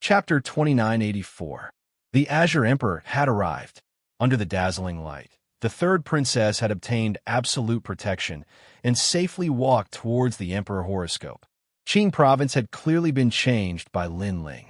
Chapter 2984. The Azure Emperor had arrived. Under the dazzling light, the third princess had obtained absolute protection and safely walked towards the Emperor horoscope. Qing province had clearly been changed by Lin Ling.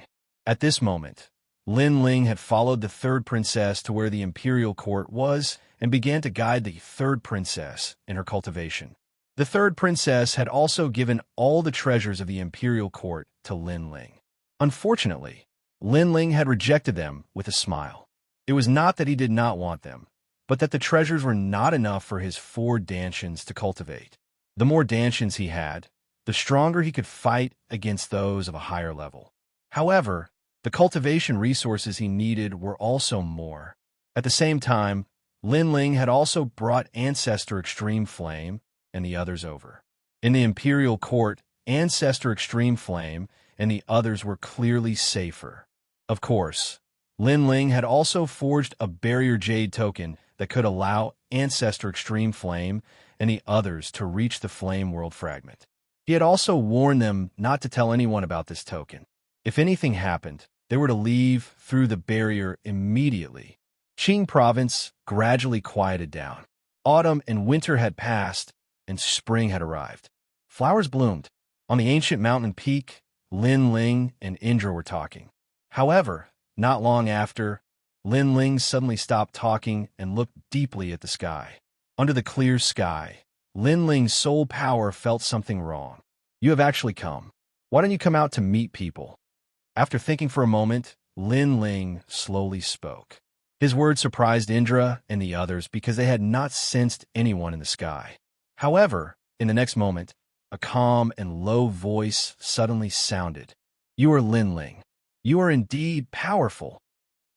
At this moment, Lin Ling had followed the third princess to where the imperial court was and began to guide the third princess in her cultivation. The third princess had also given all the treasures of the imperial court to Lin Ling. Unfortunately, Lin Ling had rejected them with a smile. It was not that he did not want them, but that the treasures were not enough for his 4 dantians to cultivate. The more dantians he had, the stronger he could fight against those of a higher level. However, the cultivation resources he needed were also more. At the same time, Lin Ling had also brought Ancestor Extreme Flame and the others over. In the imperial court, Ancestor Extreme Flame and the others were clearly safer. Of course, Lin Ling had also forged a barrier jade token that could allow Ancestor Extreme Flame and the others to reach the Flame World Fragment. He had also warned them not to tell anyone about this token. If anything happened, they were to leave through the barrier immediately. Qing province gradually quieted down. Autumn and winter had passed, and spring had arrived. Flowers bloomed. On the ancient mountain peak, Lin Ling and Indra were talking. However, not long after, Lin Ling suddenly stopped talking and looked deeply at the sky. Under the clear sky, Lin Ling's soul power felt something wrong. You have actually come. Why don't you come out to meet people? After thinking for a moment, Lin Ling slowly spoke. His words surprised Indra and the others because they had not sensed anyone in the sky. However, in the next moment, a calm and low voice suddenly sounded. You are Lin Ling. You are indeed powerful.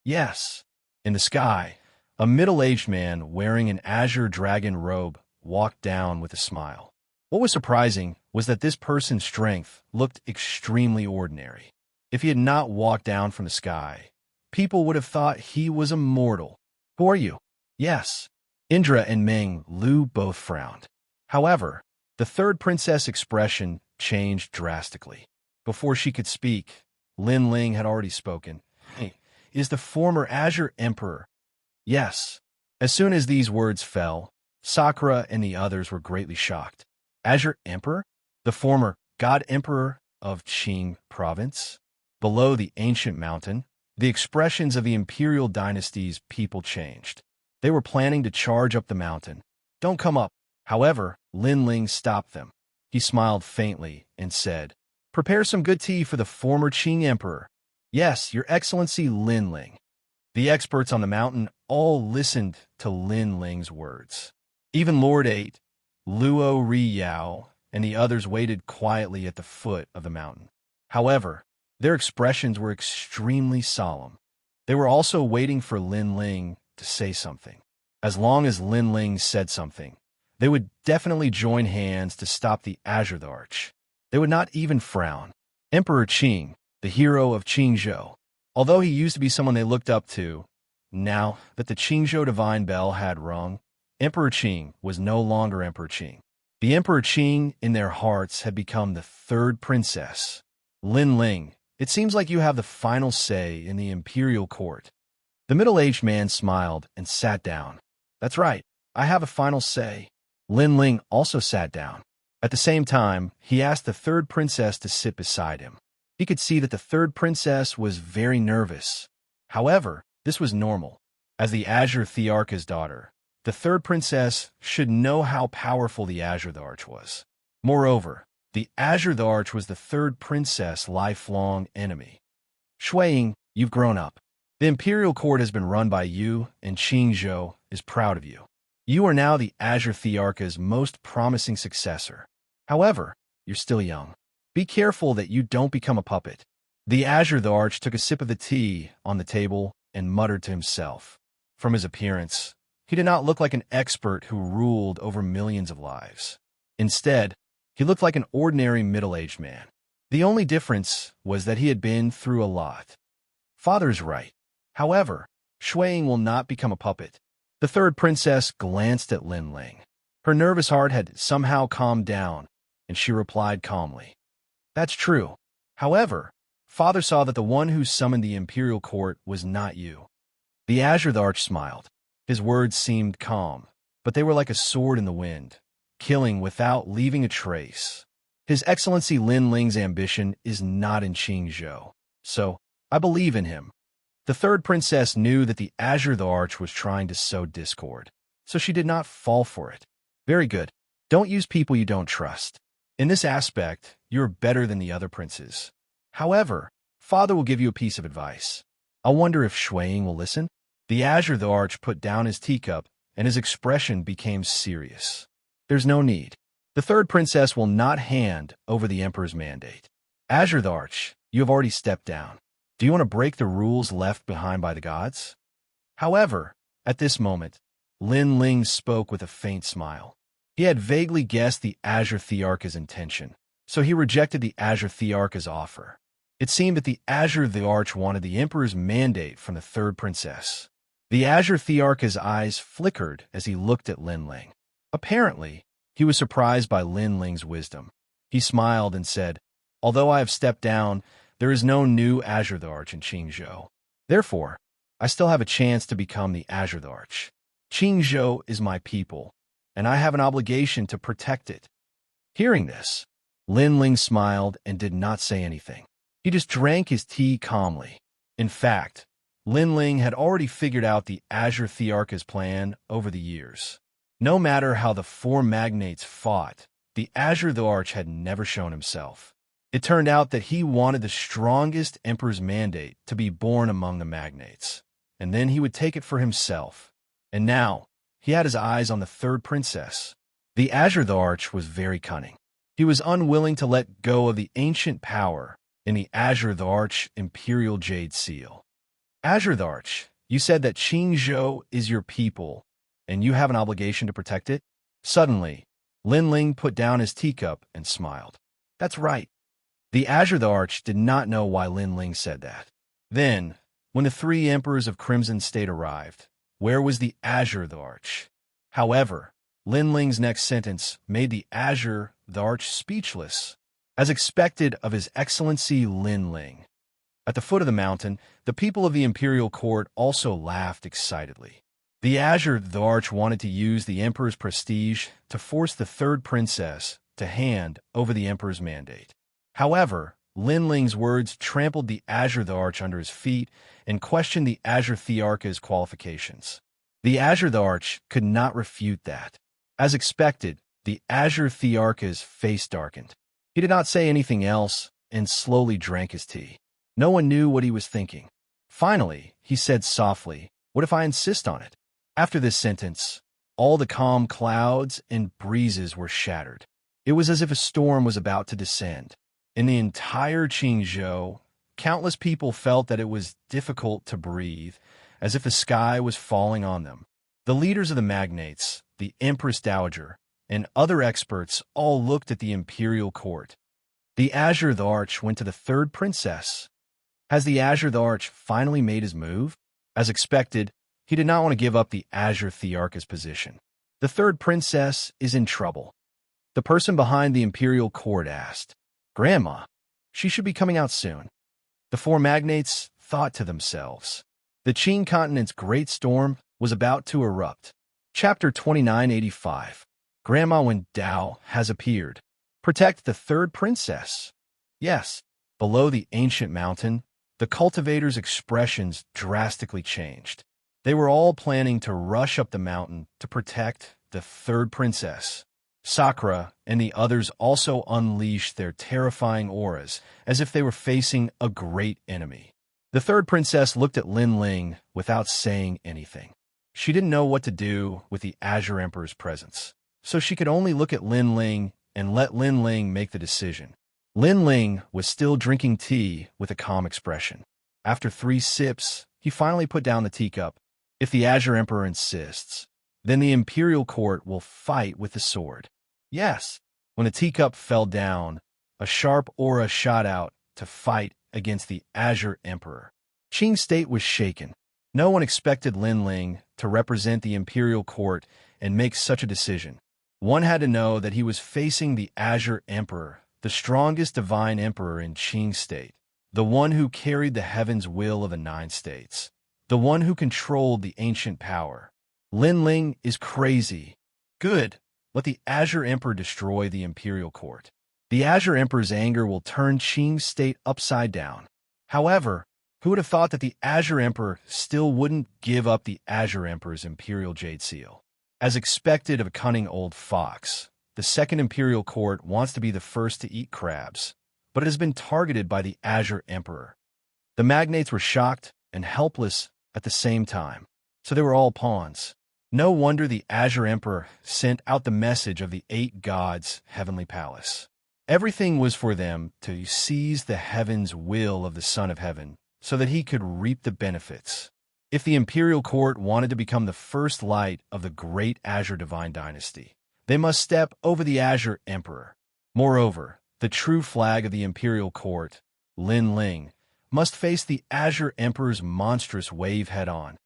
Yes. In the sky, a middle-aged man wearing an azure dragon robe walked down with a smile. What was surprising was that this person's strength looked extremely ordinary. If he had not walked down from the sky, people would have thought he was immortal. Who are you? Yes. Indra and Meng Lu both frowned. However, the third princess' expression changed drastically. Before she could speak, Lin Ling had already spoken. Hey, is the former Azure Emperor? Yes. As soon as these words fell, Sakura and the others were greatly shocked. Azure Emperor? The former God Emperor of Qing province? Below the ancient mountain, the expressions of the imperial dynasty's people changed. They were planning to charge up the mountain. Don't come up. However, Lin Ling stopped them. He smiled faintly and said, Prepare some good tea for the former Qing Emperor. Yes, Your Excellency Lin Ling. The experts on the mountain all listened to Lin Ling's words. Even Lord 8, Luo Riyao, and the others waited quietly at the foot of the mountain. However, their expressions were extremely solemn. They were also waiting for Lin Ling to say something. As long as Lin Ling said something, they would definitely join hands to stop the Azure Arch. They would not even frown. Emperor Qing, the hero of Qingzhou, although he used to be someone they looked up to, now that the Qingzhou divine bell had rung, Emperor Qing was no longer Emperor Qing. The Emperor Qing in their hearts had become the third princess. Lin Ling, it seems like you have the final say in the imperial court. The middle-aged man smiled and sat down. That's right, I have a final say. Lin Ling also sat down. At the same time, he asked the third princess to sit beside him. He could see that the third princess was very nervous. However, this was normal. As the Azure Thearcha's daughter, the third princess should know how powerful the Azure Arch was. Moreover, the Azure Arch was the third princess' lifelong enemy. Shuiying, you've grown up. The imperial court has been run by you, and Qingzhou is proud of you. You are now the Azure Thearcha's most promising successor. However, you're still young. Be careful that you don't become a puppet. The Azure Arch took a sip of the tea on the table and muttered to himself. From his appearance, he did not look like an expert who ruled over millions of lives. Instead, he looked like an ordinary middle-aged man. The only difference was that he had been through a lot. Father's right. However, Shuiying will not become a puppet. The third princess glanced at Lin Ling. Her nervous heart had somehow calmed down, and she replied calmly. That's true. However, Father saw that the one who summoned the imperial court was not you. The Azure Arch smiled. His words seemed calm, but they were like a sword in the wind, killing without leaving a trace. His Excellency Lin Ling's ambition is not in Xianxia, so I believe in him. The third princess knew that the Azure Arch was trying to sow discord, so she did not fall for it. Very good. Don't use people you don't trust. In this aspect, you're better than the other princes. However, Father will give you a piece of advice. I wonder if Shuiying will listen? The Azure Arch put down his teacup, and his expression became serious. There's no need. The third princess will not hand over the Emperor's mandate. Azure Arch, you have already stepped down. Do you want to break the rules left behind by the gods? However, at this moment, Lin Ling spoke with a faint smile. He had vaguely guessed the Azure Thearch's intention, so he rejected the Azure Thearch's offer. It seemed that the Azure Arch wanted the Emperor's mandate from the third princess. The Azure Thearch's eyes flickered as he looked at Lin Ling. Apparently, he was surprised by Lin Ling's wisdom. He smiled and said, "Although I have stepped down, there is no new Azure Arch in Xianxia. Therefore, I still have a chance to become the Azure Arch. Xianxia is my people, and I have an obligation to protect it." Hearing this, Lin Ling smiled and did not say anything. He just drank his tea calmly. In fact, Lin Ling had already figured out the Azure Thearch's plan over the years. No matter how the four magnates fought, the Azure Arch had never shown himself. It turned out that he wanted the strongest emperor's mandate to be born among the magnates, and then he would take it for himself. And now, he had his eyes on the third princess. The Azure Arch was very cunning. He was unwilling to let go of the ancient power in the Azure Arch Imperial Jade Seal. Azure Arch, you said that Xianxia is your people, and you have an obligation to protect it? Suddenly, Lin Ling put down his teacup and smiled. That's right. The Azure Arch did not know why Lin Ling said that. Then, when the three emperors of Crimson State arrived, where was the Azure Arch? However, Lin Ling's next sentence made the Azure Arch speechless, as expected of His Excellency Lin Ling. At the foot of the mountain, the people of the imperial court also laughed excitedly. The Azure Arch wanted to use the emperor's prestige to force the third princess to hand over the emperor's mandate. However, Lin Ling's words trampled the Azure Arch under his feet and questioned the Azure Thearch's qualifications. The Azure Arch could not refute that. As expected, the Azure Thearch's face darkened. He did not say anything else and slowly drank his tea. No one knew what he was thinking. Finally, he said softly, "What if I insist on it?" After this sentence, all the calm clouds and breezes were shattered. It was as if a storm was about to descend. In the entire Xianxia, countless people felt that it was difficult to breathe, as if the sky was falling on them. The leaders of the magnates, the Empress Dowager, and other experts all looked at the imperial court. The Azure Arch went to the third princess. Has the Azure Arch finally made his move? As expected, he did not want to give up the Azure Thearch's position. The third princess is in trouble. The person behind the imperial court asked, "Grandma, she should be coming out soon." The four magnates thought to themselves. The Qing continent's great storm was about to erupt. Chapter 2985. Grandma Wen Dao has appeared. Protect the third princess. Yes, below the ancient mountain, the cultivators' expressions drastically changed. They were all planning to rush up the mountain to protect the third princess. Sakura and the others also unleashed their terrifying auras as if they were facing a great enemy. The third princess looked at Lin Ling without saying anything. She didn't know what to do with the Azure Emperor's presence, so she could only look at Lin Ling and let Lin Ling make the decision. Lin Ling was still drinking tea with a calm expression. After 3 sips, he finally put down the teacup. If the Azure Emperor insists, then the imperial court will fight with the sword. Yes. When the teacup fell down, a sharp aura shot out to fight against the Azure Emperor. Qing State was shaken. No one expected Lin Ling to represent the imperial court and make such a decision. One had to know that he was facing the Azure Emperor, the strongest divine emperor in Qing State. the one who carried the heaven's will of the 9 states, the one who controlled the ancient power. Lin Ling is crazy. Good. Let the Azure Emperor destroy the imperial court. The Azure Emperor's anger will turn Qing's state upside down. However, who would have thought that the Azure Emperor still wouldn't give up the Azure Emperor's imperial jade seal? As expected of a cunning old fox, the Second Imperial Court wants to be the first to eat crabs, but it has been targeted by the Azure Emperor. The magnates were shocked and helpless at the same time, so they were all pawns. No wonder the Azure Emperor sent out the message of the 8 gods' heavenly palace. Everything was for them to seize the heaven's will of the Son of Heaven so that he could reap the benefits. If the imperial court wanted to become the first light of the great Azure Divine Dynasty, they must step over the Azure Emperor. Moreover, the true flag of the imperial court, Lin Ling, must face the Azure Emperor's monstrous wave head-on.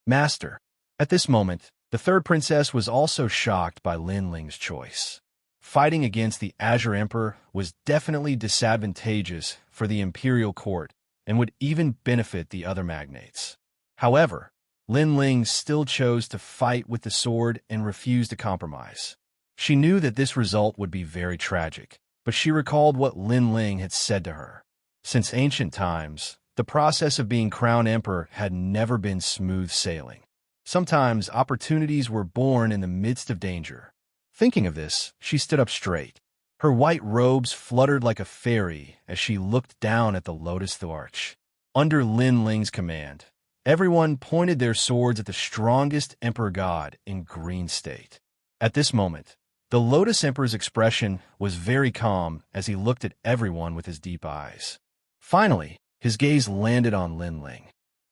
Master. At this moment, the third princess was also shocked by Lin Ling's choice. Fighting against the Azure Emperor was definitely disadvantageous for the imperial court and would even benefit the other magnates. However, Lin Ling still chose to fight with the sword and refused to compromise. She knew that this result would be very tragic, but she recalled what Lin Ling had said to her. Since ancient times, the process of being crowned emperor had never been smooth sailing. Sometimes opportunities were born in the midst of danger. Thinking of this, she stood up straight. Her white robes fluttered like a fairy as she looked down at the lotus arch. Under Lin Ling's command, everyone pointed their swords at the strongest emperor god in Green State. At this moment, the Lotus Emperor's expression was very calm as he looked at everyone with his deep eyes. Finally, his gaze landed on Lin Ling.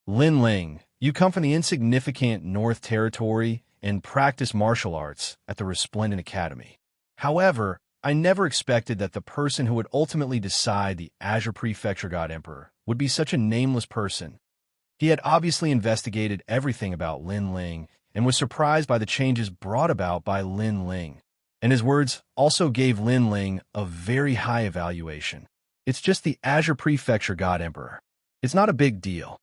Lin Ling, you come from the insignificant North Territory and practice martial arts at the Resplendent Academy. However, I never expected that the person who would ultimately decide the Azure Prefecture God Emperor would be such a nameless person. He had obviously investigated everything about Lin Ling and was surprised by the changes brought about by Lin Ling. And his words also gave Lin Ling a very high evaluation. It's just the Azure Prefecture God Emperor. It's not a big deal.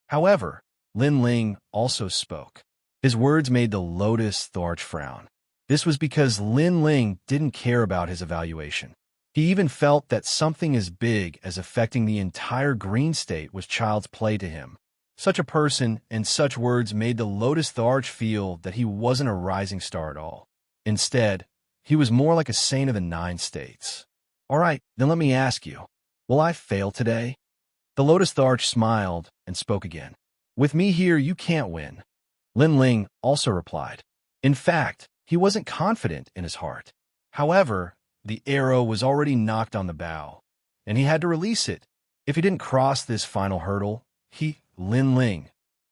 However, Lin Ling also spoke. His words made the Lotus Arch frown. This was because Lin Ling didn't care about his evaluation. He even felt that something as big as affecting the entire Green State was child's play to him. Such a person and such words made the Lotus Arch feel that he wasn't a rising star at all. Instead, he was more like a saint of the 9 states. All right, then let me ask you, will I fail today? The Lotus Arch smiled and spoke again. With me here, you can't win. Lin Ling also replied. In fact, he wasn't confident in his heart. However, the arrow was already knocked on the bow, and he had to release it. If he didn't cross this final hurdle, he, Lin Ling,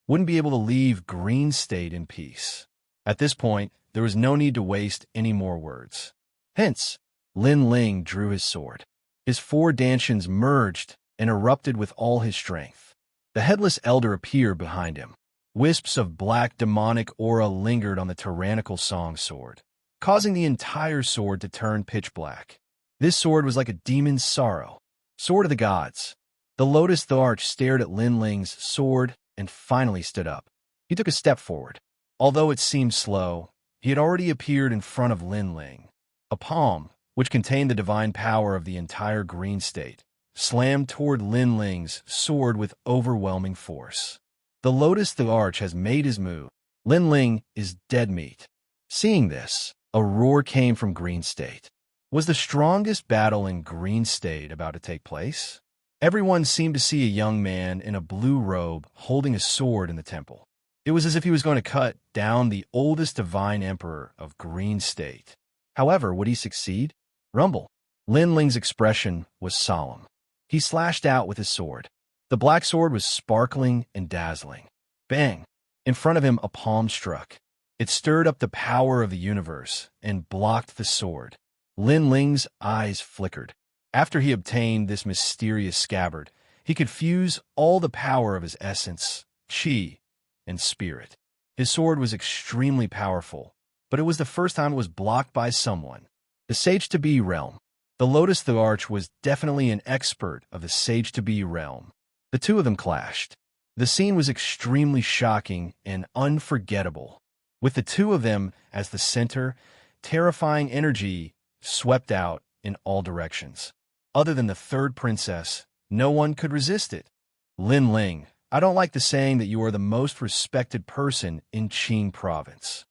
wouldn't be able to leave Green State in peace. At this point, there was no need to waste any more words. Hence, Lin Ling drew his sword. His 4 dantians merged and erupted with all his strength. The headless elder appeared behind him. Wisps of black demonic aura lingered on the tyrannical song sword, causing the entire sword to turn pitch black. This sword was like a demon's sorrow. Sword of the gods. The Lotus Arch stared at Lin Ling's sword and finally stood up. He took a step forward. Although it seemed slow, he had already appeared in front of Lin Ling. A palm, which contained the divine power of the entire Green State, slammed toward Lin Ling's sword with overwhelming force. The Lotus Arch has made his move. Lin Ling is dead meat. Seeing this, a roar came from Green State. Was the strongest battle in Green State about to take place? Everyone seemed to see a young man in a blue robe holding a sword in the temple. It was as if he was going to cut down the oldest divine emperor of Green State. However, would he succeed? Rumble. Lin Ling's expression was solemn. He slashed out with his sword. The black sword was sparkling and dazzling. Bang! In front of him, a palm struck. It stirred up the power of the universe and blocked the sword. Lin Ling's eyes flickered. After he obtained this mysterious scabbard, he could fuse all the power of his essence, qi, and spirit. His sword was extremely powerful, but it was the first time it was blocked by someone. The Sage-to-Be realm. The The Lotus the Arch was definitely an expert of the Sage-to-Be realm. The two of them clashed. The scene was extremely shocking and unforgettable. With the two of them as the center, terrifying energy swept out in all directions. Other than the third princess, no one could resist it. Lin Ling, I don't like the saying that you are the most respected person in Qing province.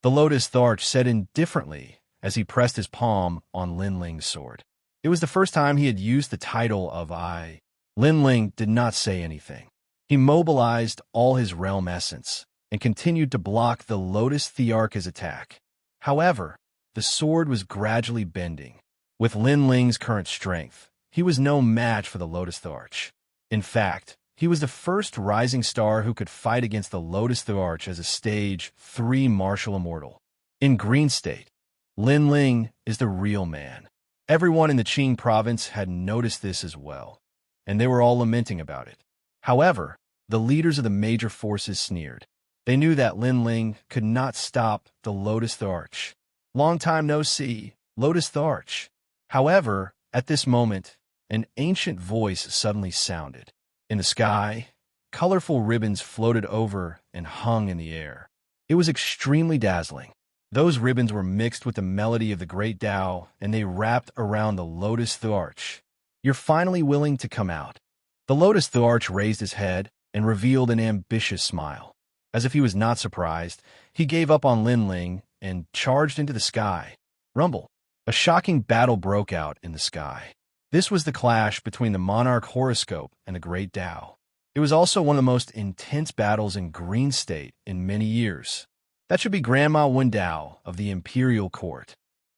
The Lotus the Arch said indifferently as he pressed his palm on Lin Ling's sword. It was the first time he had used the title of I. Lin Ling did not say anything. He mobilized all his realm essence and continued to block the Lotus Thearch's attack. However, the sword was gradually bending. With Lin Ling's current strength, he was no match for the Lotus the Arch. In fact, he was the first rising star who could fight against the Lotus the Arch as a Stage 3 martial immortal. In Green State, Lin Ling is the real man. Everyone in the Qing province had noticed this as well, and they were all lamenting about it. However, the leaders of the major forces sneered. They knew that Lin Ling could not stop the Lotus the Arch. Long time no see, Lotus the Arch. However, at this moment, an ancient voice suddenly sounded. In the sky, colorful ribbons floated over and hung in the air. It was extremely dazzling. Those ribbons were mixed with the melody of the great Tao, and they wrapped around the Lotus the Arch. You're finally willing to come out. The Lotus the Arch raised his head and revealed an ambitious smile. As if he was not surprised, he gave up on Lin Ling and charged into the sky. Rumble. A shocking battle broke out in the sky. This was the clash between the Monarch horoscope and the Great Tao. It was also one of the most intense battles in Green State in many years. That should be Grandma Wendao of the Imperial Court.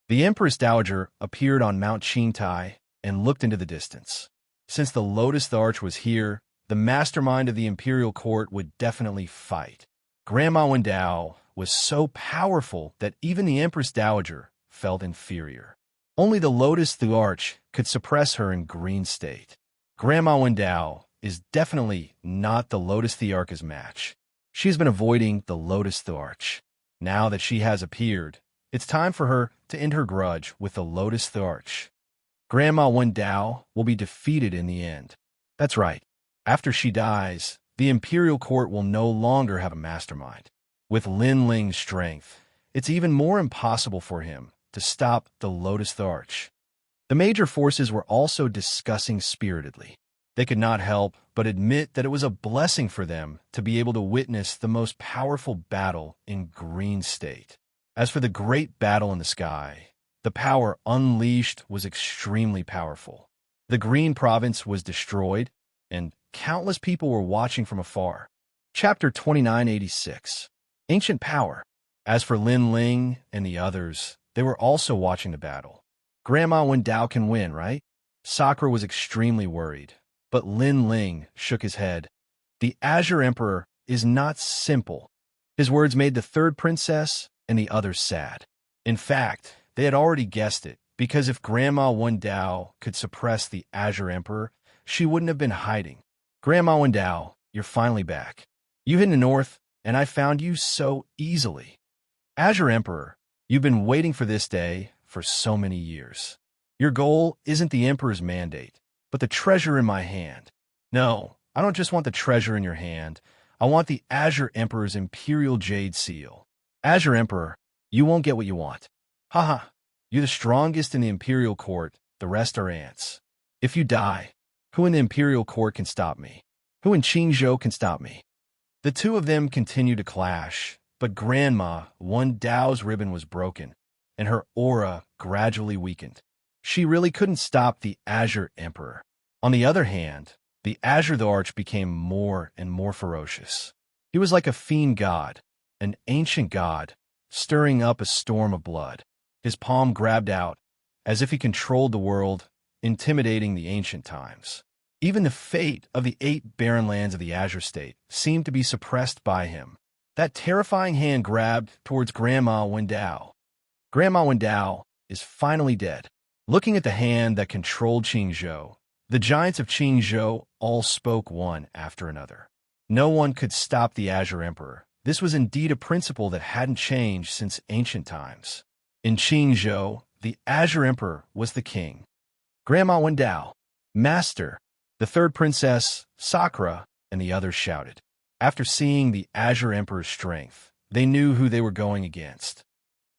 The Empress Dowager appeared on Mount Qingtai and looked into the distance. Since the Lotus the Arch was here, the mastermind of the Imperial Court would definitely fight. Grandma Wendao was so powerful that even the Empress Dowager felt inferior. Only the Lotus the Arch could suppress her in Green State. Grandma Wendao is definitely not the Lotus the Arch's match. She's been avoiding the Lotus the Arch. Now that she has appeared, it's time for her to end her grudge with the Lotus the Arch. Grandma Wendao will be defeated in the end. That's right. After she dies, the Imperial Court will no longer have a mastermind. With Lin Ling's strength, it's even more impossible for him to stop the Lotus the Arch. The major forces were also discussing spiritedly. They could not help but admit that it was a blessing for them to be able to witness the most powerful battle in Green State. As for the great battle in the sky, the power unleashed was extremely powerful. The Green Province was destroyed, and countless people were watching from afar. Chapter 2986. Ancient Power. As for Lin Ling and the others, they were also watching the battle. Grandma Wendao can win, right? Sakura was extremely worried, but Lin Ling shook his head. The Azure Emperor is not simple. His words made the third princess and the others sad. In fact, they had already guessed it, because if Grandma Wendao could suppress the Azure Emperor, she wouldn't have been hiding. Grandma Wendao, you're finally back. You hid in the north, and I found you so easily. Azure Emperor, you've been waiting for this day for so many years. Your goal isn't the Emperor's mandate, but the treasure in my hand. No, I don't just want the treasure in your hand. I want the Azure Emperor's Imperial Jade Seal. Azure Emperor, you won't get what you want. Haha, you're the strongest in the Imperial Court, the rest are ants. If you die, who in the Imperial Court can stop me? Who in Qingzhou can stop me? The two of them continued to clash, but Grandma Wendao's ribbon was broken, and her aura gradually weakened. She really couldn't stop the Azure Emperor. On the other hand, the Azure the Arch became more and more ferocious. He was like a fiend god, an ancient god, stirring up a storm of blood. His palm grabbed out, as if he controlled the world, intimidating the ancient times. Even the fate of the 8 barren lands of the Azure State seemed to be suppressed by him. That terrifying hand grabbed towards Grandma Wendao. Grandma Wendao is finally dead. Looking at the hand that controlled Qingzhou, the giants of Qingzhou all spoke one after another. No one could stop the Azure Emperor. This was indeed a principle that hadn't changed since ancient times. In Qingzhou, the Azure Emperor was the king. Grandma Wendao, Master, the third princess, Sakura, and the others shouted. After seeing the Azure Emperor's strength, they knew who they were going against.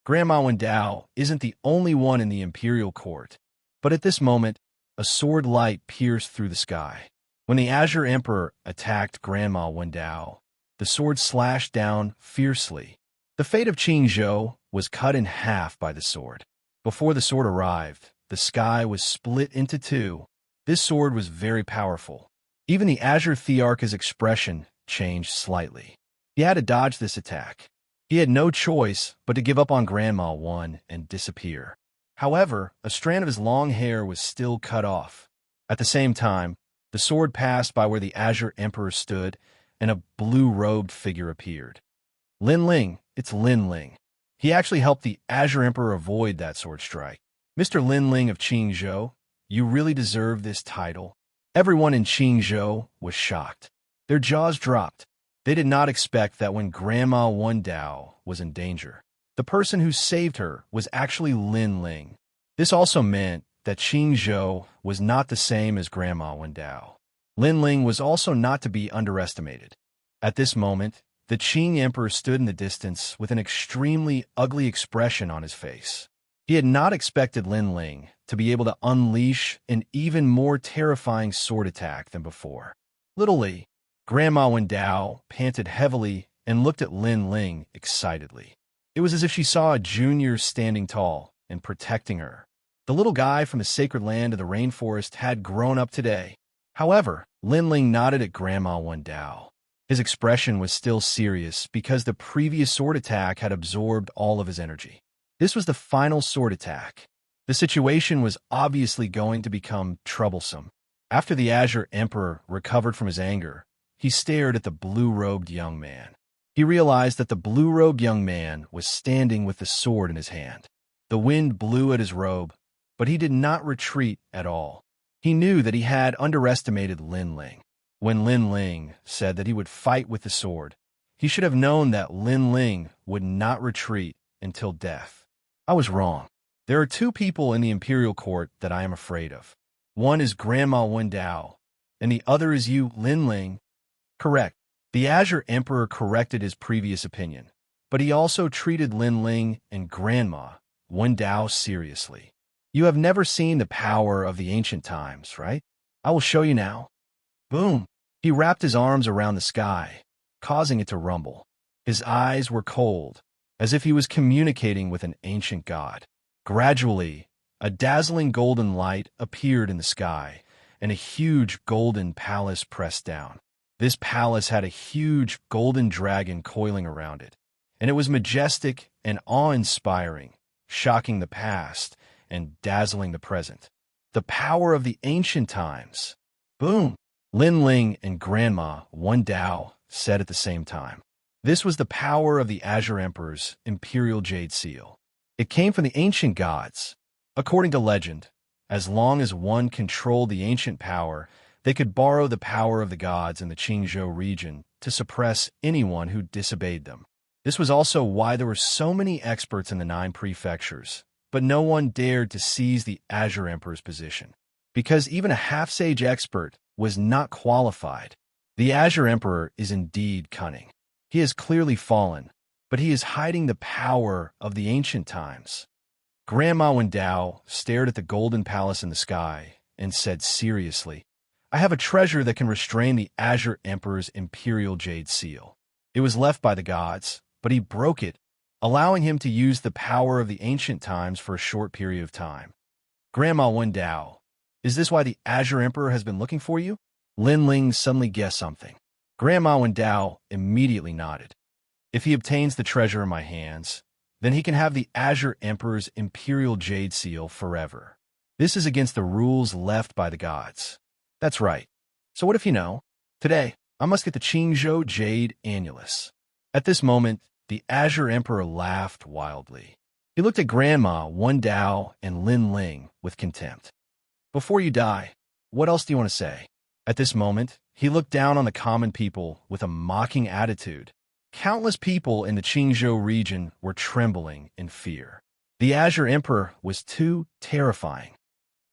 Grandma Wendao isn't the only one in the imperial court, but at this moment, a sword light pierced through the sky. When the Azure Emperor attacked Grandma Wendao, the sword slashed down fiercely. The fate of Xianxia was cut in half by the sword. Before the sword arrived, the sky was split into two. This sword was very powerful. Even the Azure Thearch's expression changed slightly. He had to dodge this attack. He had no choice but to give up on Grandma One and disappear. However, a strand of his long hair was still cut off. At the same time, the sword passed by where the Azure Emperor stood, and a blue-robed figure appeared. Lin Ling, it's Lin Ling. He actually helped the Azure Emperor avoid that sword strike. Mr. Lin Ling of Xianxia, you really deserve this title. Everyone in Xianxia was shocked. Their jaws dropped. They did not expect that when Grandma Wendao was in danger, the person who saved her was actually Lin Ling. This also meant that Xianxia was not the same as Grandma Wendao. Lin Ling was also not to be underestimated. At this moment, the Qing Emperor stood in the distance with an extremely ugly expression on his face. He had not expected Lin Ling to be able to unleash an even more terrifying sword attack than before. Little Li, Grandma Wendao panted heavily and looked at Lin Ling excitedly. It was as if she saw a junior standing tall and protecting her. The little guy from the sacred land of the rainforest had grown up today. However, Lin Ling nodded at Grandma Wendao. His expression was still serious because the previous sword attack had absorbed all of his energy. This was the final sword attack. The situation was obviously going to become troublesome. After the Azure Emperor recovered from his anger, he stared at the blue-robed young man. He realized that the blue-robed young man was standing with the sword in his hand. The wind blew at his robe, but he did not retreat at all. He knew that he had underestimated Lin Ling. When Lin Ling said that he would fight with the sword, he should have known that Lin Ling would not retreat until death. I was wrong. There are two people in the imperial court that I am afraid of. One is Grandma Wendao, and the other is you, Lin Ling. Correct. The Azure Emperor corrected his previous opinion, but he also treated Lin Ling and Grandma Wendao seriously. You have never seen the power of the ancient times, right? I will show you now. Boom! He wrapped his arms around the sky, causing it to rumble. His eyes were cold, as if he was communicating with an ancient god. Gradually, a dazzling golden light appeared in the sky, and a huge golden palace pressed down. This palace had a huge golden dragon coiling around it, and it was majestic and awe-inspiring, shocking the past and dazzling the present. The power of the ancient times. Boom! Lin Ling and Grandma Wendao said at the same time. This was the power of the Azure Emperor's imperial jade seal. It came from the ancient gods. According to legend, as long as one controlled the ancient power, they could borrow the power of the gods in the Qingzhou region to suppress anyone who disobeyed them. This was also why there were so many experts in the 9 prefectures, but no one dared to seize the Azure Emperor's position. Because even a half-sage expert was not qualified. The Azure Emperor is indeed cunning. He has clearly fallen, but he is hiding the power of the ancient times. Grandma Wendao stared at the golden palace in the sky and said seriously, I have a treasure that can restrain the Azure Emperor's imperial jade seal. It was left by the gods, but he broke it, allowing him to use the power of the ancient times for a short period of time. Grandma Wendao, is this why the Azure Emperor has been looking for you? Lin Ling suddenly guessed something. Grandma Wendao immediately nodded. If he obtains the treasure in my hands, then he can have the Azure Emperor's imperial jade seal forever. This is against the rules left by the gods. That's right. So what if you know? Today, I must get the Qingzhou Jade Annulus. At this moment, the Azure Emperor laughed wildly. He looked at Grandma Wendao and Lin Ling with contempt. Before you die, what else do you want to say? At this moment, he looked down on the common people with a mocking attitude. Countless people in the Qingzhou region were trembling in fear. The Azure Emperor was too terrifying.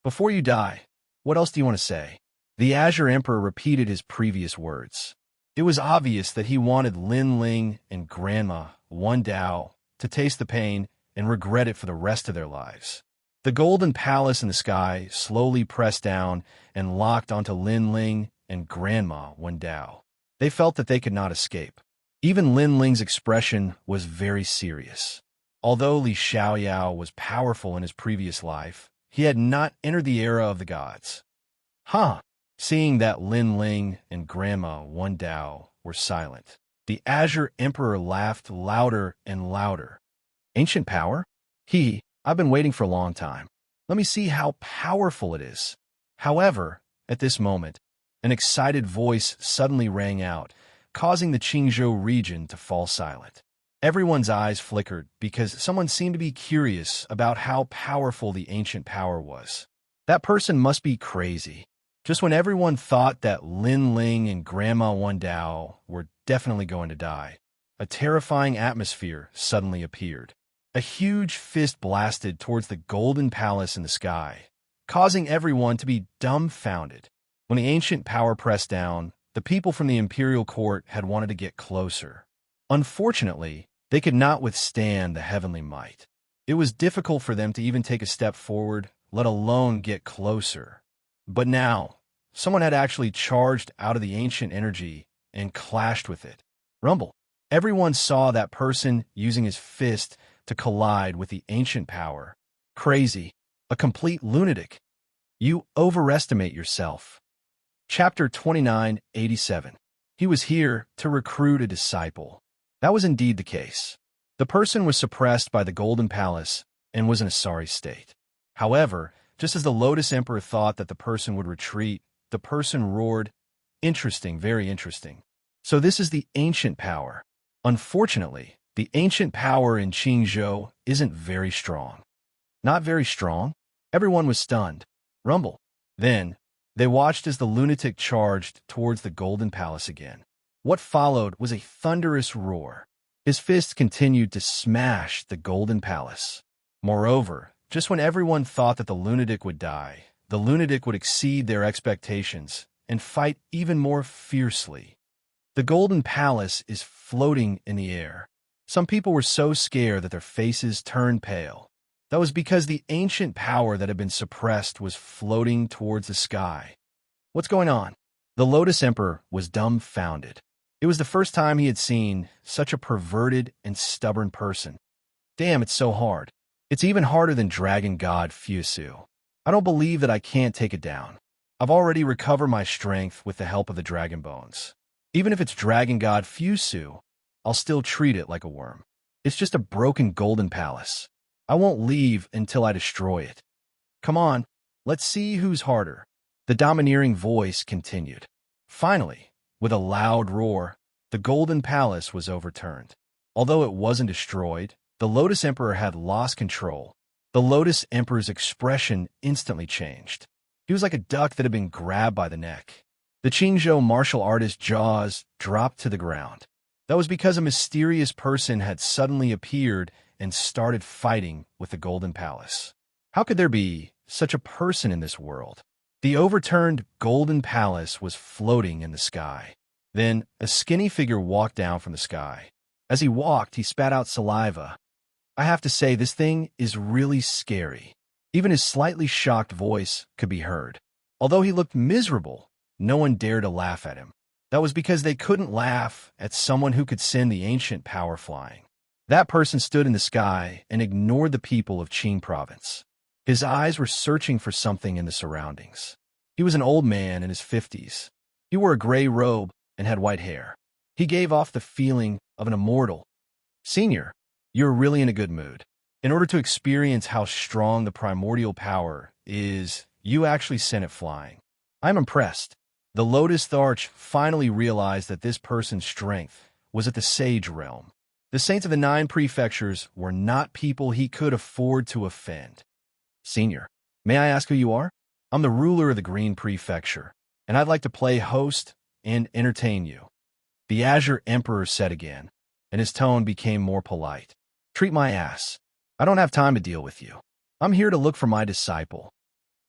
Before you die, what else do you want to say? The Azure Emperor repeated his previous words. It was obvious that he wanted Lin Ling and Grandma, Wan Dao, to taste the pain and regret it for the rest of their lives. The golden palace in the sky slowly pressed down and locked onto Lin Ling and Grandma Wan Dao. They felt that they could not escape. Even Lin Ling's expression was very serious. Although Li Xiaoyao was powerful in his previous life, he had not entered the era of the gods. Huh! Seeing that Lin Ling and Grandma Wan Dao were silent, the Azure Emperor laughed louder and louder. Ancient power? I've been waiting for a long time. Let me see how powerful it is. However, at this moment, an excited voice suddenly rang out, causing the Qingzhou region to fall silent. Everyone's eyes flickered because someone seemed to be curious about how powerful the ancient power was. That person must be crazy. Just when everyone thought that Lin Ling and Grandma Wan Dao were definitely going to die, a terrifying atmosphere suddenly appeared. A huge fist blasted towards the golden palace in the sky, causing everyone to be dumbfounded. When the ancient power pressed down, the people from the imperial court had wanted to get closer. Unfortunately, they could not withstand the heavenly might. It was difficult for them to even take a step forward, let alone get closer. But now, someone had actually charged out of the ancient energy and clashed with it. Rumble. Everyone saw that person using his fist to collide with the ancient power. Crazy. A complete lunatic. You overestimate yourself. Chapter 2987. He was here to recruit a disciple. That was indeed the case. The person was suppressed by the Golden Palace and was in a sorry state. However, just as the Lotus Emperor thought that the person would retreat, the person roared, "Interesting, very interesting. So this is the ancient power." Unfortunately, the ancient power in Qingzhou isn't very strong. Not very strong? Everyone was stunned. Rumble. Then, they watched as the lunatic charged towards the Golden Palace again. What followed was a thunderous roar. His fists continued to smash the Golden Palace. Moreover, just when everyone thought that the lunatic would die, the lunatic would exceed their expectations and fight even more fiercely. The Golden Palace is floating in the air. Some people were so scared that their faces turned pale. That was because the ancient power that had been suppressed was floating towards the sky. What's going on? The Lotus Emperor was dumbfounded. It was the first time he had seen such a perverted and stubborn person. Damn, it's so hard. It's even harder than Dragon God Fusu. I don't believe that I can't take it down. I've already recovered my strength with the help of the Dragon Bones. Even if it's Dragon God Fusu, I'll still treat it like a worm. It's just a broken golden palace. I won't leave until I destroy it. Come on, let's see who's harder. The domineering voice continued. Finally, with a loud roar, the golden palace was overturned. Although it wasn't destroyed, the Lotus Emperor had lost control. The Lotus Emperor's expression instantly changed. He was like a duck that had been grabbed by the neck. The Qingzhou martial artist's jaws dropped to the ground. That was because a mysterious person had suddenly appeared and started fighting with the Golden Palace. How could there be such a person in this world? The overturned Golden Palace was floating in the sky. Then, a skinny figure walked down from the sky. As he walked, he spat out saliva. I have to say, this thing is really scary. Even his slightly shocked voice could be heard. Although he looked miserable, no one dared to laugh at him. That was because they couldn't laugh at someone who could send the ancient power flying. That person stood in the sky and ignored the people of Qing province. His eyes were searching for something in the surroundings. He was an old man in his 50s. He wore a gray robe and had white hair. He gave off the feeling of an immortal. Senior, you're really in a good mood. In order to experience how strong the primordial power is, you actually sent it flying. I'm impressed. The Lotus Arch finally realized that this person's strength was at the Sage realm. The Saints of the 9 prefectures were not people he could afford to offend. Senior, may I ask who you are? I'm the ruler of the Green Prefecture, and I'd like to play host and entertain you. The Azure Emperor said again, and his tone became more polite. Treat my ass. I don't have time to deal with you. I'm here to look for my disciple.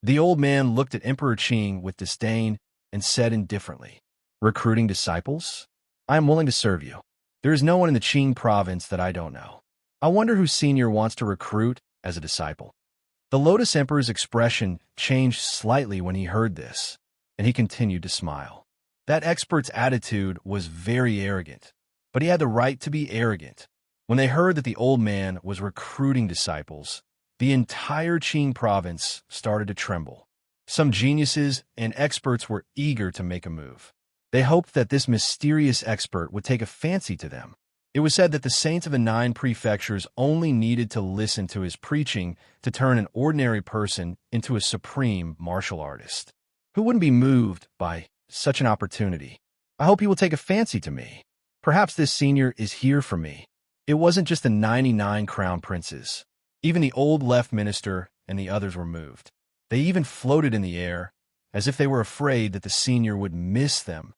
The old man looked at Emperor Qing with disdain and said indifferently, "Recruiting disciples? I am willing to serve you. There is no one in the Qing province that I don't know. I wonder who senior wants to recruit as a disciple." The Lotus Emperor's expression changed slightly when he heard this, and he continued to smile. That expert's attitude was very arrogant, but he had the right to be arrogant. When they heard that the old man was recruiting disciples, the entire Qing province started to tremble. Some geniuses and experts were eager to make a move. They hoped that this mysterious expert would take a fancy to them. It was said that the saints of the 9 prefectures only needed to listen to his preaching to turn an ordinary person into a supreme martial artist. Who wouldn't be moved by such an opportunity? I hope he will take a fancy to me. Perhaps this senior is here for me. It wasn't just the 99 crown princes. Even the old left minister and the others were moved. They even floated in the air, as if they were afraid that the senior would miss them.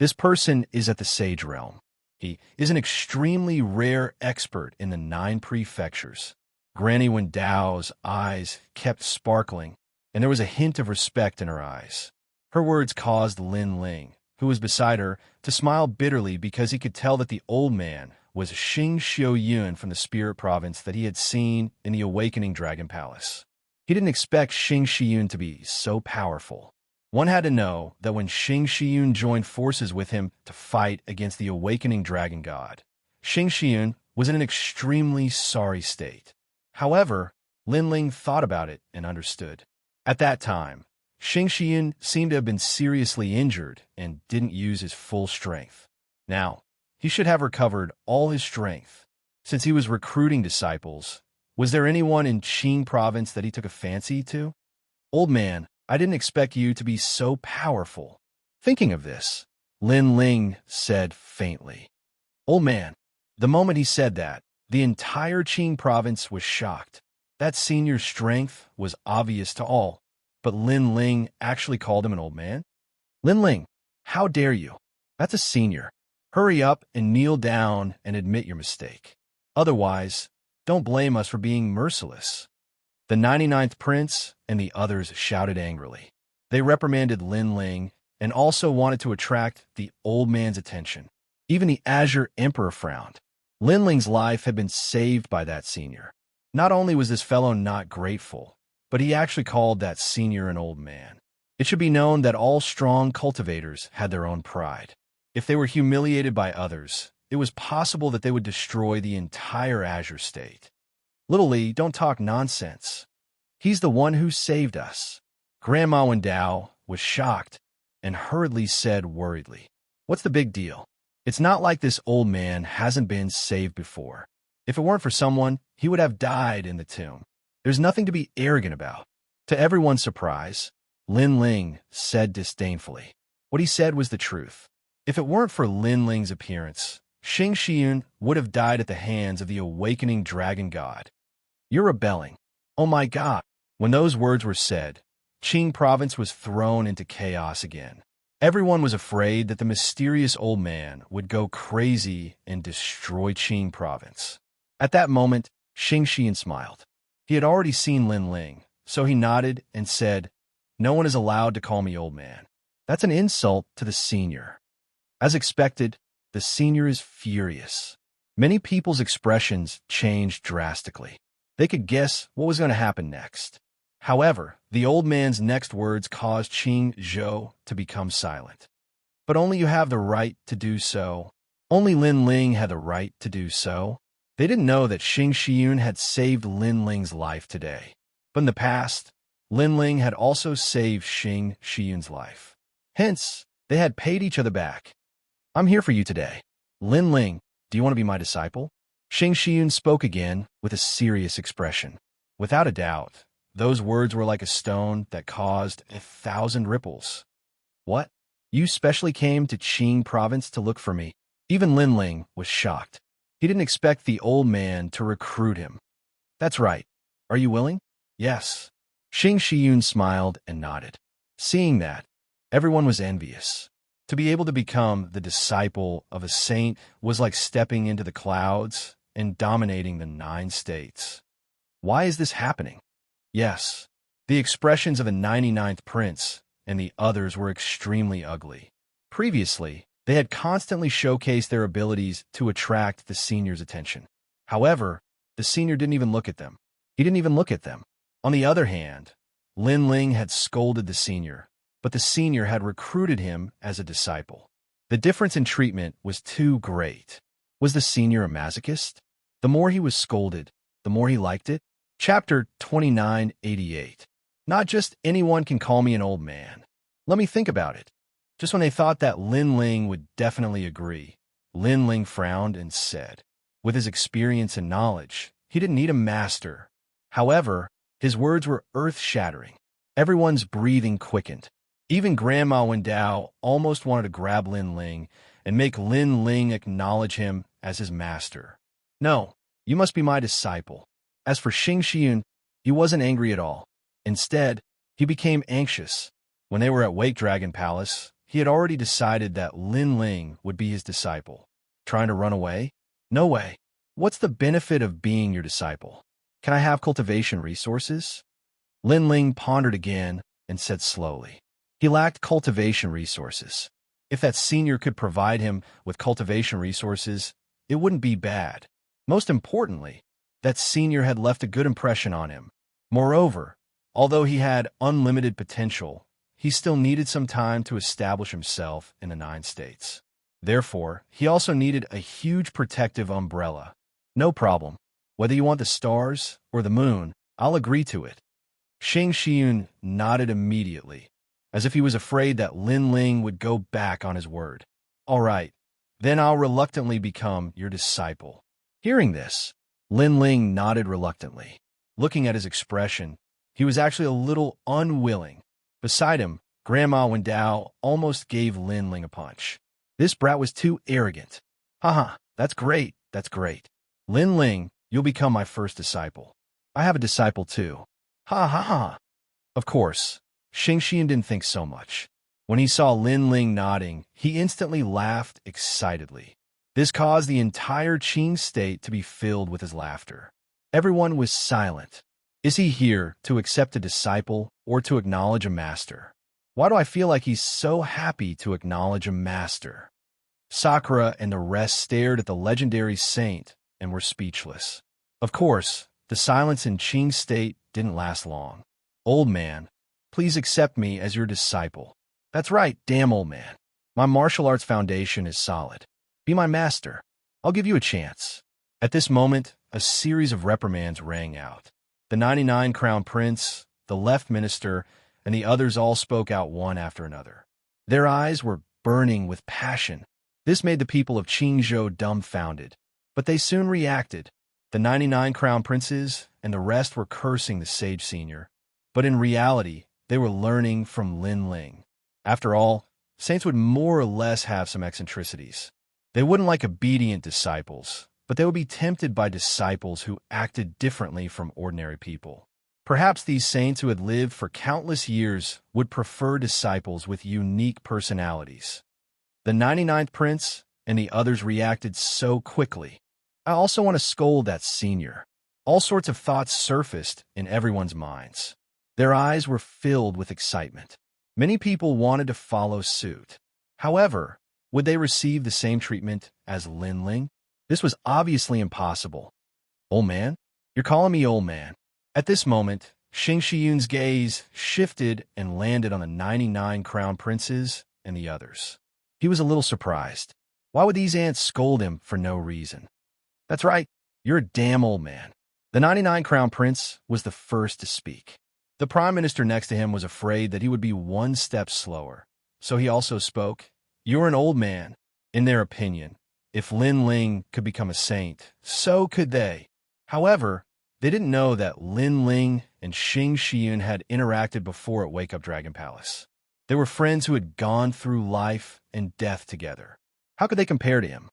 This person is at the sage realm. He is an extremely rare expert in the 9 prefectures. Granny Wendao's eyes kept sparkling, and there was a hint of respect in her eyes. Her words caused Lin Ling, who was beside her, to smile bitterly because he could tell that the old man was Xing Xiuyun from the Spirit Province that he had seen in the Awakening Dragon Palace. He didn't expect Xing Xiuyun to be so powerful. One had to know that when Xing Xiuyun joined forces with him to fight against the Awakening Dragon God, Xing Xiuyun was in an extremely sorry state. However, Lin Ling thought about it and understood. At that time, Xing Xiuyun seemed to have been seriously injured and didn't use his full strength. Now, he should have recovered all his strength. Since he was recruiting disciples, was there anyone in Qing province that he took a fancy to? "Old man, I didn't expect you to be so powerful." Thinking of this, Lin Ling said faintly, "Old man." The moment he said that, the entire Qing province was shocked. That senior's strength was obvious to all, but Lin Ling actually called him an old man? "Lin Ling, how dare you? That's a senior. Hurry up and kneel down and admit your mistake. Otherwise, don't blame us for being merciless." The 99th prince and the others shouted angrily. They reprimanded Lin Ling and also wanted to attract the old man's attention. Even the Azure Emperor frowned. Lin Ling's life had been saved by that senior. Not only was this fellow not grateful, but he actually called that senior an old man. It should be known that all strong cultivators had their own pride. If they were humiliated by others, it was possible that they would destroy the entire Azure state. "Little Li, don't talk nonsense. He's the one who saved us." Grandma Wendao was shocked and hurriedly said worriedly, "What's the big deal? It's not like this old man hasn't been saved before. If it weren't for someone, he would have died in the tomb. There's nothing to be arrogant about." To everyone's surprise, Lin Ling said disdainfully. What he said was the truth. If it weren't for Lin Ling's appearance, Xing Xiuyun would have died at the hands of the Awakening Dragon God. "You're rebelling." Oh my God! When those words were said, Qing province was thrown into chaos again. Everyone was afraid that the mysterious old man would go crazy and destroy Qing province. At that moment, Xing Xiuyun smiled. He had already seen Lin Ling, so he nodded and said, "No one is allowed to call me old man. That's an insult to the senior." As expected, the senior is furious. Many people's expressions changed drastically. They could guess what was going to happen next. However, the old man's next words caused Qing Zhou to become silent. "But only you have the right to do so." Only Lin Ling had the right to do so. They didn't know that Xing Xiuyun had saved Lin Ling's life today. But in the past, Lin Ling had also saved Xing Xiuyun's life. Hence, they had paid each other back. "I'm here for you today. Lin Ling, do you want to be my disciple?" Xing Xiuyun spoke again with a serious expression. Without a doubt, those words were like a stone that caused 1,000 ripples. "What? You specially came to Qing province to look for me?" Even Lin Ling was shocked. He didn't expect the old man to recruit him. "That's right. Are you willing?" "Yes." Xing Xiuyun smiled and nodded. Seeing that, everyone was envious. To be able to become the disciple of a saint was like stepping into the clouds and dominating the 9 states. Why is this happening? Yes, The expressions of the 99th prince and the others were extremely ugly. Previously, they had constantly showcased their abilities to attract the senior's attention. However, the senior didn't even look at them. He didn't even look at them. On the other hand, Lin Ling had scolded the senior, but the senior had recruited him as a disciple. The difference in treatment was too great. Was the senior a masochist? The more he was scolded, the more he liked it. Chapter 2988. Not just anyone can call me an old man. Let me think about it. Just when they thought that Lin Ling would definitely agree, Lin Ling frowned and said, with his experience and knowledge, he didn't need a master. However, his words were earth-shattering. Everyone's breathing quickened. Even Grandma Wendao almost wanted to grab Lin Ling and make Lin Ling acknowledge him as his master. No, you must be my disciple. As for Xianxia, he wasn't angry at all. Instead, he became anxious. When they were at Wake Dragon Palace, he had already decided that Lin Ling would be his disciple. Trying to run away? No way. What's the benefit of being your disciple? Can I have cultivation resources? Lin Ling pondered again and said slowly. He lacked cultivation resources. If that senior could provide him with cultivation resources, it wouldn't be bad. Most importantly, that senior had left a good impression on him. Moreover, although he had unlimited potential, he still needed some time to establish himself in the 9 states. Therefore, he also needed a huge protective umbrella. No problem. Whether you want the stars or the moon, I'll agree to it. Xianxia nodded immediately, as if he was afraid that Lin Ling would go back on his word. All right, then I'll reluctantly become your disciple. Hearing this, Lin Ling nodded reluctantly. Looking at his expression, he was actually a little unwilling. Beside him, Grandma Wendao almost gave Lin Ling a punch. This brat was too arrogant. Haha, that's great, that's great. Lin Ling, you'll become my first disciple. I have a disciple too. Ha ha ha. Of course, Xianxia didn't think so much. When he saw Lin Ling nodding, he instantly laughed excitedly. This caused the entire Qing state to be filled with his laughter. Everyone was silent. Is he here to accept a disciple or to acknowledge a master? Why do I feel like he's so happy to acknowledge a master? Sakura and the rest stared at the legendary saint and were speechless. Of course, the silence in Qing state didn't last long. Old man, please accept me as your disciple. That's right, damn old man. My martial arts foundation is solid. Be my master. I'll give you a chance. At this moment, a series of reprimands rang out. The 99 Crown Prince, the left minister, and the others all spoke out one after another. Their eyes were burning with passion. This made the people of Qingzhou dumbfounded. But they soon reacted. The 99 Crown Princes and the rest were cursing the sage senior. But in reality, they were learning from Lin Ling. After all, saints would more or less have some eccentricities. They wouldn't like obedient disciples, but they would be tempted by disciples who acted differently from ordinary people. Perhaps these saints who had lived for countless years would prefer disciples with unique personalities. The 99th Prince and the others reacted so quickly. I also want to scold that senior. All sorts of thoughts surfaced in everyone's minds. Their eyes were filled with excitement. Many people wanted to follow suit. However, would they receive the same treatment as Lin Ling? This was obviously impossible. Old man? You're calling me old man. At this moment, Xianxia's gaze shifted and landed on the 99 crown princes and the others. He was a little surprised. Why would these ants scold him for no reason? That's right, you're a damn old man. The 99 crown prince was the first to speak. The prime minister next to him was afraid that he would be one step slower, so he also spoke. You're an old man. In their opinion, if Lin Ling could become a saint, so could they. However, they didn't know that Lin Ling and Xianxia had interacted before at Wake Up Dragon Palace. They were friends who had gone through life and death together. How could they compare to him?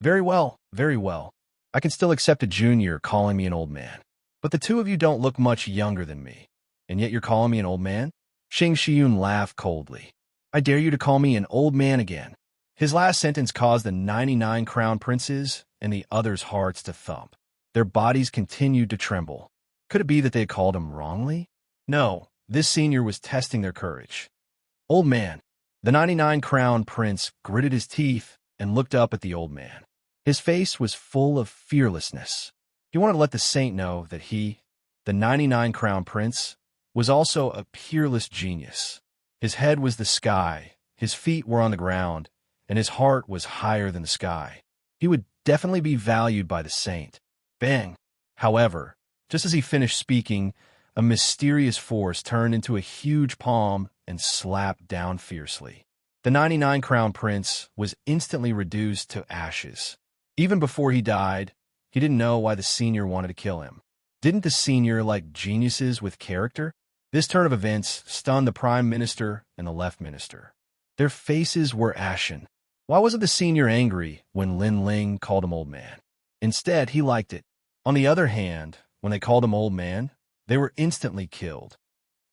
Very well, very well. I can still accept a junior calling me an old man. But the two of you don't look much younger than me, and yet you're calling me an old man? Xianxia laughed coldly. I dare you to call me an old man again. His last sentence caused the 99 crown princes and the others' hearts to thump. Their bodies continued to tremble. Could it be that they had called him wrongly? No, this senior was testing their courage. Old man. The 99-crown prince gritted his teeth and looked up at the old man. His face was full of fearlessness. He wanted to let the saint know that he, the 99-crown prince, was also a peerless genius. His head was the sky, his feet were on the ground, and his heart was higher than the sky. He would definitely be valued by the saint. Bang! However, just as he finished speaking, a mysterious force turned into a huge palm and slapped down fiercely. The 99-crown prince was instantly reduced to ashes. Even before he died, he didn't know why the senior wanted to kill him. Didn't the senior like geniuses with character? This turn of events stunned the prime minister and the left minister. Their faces were ashen. Why wasn't the senior angry when Lin Ling called him old man? Instead, he liked it. On the other hand, when they called him old man, they were instantly killed.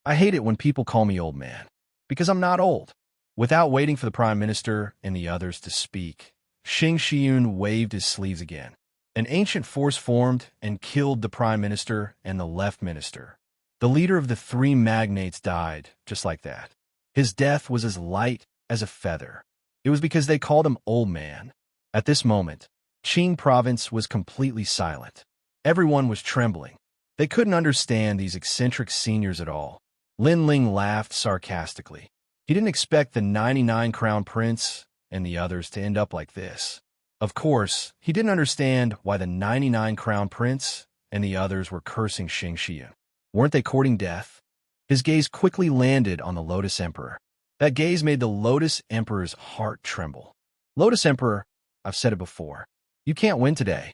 I hate it when people call me old man, because I'm not old. Without waiting for the prime minister and the others to speak, Xianxia waved his sleeves again. An ancient force formed and killed the prime minister and the left minister. The leader of the three magnates died just like that. His death was as light as a feather. It was because they called him old man. At this moment, Qing province was completely silent. Everyone was trembling. They couldn't understand these eccentric seniors at all. Lin Ling laughed sarcastically. He didn't expect the 99-crown prince and the others to end up like this. Of course, he didn't understand why the 99-crown prince and the others were cursing Xianxia. Weren't they courting death? His gaze quickly landed on the Lotus Emperor. That gaze made the Lotus Emperor's heart tremble. Lotus Emperor, I've said it before, you can't win today.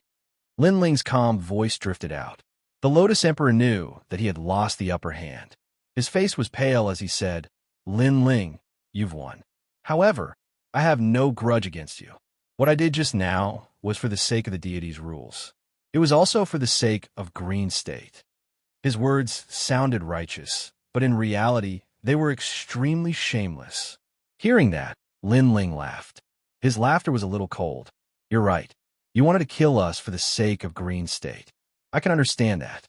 Lin Ling's calm voice drifted out. The Lotus Emperor knew that he had lost the upper hand. His face was pale as he said, Lin Ling, you've won. However, I have no grudge against you. What I did just now was for the sake of the deity's rules. It was also for the sake of Green State. His words sounded righteous, but in reality, they were extremely shameless. Hearing that, Lin Ling laughed. His laughter was a little cold. You're right. You wanted to kill us for the sake of Green State. I can understand that.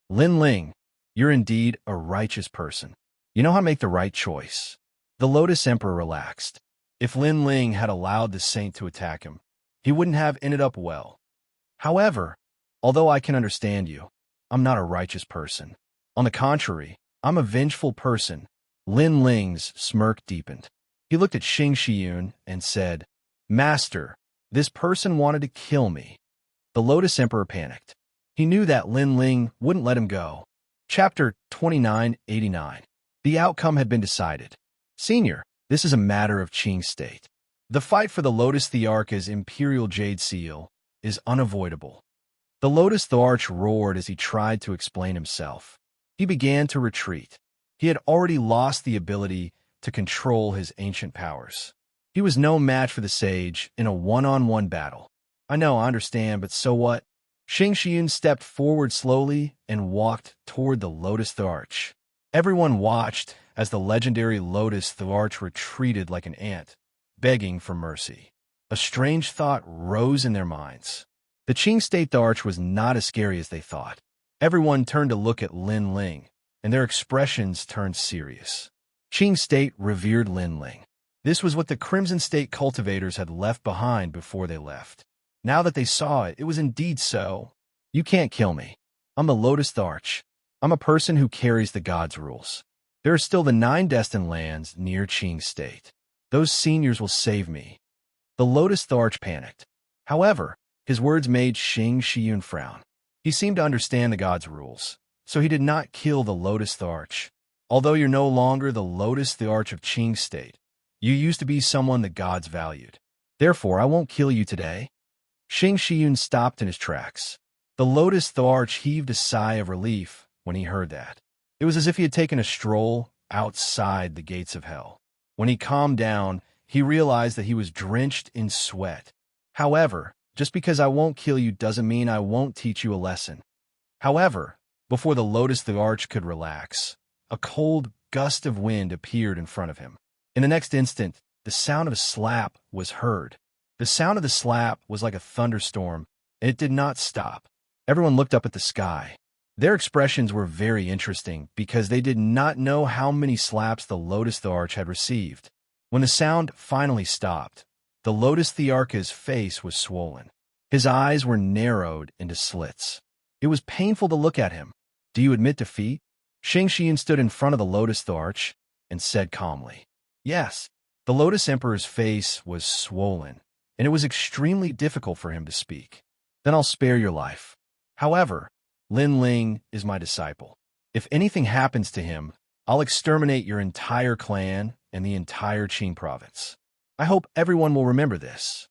Lin Ling, you're indeed a righteous person. You know how to make the right choice. The Lotus Emperor relaxed. If Lin Ling had allowed the saint to attack him, he wouldn't have ended up well. However, although I can understand you, I'm not a righteous person. On the contrary, I'm a vengeful person. Lin Ling's smirk deepened. He looked at Xianxia and said, Master, this person wanted to kill me. The Lotus Emperor panicked. He knew that Lin Ling wouldn't let him go. Chapter 2989. The outcome had been decided. Senior, this is a matter of Qing State. The fight for the Lotus Thearch's Imperial Jade Seal is unavoidable. The Lotus Thearch roared as he tried to explain himself. He began to retreat. He had already lost the ability to control his ancient powers. He was no match for the sage in a one-on-one battle. I know, I understand, but so what? Xianxia stepped forward slowly and walked toward the Lotus Thearch. Everyone watched as the legendary Lotus Thearch retreated like an ant, begging for mercy. A strange thought rose in their minds. The Qing State Thearch was not as scary as they thought. Everyone turned to look at Lin Ling, and their expressions turned serious. Qing State revered Lin Ling. This was what the Crimson State cultivators had left behind before they left. Now that they saw it, it was indeed so. You can't kill me. I'm the Lotus Thearch. I'm a person who carries the gods' rules. There are still the 9 destined lands near Qing State. Those seniors will save me. The Lotus Thearch panicked. However, his words made Xianxia frown. He seemed to understand the gods' rules, so he did not kill the Lotus Thearch. Although you're no longer the Lotus Thearch of Qing State, you used to be someone the gods valued. Therefore, I won't kill you today. Xianxia stopped in his tracks. The Lotus Thearch heaved a sigh of relief when he heard that. It was as if he had taken a stroll outside the gates of hell. When he calmed down, he realized that he was drenched in sweat. However, just because I won't kill you doesn't mean I won't teach you a lesson. However, before the Lotus Thearch could relax, a cold gust of wind appeared in front of him. In the next instant, the sound of a slap was heard. The sound of the slap was like a thunderstorm, and it did not stop. Everyone looked up at the sky. Their expressions were very interesting because they did not know how many slaps the Lotus Thearch had received. When the sound finally stopped, the Lotus Thearch's face was swollen. His eyes were narrowed into slits. It was painful to look at him. "Do you admit defeat?" Xianxia stood in front of the Lotus Thearch and said calmly, "Yes." The Lotus Emperor's face was swollen, and it was extremely difficult for him to speak. "Then I'll spare your life. However, Lin Ling is my disciple. If anything happens to him, I'll exterminate your entire clan and the entire Qing province. I hope everyone will remember this."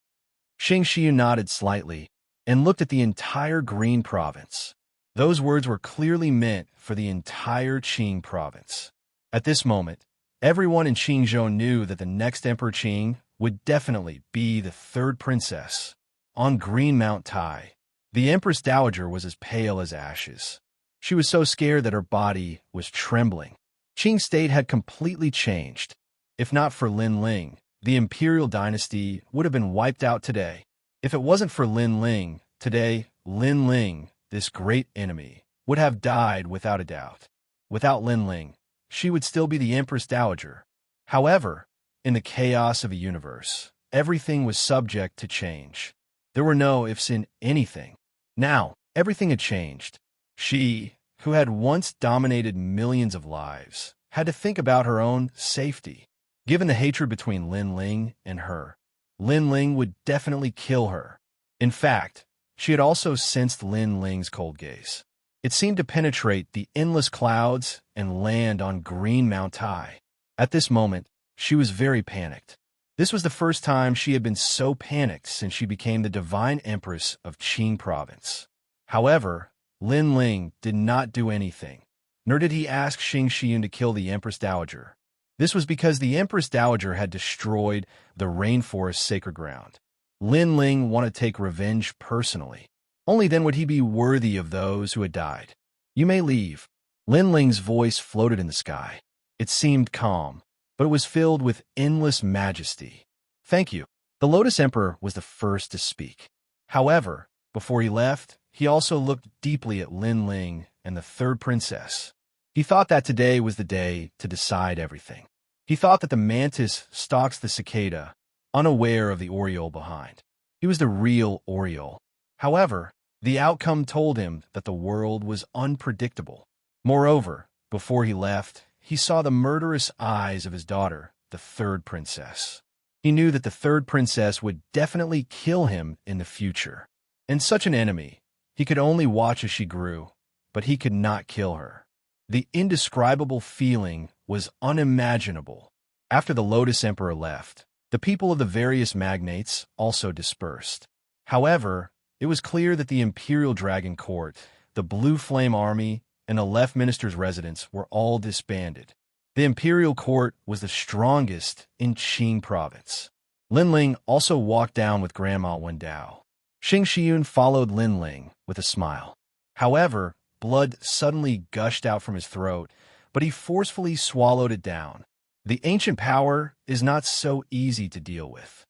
Xianxia nodded slightly and looked at the entire Green province. Those words were clearly meant for the entire Qing province. At this moment, everyone in Qingzhou knew that the next Emperor Qing would definitely be the third princess. On Green Mount Tai, the Empress Dowager was as pale as ashes. She was so scared that her body was trembling. Qing state had completely changed. If not for Lin Ling, the imperial dynasty would have been wiped out today. If it wasn't for Lin Ling, today, Lin Ling, this great enemy, would have died without a doubt. Without Lin Ling, she would still be the Empress Dowager. However, in the chaos of a universe, everything was subject to change. There were no ifs in anything. Now, everything had changed. She, who had once dominated millions of lives, had to think about her own safety. Given the hatred between Lin Ling and her, Lin Ling would definitely kill her. In fact, she had also sensed Lin Ling's cold gaze. It seemed to penetrate the endless clouds and land on Green Mount Tai. At this moment, she was very panicked. This was the first time she had been so panicked since she became the Divine Empress of Qing Province. However, Lin Ling did not do anything, nor did he ask Xianxia to kill the Empress Dowager. This was because the Empress Dowager had destroyed the rainforest's sacred ground. Lin Ling wanted to take revenge personally. Only then would he be worthy of those who had died. "You may leave." Lin Ling's voice floated in the sky. It seemed calm, but it was filled with endless majesty. "Thank you." The Lotus Emperor was the first to speak. However, before he left, he also looked deeply at Lin Ling and the third princess. He thought that today was the day to decide everything. He thought that the mantis stalks the cicada, unaware of the oriole behind. He was the real oriole. However, the outcome told him that the world was unpredictable. Moreover, before he left, he saw the murderous eyes of his daughter, the third princess. He knew that the third princess would definitely kill him in the future. And such an enemy, he could only watch as she grew, but he could not kill her. The indescribable feeling was unimaginable. After the Lotus Emperor left, the people of the various magnates also dispersed. However, it was clear that the Imperial Dragon Court, the Blue Flame Army, and the Left Minister's residence were all disbanded. The Imperial Court was the strongest in Qing Province. Lin Ling also walked down with Grandma Wendao. Xianxia followed Lin Ling with a smile. However, blood suddenly gushed out from his throat, but he forcefully swallowed it down. The ancient power is not so easy to deal with.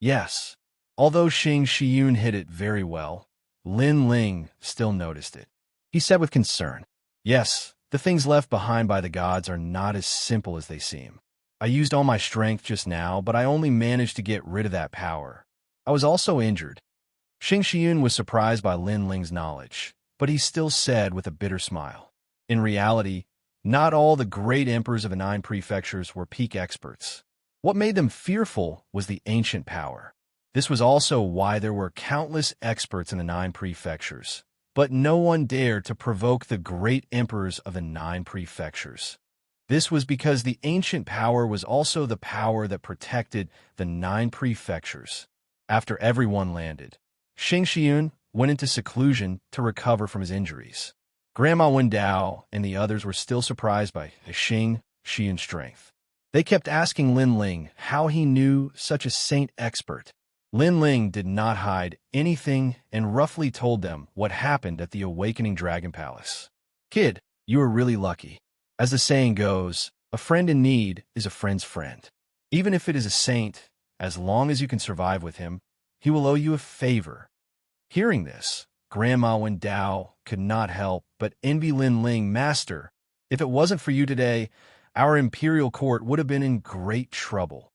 Yes, although Xianxia hid it very well, Lin Ling still noticed it. He said with concern, "Yes, the things left behind by the gods are not as simple as they seem. I used all my strength just now, but I only managed to get rid of that power. I was also injured." Xianxia was surprised by Lin Ling's knowledge, but he still said with a bitter smile, "In reality, not all the great emperors of the 9 prefectures were peak experts. What made them fearful was the ancient power. This was also why there were countless experts in the 9 prefectures, but no one dared to provoke the great emperors of the 9 prefectures. This was because the ancient power was also the power that protected the 9 prefectures." After everyone landed, Xianxia went into seclusion to recover from his injuries. Grandma Wendao and the others were still surprised by Xianxia's strength. They kept asking Lin Ling how he knew such a saint expert. Lin Ling did not hide anything and roughly told them what happened at the Awakening Dragon Palace. "Kid, you were really lucky. As the saying goes, a friend in need is a friend's friend. Even if it is a saint, as long as you can survive with him, he will owe you a favor." Hearing this, Grandma Wen Dao could not help but envy Lin Ling. Master, if it wasn't for you today, our imperial court would have been in great trouble.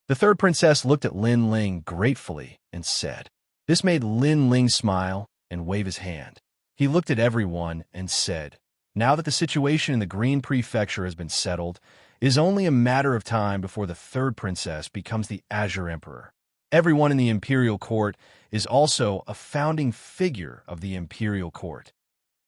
The third princess looked at Lin Ling gratefully and said. This made Lin Ling smile and wave his hand. He looked at everyone and said, now that the situation in the Green Prefecture has been settled, it is only a matter of time before the third princess becomes the Azure Emperor. Everyone in the imperial court is also a founding figure of the imperial court.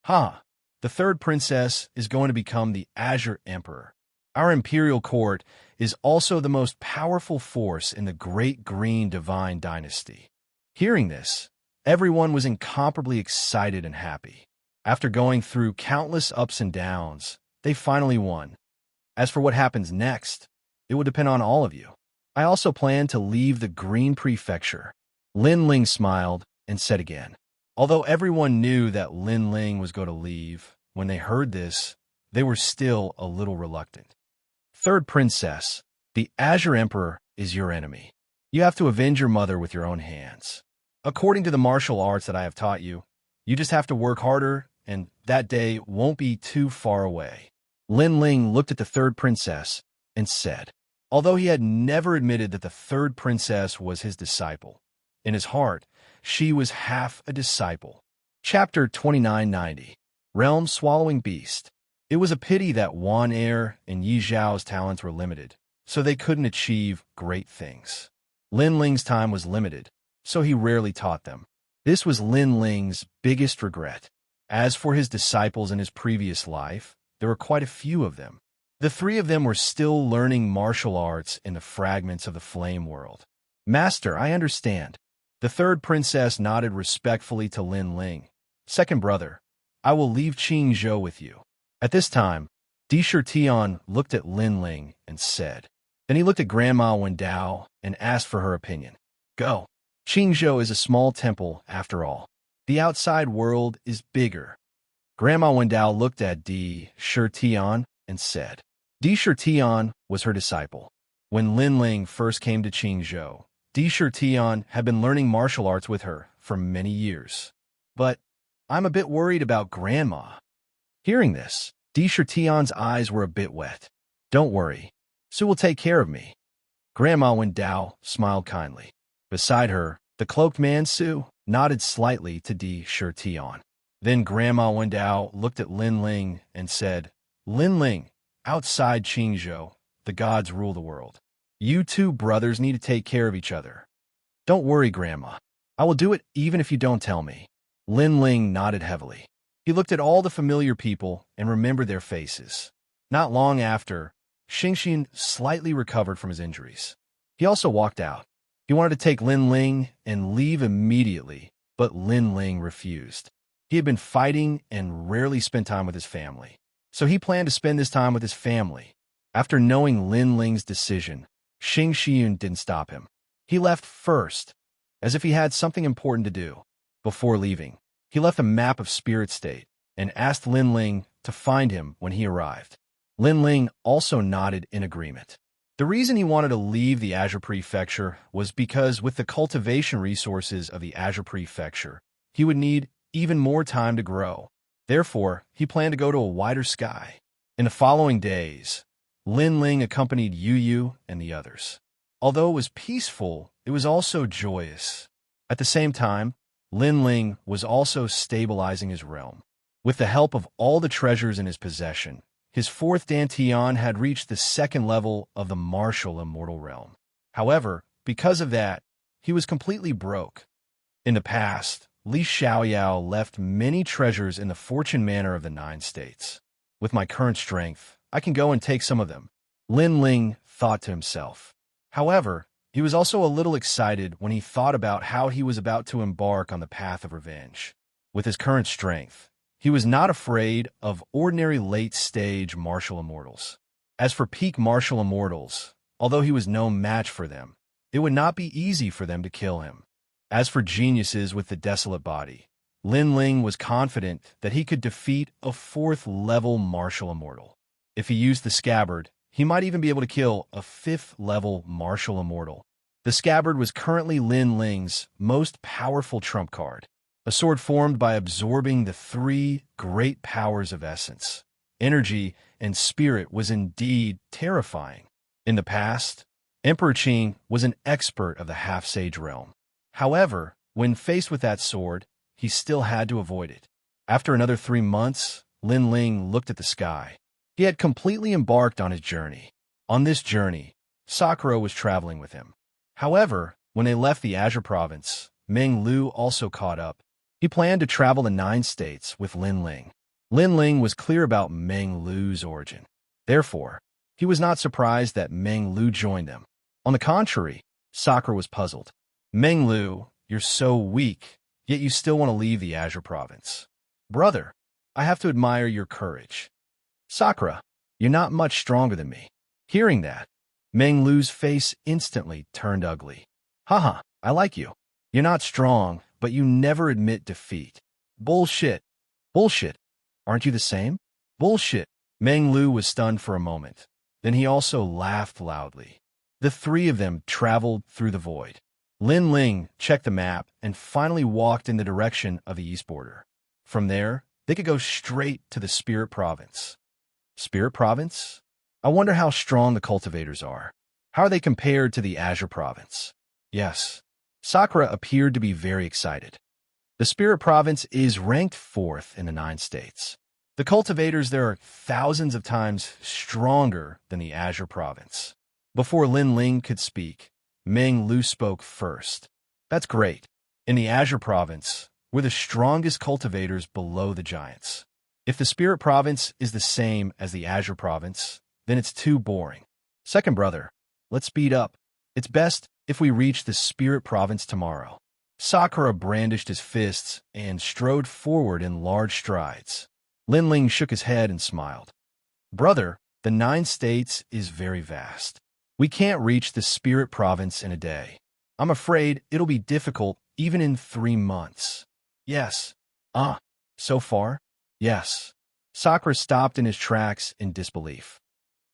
The third princess is going to become the Azure Emperor. Our imperial court is also the most powerful force in the Great Green Divine Dynasty. Hearing this, everyone was incomparably excited and happy. After going through countless ups and downs, they finally won. As for what happens next, it will depend on all of you. I also plan to leave the Green Prefecture. Lin Ling smiled and said again. Although everyone knew that Lin Ling was going to leave, when they heard this, they were still a little reluctant. Third princess, the Azure Emperor is your enemy. You have to avenge your mother with your own hands. According to the martial arts that I have taught you, you just have to work harder, and that day won't be too far away. Lin Ling looked at the third princess and said, although he had never admitted that the third princess was his disciple, in his heart, she was half a disciple. Chapter 2990. Realm Swallowing Beast. It was a pity that Wan Er and Yi Zhao's talents were limited, so they couldn't achieve great things. Lin Ling's time was limited, so he rarely taught them. This was Lin Ling's biggest regret. As for his disciples in his previous life, there were quite a few of them. The three of them were still learning martial arts in the fragments of the flame world. Master, I understand. The third princess nodded respectfully to Lin Ling. Second brother, I will leave Qingzhou with you. At this time, Di Shitian looked at Lin Ling and said. Then he looked at Grandma Wen Dao and asked for her opinion. Go. Qingzhou is a small temple, after all. The outside world is bigger. Grandma Wen Dao looked at Di Shitian and said. Di Shitian was her disciple. When Lin Ling first came to Qingzhou, Di Shitian had been learning martial arts with her for many years. But I'm a bit worried about Grandma. Hearing this, Di Shitian's eyes were a bit wet. Don't worry, Su will take care of me. Grandma Wen Dao smiled kindly. Beside her, the cloaked man Su nodded slightly to Di Shitian. Then Grandma Wen Dao looked at Lin Ling and said, Lin Ling, outside Qingzhou, the gods rule the world. You two brothers need to take care of each other. Don't worry, Grandma. I will do it even if you don't tell me. Lin Ling nodded heavily. He looked at all the familiar people and remembered their faces. Not long after, Xianxia slightly recovered from his injuries. He also walked out. He wanted to take Lin Ling and leave immediately, but Lin Ling refused. He had been fighting and rarely spent time with his family, so he planned to spend this time with his family. After knowing Lin Ling's decision, Xianxia didn't stop him. He left first, as if he had something important to do. Before leaving, he left a map of Spirit State and asked Lin Ling to find him when he arrived. Lin Ling also nodded in agreement. The reason he wanted to leave the Azure Prefecture was because with the cultivation resources of the Azure Prefecture, he would need even more time to grow. Therefore, he planned to go to a wider sky. In the following days, Lin Ling accompanied Yu Yu and the others. Although it was peaceful, it was also joyous. At the same time, Lin Ling was also stabilizing his realm. With the help of all the treasures in his possession, his fourth Dantian had reached the second level of the martial immortal realm. However, because of that, he was completely broke. In the past, Li Xiaoyao left many treasures in the fortune manor of the 9 states. With my current strength, I can go and take some of them, Lin Ling thought to himself. However, he was also a little excited when he thought about how he was about to embark on the path of revenge. With his current strength, he was not afraid of ordinary late-stage martial immortals. As for peak martial immortals, although he was no match for them, it would not be easy for them to kill him. As for geniuses with the desolate body, Lin Ling was confident that he could defeat a 4th-level martial immortal. If he used the scabbard, he might even be able to kill a 5th-level martial immortal. The scabbard was currently Lin Ling's most powerful trump card. a sword formed by absorbing the three great powers of essence. Energy and spirit was indeed terrifying. In the past, Emperor Qing was an expert of the half-sage realm. However, when faced with that sword, he still had to avoid it. After another 3 months, Lin Ling looked at the sky. He had completely embarked on his journey. On this journey, Sakura was traveling with him. However, when they left the Azure Province, Meng Lu also caught up. He planned to travel the 9 states with Lin Ling. Lin Ling was clear about Meng Lu's origin. Therefore, he was not surprised that Meng Lu joined them. On the contrary, Sakura was puzzled. Meng Lu, you're so weak, yet you still want to leave the Azure Province. Brother, I have to admire your courage. Sakura, you're not much stronger than me. Hearing that, Meng Lu's face instantly turned ugly. Haha, I like you. You're not strong, but you never admit defeat. Bullshit. Bullshit. Aren't you the same? Bullshit. Meng Lu was stunned for a moment. Then he also laughed loudly. The three of them traveled through the void. Lin Ling checked the map and finally walked in the direction of the east border. From there, they could go straight to the Spirit Province. Spirit Province? I wonder how strong the cultivators are. How are they compared to the Azure Province? Yes, Sakura appeared to be very excited. The Spirit Province is ranked 4th in the 9 states. The cultivators there are thousands of times stronger than the Azure Province. Before Lin Ling could speak, Meng Lu spoke first. That's great. In the Azure Province, we're the strongest cultivators below the giants. If the Spirit Province is the same as the Azure Province, then it's too boring. Second brother, let's speed up. It's best if we reach the Spirit Province tomorrow. Sakura brandished his fists and strode forward in large strides. Lin Ling shook his head and smiled. Brother, the 9 states is very vast. We can't reach the Spirit Province in a day. I'm afraid it'll be difficult even in 3 months. Yes. So far? Yes. Sakura stopped in his tracks in disbelief.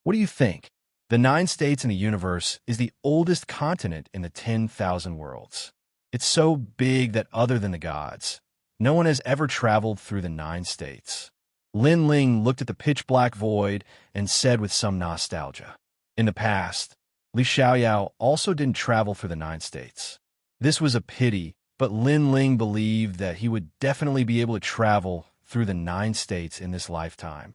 What do you think? The 9 states in the universe is the oldest continent in the 10,000 worlds. It's so big that other than the gods, no one has ever traveled through the 9 states. Lin Ling looked at the pitch-black void and said with some nostalgia. In the past, Li Xiaoyao also didn't travel through the 9 states. This was a pity, but Lin Ling believed that he would definitely be able to travel through the 9 states in this lifetime.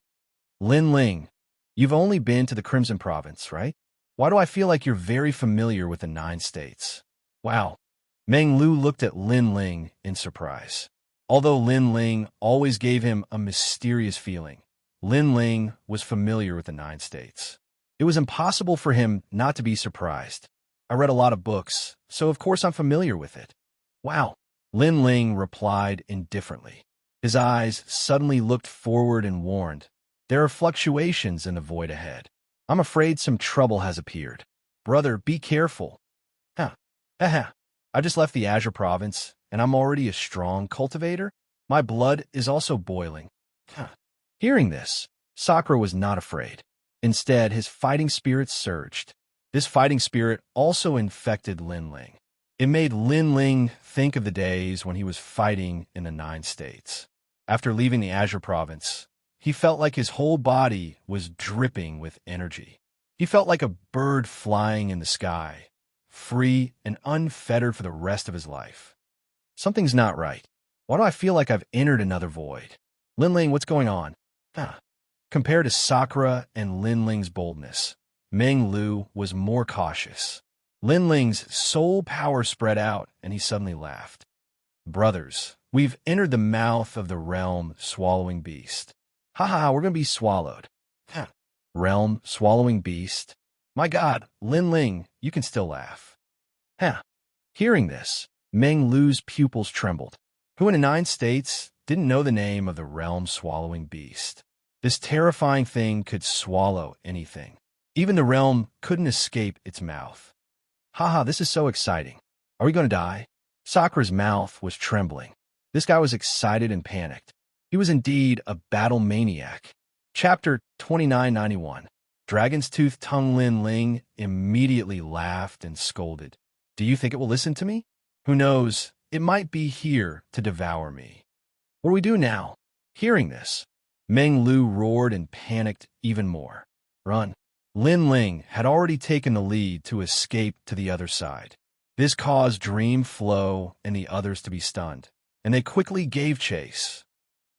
Lin Ling, you've only been to the Crimson Province, right? Why do I feel like you're very familiar with the 9 states? Wow. Meng Lu looked at Lin Ling in surprise. Although Lin Ling always gave him a mysterious feeling, Lin Ling was familiar with the 9 states. It was impossible for him not to be surprised. I read a lot of books, so of course I'm familiar with it. Wow. Lin Ling replied indifferently. His eyes suddenly looked forward and warned. There are fluctuations in the void ahead. I'm afraid some trouble has appeared. Brother, be careful. I just left the Azure Province, and I'm already a strong cultivator. My blood is also boiling. Hearing this, Sakura was not afraid. Instead, his fighting spirit surged. This fighting spirit also infected Lin Ling. It made Lin Ling think of the days when he was fighting in the 9 states. After leaving the Azure Province, he felt like his whole body was dripping with energy. He felt like a bird flying in the sky, free and unfettered for the rest of his life. Something's not right. Why do I feel like I've entered another void? Lin Ling, what's going on? Compared to Sakura and Lin Ling's boldness, Meng Lu was more cautious. Lin Ling's soul power spread out, and he suddenly laughed. Brothers, we've entered the mouth of the realm swallowing beast. Haha, we're going to be swallowed. Realm swallowing beast? My God, Lin Ling, you can still laugh. Hearing this, Meng Lu's pupils trembled. Who in the 9 states didn't know the name of the realm swallowing beast? This terrifying thing could swallow anything. Even the realm couldn't escape its mouth. This is so exciting. Are we going to die? Sakura's mouth was trembling. This guy was excited and panicked. He was indeed a battle maniac. Chapter 2991. Dragon's Tooth Tongue. Lin Ling immediately laughed and scolded. Do you think it will listen to me? Who knows, it might be here to devour me. What do we do now? Hearing this, Meng Lu roared and panicked even more. Run. Lin Ling had already taken the lead to escape to the other side. This caused Dream Flow and the others to be stunned, and they quickly gave chase.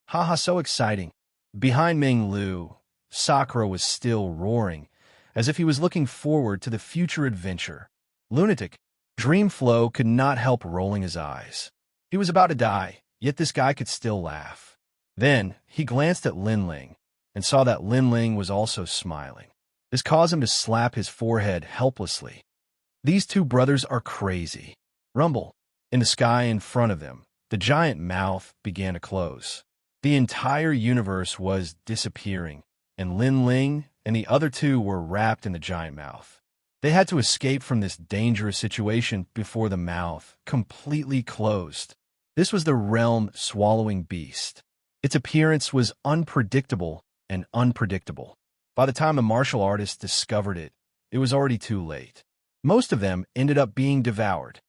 Haha, so exciting. Behind Meng Lu, Sakura was still roaring, as if he was looking forward to the future adventure. Lunatic. Dream Flow could not help rolling his eyes. He was about to die, yet this guy could still laugh. Then, he glanced at Lin Ling, and saw that Lin Ling was also smiling. This caused him to slap his forehead helplessly. These two brothers are crazy. Rumble. In the sky in front of them, the giant mouth began to close. The entire universe was disappearing, and Lin Ling and the other two were wrapped in the giant mouth. They had to escape from this dangerous situation before the mouth completely closed. This was the realm-swallowing beast. Its appearance was unpredictable and unpredictable. By the time the martial artists discovered it, it was already too late. Most of them ended up being devoured.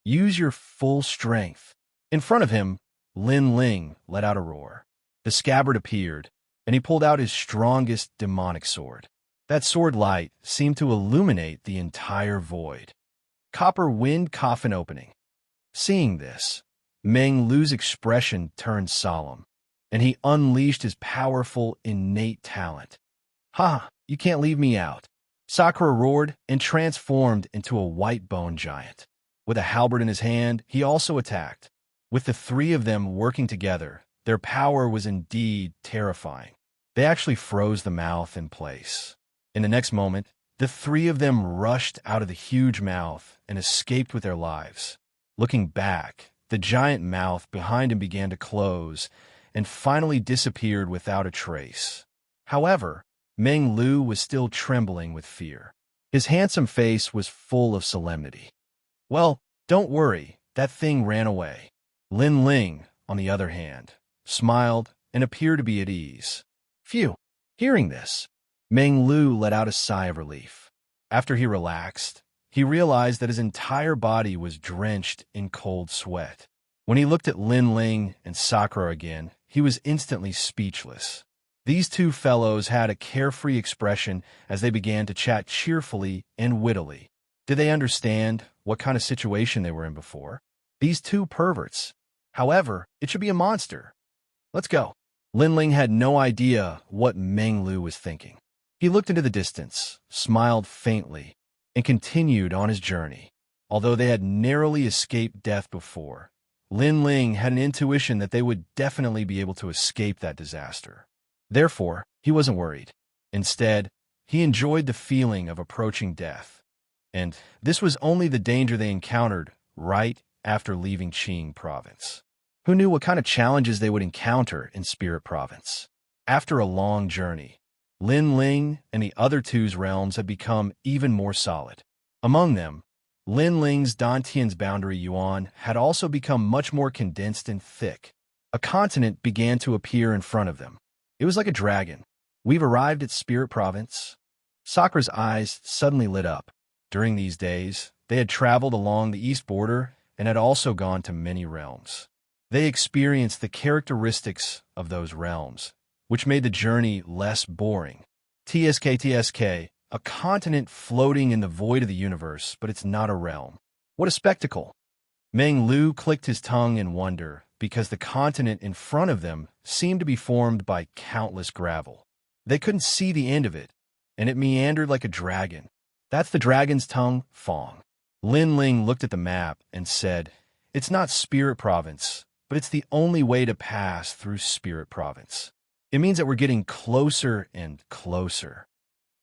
Use your full strength. In front of him, Lin Ling let out a roar. The scabbard appeared, and he pulled out his strongest demonic sword. That sword light seemed to illuminate the entire void. Copper wind coffin opening. Seeing this, Meng Lu's expression turned solemn, and he unleashed his powerful innate talent. Ha! You can't leave me out. Sakura roared and transformed into a white bone giant. With a halberd in his hand, he also attacked. With the three of them working together, their power was indeed terrifying. They actually froze the mouth in place. In the next moment, the three of them rushed out of the huge mouth and escaped with their lives. Looking back, the giant mouth behind him began to close and finally disappeared without a trace. However, Meng Lu was still trembling with fear. His handsome face was full of solemnity. Well, don't worry, that thing ran away. Lin Ling, on the other hand, smiled and appeared to be at ease. Phew! Hearing this, Meng Lu let out a sigh of relief. After he relaxed, he realized that his entire body was drenched in cold sweat. When he looked at Lin Ling and Sakura again, he was instantly speechless. These two fellows had a carefree expression as they began to chat cheerfully and wittily. Did they understand what kind of situation they were in before? These two perverts. However, it should be a monster. Let's go. Lin Ling had no idea what Meng Lu was thinking. He looked into the distance, smiled faintly, and continued on his journey. Although they had narrowly escaped death before, Lin Ling had an intuition that they would definitely be able to escape that disaster. Therefore, he wasn't worried. Instead, he enjoyed the feeling of approaching death. And this was only the danger they encountered right after leaving Qing Province. Who knew what kind of challenges they would encounter in Spirit Province? After a long journey, Lin Ling and the other two's realms had become even more solid. Among them, Lin Ling's Dantian's boundary yuan had also become much more condensed and thick. A continent began to appear in front of them. It was like a dragon. We've arrived at Spirit Province. Sakura's eyes suddenly lit up. During these days, they had traveled along the east border and had also gone to many realms. They experienced the characteristics of those realms, which made the journey less boring. TSK, a continent floating in the void of the universe, but it's not a realm. What a spectacle! Meng Lu clicked his tongue in wonder because the continent in front of them seemed to be formed by countless gravel. They couldn't see the end of it, and it meandered like a dragon. That's the dragon's tongue, Fong. Lin Ling looked at the map and said, It's not Spirit Province, but it's the only way to pass through Spirit Province. It means that we're getting closer and closer.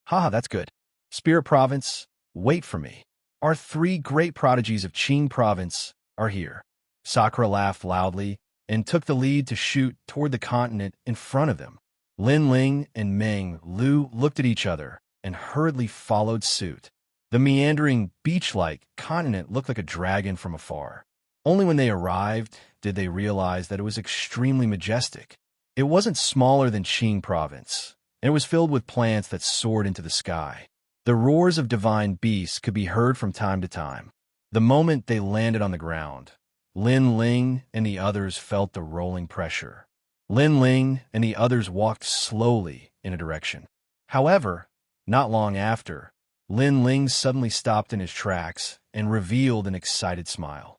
Haha, that's good. Spirit Province, wait for me. Our three great prodigies of Qing Province are here. Sakura laughed loudly and took the lead to shoot toward the continent in front of them. Lin Ling and Meng Lu looked at each other and hurriedly followed suit. The meandering, beach-like continent looked like a dragon from afar. Only when they arrived did they realize that it was extremely majestic. It wasn't smaller than Qing Province, and it was filled with plants that soared into the sky. The roars of divine beasts could be heard from time to time. The moment they landed on the ground, Lin Ling and the others felt the rolling pressure. Lin Ling and the others walked slowly in a direction. However, not long after, Lin Ling suddenly stopped in his tracks and revealed an excited smile.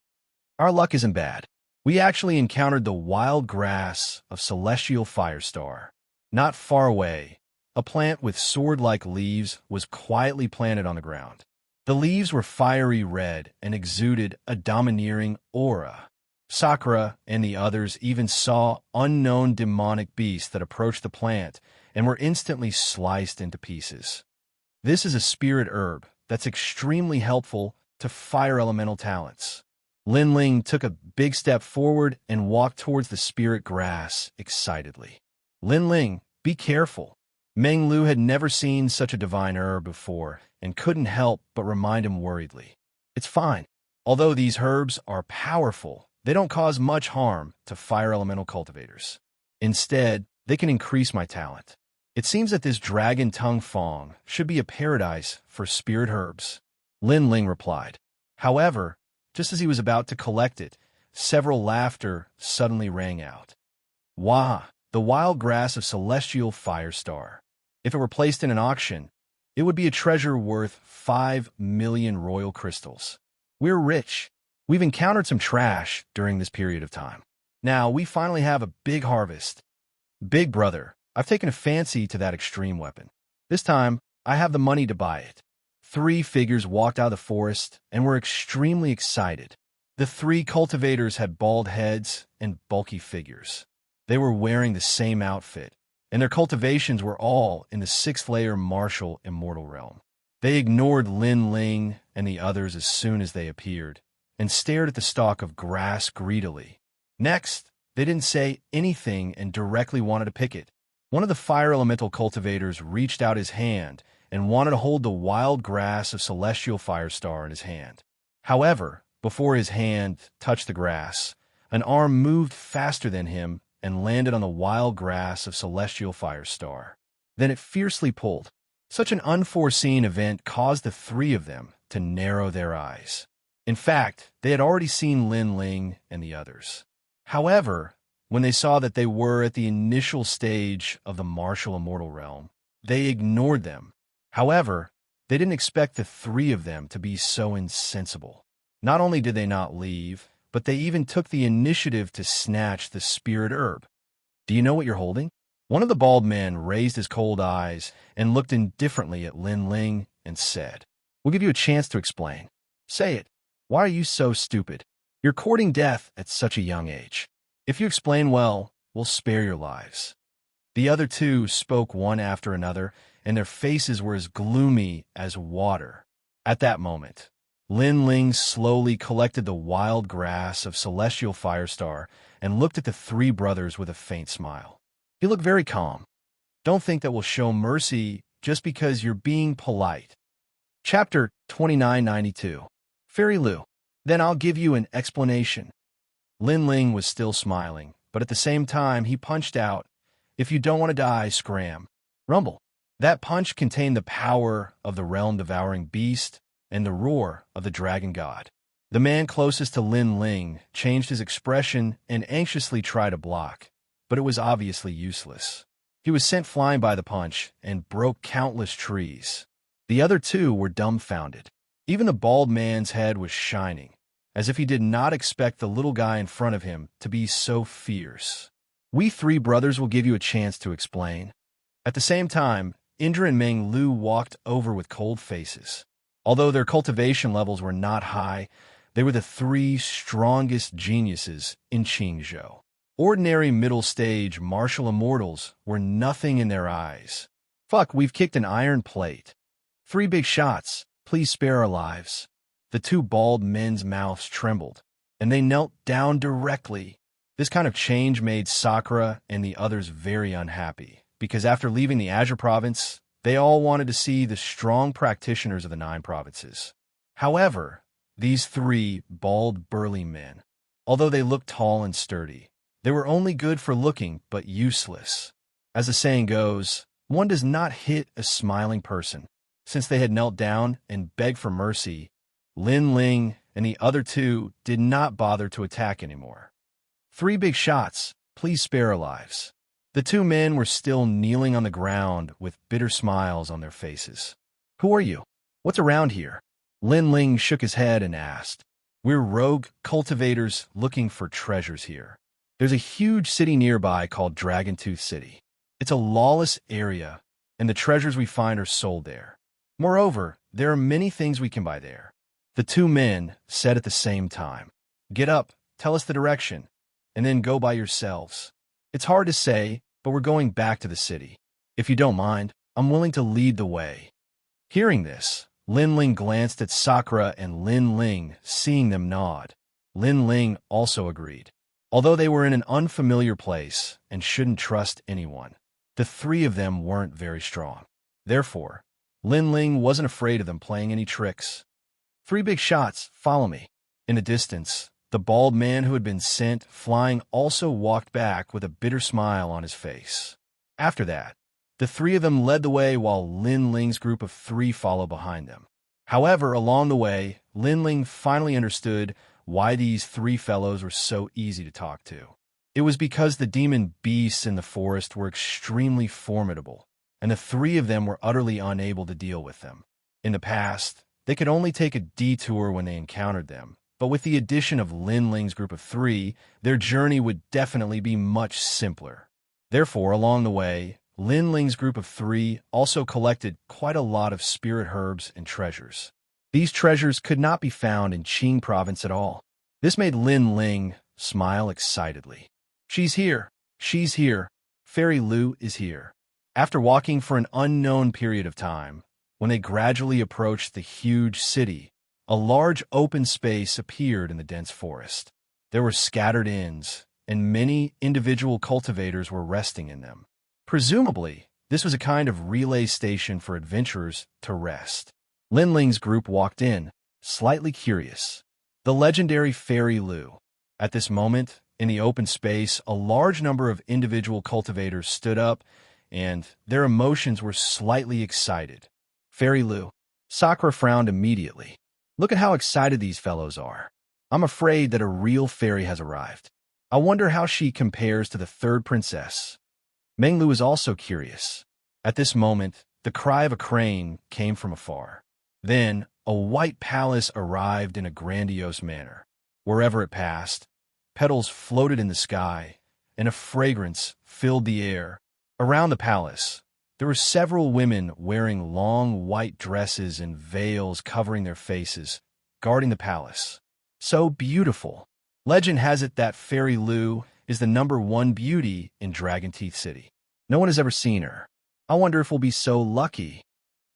Our luck isn't bad. We actually encountered the wild grass of Celestial Firestar. Not far away, a plant with sword-like leaves was quietly planted on the ground. The leaves were fiery red and exuded a domineering aura. Sakura and the others even saw unknown demonic beasts that approached the plant and were instantly sliced into pieces. This is a spirit herb that's extremely helpful to fire elemental talents. Lin Ling took a big step forward and walked towards the spirit grass excitedly. Lin Ling, be careful. Meng Lu had never seen such a divine herb before and couldn't help but remind him worriedly. It's fine. Although these herbs are powerful, they don't cause much harm to fire elemental cultivators. Instead, they can increase my talent. It seems that this dragon tongue fong should be a paradise for spirit herbs. Lin Ling replied. However, just as he was about to collect it, several laughter suddenly rang out. Wah! The wild grass of Celestial Firestar. If it were placed in an auction, it would be a treasure worth 5 million royal crystals. We're rich. We've encountered some trash during this period of time. Now we finally have a big harvest. Big brother, I've taken a fancy to that extreme weapon. This time, I have the money to buy it. 3 figures walked out of the forest and were extremely excited. The 3 cultivators had bald heads and bulky figures. They were wearing the same outfit, and their cultivations were all in the 6th layer martial immortal realm. They ignored Lin Ling and the others as soon as they appeared, and stared at the stalk of grass greedily. Next, they didn't say anything and directly wanted to pick it. One of the fire elemental cultivators reached out his hand and wanted to hold the wild grass of Celestial Firestar in his hand. However, before his hand touched the grass, an arm moved faster than him and landed on the wild grass of Celestial Firestar. Then it fiercely pulled. Such an unforeseen event caused the 3 of them to narrow their eyes. In fact, they had already seen Lin Ling and the others. However, when they saw that they were at the initial stage of the martial immortal realm, they ignored them. However, they didn't expect the 3 of them to be so insensible. Not only did they not leave, but they even took the initiative to snatch the spirit herb. Do you know what you're holding? One of the bald men raised his cold eyes and looked indifferently at Lin Ling and said, We'll give you a chance to explain. Say it. Why are you so stupid? You're courting death at such a young age. If you explain well, we'll spare your lives. The other 2 spoke one after another, and their faces were as gloomy as water. At that moment, Lin Ling slowly collected the wild grass of Celestial Firestar and looked at the 3 brothers with a faint smile. He looked very calm. Don't think that we'll show mercy just because you're being polite. Chapter 2992. Fairy Lu. Then I'll give you an explanation. Lin Ling was still smiling, but at the same time he punched out, If you don't want to die, scram. Rumble. That punch contained the power of the realm-devouring beast and the roar of the dragon god. The man closest to Lin Ling changed his expression and anxiously tried to block, but it was obviously useless. He was sent flying by the punch and broke countless trees. The other 2 were dumbfounded. Even the bald man's head was shining, as if he did not expect the little guy in front of him to be so fierce. We 3 brothers will give you a chance to explain. At the same time, Indra and Meng Lu walked over with cold faces. Although their cultivation levels were not high, they were the 3 strongest geniuses in Qingzhou. Ordinary middle-stage martial immortals were nothing in their eyes. Fuck, we've kicked an iron plate. 3 big shots, please spare our lives. The 2 bald men's mouths trembled, and they knelt down directly. This kind of change made Sakura and the others very unhappy, because after leaving the Azure province, they all wanted to see the strong practitioners of the 9 provinces. However, these 3 bald, burly men, although they looked tall and sturdy, they were only good for looking but useless. As the saying goes, one does not hit a smiling person. Since they had knelt down and begged for mercy, Lin Ling and the other two did not bother to attack anymore. 3 big shots, please spare our lives. The 2 men were still kneeling on the ground with bitter smiles on their faces. Who are you? What's around here? Lin Ling shook his head and asked. We're rogue cultivators looking for treasures here. There's a huge city nearby called Dragontooth City. It's a lawless area, and the treasures we find are sold there. Moreover, there are many things we can buy there. The 2 men said at the same time. Get up, tell us the direction, and then go by yourselves. It's hard to say, but we're going back to the city. If you don't mind, I'm willing to lead the way. Hearing this, Lin Ling glanced at Sakura and Lin Ling, seeing them nod. Lin Ling also agreed. Although they were in an unfamiliar place and shouldn't trust anyone, the 3 of them weren't very strong. Therefore, Lin Ling wasn't afraid of them playing any tricks. 3 big shots, follow me. In the distance, the bald man who had been sent flying also walked back with a bitter smile on his face. After that, the 3 of them led the way while Lin Ling's group of 3 followed behind them. However, along the way, Lin Ling finally understood why these 3 fellows were so easy to talk to. It was because the demon beasts in the forest were extremely formidable, and the 3 of them were utterly unable to deal with them. In the past, they could only take a detour when they encountered them, but with the addition of Lin Ling's group of 3, their journey would definitely be much simpler. Therefore, along the way, Lin Ling's group of 3 also collected quite a lot of spirit herbs and treasures. These treasures could not be found in Qing province at all. This made Lin Ling smile excitedly. She's here. She's here. Fairy Lu is here. After walking for an unknown period of time, when they gradually approached the huge city, a large open space appeared in the dense forest. There were scattered inns, and many individual cultivators were resting in them. Presumably, this was a kind of relay station for adventurers to rest. Lin Ling's group walked in, slightly curious. The legendary Fairy Lu. At this moment, in the open space, a large number of individual cultivators stood up, and their emotions were slightly excited. Fairy Lu. Sakura frowned immediately. Look at how excited these fellows are. I'm afraid that a real fairy has arrived. I wonder how she compares to the 3rd princess. Meng Lu was also curious. At this moment, the cry of a crane came from afar. Then, a white palace arrived in a grandiose manner. Wherever it passed, petals floated in the sky, and a fragrance filled the air. Around the palace, there were several women wearing long white dresses and veils covering their faces, guarding the palace. So beautiful. Legend has it that Fairy Lu is the #1 beauty in Dragontooth City. No one has ever seen her. I wonder if we'll be so lucky.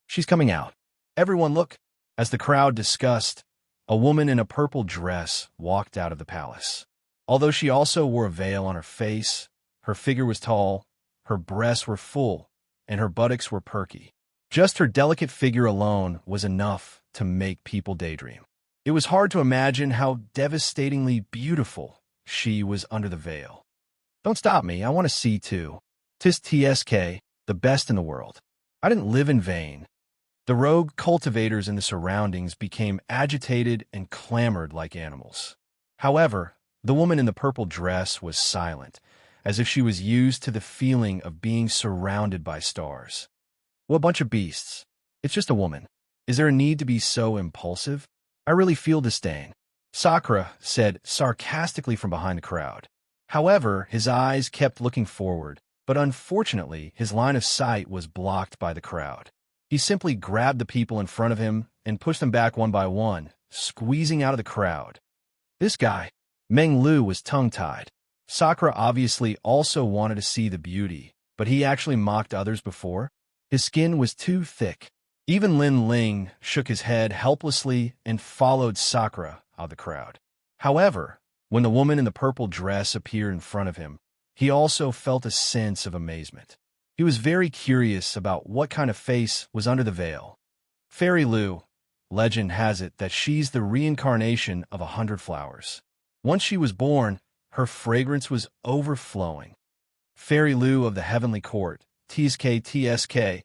She's coming out. Everyone look. As the crowd discussed, a woman in a purple dress walked out of the palace. Although she also wore a veil on her face, her figure was tall, her breasts were full, and her buttocks were perky. Just her delicate figure alone was enough to make people daydream. It was hard to imagine how devastatingly beautiful she was under the veil. Don't stop me, I want to see too. Tis TSK, the best in the world. I didn't live in vain. The rogue cultivators in the surroundings became agitated and clamored like animals. However, the woman in the purple dress was silent, as if she was used to the feeling of being surrounded by stars. What a bunch of beasts. It's just a woman. Is there a need to be so impulsive? I really feel disdain. Sakura said sarcastically from behind the crowd. However, his eyes kept looking forward, but unfortunately, his line of sight was blocked by the crowd. He simply grabbed the people in front of him and pushed them back one by one, squeezing out of the crowd. This guy, Meng Lu, was tongue-tied. Sakura obviously also wanted to see the beauty, but he actually mocked others before. His skin was too thick. Even Lin Ling shook his head helplessly and followed Sakura out of the crowd. However, when the woman in the purple dress appeared in front of him, he also felt a sense of amazement. He was very curious about what kind of face was under the veil. Fairy Lu, legend has it that she's the reincarnation of 100 flowers. Once she was born, her fragrance was overflowing. Fairy Lu of the Heavenly Court, TSK,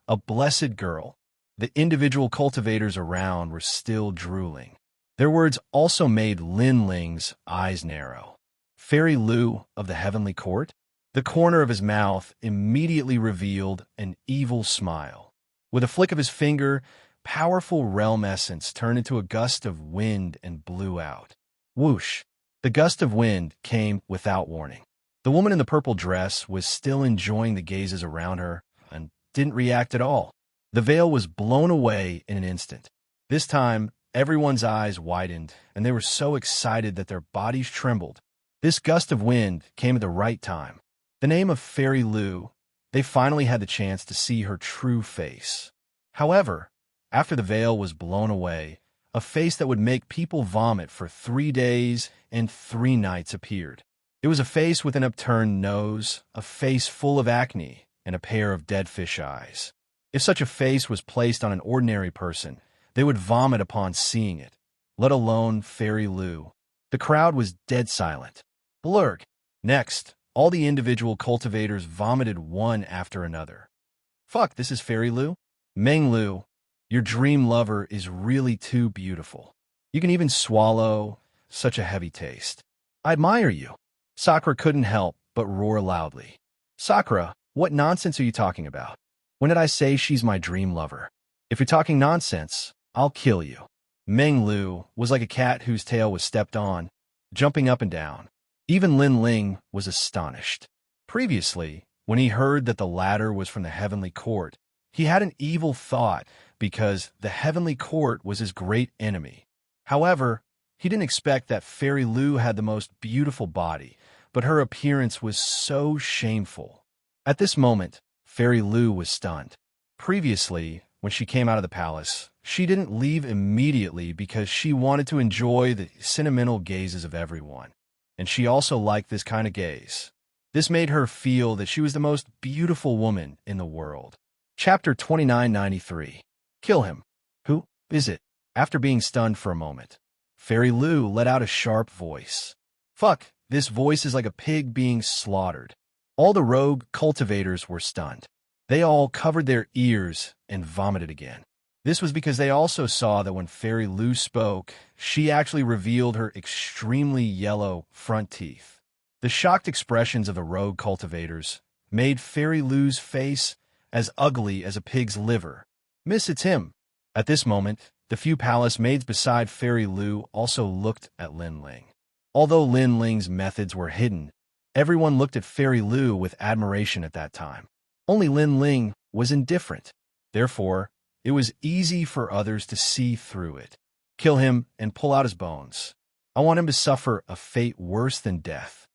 a blessed girl. The individual cultivators around were still drooling. Their words also made Lin Ling's eyes narrow. Fairy Lu of the Heavenly Court? The corner of his mouth immediately revealed an evil smile. With a flick of his finger, powerful realm essence turned into a gust of wind and blew out. Whoosh! The gust of wind came without warning. The woman in the purple dress was still enjoying the gazes around her and didn't react at all. The veil was blown away in an instant. This time, everyone's eyes widened, and they were so excited that their bodies trembled. This gust of wind came at the right time. The name of Fairy Lu, they finally had the chance to see her true face. However, after the veil was blown away, a face that would make people vomit for 3 days and 3 nights appeared. It was a face with an upturned nose, a face full of acne, and a pair of dead fish eyes. If such a face was placed on an ordinary person, they would vomit upon seeing it, let alone Fairy Lu. The crowd was dead silent. Blurg. Next, all the individual cultivators vomited one after another. Fuck, this is Fairy Lu? Meng Lu, your dream lover is really too beautiful. You can even swallow such a heavy taste. I admire you. Sakura couldn't help but roar loudly. Sakura, what nonsense are you talking about? When did I say she's my dream lover? If you're talking nonsense, I'll kill you. Meng Lu was like a cat whose tail was stepped on, jumping up and down. Even Lin Ling was astonished. Previously, when he heard that the latter was from the Heavenly Court, he had an evil thought because the Heavenly Court was his great enemy. However, he didn't expect that Fairy Lu had the most beautiful body, but her appearance was so shameful. At this moment, Fairy Lu was stunned. Previously, when she came out of the palace, she didn't leave immediately because she wanted to enjoy the sentimental gazes of everyone. And she also liked this kind of gaze. This made her feel that she was the most beautiful woman in the world. Chapter 2993. Kill him. Who is it? After being stunned for a moment, Fairy Lu let out a sharp voice. Fuck, this voice is like a pig being slaughtered. All the rogue cultivators were stunned. They all covered their ears and vomited again. This was because they also saw that when Fairy Lu spoke, she actually revealed her extremely yellow front teeth. The shocked expressions of the rogue cultivators made Fairy Lu's face as ugly as a pig's liver. Miss, it's him. At this moment, the few palace maids beside Fairy Lu also looked at Lin Ling. Although Lin Ling's methods were hidden, everyone looked at Fairy Lu with admiration at that time. Only Lin Ling was indifferent. Therefore, it was easy for others to see through it. Kill him and pull out his bones. I want him to suffer a fate worse than death.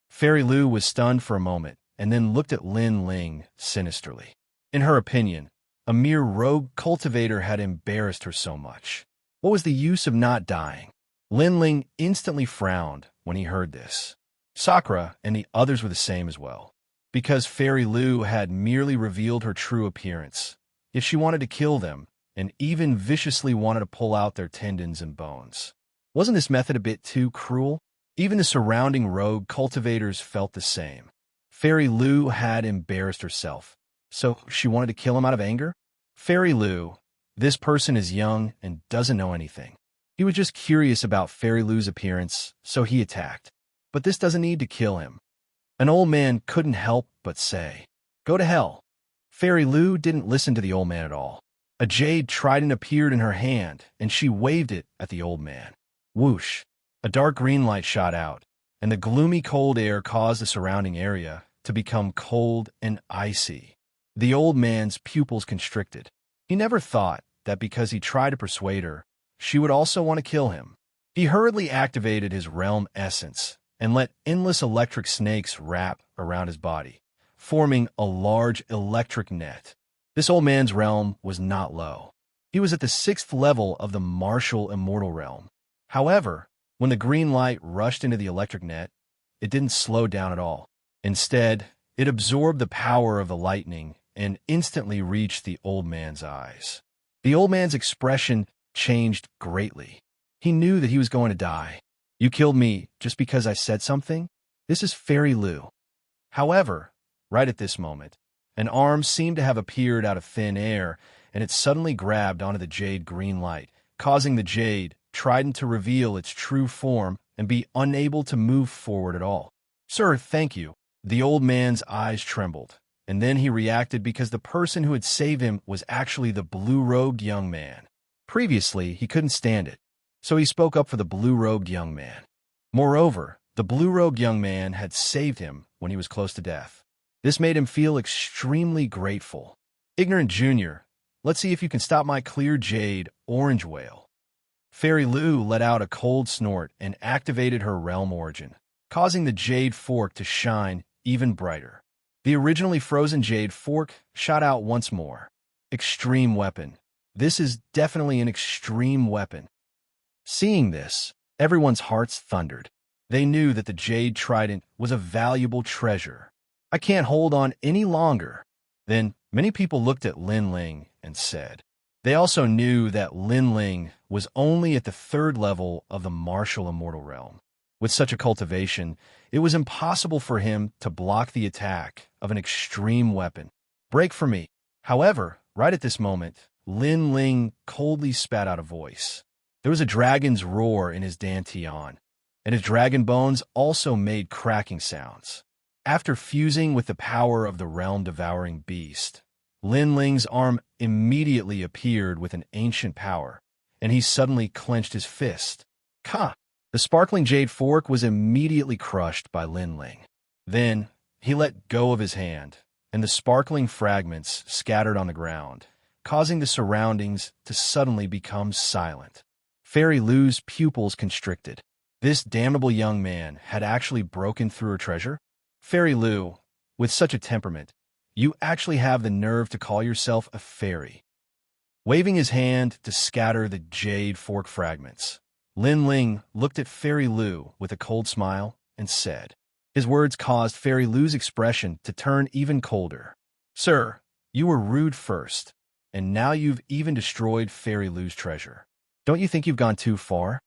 Fairy Lu was stunned for a moment and then looked at Lin Ling sinisterly. In her opinion, a mere rogue cultivator had embarrassed her so much. What was the use of not dying? Lin Ling instantly frowned when he heard this. Sakura and the others were the same as well, because Fairy Lu had merely revealed her true appearance. If she wanted to kill them, and even viciously wanted to pull out their tendons and bones. Wasn't this method a bit too cruel? Even the surrounding rogue cultivators felt the same. Fairy Lu had embarrassed herself, so she wanted to kill him out of anger? Fairy Lu, this person is young and doesn't know anything. He was just curious about Fairy Lu's appearance, so he attacked. But this doesn't need to kill him. An old man couldn't help but say, "Go to hell." Fairy Lu didn't listen to the old man at all. A jade trident appeared in her hand, and she waved it at the old man. Whoosh! A dark green light shot out, and the gloomy cold air caused the surrounding area to become cold and icy. The old man's pupils constricted. He never thought that because he tried to persuade her, she would also want to kill him. He hurriedly activated his realm essence and let endless electric snakes wrap around his body, forming a large electric net. This old man's realm was not low. He was at the 6th level of the martial immortal realm. However, when the green light rushed into the electric net, it didn't slow down at all. Instead, it absorbed the power of the lightning and instantly reached the old man's eyes. The old man's expression changed greatly. He knew that he was going to die. You killed me just because I said something? This is Fairy Lu. However, right at this moment, an arm seemed to have appeared out of thin air, and it suddenly grabbed onto the jade green light, causing the jade trident to reveal its true form and be unable to move forward at all. "Sir, thank you." The old man's eyes trembled, and then he reacted because the person who had saved him was actually the blue-robed young man. Previously, he couldn't stand it, so he spoke up for the blue-robed young man. Moreover, the blue-robed young man had saved him when he was close to death. This made him feel extremely grateful. "Ignorant Junior, let's see if you can stop my clear jade orange whale." Fairy Lu let out a cold snort and activated her realm origin, causing the jade fork to shine even brighter. The originally frozen jade fork shot out once more. Extreme weapon. This is definitely an extreme weapon. Seeing this, everyone's hearts thundered. They knew that the jade trident was a valuable treasure. "I can't hold on any longer." Then many people looked at Lin Ling and said. They also knew that Lin Ling was only at the 3rd level of the martial immortal realm. With such a cultivation, it was impossible for him to block the attack of an extreme weapon. "Break for me." However, right at this moment, Lin Ling coldly spat out a voice. There was a dragon's roar in his dantian, and his dragon bones also made cracking sounds. After fusing with the power of the realm-devouring beast, Lin Ling's arm immediately appeared with an ancient power, and he suddenly clenched his fist. "Ka!" The sparkling jade fork was immediately crushed by Lin Ling. Then he let go of his hand, and the sparkling fragments scattered on the ground, causing the surroundings to suddenly become silent. Fairy Lu's pupils constricted. This damnable young man had actually broken through her treasure? "Fairy Lu, with such a temperament, you actually have the nerve to call yourself a fairy." Waving his hand to scatter the jade fork fragments, Lin Ling looked at Fairy Lu with a cold smile and said. His words caused Fairy Lu's expression to turn even colder. "Sir, you were rude first, and now you've even destroyed Fairy Lu's treasure. Don't you think you've gone too far?"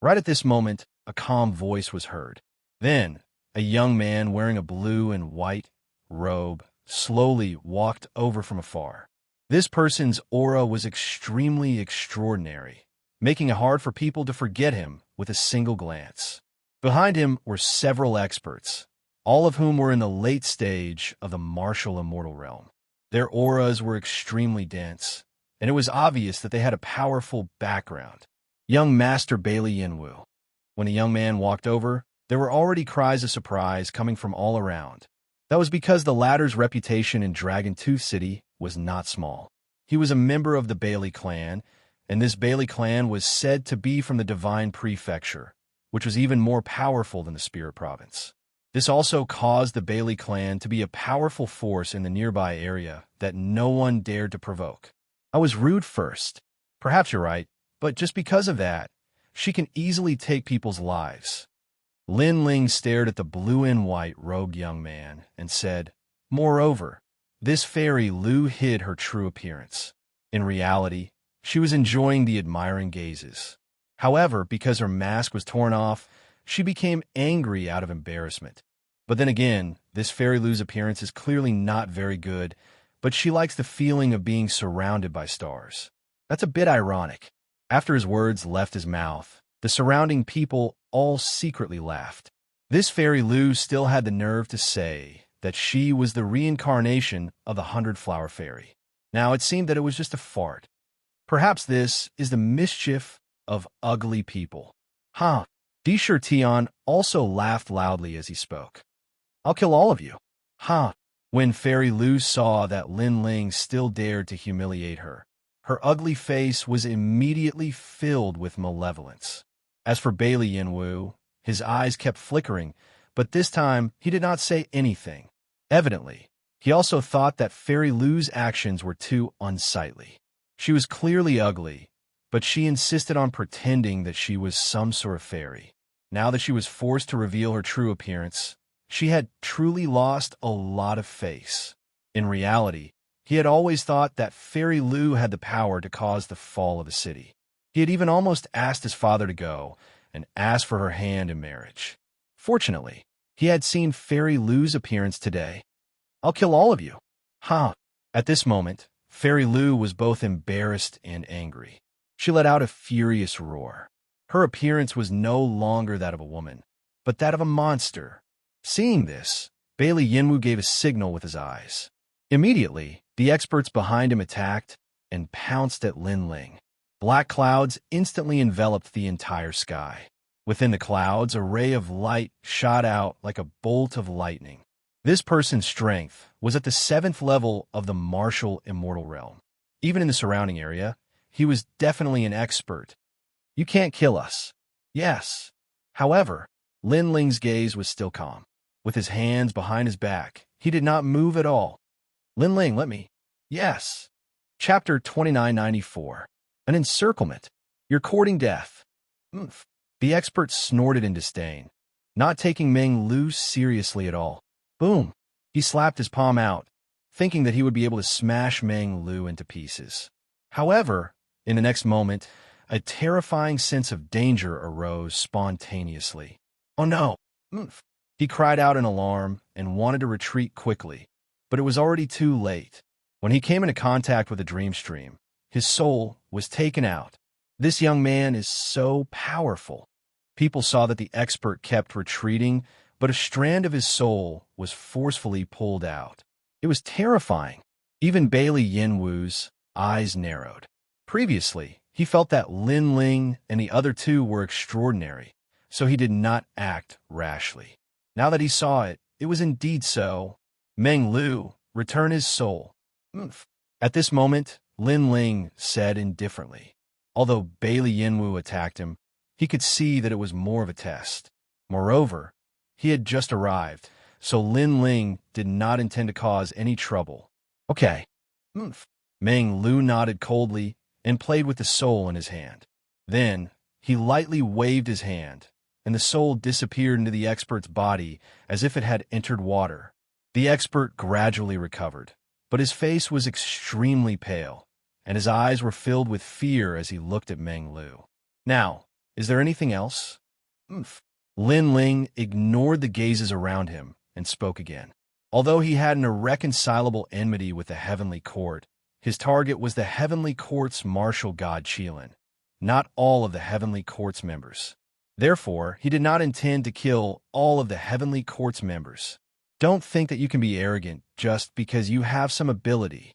Right at this moment, a calm voice was heard. Then, a young man wearing a blue and white robe slowly walked over from afar. This person's aura was extremely extraordinary, making it hard for people to forget him with a single glance. Behind him were several experts, all of whom were in the late stage of the martial immortal realm. Their auras were extremely dense, and it was obvious that they had a powerful background. Young Master Bailey Yinwu. When the young man walked over, there were already cries of surprise coming from all around. That was because the latter's reputation in Dragon Tooth City was not small. He was a member of the Bailey clan, and this Bailey clan was said to be from the Divine Prefecture, which was even more powerful than the Spirit Province. This also caused the Bailey clan to be a powerful force in the nearby area that no one dared to provoke. "I was rude first. Perhaps you're right, but just because of that, she can easily take people's lives." Lin Ling stared at the blue and white robed young man and said, "Moreover, this Fairy Lu hid her true appearance. In reality, she was enjoying the admiring gazes. However, because her mask was torn off, she became angry out of embarrassment. But then again, this Fairy Lu's appearance is clearly not very good, but she likes the feeling of being surrounded by stars. That's a bit ironic." After his words left his mouth, the surrounding people all secretly laughed. This Fairy Lu still had the nerve to say that she was the reincarnation of the 100-Flower Fairy. Now it seemed that it was just a fart. Perhaps this is the mischief of ugly people. "Huh." Dishir Tian also laughed loudly as he spoke. "I'll kill all of you." "Huh." When Fairy Lu saw that Lin Ling still dared to humiliate her, her ugly face was immediately filled with malevolence. As for Bailey Yinwu, his eyes kept flickering, but this time he did not say anything. Evidently, he also thought that Fairy Lu's actions were too unsightly. She was clearly ugly, but she insisted on pretending that she was some sort of fairy. Now that she was forced to reveal her true appearance, she had truly lost a lot of face. In reality, he had always thought that Fairy Lu had the power to cause the fall of a city. He had even almost asked his father to go and ask for her hand in marriage. Fortunately, he had seen Fairy Lu's appearance today. "I'll kill all of you." "Huh." At this moment, Fairy Lu was both embarrassed and angry. She let out a furious roar. Her appearance was no longer that of a woman, but that of a monster. Seeing this, Bailey Yinwu gave a signal with his eyes. Immediately, the experts behind him attacked and pounced at Lin Ling. Black clouds instantly enveloped the entire sky. Within the clouds, a ray of light shot out like a bolt of lightning. This person's strength was at the 7th level of the martial immortal realm. Even in the surrounding area, he was definitely an expert. You can't kill us. Yes. However, Lin Ling's gaze was still calm. With his hands behind his back, he did not move at all. Lin Ling, let me. Yes. Chapter 2994. An encirclement. You're courting death. Oomph. The expert snorted in disdain, not taking Meng Lu seriously at all. Boom. He slapped his palm out, thinking that he would be able to smash Meng Lu into pieces. However, in the next moment, a terrifying sense of danger arose spontaneously. Oh no! Oomph. He cried out in alarm and wanted to retreat quickly, but it was already too late. When he came into contact with a dream stream, his soul was taken out. This young man is so powerful. People saw that the expert kept retreating, but a strand of his soul was forcefully pulled out. It was terrifying. Even Bailey Yinwu's eyes narrowed. Previously, he felt that Lin Ling and the other two were extraordinary, so he did not act rashly. Now that he saw it, it was indeed so. Meng Lu, return his soul. Oomph. At this moment, Lin Ling said indifferently. Although Bailey Yinwu attacked him, he could see that it was more of a test. Moreover, he had just arrived, so Lin Ling did not intend to cause any trouble. Okay. Oomph. Meng Lu nodded coldly and played with the soul in his hand. Then, he lightly waved his hand, and the soul disappeared into the expert's body as if it had entered water. The expert gradually recovered, but his face was extremely pale, and his eyes were filled with fear as he looked at Meng Lu. Now, is there anything else? Oomph. Lin Ling ignored the gazes around him and spoke again. Although he had an irreconcilable enmity with the Heavenly Court, his target was the Heavenly Court's martial god Qilin, not all of the Heavenly Court's members. Therefore, he did not intend to kill all of the Heavenly Court's members. Don't think that you can be arrogant just because you have some ability.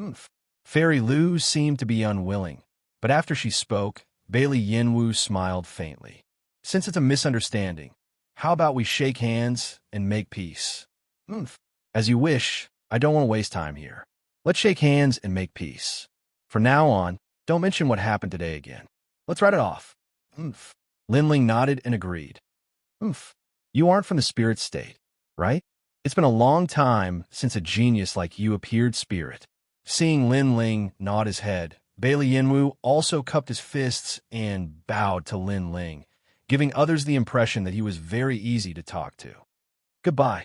Oomph. Fairy Lu seemed to be unwilling, but after she spoke, Bailey Yinwu smiled faintly. Since it's a misunderstanding, how about we shake hands and make peace? Oomph. As you wish, I don't want to waste time here. Let's shake hands and make peace. From now on, don't mention what happened today again. Let's write it off. Oomph. Lin Ling nodded and agreed. Oomph. You aren't from the spirit state, right? It's been a long time since a genius like you appeared, spirit. Seeing Lin Ling nod his head, Bailey Yinwu also cupped his fists and bowed to Lin Ling, giving others the impression that he was very easy to talk to. Goodbye.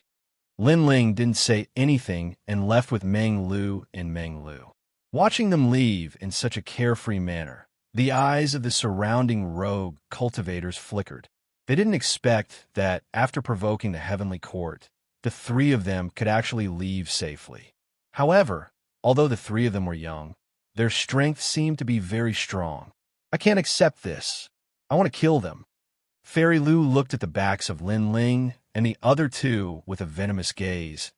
Lin Ling didn't say anything and left with Meng Lu and Meng Lu. Watching them leave in such a carefree manner, the eyes of the surrounding rogue cultivators flickered. They didn't expect that, after provoking the Heavenly Court, the three of them could actually leave safely. However, although the three of them were young, their strength seemed to be very strong. I can't accept this. I want to kill them. Fairy Lu looked at the backs of Lin Ling and the other two with a venomous gaze,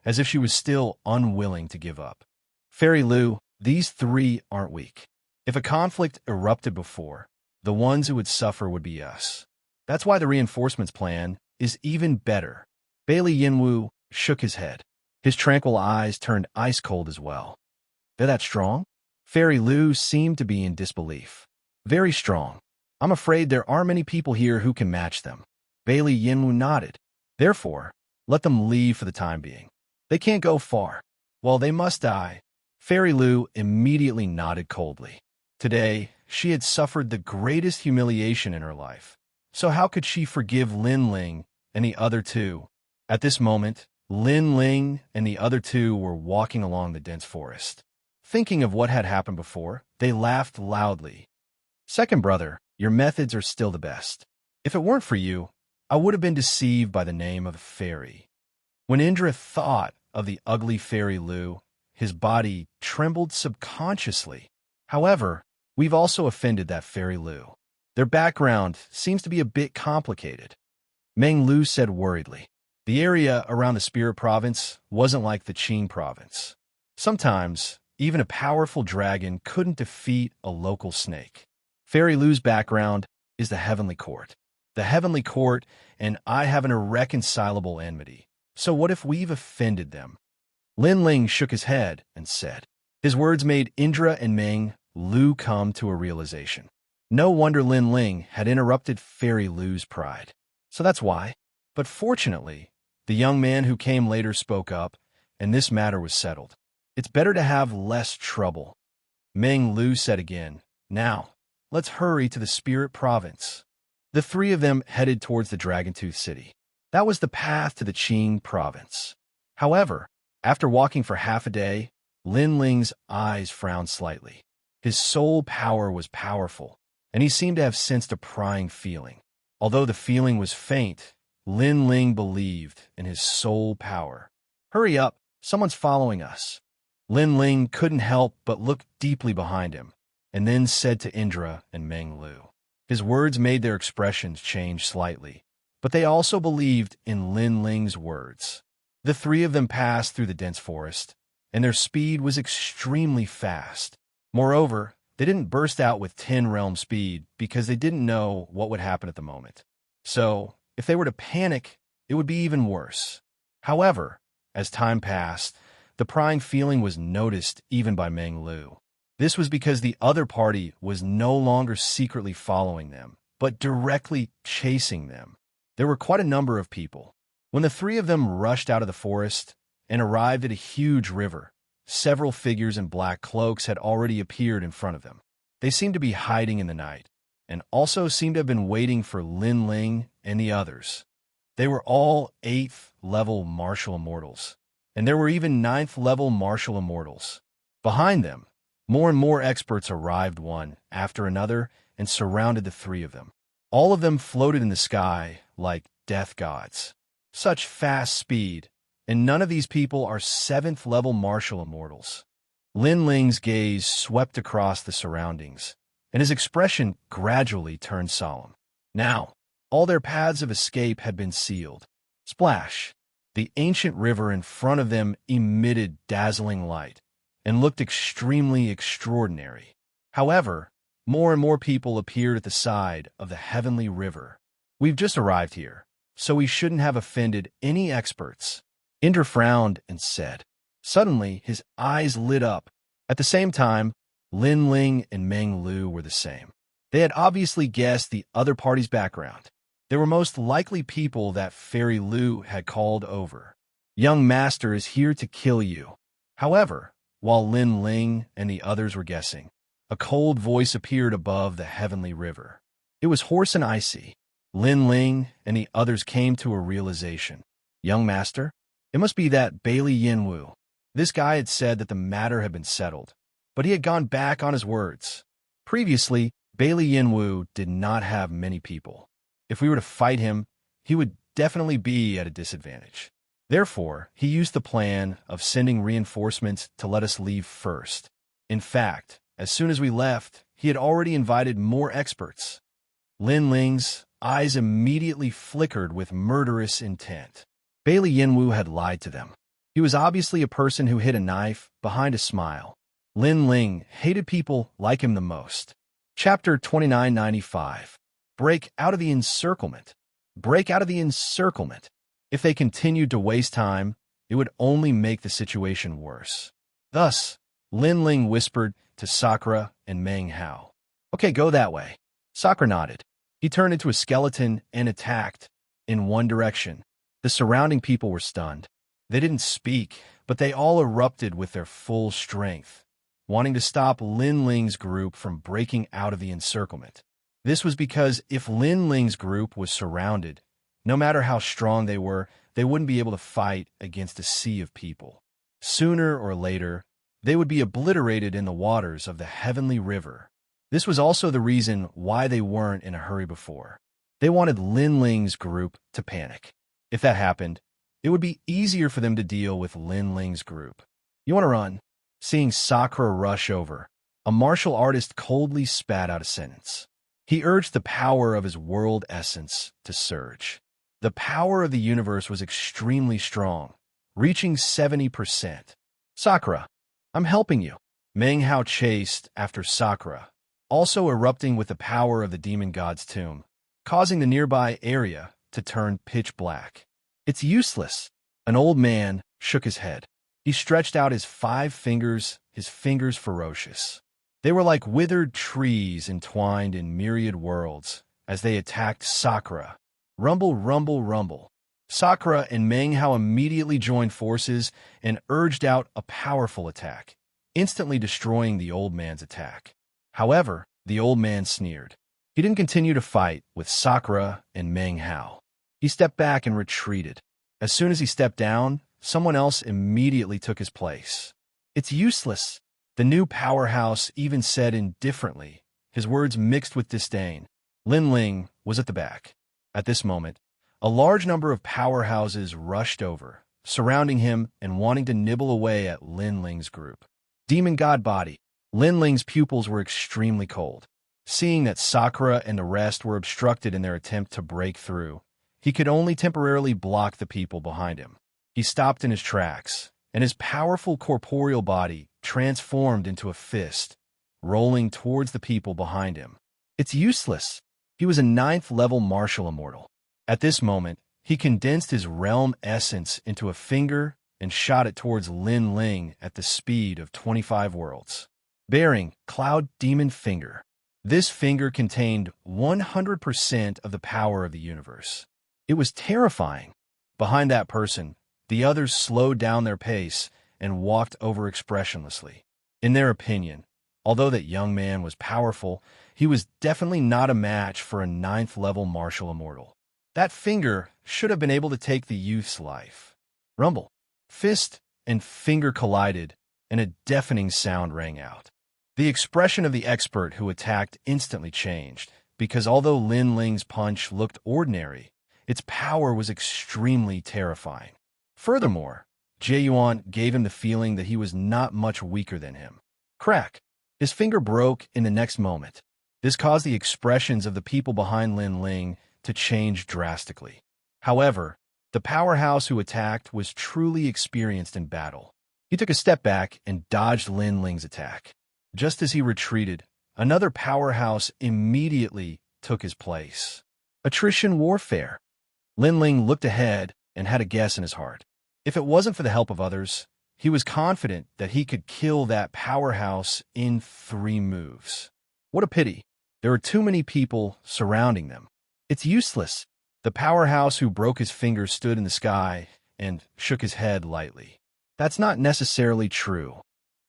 as if she was still unwilling to give up. Fairy Lu, these three aren't weak. If a conflict erupted before, the ones who would suffer would be us. That's why the reinforcements plan is even better. Bailey Yinwu shook his head. His tranquil eyes turned ice-cold as well. They're that strong? Fairy Lu seemed to be in disbelief. Very strong. I'm afraid there aren't many people here who can match them. Bailey Yinwu nodded. Therefore, let them leave for the time being. They can't go far. Well, they must die. Fairy Lu immediately nodded coldly. Today, she had suffered the greatest humiliation in her life. So how could she forgive Lin Ling and the other two? At this moment, Lin Ling and the other two were walking along the dense forest. Thinking of what had happened before, they laughed loudly. Second brother, your methods are still the best. If it weren't for you, I would have been deceived by the name of a fairy. When Indra thought of the ugly Fairy Lu, his body trembled subconsciously. However, we've also offended that Fairy Lu. Their background seems to be a bit complicated. Meng Lu said worriedly. The area around the Spirit Province wasn't like the Qing Province. Sometimes, even a powerful dragon couldn't defeat a local snake. Fairy Lu's background is the Heavenly Court. The Heavenly Court and I have an irreconcilable enmity. So what if we've offended them? Lin Ling shook his head and said. His words made Indra and Meng Lu come to a realization. No wonder Lin Ling had interrupted Fairy Lu's pride. So that's why. But fortunately, the young man who came later spoke up, and this matter was settled. It's better to have less trouble. Meng Lu said again, Now, let's hurry to the Spirit Province. The three of them headed towards the Dragontooth City. That was the path to the Qing Province. However, after walking for half a day, Lin Ling's eyes frowned slightly. His soul power was powerful, and he seemed to have sensed a prying feeling. Although the feeling was faint, Lin Ling believed in his soul power. Hurry up, someone's following us. Lin Ling couldn't help but look deeply behind him, and then said to Indra and Meng Lu. His words made their expressions change slightly, but they also believed in Lin Ling's words. The three of them passed through the dense forest, and their speed was extremely fast. Moreover, they didn't burst out with 10-realm speed because they didn't know what would happen at the moment. So, if they were to panic, it would be even worse. However, as time passed, the prying feeling was noticed even by Meng Lu. This was because the other party was no longer secretly following them, but directly chasing them. There were quite a number of people. When the three of them rushed out of the forest and arrived at a huge river, several figures in black cloaks had already appeared in front of them. They seemed to be hiding in the night, and also seemed to have been waiting for Lin Ling and the others. They were all 8th-level martial immortals, and there were even 9th-level martial immortals. Behind them, more and more experts arrived one after another and surrounded the three of them. All of them floated in the sky like death gods. Such fast speed, and none of these people are 7th-level martial immortals. Lin Ling's gaze swept across the surroundings, and his expression gradually turned solemn. Now, all their paths of escape had been sealed. Splash! The ancient river in front of them emitted dazzling light and looked extremely extraordinary. However, more and more people appeared at the side of the heavenly river. We've just arrived here, so we shouldn't have offended any experts. Indra frowned and said. Suddenly, his eyes lit up. At the same time, Lin Ling and Meng Lu were the same. They had obviously guessed the other party's background. They were most likely people that Fairy Lu had called over. Young Master is here to kill you. However, while Lin Ling and the others were guessing, a cold voice appeared above the heavenly river. It was hoarse and icy. Lin Ling and the others came to a realization. Young Master? It must be that Bailey Yinwu. This guy had said that the matter had been settled, but he had gone back on his words. Previously, Bailey Yinwu did not have many people. If we were to fight him, he would definitely be at a disadvantage. Therefore, he used the plan of sending reinforcements to let us leave first. In fact, as soon as we left, he had already invited more experts. Lin Ling's eyes immediately flickered with murderous intent. Bailey Yinwu had lied to them. He was obviously a person who hid a knife behind a smile. Lin Ling hated people like him the most. Chapter 2995. Break out of the encirclement. Break out of the encirclement. If they continued to waste time, it would only make the situation worse. Thus, Lin Ling whispered to Sakura and Meng Hao. Okay, go that way. Sakura nodded. He turned into a skeleton and attacked in one direction. The surrounding people were stunned. They didn't speak, but they all erupted with their full strength, wanting to stop Lin Ling's group from breaking out of the encirclement. This was because if Lin Ling's group was surrounded, no matter how strong they were, they wouldn't be able to fight against a sea of people. Sooner or later, they would be obliterated in the waters of the heavenly river. This was also the reason why they weren't in a hurry before. They wanted Lin Ling's group to panic. If that happened, it would be easier for them to deal with Lin Ling's group. You want to run? Seeing Sakura rush over, a martial artist coldly spat out a sentence. He urged the power of his world essence to surge. The power of the universe was extremely strong, reaching 70%. Sakura, I'm helping you. Meng Hao chased after Sakura, also erupting with the power of the demon god's tomb, causing the nearby area to turn pitch black. It's useless. An old man shook his head. He stretched out his 5 fingers, his fingers ferocious. They were like withered trees entwined in myriad worlds as they attacked Sakura. Rumble, rumble, rumble. Sakura and Meng Hao immediately joined forces and urged out a powerful attack, instantly destroying the old man's attack. However, the old man sneered. He didn't continue to fight with Sakura and Meng Hao. He stepped back and retreated. As soon as he stepped down, someone else immediately took his place. It's useless. The new powerhouse even said indifferently, his words mixed with disdain. Lin Ling was at the back. At this moment, a large number of powerhouses rushed over, surrounding him and wanting to nibble away at Lin Ling's group. Demon God Body. Lin Ling's pupils were extremely cold. Seeing that Sakura and the rest were obstructed in their attempt to break through, he could only temporarily block the people behind him. He stopped in his tracks, and his powerful corporeal body transformed into a fist, rolling towards the people behind him. It's useless. He was a 9th-level martial immortal. At this moment, he condensed his realm essence into a finger and shot it towards Lin Ling at the speed of 25 worlds. Bearing Cloud Demon Finger. This finger contained 100% of the power of the universe. It was terrifying. Behind that person, the others slowed down their pace and walked over expressionlessly. In their opinion, although that young man was powerful, he was definitely not a match for a 9th-level martial immortal. That finger should have been able to take the youth's life. Rumble. Fist and finger collided, and a deafening sound rang out. The expression of the expert who attacked instantly changed, because although Lin Ling's punch looked ordinary, its power was extremely terrifying. Furthermore, Jie Yuan gave him the feeling that he was not much weaker than him. Crack! His finger broke in the next moment. This caused the expressions of the people behind Lin Ling to change drastically. However, the powerhouse who attacked was truly experienced in battle. He took a step back and dodged Lin Ling's attack. Just as he retreated, another powerhouse immediately took his place. Attrition warfare. Lin Ling looked ahead and had a guess in his heart. If it wasn't for the help of others, he was confident that he could kill that powerhouse in 3 moves. What a pity. There are too many people surrounding them. It's useless. The powerhouse who broke his finger stood in the sky and shook his head lightly. That's not necessarily true.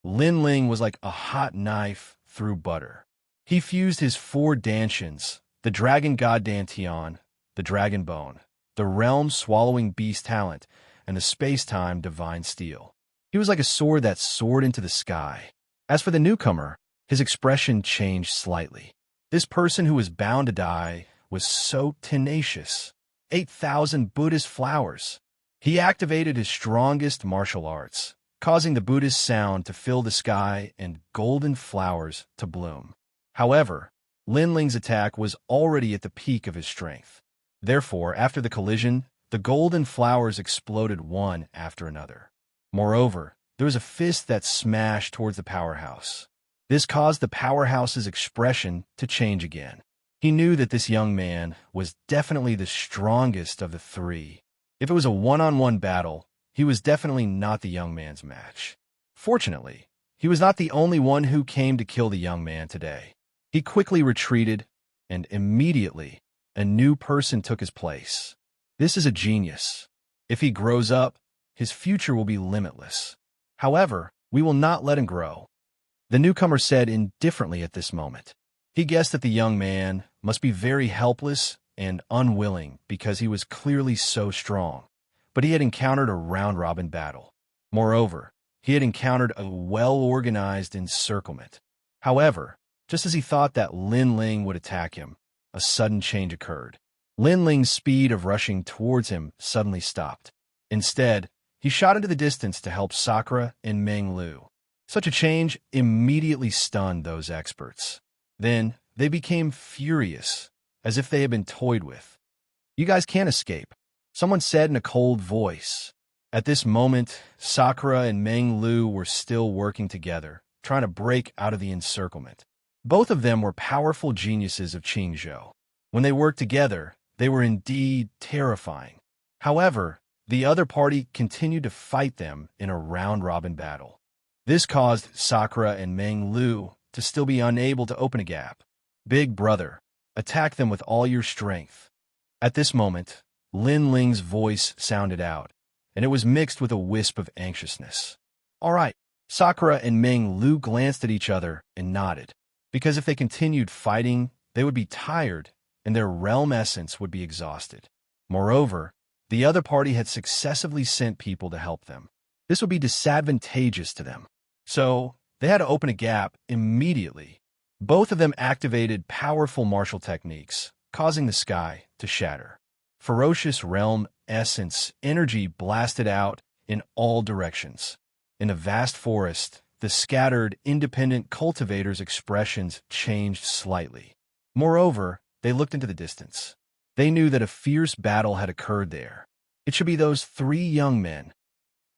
Lin Ling was like a hot knife through butter. He fused his 4 Dantians, the Dragon God Dantian, the Dragon Bone, the Realm-Swallowing Beast Talent, and the Space-Time Divine Steel. He was like a sword that soared into the sky. As for the newcomer, his expression changed slightly. This person who was bound to die was so tenacious. 8,000 Buddhist flowers. He activated his strongest martial arts, causing the Buddhist sound to fill the sky and golden flowers to bloom. However, Lin Ling's attack was already at the peak of his strength. Therefore, after the collision, the golden flowers exploded one after another. Moreover, there was a fist that smashed towards the powerhouse. This caused the powerhouse's expression to change again. He knew that this young man was definitely the strongest of the 3. If it was a one-on-one battle, he was definitely not the young man's match. Fortunately, he was not the only one who came to kill the young man today. He quickly retreated, and immediately, a new person took his place. This is a genius. If he grows up, his future will be limitless. However, we will not let him grow. The newcomer said indifferently at this moment. He guessed that the young man must be very helpless and unwilling because he was clearly so strong, but he had encountered a round-robin battle. Moreover, he had encountered a well-organized encirclement. However, just as he thought that Lin Ling would attack him, a sudden change occurred. Lin Ling's speed of rushing towards him suddenly stopped. Instead, he shot into the distance to help Sakura and Meng Lu. Such a change immediately stunned those experts. Then, they became furious, as if they had been toyed with. "You guys can't escape," someone said in a cold voice. At this moment, Sakura and Meng Lu were still working together, trying to break out of the encirclement. Both of them were powerful geniuses of Qingzhou. When they worked together, they were indeed terrifying. However, the other party continued to fight them in a round-robin battle. This caused Sakura and Meng Lu to still be unable to open a gap. "Big brother, attack them with all your strength." At this moment, Lin Ling's voice sounded out, and it was mixed with a wisp of anxiousness. "All right." Sakura and Meng Lu glanced at each other and nodded, because if they continued fighting, they would be tired and their realm essence would be exhausted. Moreover, the other party had successively sent people to help them. This would be disadvantageous to them. So, they had to open a gap immediately. Both of them activated powerful martial techniques, causing the sky to shatter. Ferocious realm essence energy blasted out in all directions. In a vast forest, the scattered, independent cultivators' expressions changed slightly. Moreover, they looked into the distance. They knew that a fierce battle had occurred there. It should be those 3 young men.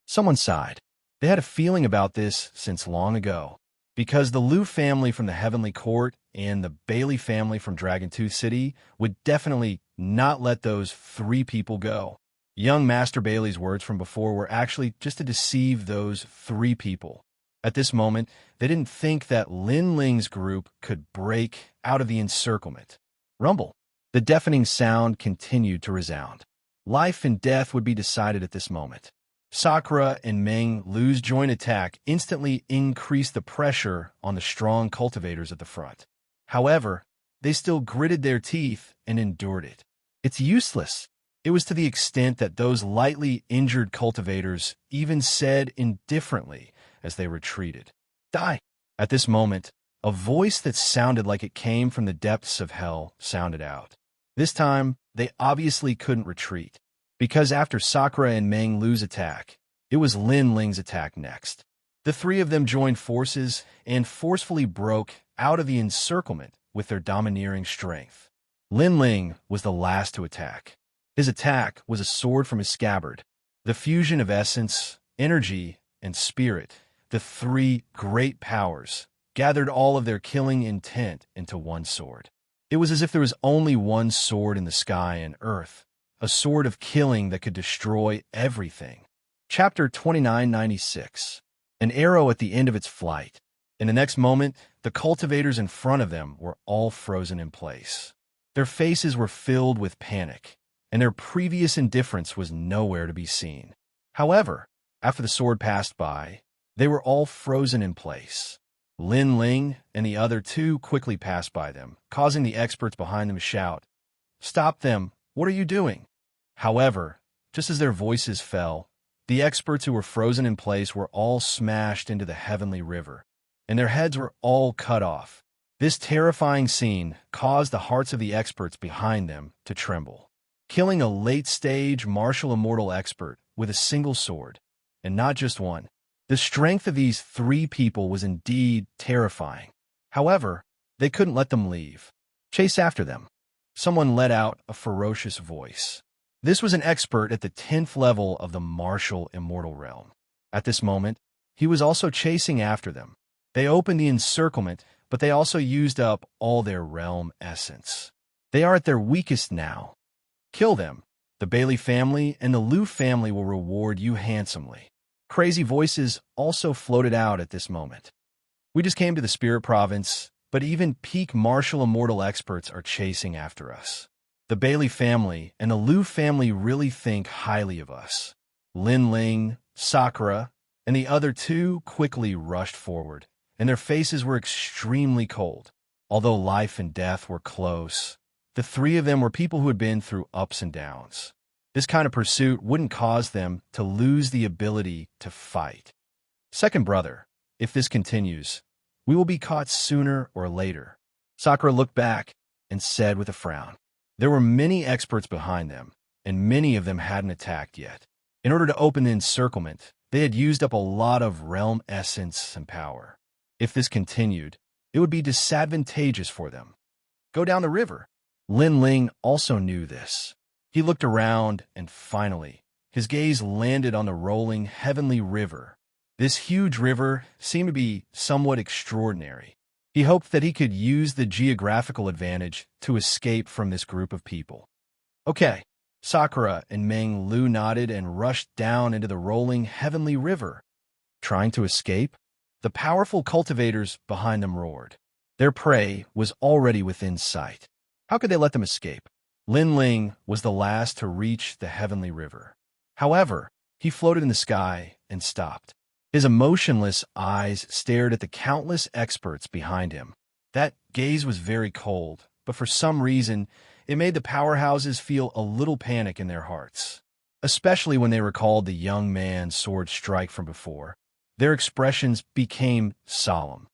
Someone sighed. They had a feeling about this since long ago, because the Liu family from the Heavenly Court and the Bailey family from Dragontooth City would definitely not let those 3 people go. Young Master Bailey's words from before were actually just to deceive those 3 people. At this moment, they didn't think that Lin Ling's group could break out of the encirclement. Rumble. The deafening sound continued to resound. Life and death would be decided at this moment. Sakura and Meng Lu's joint attack instantly increased the pressure on the strong cultivators at the front. However, they still gritted their teeth and endured it. "It's useless." It was to the extent that those lightly injured cultivators even said indifferently as they retreated, "Die." At this moment, a voice that sounded like it came from the depths of hell sounded out. This time, they obviously couldn't retreat, because after Sakura and Meng Lu's attack, it was Lin Ling's attack next. The 3 of them joined forces and forcefully broke out of the encirclement with their domineering strength. Lin Ling was the last to attack. His attack was a sword from his scabbard. The fusion of essence, energy, and spirit, the 3 great powers, gathered all of their killing intent into one sword. It was as if there was only one sword in the sky and earth, a sword of killing that could destroy everything. Chapter 2996. An arrow at the end of its flight. In the next moment, the cultivators in front of them were all frozen in place. Their faces were filled with panic, and their previous indifference was nowhere to be seen. However, after the sword passed by, they were all frozen in place. Lin Ling and the other 2 quickly passed by them, causing the experts behind them to shout, "Stop them! What are you doing?" However, just as their voices fell, the experts who were frozen in place were all smashed into the heavenly river, and their heads were all cut off. This terrifying scene caused the hearts of the experts behind them to tremble. Killing a late-stage martial immortal expert with a single sword, and not just one. The strength of these 3 people was indeed terrifying. However, they couldn't let them leave. "Chase after them." Someone let out a ferocious voice. This was an expert at the 10th level of the martial immortal realm. At this moment, he was also chasing after them. They opened the encirclement, but they also used up all their realm essence. They are at their weakest now. Kill them. The Bailey family and the Liu family will reward you handsomely. Crazy voices also floated out at this moment. "We just came to the Spirit Province, but even peak martial immortal experts are chasing after us. The Bailey family and the Liu family really think highly of us." Lin Ling, Sakura, and the other 2 quickly rushed forward, and their faces were extremely cold. Although life and death were close, the 3 of them were people who had been through ups and downs. This kind of pursuit wouldn't cause them to lose the ability to fight. "Second brother, if this continues, we will be caught sooner or later." Sakura looked back and said with a frown. There were many experts behind them, and many of them hadn't attacked yet. In order to open the encirclement, they had used up a lot of realm essence and power. If this continued, it would be disadvantageous for them. Go down the river. Lin Ling also knew this. He looked around, and finally, his gaze landed on the rolling heavenly river. This huge river seemed to be somewhat extraordinary. He hoped that he could use the geographical advantage to escape from this group of people. Okay, Sakura and Meng Lu nodded and rushed down into the rolling heavenly river. Trying to escape? The powerful cultivators behind them roared. Their prey was already within sight. How could they let them escape? Lin Ling was the last to reach the heavenly river. However, he floated in the sky and stopped. His emotionless eyes stared at the countless experts behind him. That gaze was very cold, but for some reason, it made the powerhouses feel a little panic in their hearts. Especially when they recalled the young man's sword strike from before. Their expressions became solemn.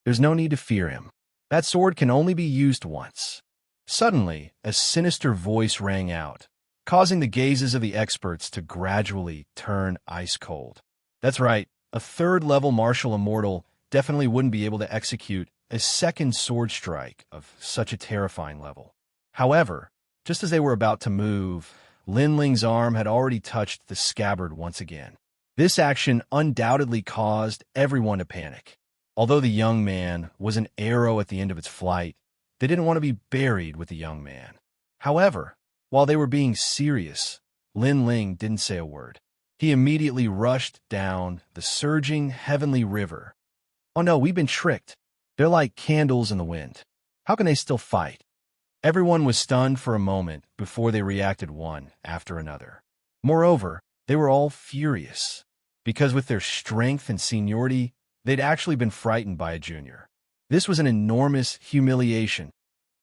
There's no need to fear him. That sword can only be used once. Suddenly, a sinister voice rang out, causing the gazes of the experts to gradually turn ice cold. That's right, a third-level martial immortal definitely wouldn't be able to execute a second sword strike of such a terrifying level. However, just as they were about to move, Lin Ling's arm had already touched the scabbard once again. This action undoubtedly caused everyone to panic. Although the young man was an arrow at the end of its flight, they didn't want to be buried with the young man. However, while they were being serious, Lin Ling didn't say a word. He immediately rushed down the surging heavenly river. Oh no, we've been tricked. They're like candles in the wind. How can they still fight? Everyone was stunned for a moment before they reacted one after another. Moreover, they were all furious, because with their strength and seniority, they'd actually been frightened by a junior. This was an enormous humiliation.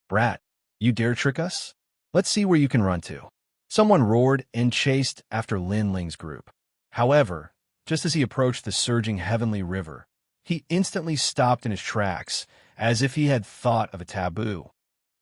Brat, you dare trick us? Let's see where you can run to. Someone roared and chased after Lin Ling's group. However, just as he approached the surging heavenly river, he instantly stopped in his tracks, as if he had thought of a taboo.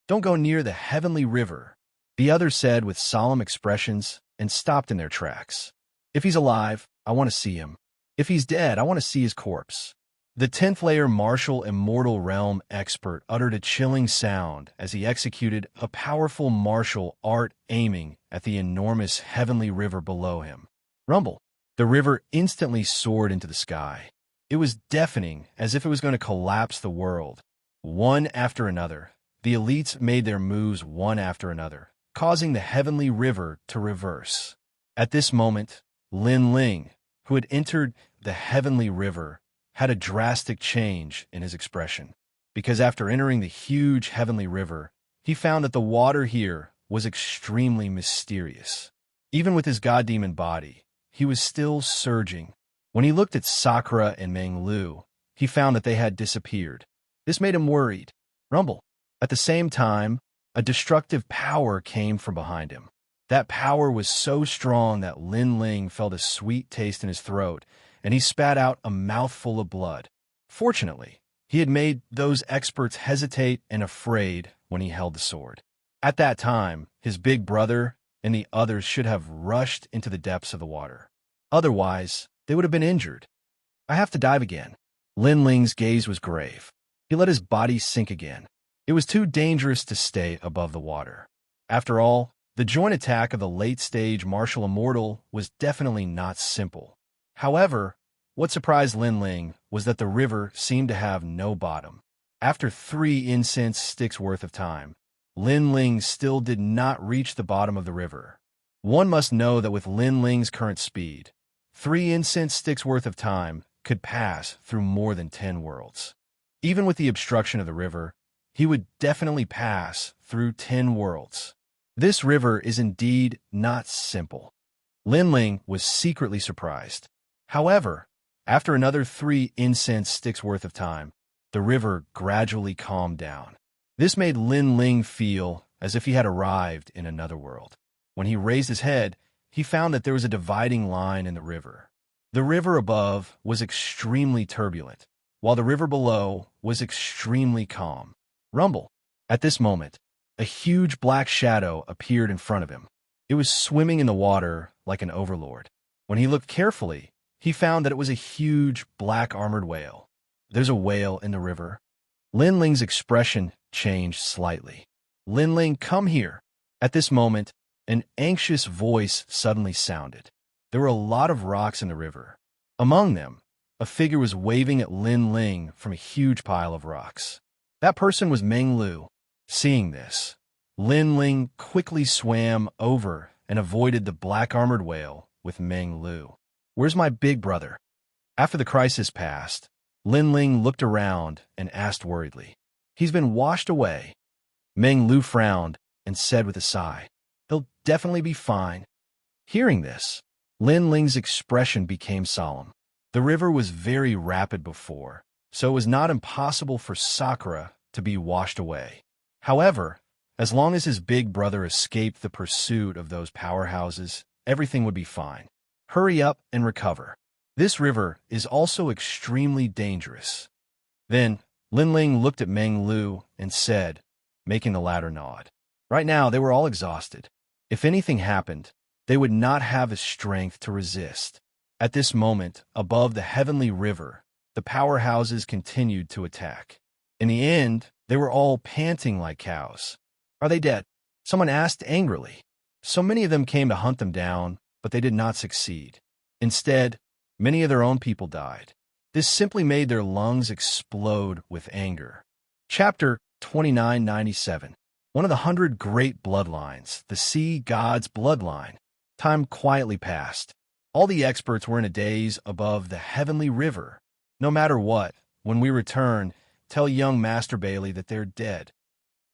Don't go near the heavenly river, the others said with solemn expressions and stopped in their tracks. If he's alive, I want to see him. If he's dead, I want to see his corpse. The 10th layer martial immortal realm expert uttered a chilling sound as he executed a powerful martial art aiming at the enormous heavenly river below him. Rumble. The river instantly soared into the sky. It was deafening, as if it was going to collapse the world. One after another, the elites made their moves one after another, causing the heavenly river to reverse. At this moment, Lin Ling, who had entered the heavenly river, had a drastic change in his expression, because after entering the huge heavenly river, he found that the water here was extremely mysterious. Even with his god demon body, he was still surging. When he looked at Sakura and Meng Lu, he found that they had disappeared. This made him worried. Rumble. At the same time, a destructive power came from behind him. That power was so strong that Lin Ling felt a sweet taste in his throat, and he spat out a mouthful of blood. Fortunately, he had made those experts hesitate and afraid when he held the sword. At that time, his big brother and the others should have rushed into the depths of the water. Otherwise, they would have been injured. I have to dive again. Lin Ling's gaze was grave. He let his body sink again. It was too dangerous to stay above the water. After all, the joint attack of the late-stage martial immortal was definitely not simple. However, what surprised Lin Ling was that the river seemed to have no bottom. After 3 incense sticks worth of time, Lin Ling still did not reach the bottom of the river. One must know that with Lin Ling's current speed, 3 incense sticks worth of time could pass through more than 10 worlds. Even with the obstruction of the river, he would definitely pass through 10 worlds. This river is indeed not simple. Lin Ling was secretly surprised. However, after another 3 incense sticks worth of time, the river gradually calmed down. This made Lin Ling feel as if he had arrived in another world. When he raised his head, he found that there was a dividing line in the river. The river above was extremely turbulent, while the river below was extremely calm. Rumble. At this moment, a huge black shadow appeared in front of him. It was swimming in the water like an overlord. When he looked carefully, he found that it was a huge black armored whale. There's a whale in the river. Lin Ling's expression changed slightly. Lin Ling, come here. At this moment, an anxious voice suddenly sounded. There were a lot of rocks in the river. Among them, a figure was waving at Lin Ling from a huge pile of rocks. That person was Meng Lu. Seeing this, Lin Ling quickly swam over and avoided the black-armored whale with Meng Lu. Where's my big brother? After the crisis passed, Lin Ling looked around and asked worriedly. He's been washed away. Meng Lu frowned and said with a sigh, he'll definitely be fine. Hearing this, Lin Ling's expression became solemn. The river was very rapid before, so it was not impossible for Sakura to be washed away. However, as long as his big brother escaped the pursuit of those powerhouses, everything would be fine. Hurry up and recover. This river is also extremely dangerous. Then, Lin Ling looked at Meng Lu and said, making the latter nod. Right now, they were all exhausted. If anything happened, they would not have the strength to resist. At this moment, above the heavenly river, the powerhouses continued to attack. In the end, they were all panting like cows. Are they dead? Someone asked angrily. So many of them came to hunt them down, but they did not succeed. Instead, many of their own people died. This simply made their lungs explode with anger. Chapter 2997. One of the 100 great bloodlines, the sea god's bloodline. Time quietly passed. All the experts were in a daze above the heavenly river. No matter what, when we return, tell young Master Bailey that they're dead.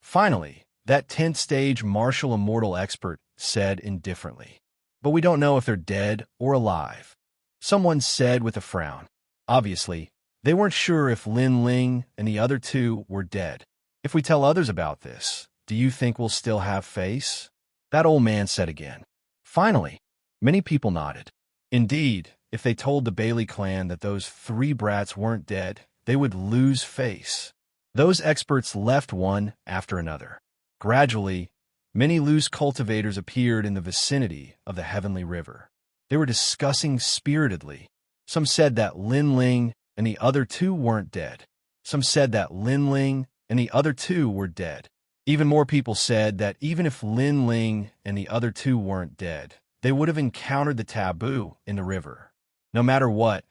Finally, that 10th stage martial immortal expert said indifferently. But we don't know if they're dead or alive. Someone said with a frown. Obviously, they weren't sure if Lin Ling and the other two were dead. If we tell others about this, do you think we'll still have face? That old man said again. Finally, many people nodded. Indeed, if they told the Bailey clan that those 3 brats weren't dead, they would lose face. Those experts left one after another. Gradually, many loose cultivators appeared in the vicinity of the heavenly river. They were discussing spiritedly. Some said that Lin Ling and the other 2 weren't dead. Some said that Lin Ling and the other 2 were dead. Even more people said that even if Lin Ling and the other 2 weren't dead, they would have encountered the taboo in the river. No matter what,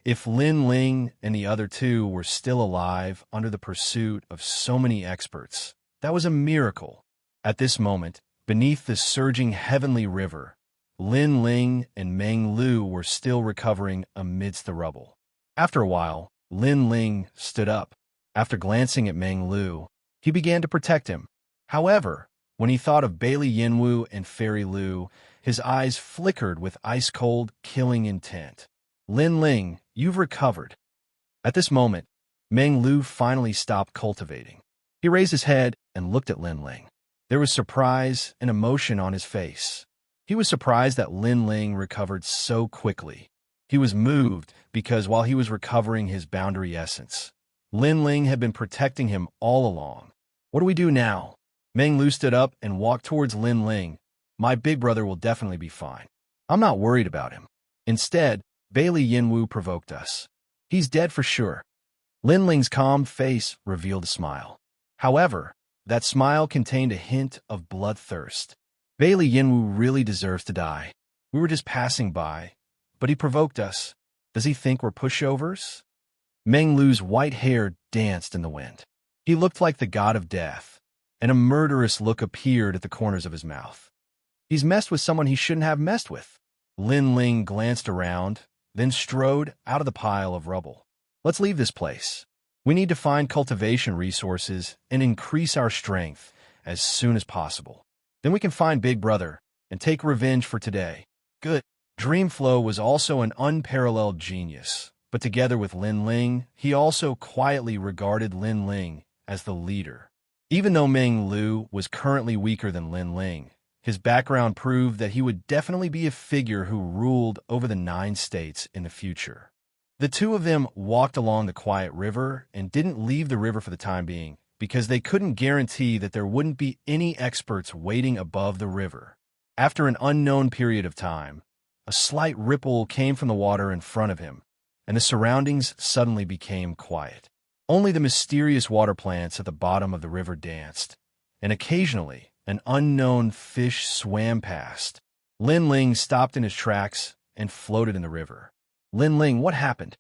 if Lin Ling and the other 2 were still alive under the pursuit of so many experts, that was a miracle. At this moment, beneath the surging heavenly river, Lin Ling and Meng Lu were still recovering amidst the rubble. After a while, Lin Ling stood up. After glancing at Meng Lu, he began to protect him. However, when he thought of Bailey Yinwu and Fairy Lu, his eyes flickered with ice-cold, killing intent. Lin Ling, you've recovered. At this moment, Meng Lu finally stopped cultivating. He raised his head and looked at Lin Ling. There was surprise and emotion on his face. He was surprised that Lin Ling recovered so quickly. He was moved because while he was recovering his boundary essence, Lin Ling had been protecting him all along. What do we do now? Meng Lu stood up and walked towards Lin Ling. My big brother will definitely be fine. I'm not worried about him. Instead, Bailey Yinwu provoked us. He's dead for sure. Lin Ling's calm face revealed a smile. However, that smile contained a hint of bloodthirst. Bailey Yinwu really deserves to die. We were just passing by, but he provoked us. Does he think we're pushovers? Meng Lu's white hair danced in the wind. He looked like the god of death, and a murderous look appeared at the corners of his mouth. He's messed with someone he shouldn't have messed with. Lin Ling glanced around, then strode out of the pile of rubble. Let's leave this place. We need to find cultivation resources and increase our strength as soon as possible. Then we can find Big Brother and take revenge for today. Good. Dreamflow was also an unparalleled genius, but together with Lin Ling, he also quietly regarded Lin Ling as the leader. Even though Meng Lu was currently weaker than Lin Ling, his background proved that he would definitely be a figure who ruled over the 9 states in the future. The two of them walked along the quiet river and didn't leave the river for the time being because they couldn't guarantee that there wouldn't be any experts waiting above the river. After an unknown period of time, a slight ripple came from the water in front of him, and the surroundings suddenly became quiet. Only the mysterious water plants at the bottom of the river danced, and occasionally an unknown fish swam past. Lin Ling stopped in his tracks and floated in the river. Lin Ling, what happened?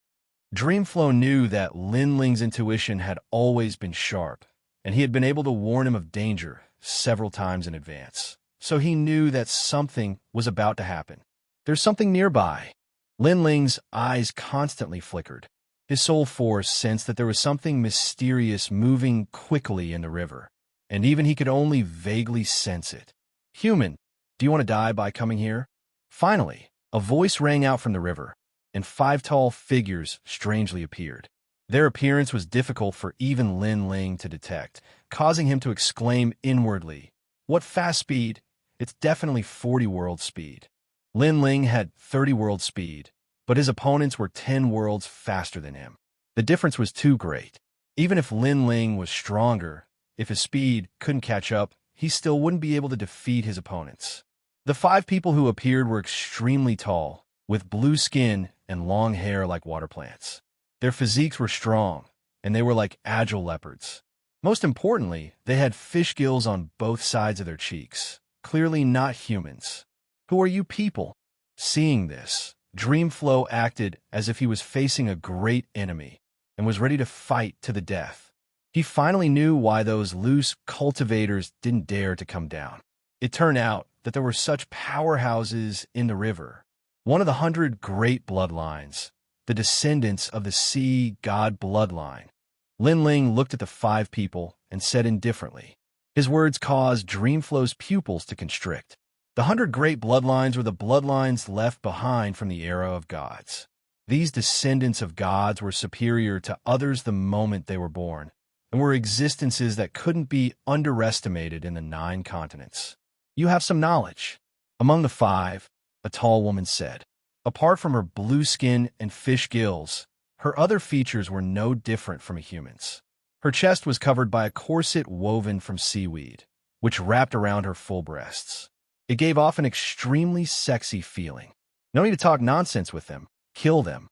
Dreamflow knew that Lin Ling's intuition had always been sharp, and he had been able to warn him of danger several times in advance. So he knew that something was about to happen. There's something nearby. Lin Ling's eyes constantly flickered. His soul force sensed that there was something mysterious moving quickly in the river, and even he could only vaguely sense it. Human, do you want to die by coming here? Finally, a voice rang out from the river, and 5 tall figures strangely appeared. Their appearance was difficult for even Lin Ling to detect, causing him to exclaim inwardly, "What fast speed? It's definitely 40 world speed." Lin Ling had 30 world speed, but his opponents were 10 worlds faster than him. The difference was too great. Even if Lin Ling was stronger, if his speed couldn't catch up, he still wouldn't be able to defeat his opponents. The 5 people who appeared were extremely tall, with blue skin and long hair like water plants. Their physiques were strong, and they were like agile leopards. Most importantly, they had fish gills on both sides of their cheeks, clearly not humans. "Who are you people?" Seeing this, Dreamflow acted as if he was facing a great enemy and was ready to fight to the death. He finally knew why those loose cultivators didn't dare to come down. It turned out that there were such powerhouses in the river. One of the 100 great bloodlines, the descendants of the sea god bloodline. Lin Ling looked at the 5 people and said indifferently. His words caused Dreamflow's pupils to constrict. The 100 great bloodlines were the bloodlines left behind from the era of gods. These descendants of gods were superior to others the moment they were born, and were existences that couldn't be underestimated in the 9 continents. "You have some knowledge." Among the 5, a tall woman said. Apart from her blue skin and fish gills, her other features were no different from a human's. Her chest was covered by a corset woven from seaweed, which wrapped around her full breasts. It gave off an extremely sexy feeling. "No need to talk nonsense with them. Kill them,"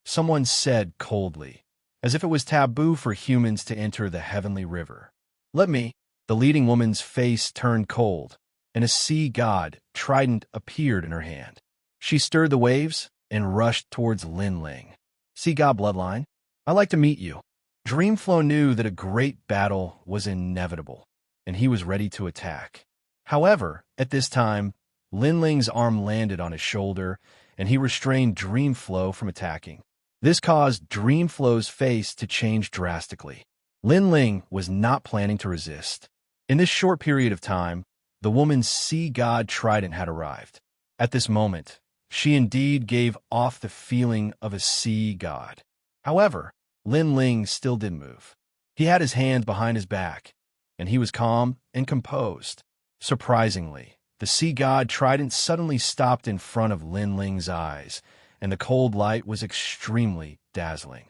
someone said coldly, as if it was taboo for humans to enter the heavenly river. "Let me." The leading woman's face turned cold, and a sea god trident appeared in her hand. She stirred the waves and rushed towards Lin Ling. "Sea god bloodline, I'd like to meet you." Dreamflow knew that a great battle was inevitable, and he was ready to attack. However, at this time, Lin Ling's arm landed on his shoulder, and he restrained Dreamflow from attacking. This caused Dreamflow's face to change drastically. Lin Ling was not planning to resist. In this short period of time, the woman's sea god trident had arrived. At this moment, she indeed gave off the feeling of a sea god. However, Lin Ling still didn't move. He had his hand behind his back, and he was calm and composed. Surprisingly, the sea god trident suddenly stopped in front of Lin Ling's eyes, and the cold light was extremely dazzling.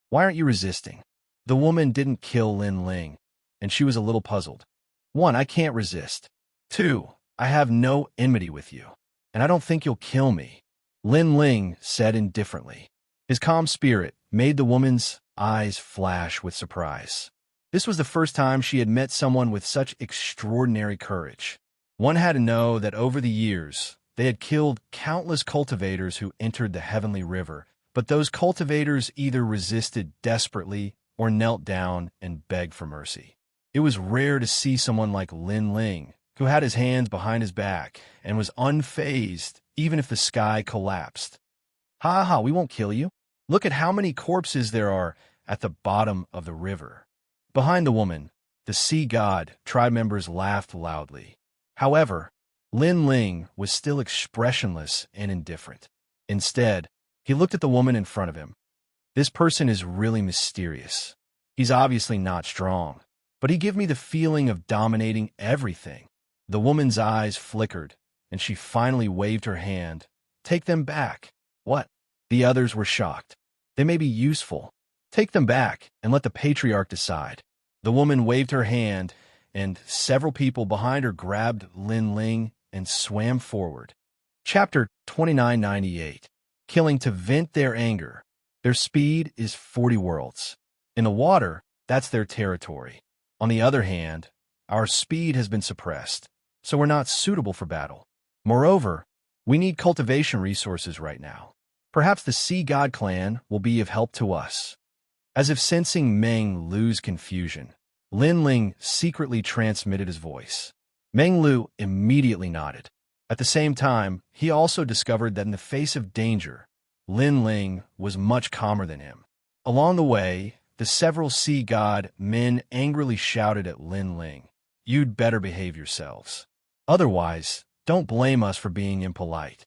"Why aren't you resisting?" The woman didn't kill Lin Ling, and she was a little puzzled. "1, I can't resist. 2, I have no enmity with you, and I don't think you'll kill me," Lin Ling said indifferently. His calm spirit made the woman's eyes flash with surprise. This was the first time she had met someone with such extraordinary courage. One had to know that over the years, they had killed countless cultivators who entered the heavenly river, but those cultivators either resisted desperately or knelt down and begged for mercy. It was rare to see someone like Lin Ling, who had his hands behind his back and was unfazed even if the sky collapsed. "Ha ha, we won't kill you. Look at how many corpses there are at the bottom of the river." Behind the woman, the sea god tribe members laughed loudly. However, Lin Ling was still expressionless and indifferent. Instead, he looked at the woman in front of him. "This person is really mysterious. He's obviously not strong, but he gave me the feeling of dominating everything." The woman's eyes flickered, and she finally waved her hand. "Take them back." "What?" The others were shocked. "They may be useful. Take them back and let the patriarch decide." The woman waved her hand, and several people behind her grabbed Lin Ling and swam forward. Chapter 2998. Killing to vent their anger. Their speed is 40 worlds. In the water, that's their territory. On the other hand, our speed has been suppressed, so we're not suitable for battle. Moreover, we need cultivation resources right now. Perhaps the Sea God clan will be of help to us. As if sensing Meng Lu's confusion, Lin Ling secretly transmitted his voice. Meng Lu immediately nodded. At the same time, he also discovered that in the face of danger, Lin Ling was much calmer than him. Along the way, the several sea god men angrily shouted at Lin Ling, "You'd better behave yourselves. Otherwise, don't blame us for being impolite."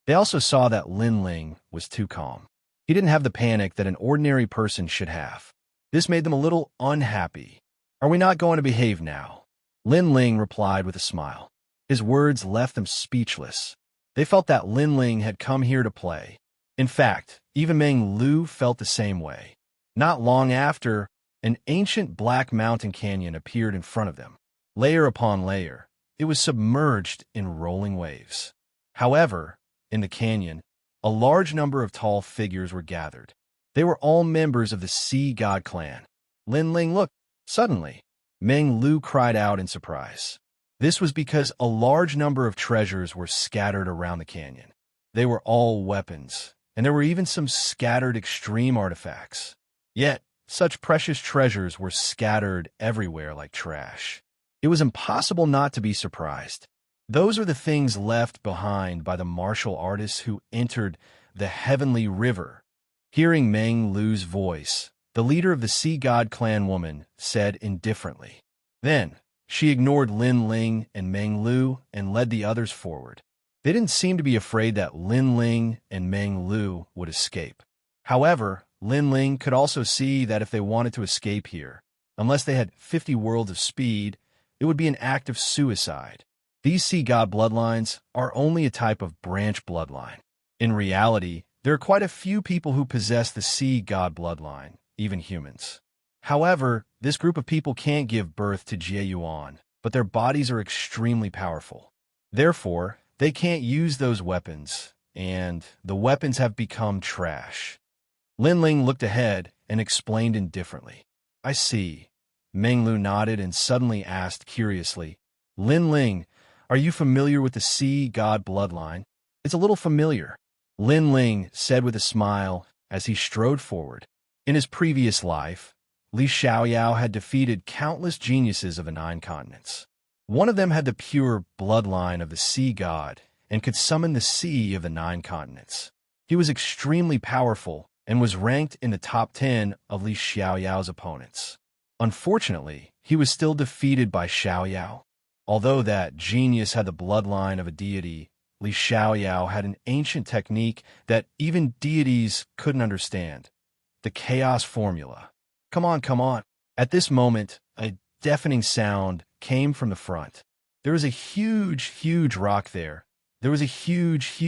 They also saw that Lin Ling was too calm. He didn't have the panic that an ordinary person should have. This made them a little unhappy. "Are we not going to behave now?" Lin Ling replied with a smile. His words left them speechless. They felt that Lin Ling had come here to play. In fact, even Meng Lu felt the same way. Not long after, an ancient black mountain canyon appeared in front of them. Layer upon layer, it was submerged in rolling waves. However, in the canyon, a large number of tall figures were gathered. They were all members of the Sea God clan. Lin Ling looked. Suddenly, Meng Lu cried out in surprise. This was because a large number of treasures were scattered around the canyon. They were all weapons, and there were even some scattered extreme artifacts. Yet, such precious treasures were scattered everywhere like trash. It was impossible not to be surprised. Those are the things left behind by the martial artists who entered the heavenly river. Hearing Meng Lu's voice, the leader of the Sea God clan woman said indifferently. Then, she ignored Lin Ling and Meng Lu and led the others forward. They didn't seem to be afraid that Lin Ling and Meng Lu would escape. However, Lin Ling could also see that if they wanted to escape here, unless they had 50 worlds of speed, it would be an act of suicide. These Sea God bloodlines are only a type of branch bloodline. In reality, there are quite a few people who possess the Sea God bloodline, even humans. However, this group of people can't give birth to Jieyuan, but their bodies are extremely powerful. Therefore, they can't use those weapons, and the weapons have become trash. Lin Ling looked ahead and explained indifferently. "I see." Meng Lu nodded and suddenly asked curiously, "Lin Ling, are you familiar with the Sea God bloodline?" "It's a little familiar," Lin Ling said with a smile as he strode forward. In his previous life, Li Xiaoyao had defeated countless geniuses of the 9 continents. One of them had the pure bloodline of the Sea God and could summon the sea of the 9 continents. He was extremely powerful and was ranked in the top 10 of Li Xiaoyao's opponents. Unfortunately, he was still defeated by Xiaoyao. Although that genius had the bloodline of a deity, Li Xiaoyao had an ancient technique that even deities couldn't understand: the chaos formula. Come on, come on." At this moment, a deafening sound came from the front. There was a huge rock there. There was a huge,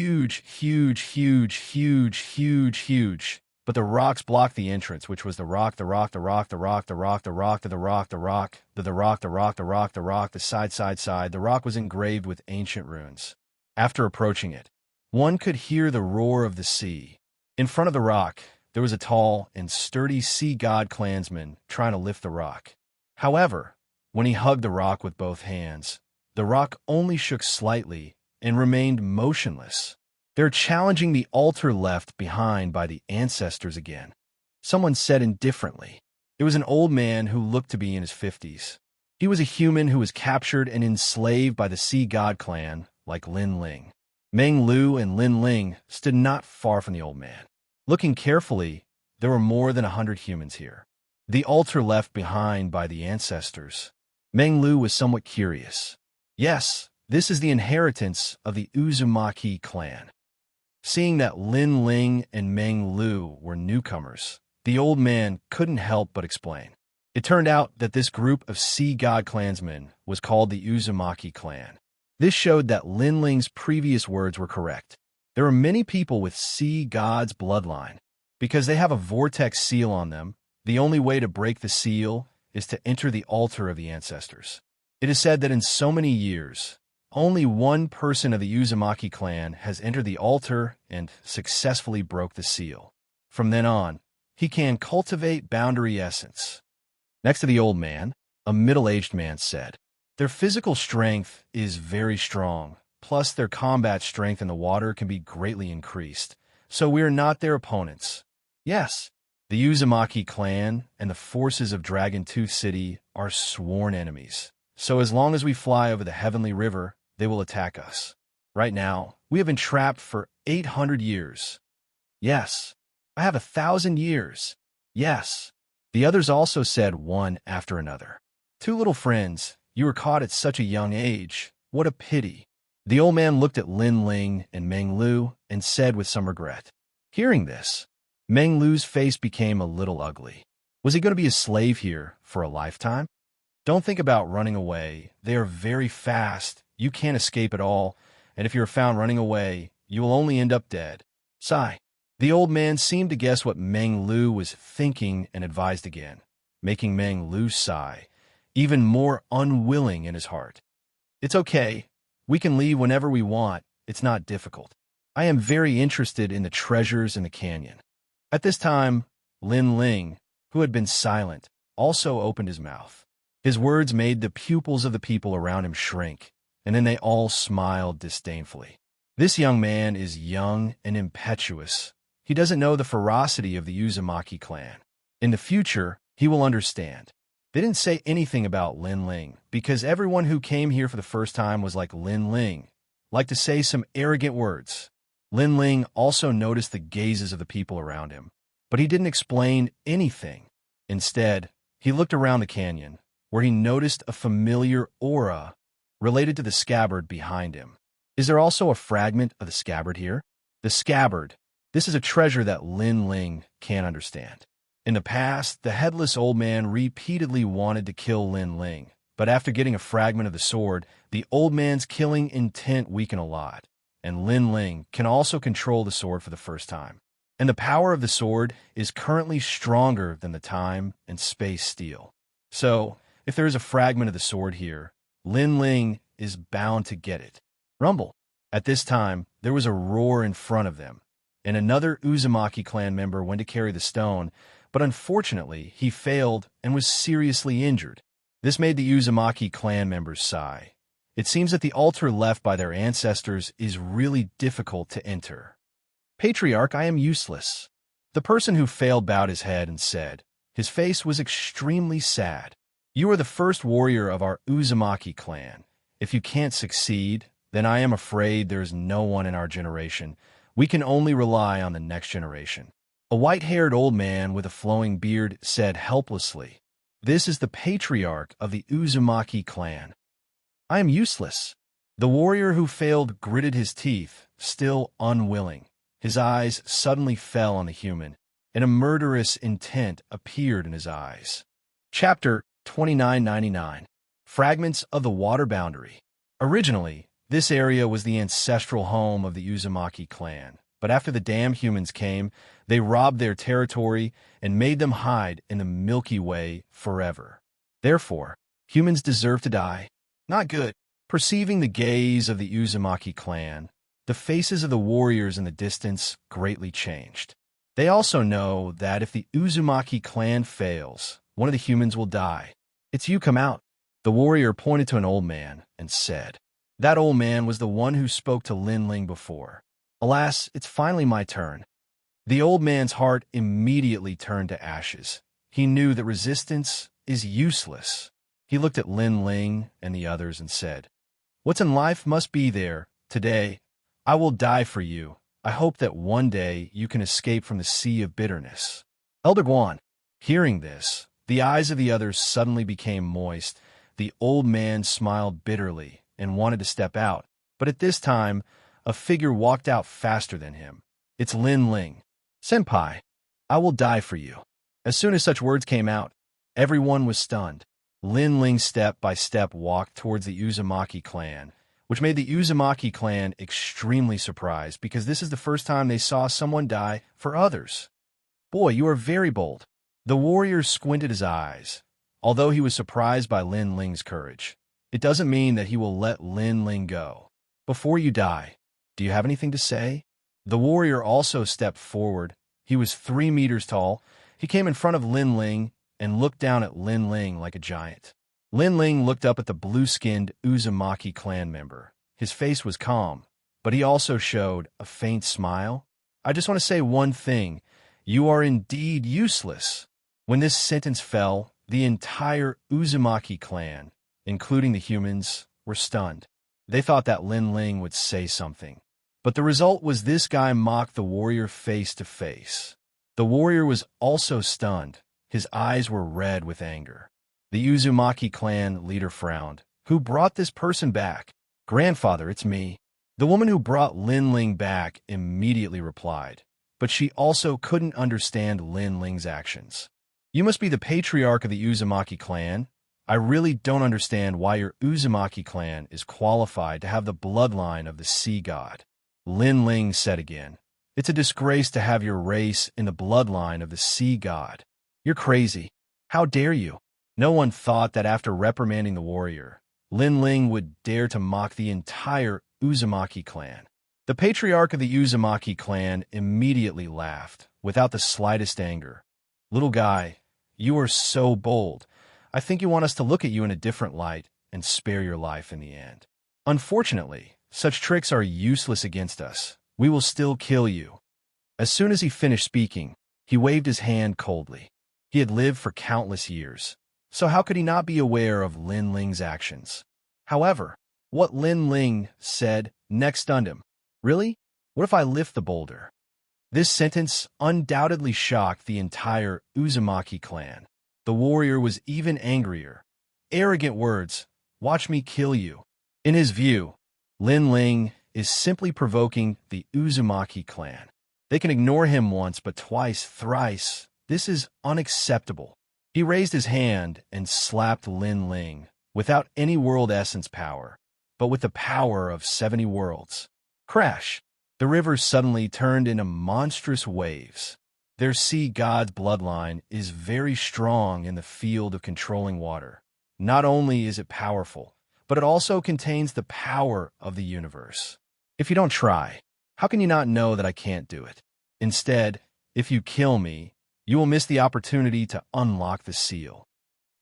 but the rocks blocked the entrance, which was the rock, the rock, the rock, the rock, the rock, the rock, the rock, the rock, the rock, the rock, the rock, the rock, the side. The rock was engraved with ancient runes. After approaching it, one could hear the roar of the sea. In front of the rock, there was a tall and sturdy Sea God clansman trying to lift the rock. However, when he hugged the rock with both hands, the rock only shook slightly and remained motionless. "They're challenging the altar left behind by the ancestors again," someone said indifferently. It was an old man who looked to be in his 50s. He was a human who was captured and enslaved by the Sea God clan, like Lin Ling. Meng Lu and Lin Ling stood not far from the old man. Looking carefully, there were more than 100 humans here. The altar left behind by the ancestors. Meng Lu was somewhat curious. Yes, this is the inheritance of the Uzumaki clan. Seeing that Lin Ling and Meng Lu were newcomers, the old man couldn't help but explain. It turned out that this group of Sea God clansmen was called the Uzumaki clan. This showed that Lin Ling's previous words were correct. There are many people with Sea God's bloodline. Because they have a vortex seal on them, the only way to break the seal is to enter the altar of the ancestors. It is said that in so many years, only one person of the Uzumaki clan has entered the altar and successfully broke the seal. From then on, he can cultivate boundary essence. Next to the old man, a middle-aged man said, "Their physical strength is very strong, plus their combat strength in the water can be greatly increased, so we are not their opponents. Yes, the Uzumaki clan and the forces of Dragon Tooth City are sworn enemies, so as long as we fly over the Heavenly River, they will attack us. Right now, we have been trapped for 800 years. Yes, I have 1,000 years. Yes." The others also said one after another. "Two little friends, you were caught at such a young age. What a pity." The old man looked at Lin Ling and Meng Lu and said with some regret. Hearing this, Meng Lu's face became a little ugly. Was he going to be a slave here for a lifetime? Don't think about running away. They are very fast. You can't escape at all, and if you're found running away, you will only end up dead. Sigh. The old man seemed to guess what Meng Lu was thinking and advised again, making Meng Lu sigh, even more unwilling in his heart. "It's okay. We can leave whenever we want. It's not difficult. I am very interested in the treasures in the canyon." At this time, Lin Ling, who had been silent, also opened his mouth. His words made the pupils of the people around him shrink, and then they all smiled disdainfully. This young man is young and impetuous. He doesn't know the ferocity of the Uzumaki clan. In the future, he will understand. They didn't say anything about Lin Ling, because everyone who came here for the first time was like Lin Ling, like to say some arrogant words. Lin Ling also noticed the gazes of the people around him, but he didn't explain anything. Instead, he looked around the canyon, where he noticed a familiar aura related to the scabbard behind him. Is there also a fragment of the scabbard here? The scabbard. This is a treasure that Lin Ling can't understand. In the past, the headless old man repeatedly wanted to kill Lin Ling, but after getting a fragment of the sword, the old man's killing intent weakened a lot, and Lin Ling can also control the sword for the first time. And the power of the sword is currently stronger than the time and space steel. So, if there is a fragment of the sword here, Lin Ling is bound to get it. Rumble. At this time, there was a roar in front of them, and another Uzumaki clan member went to carry the stone, but unfortunately, he failed and was seriously injured. This made the Uzumaki clan members sigh. It seems that the altar left by their ancestors is really difficult to enter. "Patriarch, I am useless." The person who failed bowed his head and said, his face was extremely sad, "You are the first warrior of our Uzumaki clan. If you can't succeed, then I am afraid there is no one in our generation. We can only rely on the next generation." A white-haired old man with a flowing beard said helplessly, "This is the patriarch of the Uzumaki clan. I am useless." The warrior who failed gritted his teeth, still unwilling. His eyes suddenly fell on the human, and a murderous intent appeared in his eyes. Chapter 2999. Fragments of the Water Boundary. Originally, this area was the ancestral home of the Uzumaki clan, but after the damn humans came, they robbed their territory and made them hide in the Milky Way forever. Therefore, humans deserve to die. Not good. Perceiving the gaze of the Uzumaki clan, the faces of the warriors in the distance greatly changed. They also know that if the Uzumaki clan fails, one of the humans will die. "It's you, come out." The warrior pointed to an old man and said. That old man was the one who spoke to Lin Ling before. Alas, it's finally my turn. The old man's heart immediately turned to ashes. He knew that resistance is useless. He looked at Lin Ling and the others and said, "What's in life must be there. Today, I will die for you. I hope that one day you can escape from the sea of bitterness." Elder Guan. Hearing this, the eyes of the others suddenly became moist. The old man smiled bitterly and wanted to step out, but at this time, a figure walked out faster than him. It's Lin Ling. "Senpai, I will die for you." As soon as such words came out, everyone was stunned. Lin Ling step by step walked towards the Uzumaki clan, which made the Uzumaki clan extremely surprised because this is the first time they saw someone die for others. "Boy, you are very bold." The warrior squinted his eyes. Although he was surprised by Lin Ling's courage, it doesn't mean that he will let Lin Ling go. "Before you die, do you have anything to say?" The warrior also stepped forward. He was 3 meters tall, He came in front of Lin Ling and looked down at Lin Ling like a giant. Lin Ling looked up at the blue-skinned Uzumaki clan member. His face was calm, but he also showed a faint smile. I just want to say one thing. You are indeed useless. When this sentence fell, the entire Uzumaki clan, including the humans, were stunned. They thought that Lin Ling would say something. But the result was this guy mocked the warrior face to face. The warrior was also stunned. His eyes were red with anger. The Uzumaki clan leader frowned. Who brought this person back? Grandfather, it's me. The woman who brought Lin Ling back immediately replied, but she also couldn't understand Lin Ling's actions. You must be the patriarch of the Uzumaki clan. I really don't understand why your Uzumaki clan is qualified to have the bloodline of the sea god. Lin Ling said again, it's a disgrace to have your race in the bloodline of the sea god. You're crazy. How dare you? No one thought that after reprimanding the warrior, Lin Ling would dare to mock the entire Uzumaki clan. The patriarch of the Uzumaki clan immediately laughed, without the slightest anger. Little guy, you are so bold. I think you want us to look at you in a different light and spare your life in the end. Unfortunately, such tricks are useless against us. We will still kill you. As soon as he finished speaking, he waved his hand coldly. He had lived for countless years, so how could he not be aware of Lin Ling's actions? However, what Lin Ling said next stunned him. Really? What if I lift the boulder? This sentence undoubtedly shocked the entire Uzumaki clan. The warrior was even angrier. Arrogant words. Watch me kill you. In his view, Lin Ling is simply provoking the Uzumaki clan. They can ignore him once, but twice, thrice. This is unacceptable. He raised his hand and slapped Lin Ling without any world essence power, but with the power of 70 worlds. Crash! The river suddenly turned into monstrous waves. Their sea god's bloodline is very strong in the field of controlling water. Not only is it powerful, but it also contains the power of the universe. If you don't try, how can you not know that I can't do it? Instead, if you kill me, you will miss the opportunity to unlock the seal.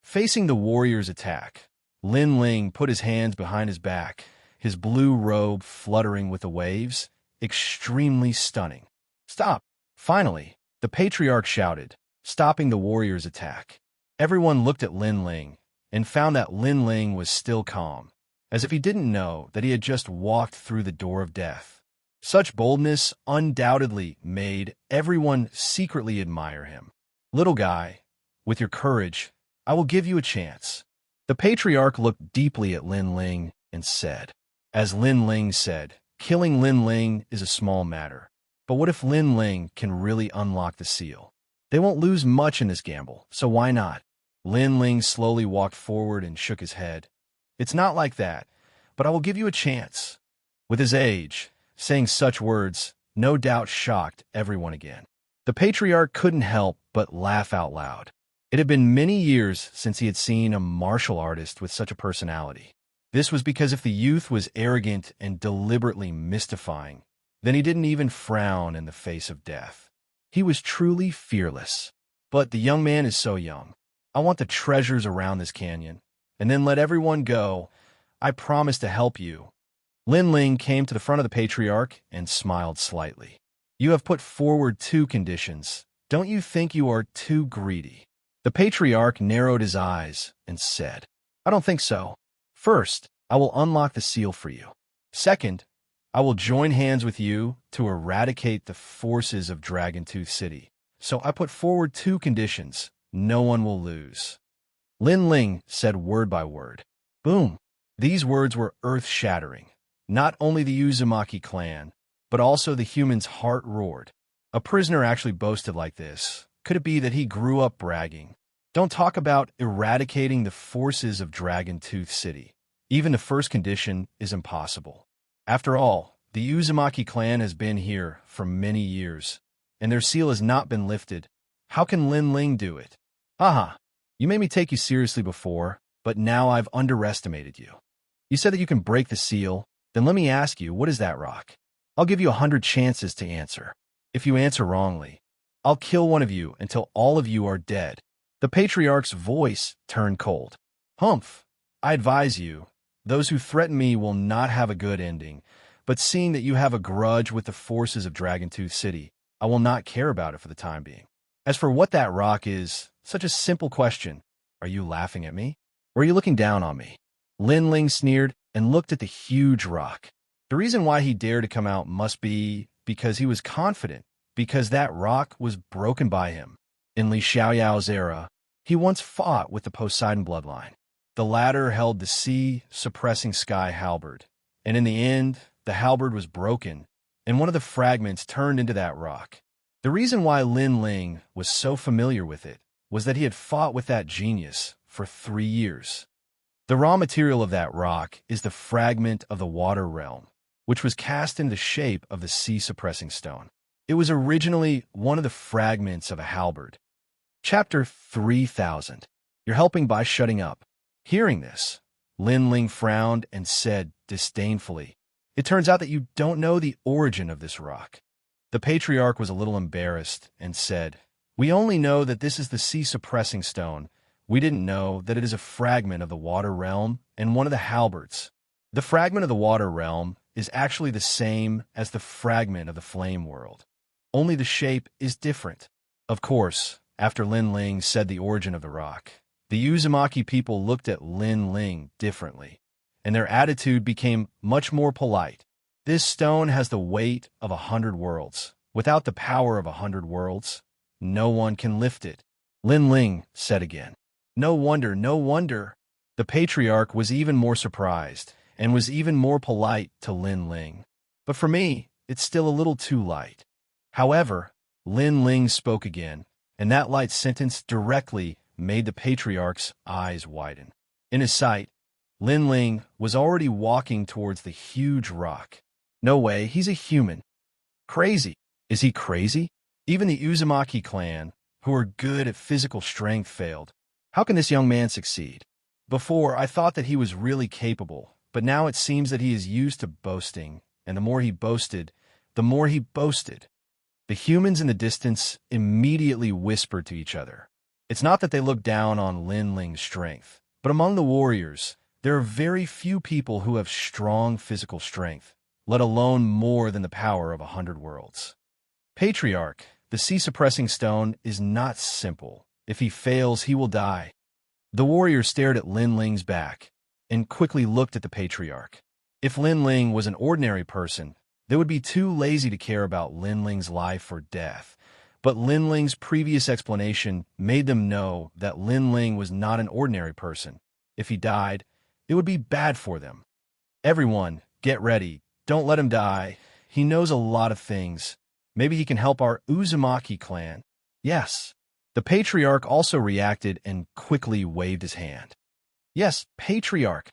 Facing the warrior's attack, Lin Ling put his hands behind his back, his blue robe fluttering with the waves, extremely stunning. Stop! Finally, the patriarch shouted, stopping the warrior's attack. Everyone looked at Lin Ling and found that Lin Ling was still calm, as if he didn't know that he had just walked through the door of death. Such boldness undoubtedly made everyone secretly admire him. Little guy, with your courage, I will give you a chance. The patriarch looked deeply at Lin Ling and said, as Lin Ling said, killing Lin Ling is a small matter. But what if Lin Ling can really unlock the seal? They won't lose much in this gamble, so why not? Lin Ling slowly walked forward and shook his head. It's not like that, but I will give you a chance. With his age, saying such words no doubt shocked everyone again. The patriarch couldn't help but laugh out loud. It had been many years since he had seen a martial artist with such a personality. This was because if the youth was arrogant and deliberately mystifying, then he didn't even frown in the face of death. He was truly fearless. But the young man is so young. I want the treasures around this canyon, and then let everyone go. I promise to help you. Lin Ling came to the front of the patriarch and smiled slightly. You have put forward 2 conditions. Don't you think you are too greedy? The patriarch narrowed his eyes and said, I don't think so. First, I will unlock the seal for you. Second, I will join hands with you to eradicate the forces of Dragon Tooth City. So I put forward 2 conditions. No one will lose. Lin Ling said word by word. Boom! These words were earth-shattering. Not only the Uzumaki clan, but also the human's heart roared. A prisoner actually boasted like this. Could it be that he grew up bragging? Don't talk about eradicating the forces of Dragon Tooth City. Even the first condition is impossible. After all, the Uzumaki clan has been here for many years, and their seal has not been lifted. How can Lin Ling do it? Haha, you made me take you seriously before, but now I've underestimated you. You said that you can break the seal, then let me ask you, what is that rock? I'll give you 100 chances to answer. If you answer wrongly, I'll kill one of you until all of you are dead." The patriarch's voice turned cold. "Humph, I advise you, those who threaten me will not have a good ending, but seeing that you have a grudge with the forces of Dragontooth City, I will not care about it for the time being. As for what that rock is, such a simple question. Are you laughing at me? Or are you looking down on me?" Lin Ling sneered and looked at the huge rock. The reason why he dared to come out must be because he was confident, because that rock was broken by him. In Li Xiaoyao's era, he once fought with the Poseidon bloodline. The latter held the sea-suppressing sky halberd, and in the end, the halberd was broken, and one of the fragments turned into that rock. The reason why Lin Ling was so familiar with it was that he had fought with that genius for 3 years. The raw material of that rock is the fragment of the water realm, which was cast in the shape of the sea-suppressing stone. It was originally one of the fragments of a halberd. Chapter 3000. You're helping by shutting up. Hearing this, Lin Ling frowned and said disdainfully, "It turns out that you don't know the origin of this rock." The patriarch was a little embarrassed and said, "We only know that this is the sea-suppressing stone. We didn't know that it is a fragment of the water realm and one of the halberds. The fragment of the water realm is actually the same as the fragment of the flame world. Only the shape is different." Of course, after Lin Ling said the origin of the rock, the Uzumaki people looked at Lin Ling differently, and their attitude became much more polite. "This stone has the weight of 100 worlds. Without the power of 100 worlds, no one can lift it," Lin Ling said again. No wonder, no wonder." The patriarch was even more surprised and was even more polite to Lin Ling. "But for me, it's still a little too light." However, Lin Ling spoke again, and that light sentence directly made the patriarch's eyes widen. In his sight, Lin Ling was already walking towards the huge rock. "No way, he's a human. Crazy. Is he crazy?" Even the Uzumaki clan, who are good at physical strength, failed. How can this young man succeed? Before, I thought that he was really capable, but now it seems that he is used to boasting, and the more he boasted, the more he boasted. The humans in the distance immediately whispered to each other. It's not that they look down on Lin Ling's strength, but among the warriors, there are very few people who have strong physical strength, let alone more than the power of 100 worlds. "Patriarch, the sea-suppressing stone is not simple. If he fails, he will die." The warrior stared at Lin Ling's back and quickly looked at the patriarch. If Lin Ling was an ordinary person, they would be too lazy to care about Lin Ling's life or death. But Lin Ling's previous explanation made them know that Lin Ling was not an ordinary person. If he died, it would be bad for them. "Everyone, get ready. Don't let him die. He knows a lot of things. Maybe he can help our Uzumaki clan." "Yes." The patriarch also reacted and quickly waved his hand. "Yes, patriarch."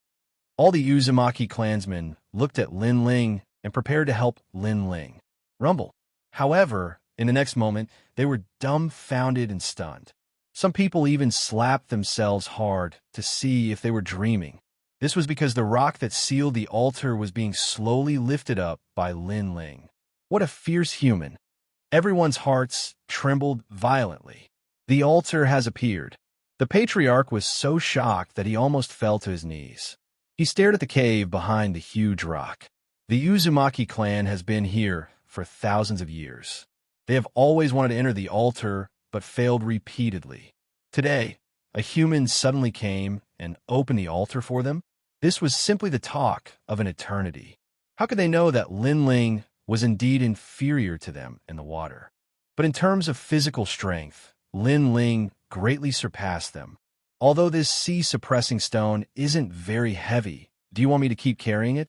All the Uzumaki clansmen looked at Lin Ling and prepared to help Lin Ling. Rumble. However, in the next moment, they were dumbfounded and stunned. Some people even slapped themselves hard to see if they were dreaming. This was because the rock that sealed the altar was being slowly lifted up by Lin Ling. What a fierce human. Everyone's hearts trembled violently. The altar has appeared. The patriarch was so shocked that he almost fell to his knees. He stared at the cave behind the huge rock. The Uzumaki clan has been here for thousands of years. They have always wanted to enter the altar, but failed repeatedly. Today, a human suddenly came and opened the altar for them. This was simply the talk of an eternity. How could they know that Lin Ling was indeed inferior to them in the water? But in terms of physical strength, Lin Ling greatly surpassed them. Although this sea-suppressing stone isn't very heavy, do you want me to keep carrying it?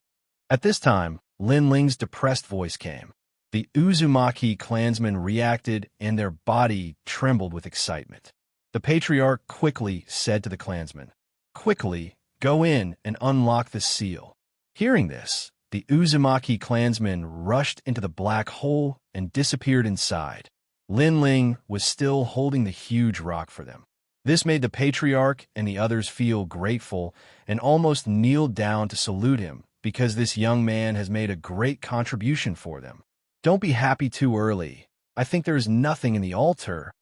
At this time, Lin Ling's depressed voice came. The Uzumaki clansmen reacted and their body trembled with excitement. The patriarch quickly said to the clansmen, "Quickly, go in and unlock the seal." Hearing this, the Uzumaki clansmen rushed into the black hole and disappeared inside. Lin Ling was still holding the huge rock for them. This made the patriarch and the others feel grateful and almost kneeled down to salute him because this young man has made a great contribution for them. Don't be happy too early. I think there is nothing in the altar.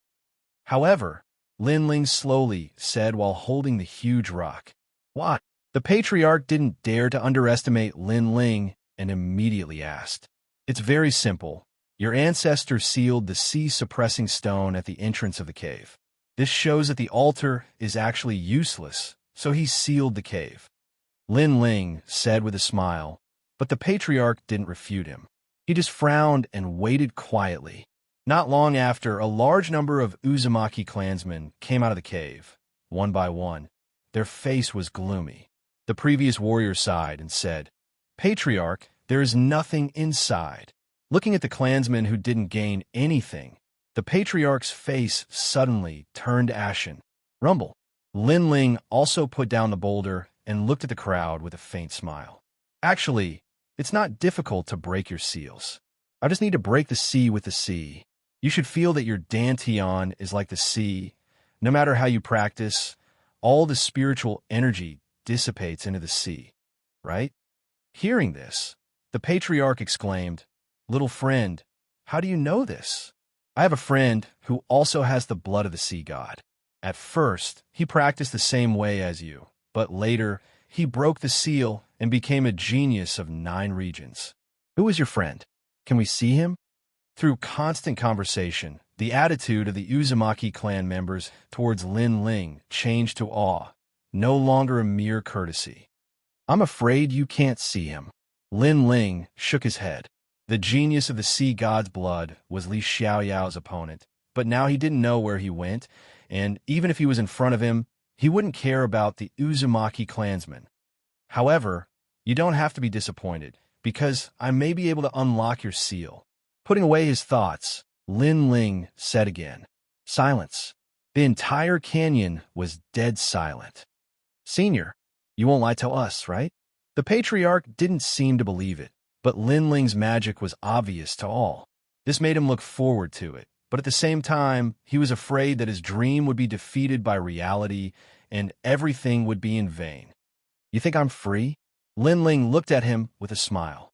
However, Lin Ling slowly said while holding the huge rock. What? The patriarch didn't dare to underestimate Lin Ling and immediately asked. It's very simple. Your ancestors sealed the sea-suppressing stone at the entrance of the cave. This shows that the altar is actually useless, so he sealed the cave. Lin Ling said with a smile, but the patriarch didn't refute him. He just frowned and waited quietly. Not long after, a large number of Uzumaki clansmen came out of the cave, one by one. Their face was gloomy. The previous warrior sighed and said, Patriarch, there is nothing inside. Looking at the clansmen who didn't gain anything, the patriarch's face suddenly turned ashen. Rumble. Lin Ling also put down the boulder and looked at the crowd with a faint smile. Actually, it's not difficult to break your seals. I just need to break the sea with the sea. You should feel that your dantian is like the sea. No matter how you practice, all the spiritual energy dissipates into the sea, right? Hearing this, the patriarch exclaimed, Little friend, how do you know this? I have a friend who also has the blood of the sea god. At first, he practiced the same way as you, but later, he broke the seal and became a genius of 9 regions. Who is your friend? Can we see him? Through constant conversation, the attitude of the Uzumaki clan members towards Lin Ling changed to awe, no longer a mere courtesy. I'm afraid you can't see him. Lin Ling shook his head. The genius of the sea god's blood was Li Xiaoyao's opponent, but now he didn't know where he went, and even if he was in front of him, he wouldn't care about the Uzumaki clansmen. However, you don't have to be disappointed, because I may be able to unlock your seal. Putting away his thoughts, Lin Ling said again, Silence. The entire canyon was dead silent. Senior, you won't lie to us, right? The patriarch didn't seem to believe it, but Lin Ling's magic was obvious to all. This made him look forward to it, but at the same time, he was afraid that his dream would be defeated by reality and everything would be in vain. You think I'm free? Lin Ling looked at him with a smile.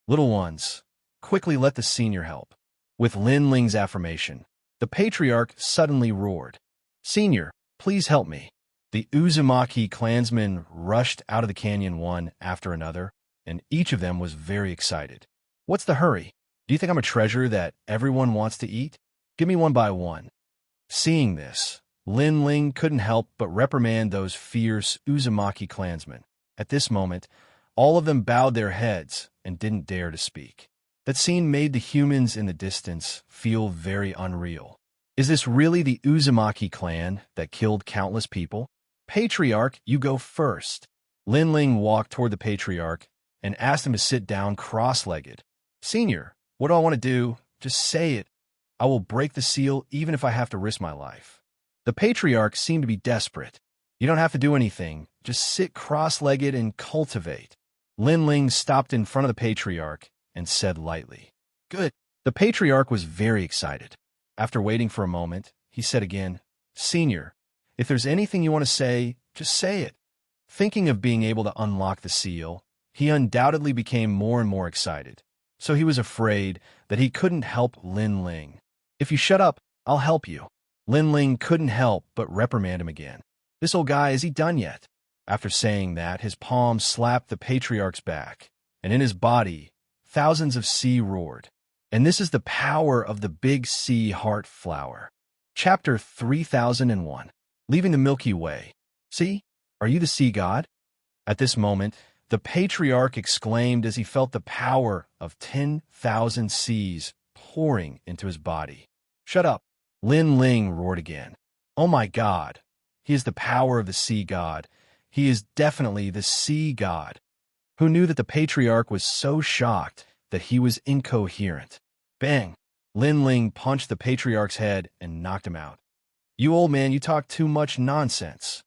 Little ones, quickly let the senior help. With Lin Ling's affirmation, the patriarch suddenly roared. Senior, please help me. The Uzumaki clansmen rushed out of the canyon one after another, and each of them was very excited. What's the hurry? Do you think I'm a treasure that everyone wants to eat? Give me one by one. Seeing this, Lin Ling couldn't help but reprimand those fierce Uzumaki clansmen. At this moment, all of them bowed their heads and didn't dare to speak. That scene made the humans in the distance feel very unreal. Is this really the Uzumaki clan that killed countless people? Patriarch, you go first. Lin Ling walked toward the patriarch and asked him to sit down cross-legged. Senior, what do I want to do? Just say it. I will break the seal even if I have to risk my life. The patriarch seemed to be desperate. You don't have to do anything. Just sit cross-legged and cultivate. Lin Ling stopped in front of the patriarch and said lightly, Good. The patriarch was very excited. After waiting for a moment, he said again, Senior, if there's anything you want to say, just say it. Thinking of being able to unlock the seal, he undoubtedly became more and more excited. So he was afraid that he couldn't help Lin Ling. If you shut up, I'll help you. Lin Ling couldn't help but reprimand him again. This old guy, is he done yet? After saying that, his palm slapped the patriarch's back, and in his body, thousands of sea roared. And this is the power of the big sea heart flower. Chapter 3001. Leaving the Milky Way. See, are you the sea god? At this moment, the patriarch exclaimed as he felt the power of 10,000 seas pouring into his body. Shut up. Lin Ling roared again. Oh my god. He is the power of the sea god. He is definitely the sea god. Who knew that the patriarch was so shocked that he was incoherent? Bang! Lin Ling punched the patriarch's head and knocked him out. You old man, you talk too much nonsense.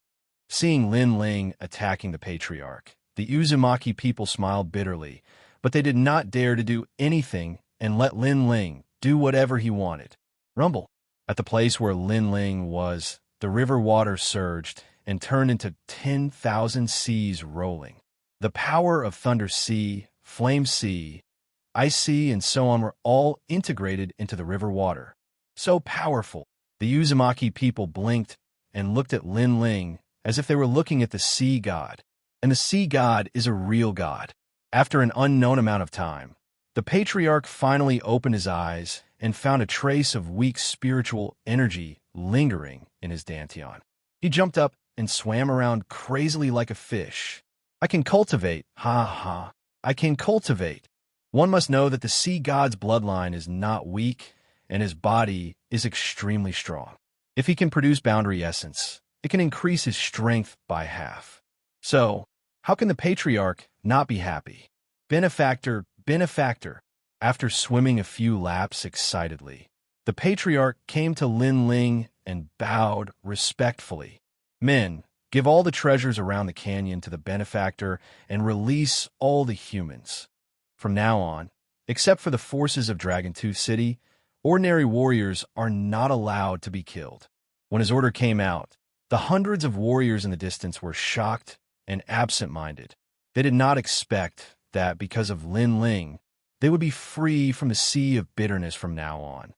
Seeing Lin Ling attacking the patriarch, the Uzumaki people smiled bitterly, but they did not dare to do anything and let Lin Ling do whatever he wanted. Rumble. At the place where Lin Ling was, the river water surged and turned into 10,000 seas rolling. The power of Thunder Sea, Flame Sea, ice sea, and so on were all integrated into the river water. So powerful. The Uzumaki people blinked and looked at Lin Ling as if they were looking at the sea god. And the sea god is a real god. After an unknown amount of time, the patriarch finally opened his eyes and found a trace of weak spiritual energy lingering in his dantian. He jumped up and swam around crazily like a fish. I can cultivate, ha ha, I can cultivate. One must know that the sea god's bloodline is not weak, and his body is extremely strong. If he can produce boundary essence, it can increase his strength by half. So, how can the patriarch not be happy? Benefactor, benefactor. After swimming a few laps excitedly, the patriarch came to Lin Ling and bowed respectfully. Men, give all the treasures around the canyon to the benefactor and release all the humans. From now on, except for the forces of Dragon Tooth City, ordinary warriors are not allowed to be killed. When his order came out, the hundreds of warriors in the distance were shocked and absent-minded. They did not expect that because of Lin Ling, they would be free from the sea of bitterness from now on.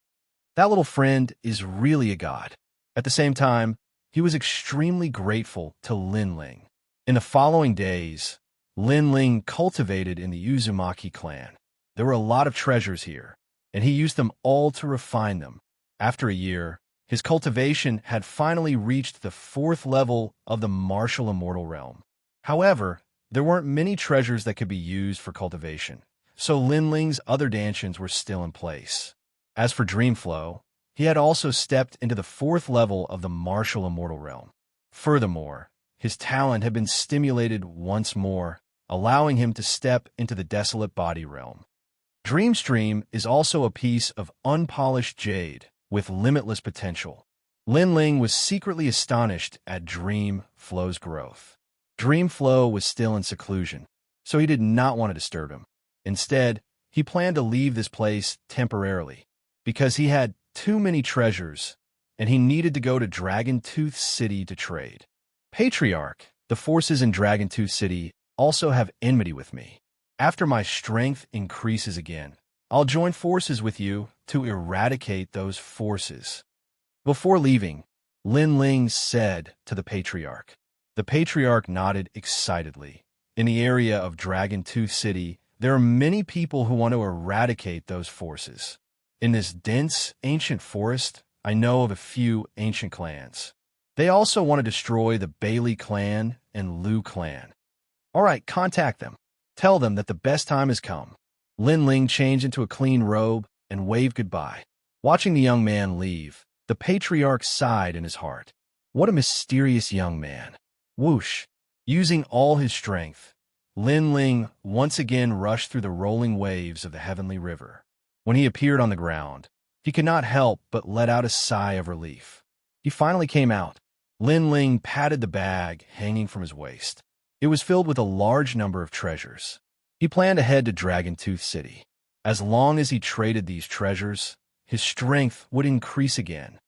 That little friend is really a god. At the same time, he was extremely grateful to Lin Ling. In the following days, Lin Ling cultivated in the Uzumaki clan. There were a lot of treasures here, and he used them all to refine them. After a year, his cultivation had finally reached the 4th level of the martial immortal realm. However, there weren't many treasures that could be used for cultivation, so Lin Ling's other dantians were still in place. As for Dreamflow, he had also stepped into the 4th level of the martial immortal realm. Furthermore, his talent had been stimulated once more, allowing him to step into the desolate body realm. Dreamstream is also a piece of unpolished jade with limitless potential. Lin Ling was secretly astonished at Dreamflow's growth. Dreamflow was still in seclusion, so he did not want to disturb him. Instead, he planned to leave this place temporarily, because he had too many treasures, and he needed to go to Dragon Tooth City to trade. Patriarch, the forces in Dragon Tooth City also have enmity with me. After my strength increases again, I'll join forces with you to eradicate those forces. Before leaving, Lin Ling said to the Patriarch. The Patriarch nodded excitedly. In the area of Dragon Tooth City, there are many people who want to eradicate those forces. In this dense, ancient forest, I know of a few ancient clans. They also want to destroy the Bailey clan and Liu clan. All right, contact them. Tell them that the best time has come. Lin Ling changed into a clean robe and waved goodbye. Watching the young man leave, the Patriarch sighed in his heart. What a mysterious young man. Whoosh! Using all his strength, Lin Ling once again rushed through the rolling waves of the heavenly river. When he appeared on the ground, he could not help but let out a sigh of relief. He finally came out. Lin Ling patted the bag hanging from his waist. It was filled with a large number of treasures. He planned to head to Dragon Tooth City. As long as he traded these treasures, his strength would increase again.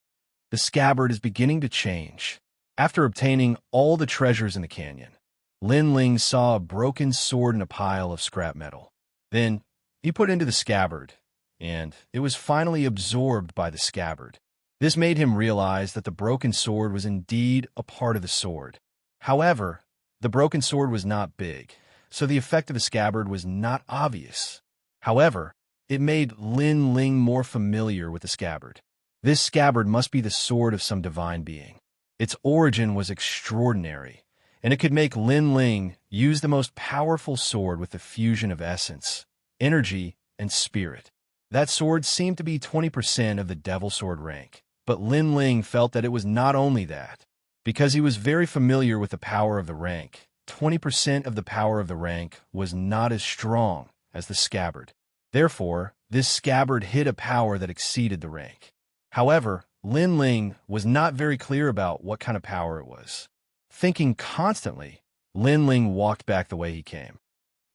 The scabbard is beginning to change. After obtaining all the treasures in the canyon, Lin Ling saw a broken sword in a pile of scrap metal. Then, he put it into the scabbard, and it was finally absorbed by the scabbard. This made him realize that the broken sword was indeed a part of the sword. However, the broken sword was not big, so the effect of the scabbard was not obvious. However, it made Lin Ling more familiar with the scabbard. This scabbard must be the sword of some divine being. Its origin was extraordinary, and it could make Lin Ling use the most powerful sword with the fusion of essence, energy, and spirit. That sword seemed to be 20% of the Devil Sword rank, but Lin Ling felt that it was not only that. Because he was very familiar with the power of the rank, 20% of the power of the rank was not as strong as the scabbard. Therefore, this scabbard hid a power that exceeded the rank. However, Lin Ling was not very clear about what kind of power it was. Thinking constantly, Lin Ling walked back the way he came.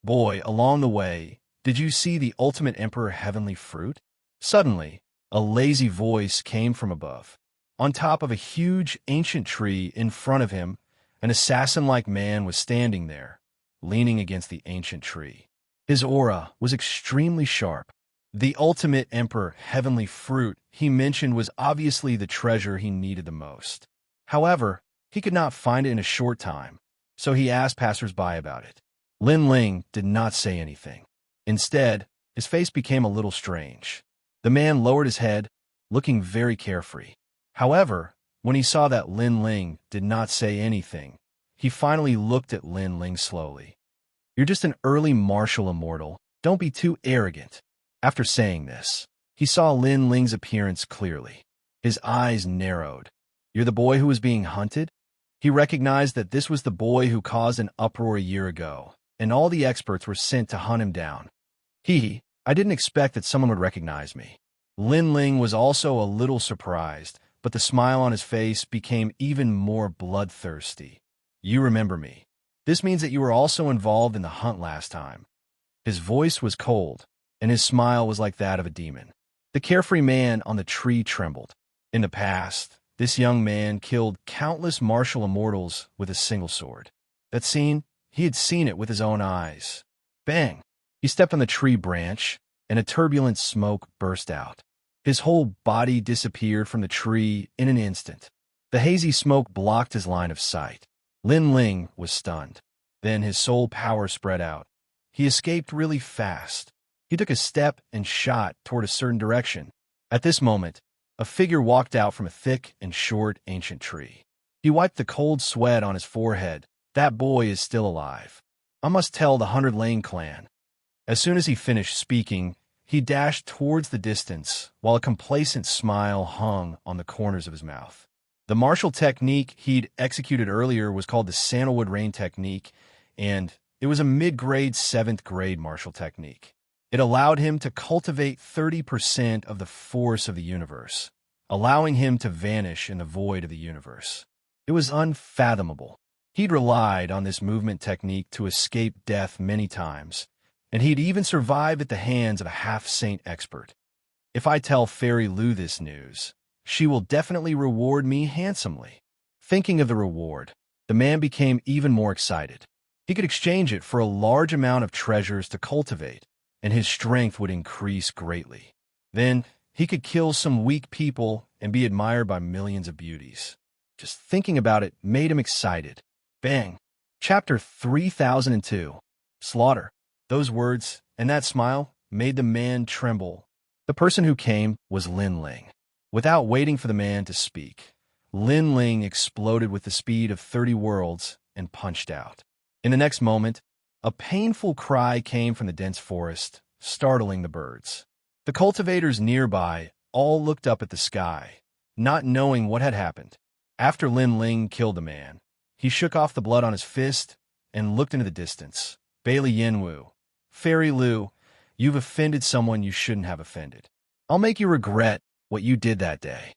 Boy, along the way, did you see the ultimate emperor heavenly fruit? Suddenly, a lazy voice came from above. On top of a huge ancient tree in front of him, an assassin-like man was standing there, leaning against the ancient tree. His aura was extremely sharp. The ultimate emperor heavenly fruit he mentioned was obviously the treasure he needed the most. However, he could not find it in a short time, so he asked passersby about it. Lin Ling did not say anything. Instead, his face became a little strange. The man lowered his head, looking very carefree. However, when he saw that Lin Ling did not say anything, he finally looked at Lin Ling slowly. "You're just an early martial immortal. Don't be too arrogant." After saying this, he saw Lin Ling's appearance clearly. His eyes narrowed. "You're the boy who was being hunted?" He recognized that this was the boy who caused an uproar a year ago, and all the experts were sent to hunt him down. I didn't expect that someone would recognize me." Lin Ling was also a little surprised, but the smile on his face became even more bloodthirsty. "You remember me. This means that you were also involved in the hunt last time." His voice was cold, and his smile was like that of a demon. The carefree man on the tree trembled. In the past, this young man killed countless martial immortals with a single sword. That scene, he had seen it with his own eyes. Bang! He stepped on the tree branch, and a turbulent smoke burst out. His whole body disappeared from the tree in an instant. The hazy smoke blocked his line of sight. Lin Ling was stunned. Then his soul power spread out. He escaped really fast. He took a step and shot toward a certain direction. At this moment, a figure walked out from a thick and short ancient tree. He wiped the cold sweat on his forehead. "That boy is still alive. I must tell the 100 Lane clan." As soon as he finished speaking, he dashed towards the distance, while a complacent smile hung on the corners of his mouth. The martial technique he'd executed earlier was called the Sandalwood Rain technique, and it was a mid-grade 7th grade martial technique. It allowed him to cultivate 30% of the force of the universe, allowing him to vanish in the void of the universe. It was unfathomable. He'd relied on this movement technique to escape death many times, and he'd even survived at the hands of a half-saint expert. If I tell Fairy Lou this news, she will definitely reward me handsomely. Thinking of the reward, the man became even more excited. He could exchange it for a large amount of treasures to cultivate, and his strength would increase greatly. Then, he could kill some weak people and be admired by millions of beauties. Just thinking about it made him excited. Bang! Chapter 3002. Slaughter. Those words and that smile made the man tremble. The person who came was Lin Ling. Without waiting for the man to speak, Lin Ling exploded with the speed of 30 worlds and punched out. In the next moment, a painful cry came from the dense forest, startling the birds. The cultivators nearby all looked up at the sky, not knowing what had happened. After Lin Ling killed the man, he shook off the blood on his fist and looked into the distance. "Bailey Yanwu, Fairy Lou, you've offended someone you shouldn't have offended. I'll make you regret what you did that day."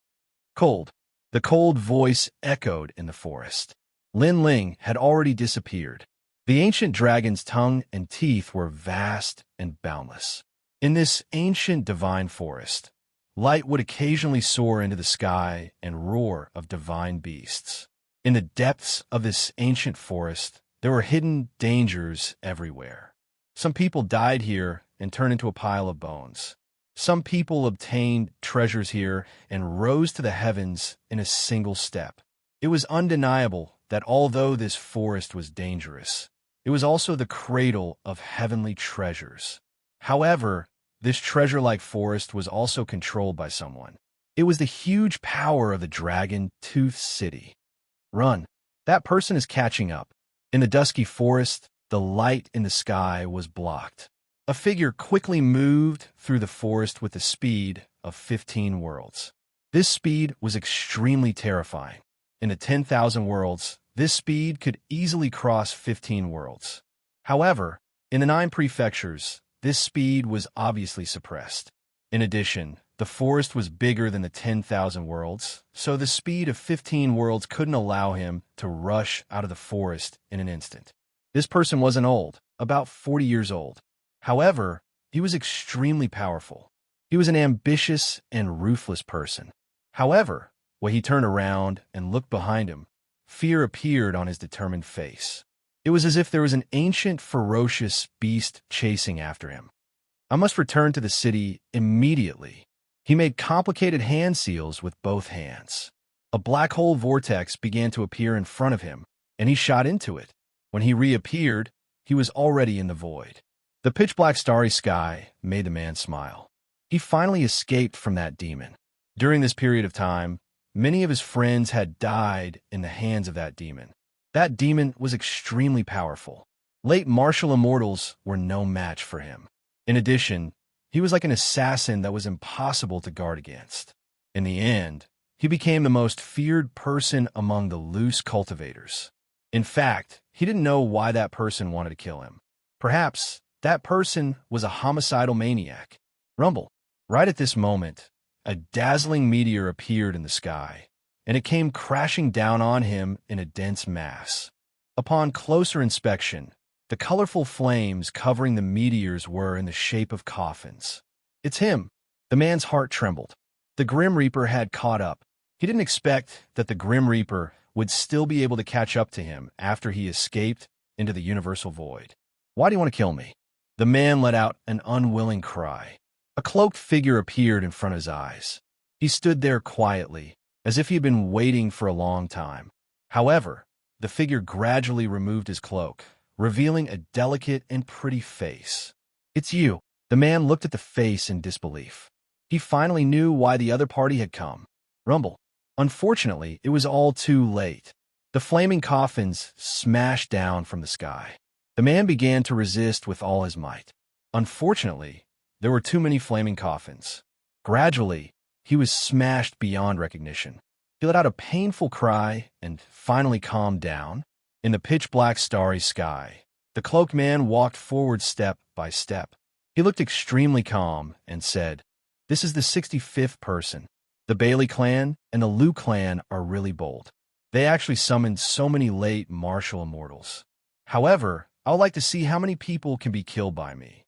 Cold. The cold voice echoed in the forest. Lin Ling had already disappeared. The ancient dragon's tongue and teeth were vast and boundless. In this ancient divine forest, light would occasionally soar into the sky and roar of divine beasts. In the depths of this ancient forest, there were hidden dangers everywhere. Some people died here and turned into a pile of bones. Some people obtained treasures here and rose to the heavens in a single step. It was undeniable that although this forest was dangerous, it was also the cradle of heavenly treasures. However, this treasure-like forest was also controlled by someone. It was the huge power of the Dragon Tooth City. Run! That person is catching up. In the dusky forest, the light in the sky was blocked. A figure quickly moved through the forest with the speed of 15 worlds. This speed was extremely terrifying. In the 10,000 worlds, this speed could easily cross 15 worlds. However, in the 9 prefectures, this speed was obviously suppressed. In addition, the forest was bigger than the 10,000 worlds, so the speed of 15 worlds couldn't allow him to rush out of the forest in an instant. This person wasn't old, about 40 years old. However, he was extremely powerful. He was an ambitious and ruthless person. However, when he turned around and looked behind him, fear appeared on his determined face. It It was as if there was an ancient, ferocious beast chasing after him. I must return to the city immediately. He made complicated hand seals with both hands. A black hole vortex began to appear in front of him, and he shot into it. When he reappeared, he was already in the void. The pitch-black starry sky made the man smile. He finally escaped from that demon. During this period of time, many of his friends had died in the hands of that demon. That demon was extremely powerful. Late martial immortals were no match for him. In addition, he was like an assassin that was impossible to guard against. In the end, he became the most feared person among the loose cultivators. In fact, he didn't know why that person wanted to kill him. Perhaps that person was a homicidal maniac. Rumble. Right at this moment, a dazzling meteor appeared in the sky, and it came crashing down on him in a dense mass. Upon closer inspection, the colorful flames covering the meteors were in the shape of coffins. It's him. The man's heart trembled. The Grim Reaper had caught up. He didn't expect that the Grim Reaper would still be able to catch up to him after he escaped into the universal void. Why do you want to kill me? The man let out an unwilling cry. A cloaked figure appeared in front of his eyes. He stood there quietly, as if he had been waiting for a long time. However, the figure gradually removed his cloak, revealing a delicate and pretty face. It's you. The man looked at the face in disbelief. He finally knew why the other party had come. Rumble. Unfortunately, it was all too late. The flaming coffins smashed down from the sky. The man began to resist with all his might. Unfortunately, there were too many flaming coffins. Gradually, he was smashed beyond recognition. He let out a painful cry and finally calmed down. In the pitch-black starry sky, the cloaked man walked forward step by step. He looked extremely calm and said, "This is the 65th person. The Bailey clan and the Liu clan are really bold. They actually summoned so many late martial immortals. However, I would like to see how many people can be killed by me."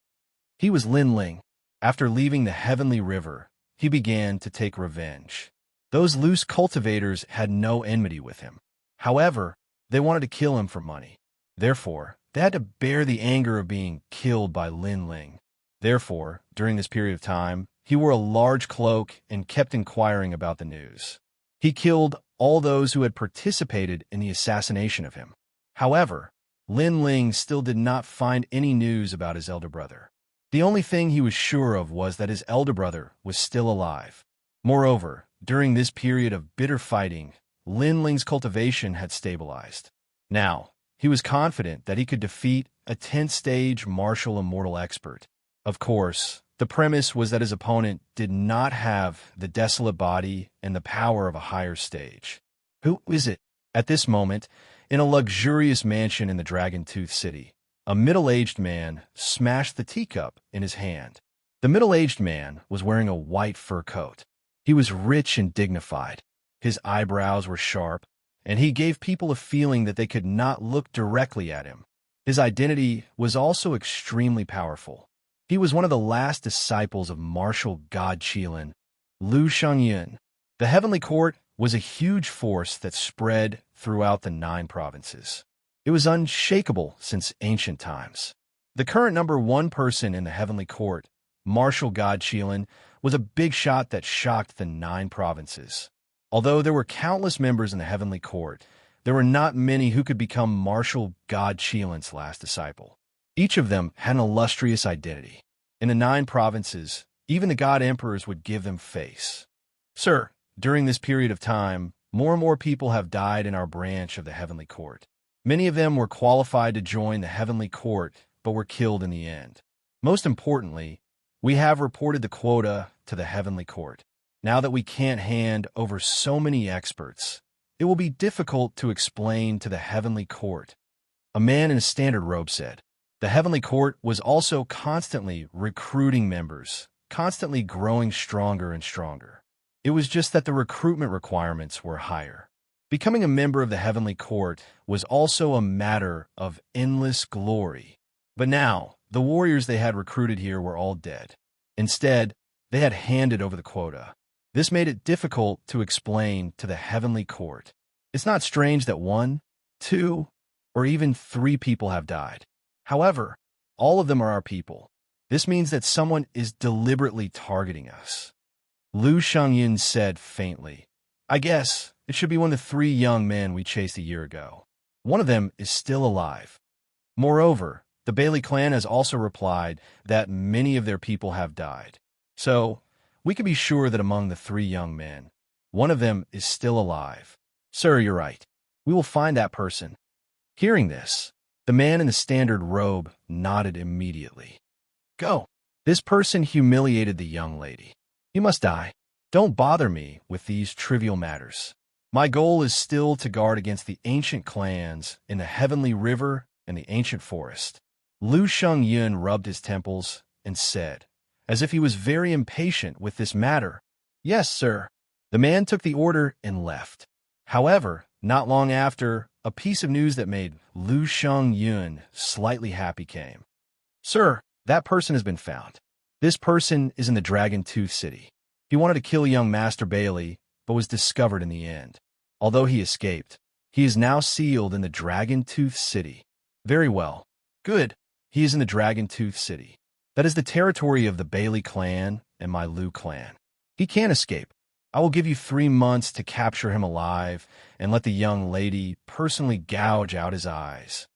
He was Lin Ling. After leaving the Heavenly River, he began to take revenge. Those loose cultivators had no enmity with him. However, they wanted to kill him for money. Therefore, they had to bear the anger of being killed by Lin Ling. Therefore, during this period of time, he wore a large cloak and kept inquiring about the news. He killed all those who had participated in the assassination of him. However, Lin Ling still did not find any news about his elder brother. The only thing he was sure of was that his elder brother was still alive. Moreover, during this period of bitter fighting, Lin Ling's cultivation had stabilized. Now, he was confident that he could defeat a 10th-stage martial immortal expert. Of course, the premise was that his opponent did not have the desolate body and the power of a higher stage. Who is it? At this moment, in a luxurious mansion in the Dragon Tooth City, a middle-aged man smashed the teacup in his hand. The middle-aged man was wearing a white fur coat. He was rich and dignified. His eyebrows were sharp, and he gave people a feeling that they could not look directly at him. His identity was also extremely powerful. He was one of the last disciples of martial god Qilin, Liu Xianxia. The Heavenly Court was a huge force that spread throughout the 9 provinces. It was unshakable since ancient times. The current number 1 person in the Heavenly Court, martial god Qilin, was a big shot that shocked the 9 provinces. Although there were countless members in the Heavenly Court, there were not many who could become martial god Qilin's last disciple. Each of them had an illustrious identity. In the 9 provinces, even the god emperors would give them face. Sir, during this period of time, more and more people have died in our branch of the Heavenly Court. Many of them were qualified to join the Heavenly Court, but were killed in the end. Most importantly, we have reported the quota to the Heavenly Court. Now that we can't hand over so many experts, it will be difficult to explain to the Heavenly Court. A man in a standard robe said. The Heavenly Court was also constantly recruiting members, constantly growing stronger and stronger. It was just that the recruitment requirements were higher. Becoming a member of the Heavenly Court was also a matter of endless glory. But now, the warriors they had recruited here were all dead. Instead, they had handed over the quota. This made it difficult to explain to the Heavenly Court. It's not strange that 1, 2, or even 3 people have died. However, all of them are our people. This means that someone is deliberately targeting us. Lu Shengyin said faintly, I guess it should be one of the 3 young men we chased a year ago. One of them is still alive. Moreover, the Bailey clan has also replied that many of their people have died. So, we can be sure that among the 3 young men, one of them is still alive. Sir, you're right. We will find that person. Hearing this, the man in the standard robe nodded immediately. Go. This person humiliated the young lady. You must die. Don't bother me with these trivial matters. My goal is still to guard against the ancient clans in the Heavenly River and the ancient forest. Lu Shengyin rubbed his temples and said, as if he was very impatient with this matter, Yes, sir. The man took the order and left. However, not long after, a piece of news that made Lu Shengyin slightly happy came. Sir, that person has been found. This person is in the Dragon Tooth City. He wanted to kill young Master Bailey, but was discovered in the end. Although he escaped, he is now sealed in the Dragon Tooth City. Very well. Good. He is in the Dragon Tooth City. That is the territory of the Bailey clan and my Lu clan. He can't escape. I will give you 3 months to capture him alive and let the young lady personally gouge out his eyes.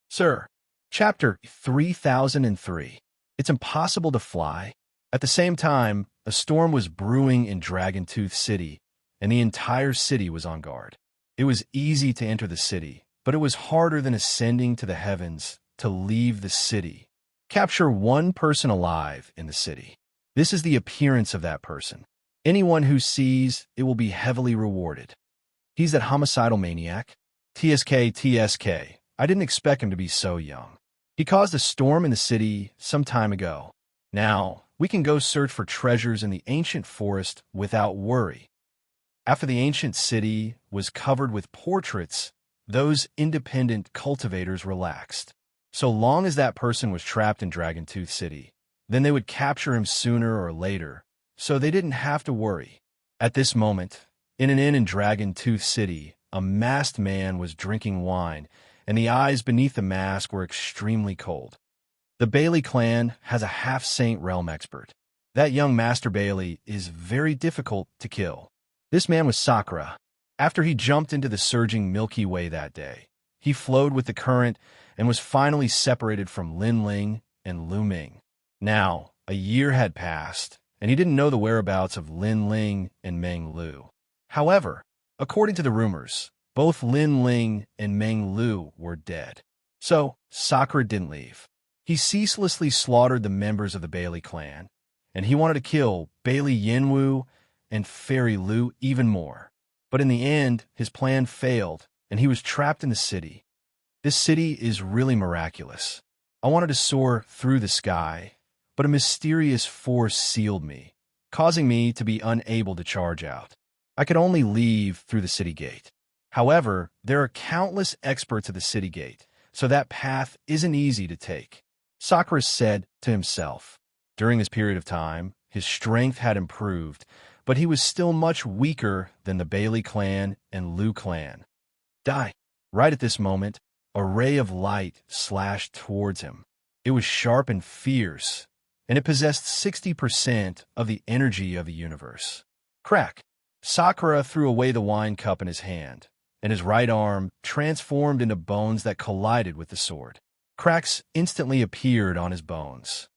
Sir, Chapter 3003. It's impossible to fly. At the same time, a storm was brewing in Dragon Tooth City, and the entire city was on guard. It was easy to enter the city, but it was harder than ascending to the heavens to leave the city. Capture 1 person alive in the city. This is the appearance of that person. Anyone who sees it will be heavily rewarded. He's that homicidal maniac. TSK. I didn't expect him to be so young. He caused a storm in the city some time ago. Now, we can go search for treasures in the ancient forest without worry. After the ancient city was covered with portraits, those independent cultivators relaxed. So long as that person was trapped in Dragon Tooth City, then they would capture him sooner or later, so they didn't have to worry. At this moment, in an inn in Dragon Tooth City, a masked man was drinking wine, and the eyes beneath the mask were extremely cold. The Bailey clan has a half-saint realm expert. That young Master Bailey is very difficult to kill. This man was Sakura. After he jumped into the surging Milky Way that day, he flowed with the current and was finally separated from Lin Ling and Lu Ming. Now, a year had passed, and he didn't know the whereabouts of Lin Ling and Meng Lu. However, according to the rumors, both Lin Ling and Meng Lu were dead. So, Sakura didn't leave. He ceaselessly slaughtered the members of the Bailey clan, and he wanted to kill Bailey Yanwu and Fairy Lu even more. But in the end, his plan failed, and he was trapped in the city. This city is really miraculous. I wanted to soar through the sky, but a mysterious force sealed me, causing me to be unable to charge out. I could only leave through the city gate. However, there are countless experts at the city gate, so that path isn't easy to take. Sakura said to himself. During this period of time, his strength had improved, but he was still much weaker than the Bailey clan and Lu clan. Die. Right at this moment, a ray of light slashed towards him. It was sharp and fierce, and it possessed 60% of the energy of the universe. Crack! Sakura threw away the wine cup in his hand, and his right arm transformed into bones that collided with the sword. Cracks instantly appeared on his bones.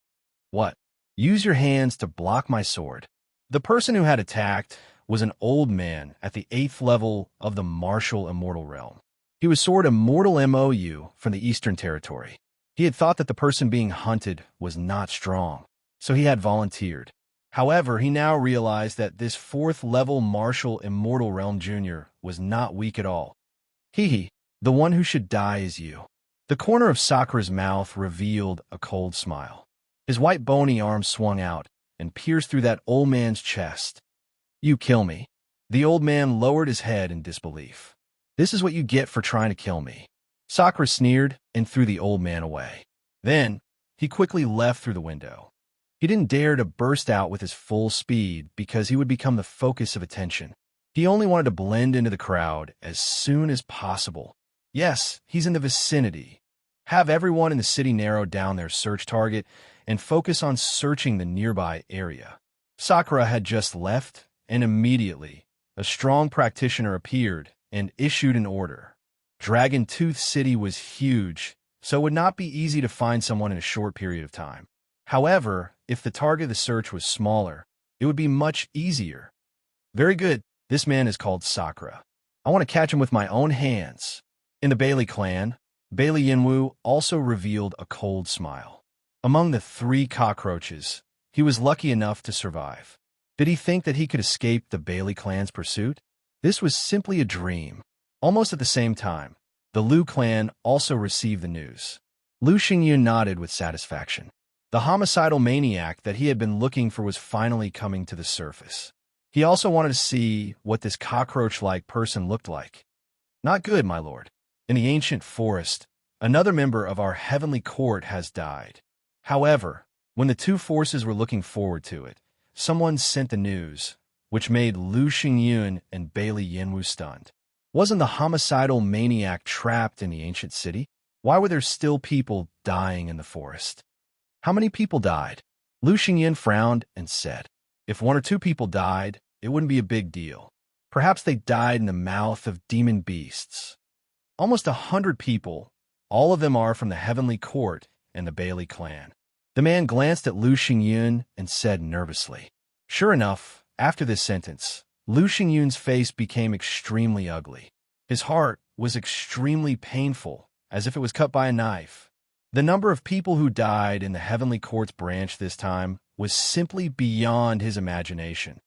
What? Use your hands to block my sword. The person who had attacked was an old man at the 8th level of the martial immortal realm. He was Sword Immortal MOU from the Eastern Territory. He had thought that the person being hunted was not strong, so he had volunteered. However, he now realized that this 4th level martial immortal realm junior was not weak at all. Hee, the one who should die is you. The corner of Sakura's mouth revealed a cold smile. His white bony arm swung out and pierced through that old man's chest. You kill me. The old man lowered his head in disbelief. This is what you get for trying to kill me. Sakura sneered and threw the old man away. Then, he quickly left through the window. He didn't dare to burst out with his full speed because he would become the focus of attention. He only wanted to blend into the crowd as soon as possible. Yes, he's in the vicinity. Have everyone in the city narrow down their search target and focus on searching the nearby area. Sakura had just left, and immediately, a strong practitioner appeared and issued an order. Dragon Tooth City was huge, so it would not be easy to find someone in a short period of time. However, if the target of the search was smaller, it would be much easier. Very good. This man is called Sakura. I want to catch him with my own hands. In the Bailey clan, Bailey Yinwu also revealed a cold smile. Among the 3 cockroaches, he was lucky enough to survive. Did he think that he could escape the Bailey clan's pursuit? This was simply a dream. Almost at the same time, the Liu clan also received the news. Lu Xingyu nodded with satisfaction. The homicidal maniac that he had been looking for was finally coming to the surface. He also wanted to see what this cockroach-like person looked like. Not good, my lord. In the ancient forest, another member of our heavenly court has died. However, when the 2 forces were looking forward to it, someone sent the news, which made Lu Xingyun and Bailey Yinwu stunned. Wasn't the homicidal maniac trapped in the ancient city? Why were there still people dying in the forest? How many people died? Lu Xingyun frowned and said, if 1 or 2 people died, it wouldn't be a big deal. Perhaps they died in the mouth of demon beasts. Almost 100 people, all of them are from the heavenly court and the Bailey clan. The man glanced at Lu Xingyun and said nervously. Sure enough, after this sentence, Lu Xingyun's face became extremely ugly. His heart was extremely painful, as if it was cut by a knife. The number of people who died in the heavenly court's branch this time was simply beyond his imagination.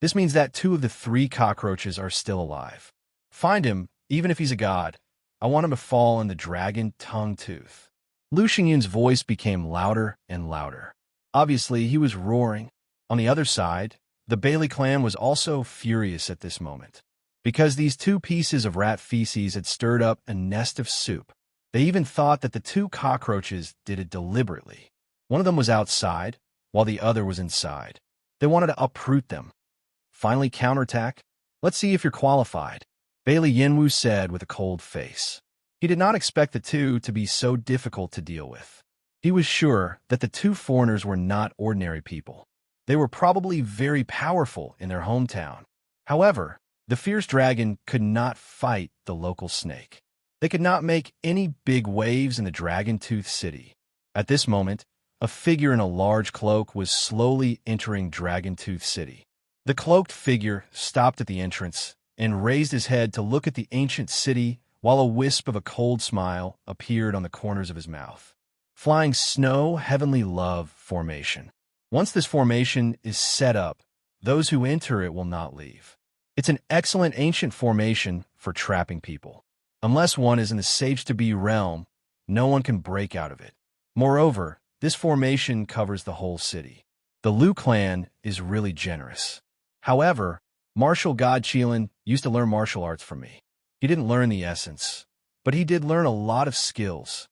This means that 2 of the 3 cockroaches are still alive. Find him, even if he's a god. I want him to fall in the dragon tongue tooth. Lu Xingyun's voice became louder and louder. Obviously, he was roaring. On the other side, the Bailey clan was also furious at this moment. Because these 2 pieces of rat feces had stirred up a nest of soup. They even thought that the 2 cockroaches did it deliberately. One of them was outside, while the other was inside. They wanted to uproot them. Finally counterattack? Let's see if you're qualified, Bailey Yinwu said with a cold face. He did not expect the 2 to be so difficult to deal with. He was sure that the 2 foreigners were not ordinary people. They were probably very powerful in their hometown. However, the fierce dragon could not fight the local snake. They could not make any big waves in the Dragon Tooth City. At this moment, a figure in a large cloak was slowly entering Dragon Tooth City. The cloaked figure stopped at the entrance and raised his head to look at the ancient city while a wisp of a cold smile appeared on the corners of his mouth. Flying Snow Heavenly Love Formation. Once this formation is set up, those who enter it will not leave. It's an excellent ancient formation for trapping people. Unless one is in the Sage-to-Be realm, no one can break out of it. Moreover, this formation covers the whole city. The Liu clan is really generous. However, Martial God Qilin used to learn martial arts from me. He didn't learn the essence, but he did learn a lot of skills.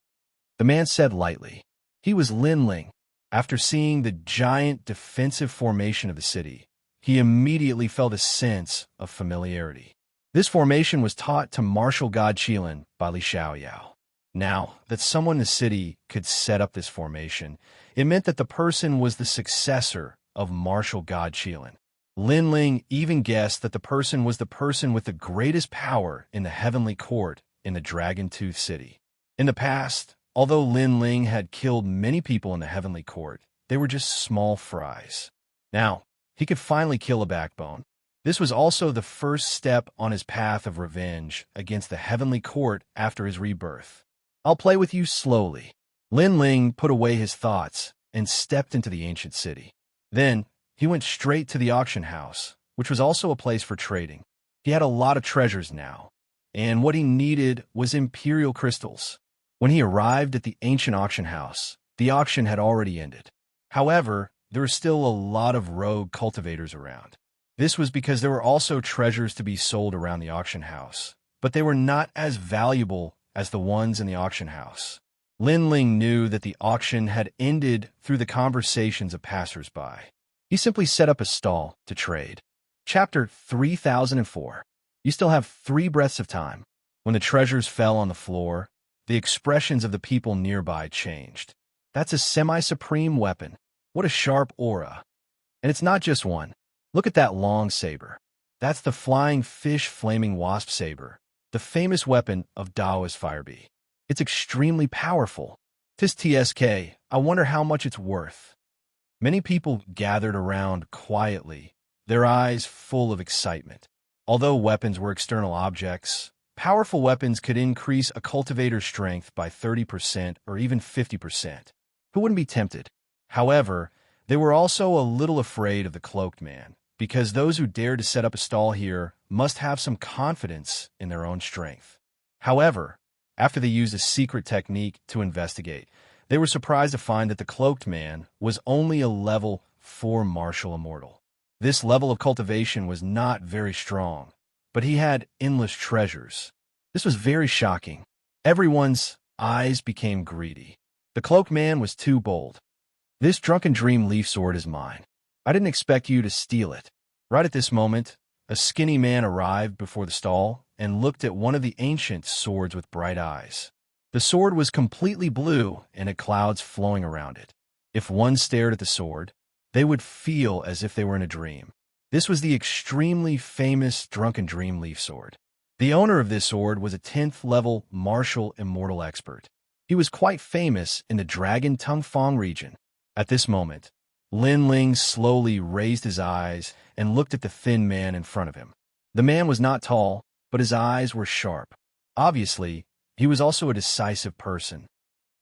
The man said lightly. He was Lin Ling. After seeing the giant defensive formation of the city, he immediately felt a sense of familiarity. This formation was taught to Martial God Qilin by Li Xiaoyao. Now that someone in the city could set up this formation, it meant that the person was the successor of Martial God Qilin. Lin Ling even guessed that the person was the person with the greatest power in the heavenly court in the Dragon Tooth City. In the past, although Lin Ling had killed many people in the heavenly court, they were just small fries. Now, he could finally kill a backbone. This was also the first step on his path of revenge against the heavenly court after his rebirth. I'll play with you slowly. Lin Ling put away his thoughts and stepped into the ancient city. Then, he went straight to the auction house, which was also a place for trading. He had a lot of treasures now, and what he needed was imperial crystals. When he arrived at the ancient auction house, the auction had already ended. However, there were still a lot of rogue cultivators around. This was because there were also treasures to be sold around the auction house, but they were not as valuable as the ones in the auction house. Lin Ling knew that the auction had ended through the conversations of passers-by. He simply set up a stall to trade. Chapter 3004. You still have 3 breaths of time. When the treasures fell on the floor, the expressions of the people nearby changed. That's a semi-supreme weapon. What a sharp aura. And it's not just one. Look at that long saber. That's the flying fish flaming wasp saber, the famous weapon of Daoist Firebee. It's extremely powerful. Tis TSK, I wonder how much it's worth. Many people gathered around quietly, their eyes full of excitement. Although weapons were external objects, powerful weapons could increase a cultivator's strength by 30% or even 50%. Who wouldn't be tempted? However, they were also a little afraid of the cloaked man, because those who dared to set up a stall here must have some confidence in their own strength. However, after they used a secret technique to investigate, they were surprised to find that the cloaked man was only a level 4 martial immortal. This level of cultivation was not very strong, but he had endless treasures. This was very shocking. Everyone's eyes became greedy. The cloaked man was too bold. This drunken dream leaf sword is mine. I didn't expect you to steal it. Right at this moment, a skinny man arrived before the stall and looked at one of the ancient swords with bright eyes. The sword was completely blue and had clouds flowing around it. If one stared at the sword, they would feel as if they were in a dream. This was the extremely famous drunken dream leaf sword. The owner of this sword was a 10th level martial immortal expert. He was quite famous in the Dragon Tungfang region. At this moment, Lin Ling slowly raised his eyes and looked at the thin man in front of him. The man was not tall, but his eyes were sharp. Obviously, he was also a decisive person.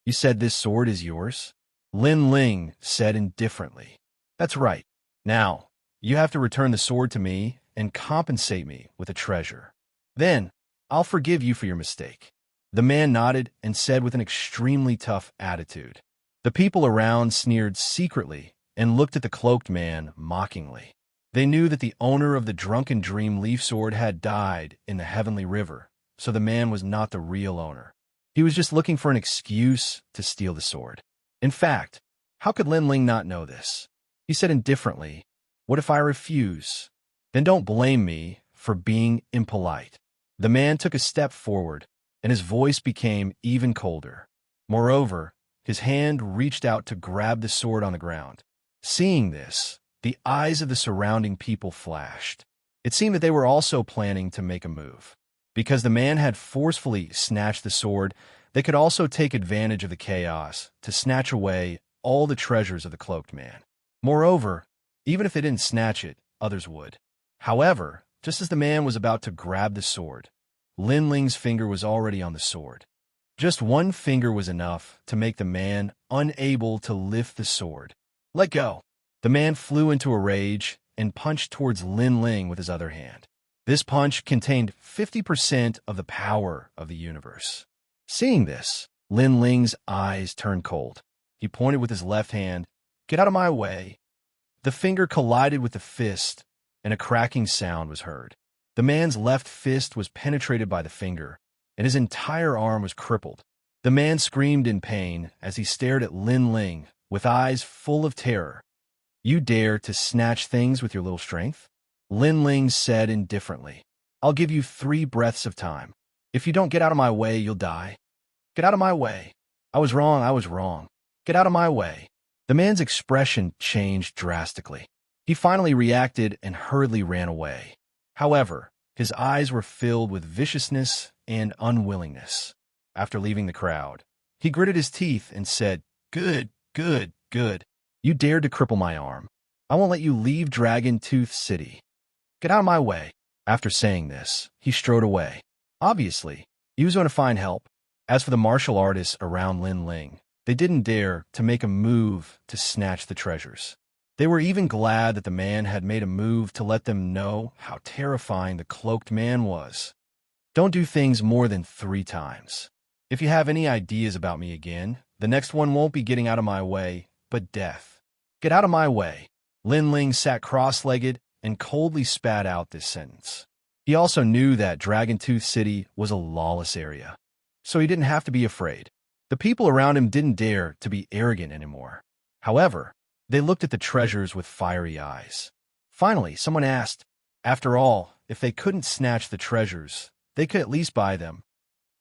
You said this sword is yours? Lin Ling said indifferently. That's right. Now, you have to return the sword to me and compensate me with a treasure. Then, I'll forgive you for your mistake. The man nodded and said with an extremely tough attitude. The people around sneered secretly and looked at the cloaked man mockingly. They knew that the owner of the drunken dream leaf sword had died in the heavenly river, so the man was not the real owner. He was just looking for an excuse to steal the sword. In fact, how could Lin Ling not know this? He said indifferently, "What if I refuse? Then don't blame me for being impolite." The man took a step forward, and his voice became even colder. Moreover, his hand reached out to grab the sword on the ground. Seeing this, the eyes of the surrounding people flashed. It seemed that they were also planning to make a move. Because the man had forcefully snatched the sword, they could also take advantage of the chaos to snatch away all the treasures of the cloaked man. Moreover, even if they didn't snatch it, others would. However, just as the man was about to grab the sword, Lin Ling's finger was already on the sword. Just one finger was enough to make the man unable to lift the sword. Let go. The man flew into a rage and punched towards Lin Ling with his other hand. This punch contained 50% of the power of the universe. Seeing this, Lin Ling's eyes turned cold. He pointed with his left hand. "Get out of my way." The finger collided with the fist, and a cracking sound was heard. The man's left fist was penetrated by the finger, and his entire arm was crippled. The man screamed in pain as he stared at Lin Ling with eyes full of terror. "You dare to snatch things with your little strength?" Lin Ling said indifferently. "I'll give you 3 breaths of time. If you don't get out of my way, you'll die. Get out of my way. I was wrong. Get out of my way." The man's expression changed drastically. He finally reacted and hurriedly ran away. However, his eyes were filled with viciousness and unwillingness. After leaving the crowd, he gritted his teeth and said, Good. You dared to cripple my arm. I won't let you leave Dragon Tooth City. Get out of my way." After saying this, he strode away. Obviously, he was going to find help. As for the martial artists around Lin Ling, they didn't dare to make a move to snatch the treasures. They were even glad that the man had made a move to let them know how terrifying the cloaked man was. Don't do things more than 3 times. If you have any ideas about me again, the next one won't be getting out of my way, but death. Get out of my way. Lin Ling sat cross-legged and coldly spat out this sentence. He also knew that Dragon Tooth City was a lawless area, so he didn't have to be afraid. The people around him didn't dare to be arrogant anymore. However, they looked at the treasures with fiery eyes. Finally, someone asked, after all, if they couldn't snatch the treasures, they could at least buy them.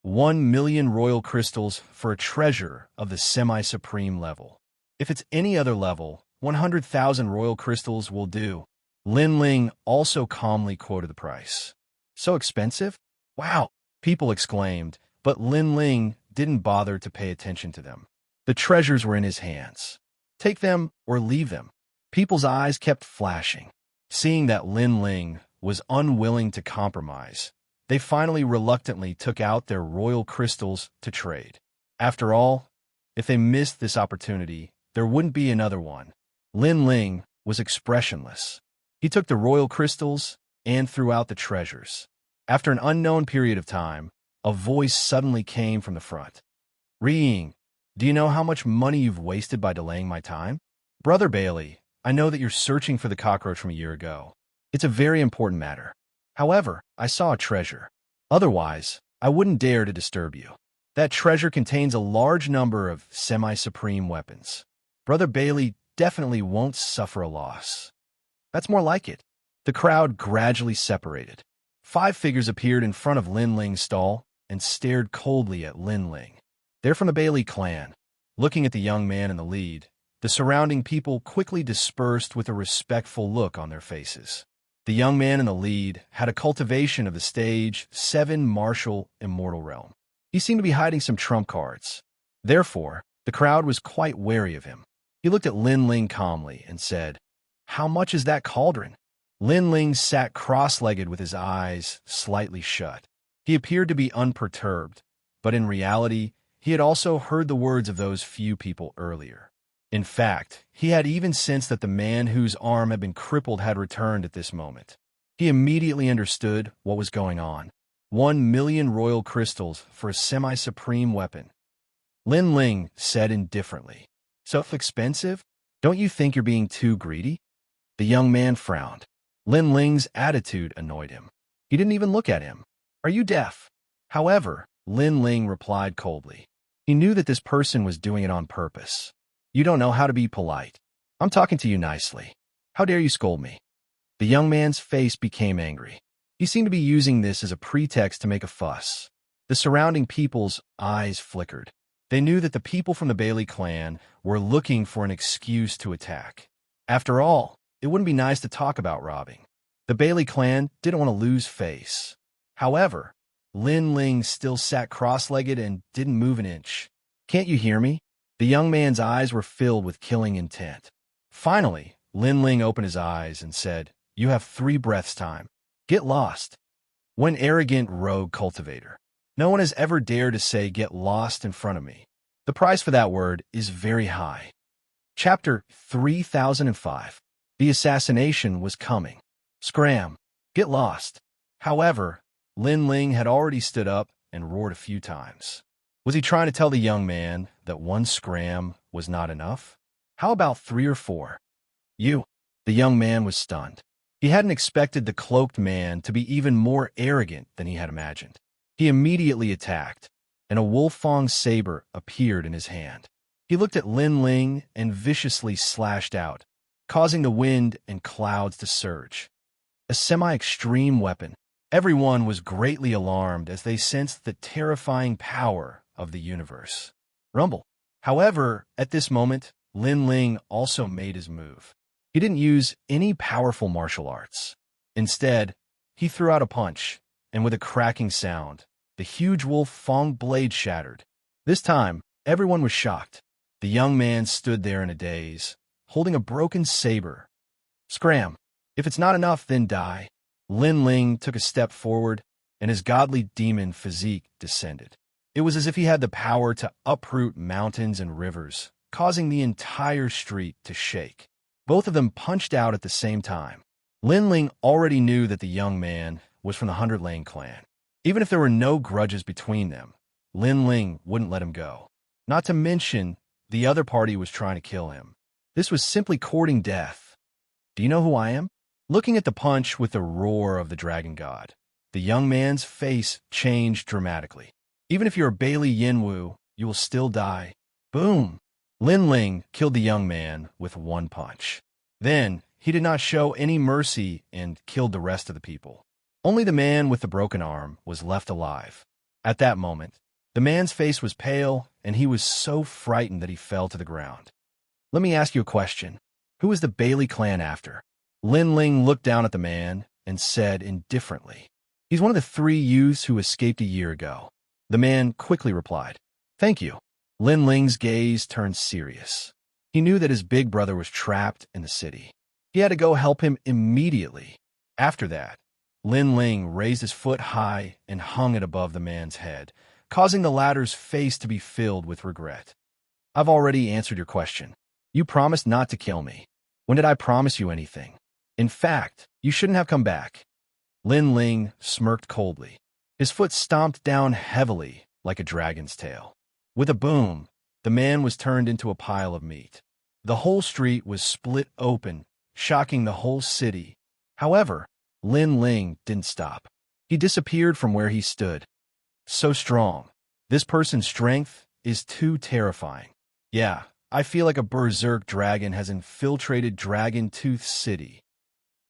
1,000,000 royal crystals for a treasure of the semi-supreme level. If it's any other level, 100,000 royal crystals will do. Lin Ling also calmly quoted the price. So expensive? Wow, people exclaimed, but Lin Ling didn't bother to pay attention to them. The treasures were in his hands. Take them or leave them. People's eyes kept flashing. Seeing that Lin Ling was unwilling to compromise, they finally reluctantly took out their royal crystals to trade. After all, if they missed this opportunity, there wouldn't be another one. Lin Ling was expressionless. He took the royal crystals and threw out the treasures. After an unknown period of time, a voice suddenly came from the front. Ring, do you know how much money you've wasted by delaying my time? Brother Bailey, I know that you're searching for the cockroach from a year ago. It's a very important matter. However, I saw a treasure. Otherwise, I wouldn't dare to disturb you. That treasure contains a large number of semi-supreme weapons. Brother Bailey definitely won't suffer a loss. That's more like it. The crowd gradually separated. 5 figures appeared in front of Lin Ling's stall and stared coldly at Lin Ling. They're from the Bailey clan. Looking at the young man in the lead, the surrounding people quickly dispersed with a respectful look on their faces. The young man in the lead had a cultivation of the stage 7 martial immortal realm. He seemed to be hiding some trump cards. Therefore, the crowd was quite wary of him. He looked at Lin Ling calmly and said, "How much is that cauldron?" Lin Ling sat cross-legged with his eyes slightly shut. He appeared to be unperturbed, but in reality, he had also heard the words of those few people earlier. In fact, he had even sensed that the man whose arm had been crippled had returned at this moment. He immediately understood what was going on. 1,000,000 royal crystals for a semi-supreme weapon. Lin Ling said indifferently, "So expensive? Don't you think you're being too greedy?" The young man frowned. Lin Ling's attitude annoyed him. He didn't even look at him. "Are you deaf?" However, Lin Ling replied coldly. He knew that this person was doing it on purpose. "You don't know how to be polite. I'm talking to you nicely. How dare you scold me?" The young man's face became angry. He seemed to be using this as a pretext to make a fuss. The surrounding people's eyes flickered. They knew that the people from the Bailey clan were looking for an excuse to attack. After all, it wouldn't be nice to talk about robbing. The Bailey clan didn't want to lose face. However, Lin Ling still sat cross-legged and didn't move an inch. "Can't you hear me?" The young man's eyes were filled with killing intent. Finally, Lin Ling opened his eyes and said, "You have 3 breaths time. Get lost." One arrogant rogue cultivator. No one has ever dared to say "get lost" in front of me. The price for that word is very high. Chapter 3005. The assassination was coming. Scram. Get lost. However, Lin Ling had already stood up and roared a few times. Was he trying to tell the young man that 1 scram was not enough? How about 3 or 4? "You." The young man was stunned. He hadn't expected the cloaked man to be even more arrogant than he had imagined. He immediately attacked, and a wolf-fang saber appeared in his hand. He looked at Lin Ling and viciously slashed out, causing the wind and clouds to surge. A semi-extreme weapon. Everyone was greatly alarmed as they sensed the terrifying power of the universe. Rumble. However, at this moment, Lin Ling also made his move. He didn't use any powerful martial arts. Instead, he threw out a punch, and with a cracking sound, the huge wolf-fang blade shattered. This time, everyone was shocked. The young man stood there in a daze, holding a broken saber. Scram. If it's not enough, then die. Lin Ling took a step forward, and his godly demon physique descended. It was as if he had the power to uproot mountains and rivers, causing the entire street to shake. Both of them punched out at the same time. Lin Ling already knew that the young man was from the 100 Lane clan. Even if there were no grudges between them, Lin Ling wouldn't let him go. Not to mention, the other party was trying to kill him. This was simply courting death. "Do you know who I am?" Looking at the punch with the roar of the dragon god, the young man's face changed dramatically. "Even if you're a Bailey Yinwu, you will still die." Boom! Lin Ling killed the young man with 1 punch. Then, he did not show any mercy and killed the rest of the people. Only the man with the broken arm was left alive. At that moment, the man's face was pale, and he was so frightened that he fell to the ground. Let me ask you a question. Who is the Bailey clan after? Lin Ling looked down at the man and said indifferently, "He's one of the 3 youths who escaped a year ago." The man quickly replied, "Thank you." Lin Ling's gaze turned serious. He knew that his big brother was trapped in the city. He had to go help him immediately. After that, Lin Ling raised his foot high and hung it above the man's head, causing the latter's face to be filled with regret. "I've already answered your question. You promised not to kill me. When did I promise you anything? In fact, you shouldn't have come back." Lin Ling smirked coldly. His foot stomped down heavily like a dragon's tail. With a boom, the man was turned into a pile of meat. The whole street was split open, shocking the whole city. However, Lin Ling didn't stop. He disappeared from where he stood. So strong. This person's strength is too terrifying. Yeah, I feel like a berserk dragon has infiltrated Dragon Tooth City.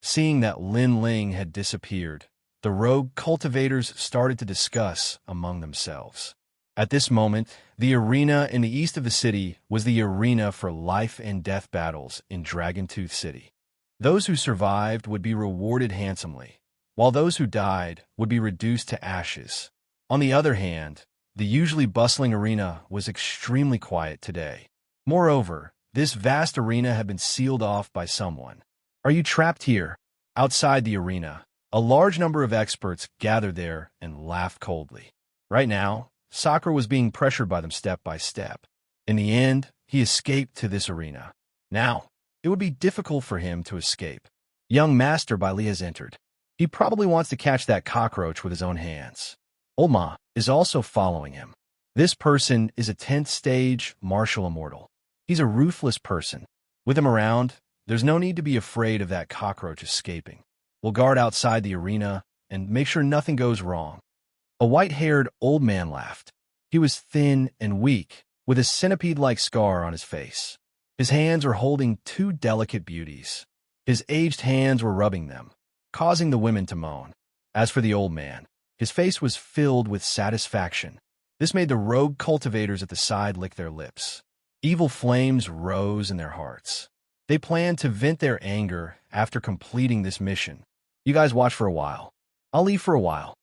Seeing that Lin Ling had disappeared, the rogue cultivators started to discuss among themselves. At this moment, the arena in the east of the city was the arena for life and death battles in Dragon Tooth City. Those who survived would be rewarded handsomely, while those who died would be reduced to ashes. On the other hand, the usually bustling arena was extremely quiet today. Moreover, this vast arena had been sealed off by someone. "Are you trapped here?" Outside the arena, a large number of experts gathered there and laughed coldly. Right now, Sakura was being pressured by them step by step. In the end, he escaped to this arena. Now, it would be difficult for him to escape. Young Master Bai Li has entered. He probably wants to catch that cockroach with his own hands. Old Ma is also following him. This person is a 10th stage martial immortal. He's a ruthless person. With him around, there's no need to be afraid of that cockroach escaping. We'll guard outside the arena and make sure nothing goes wrong. A white-haired old man laughed. He was thin and weak, with a centipede-like scar on his face. His hands were holding 2 delicate beauties. His aged hands were rubbing them, causing the women to moan. As for the old man, his face was filled with satisfaction. This made the rogue cultivators at the side lick their lips. Evil flames rose in their hearts. They planned to vent their anger after completing this mission. "You guys watch for a while. I'll leave for a while,"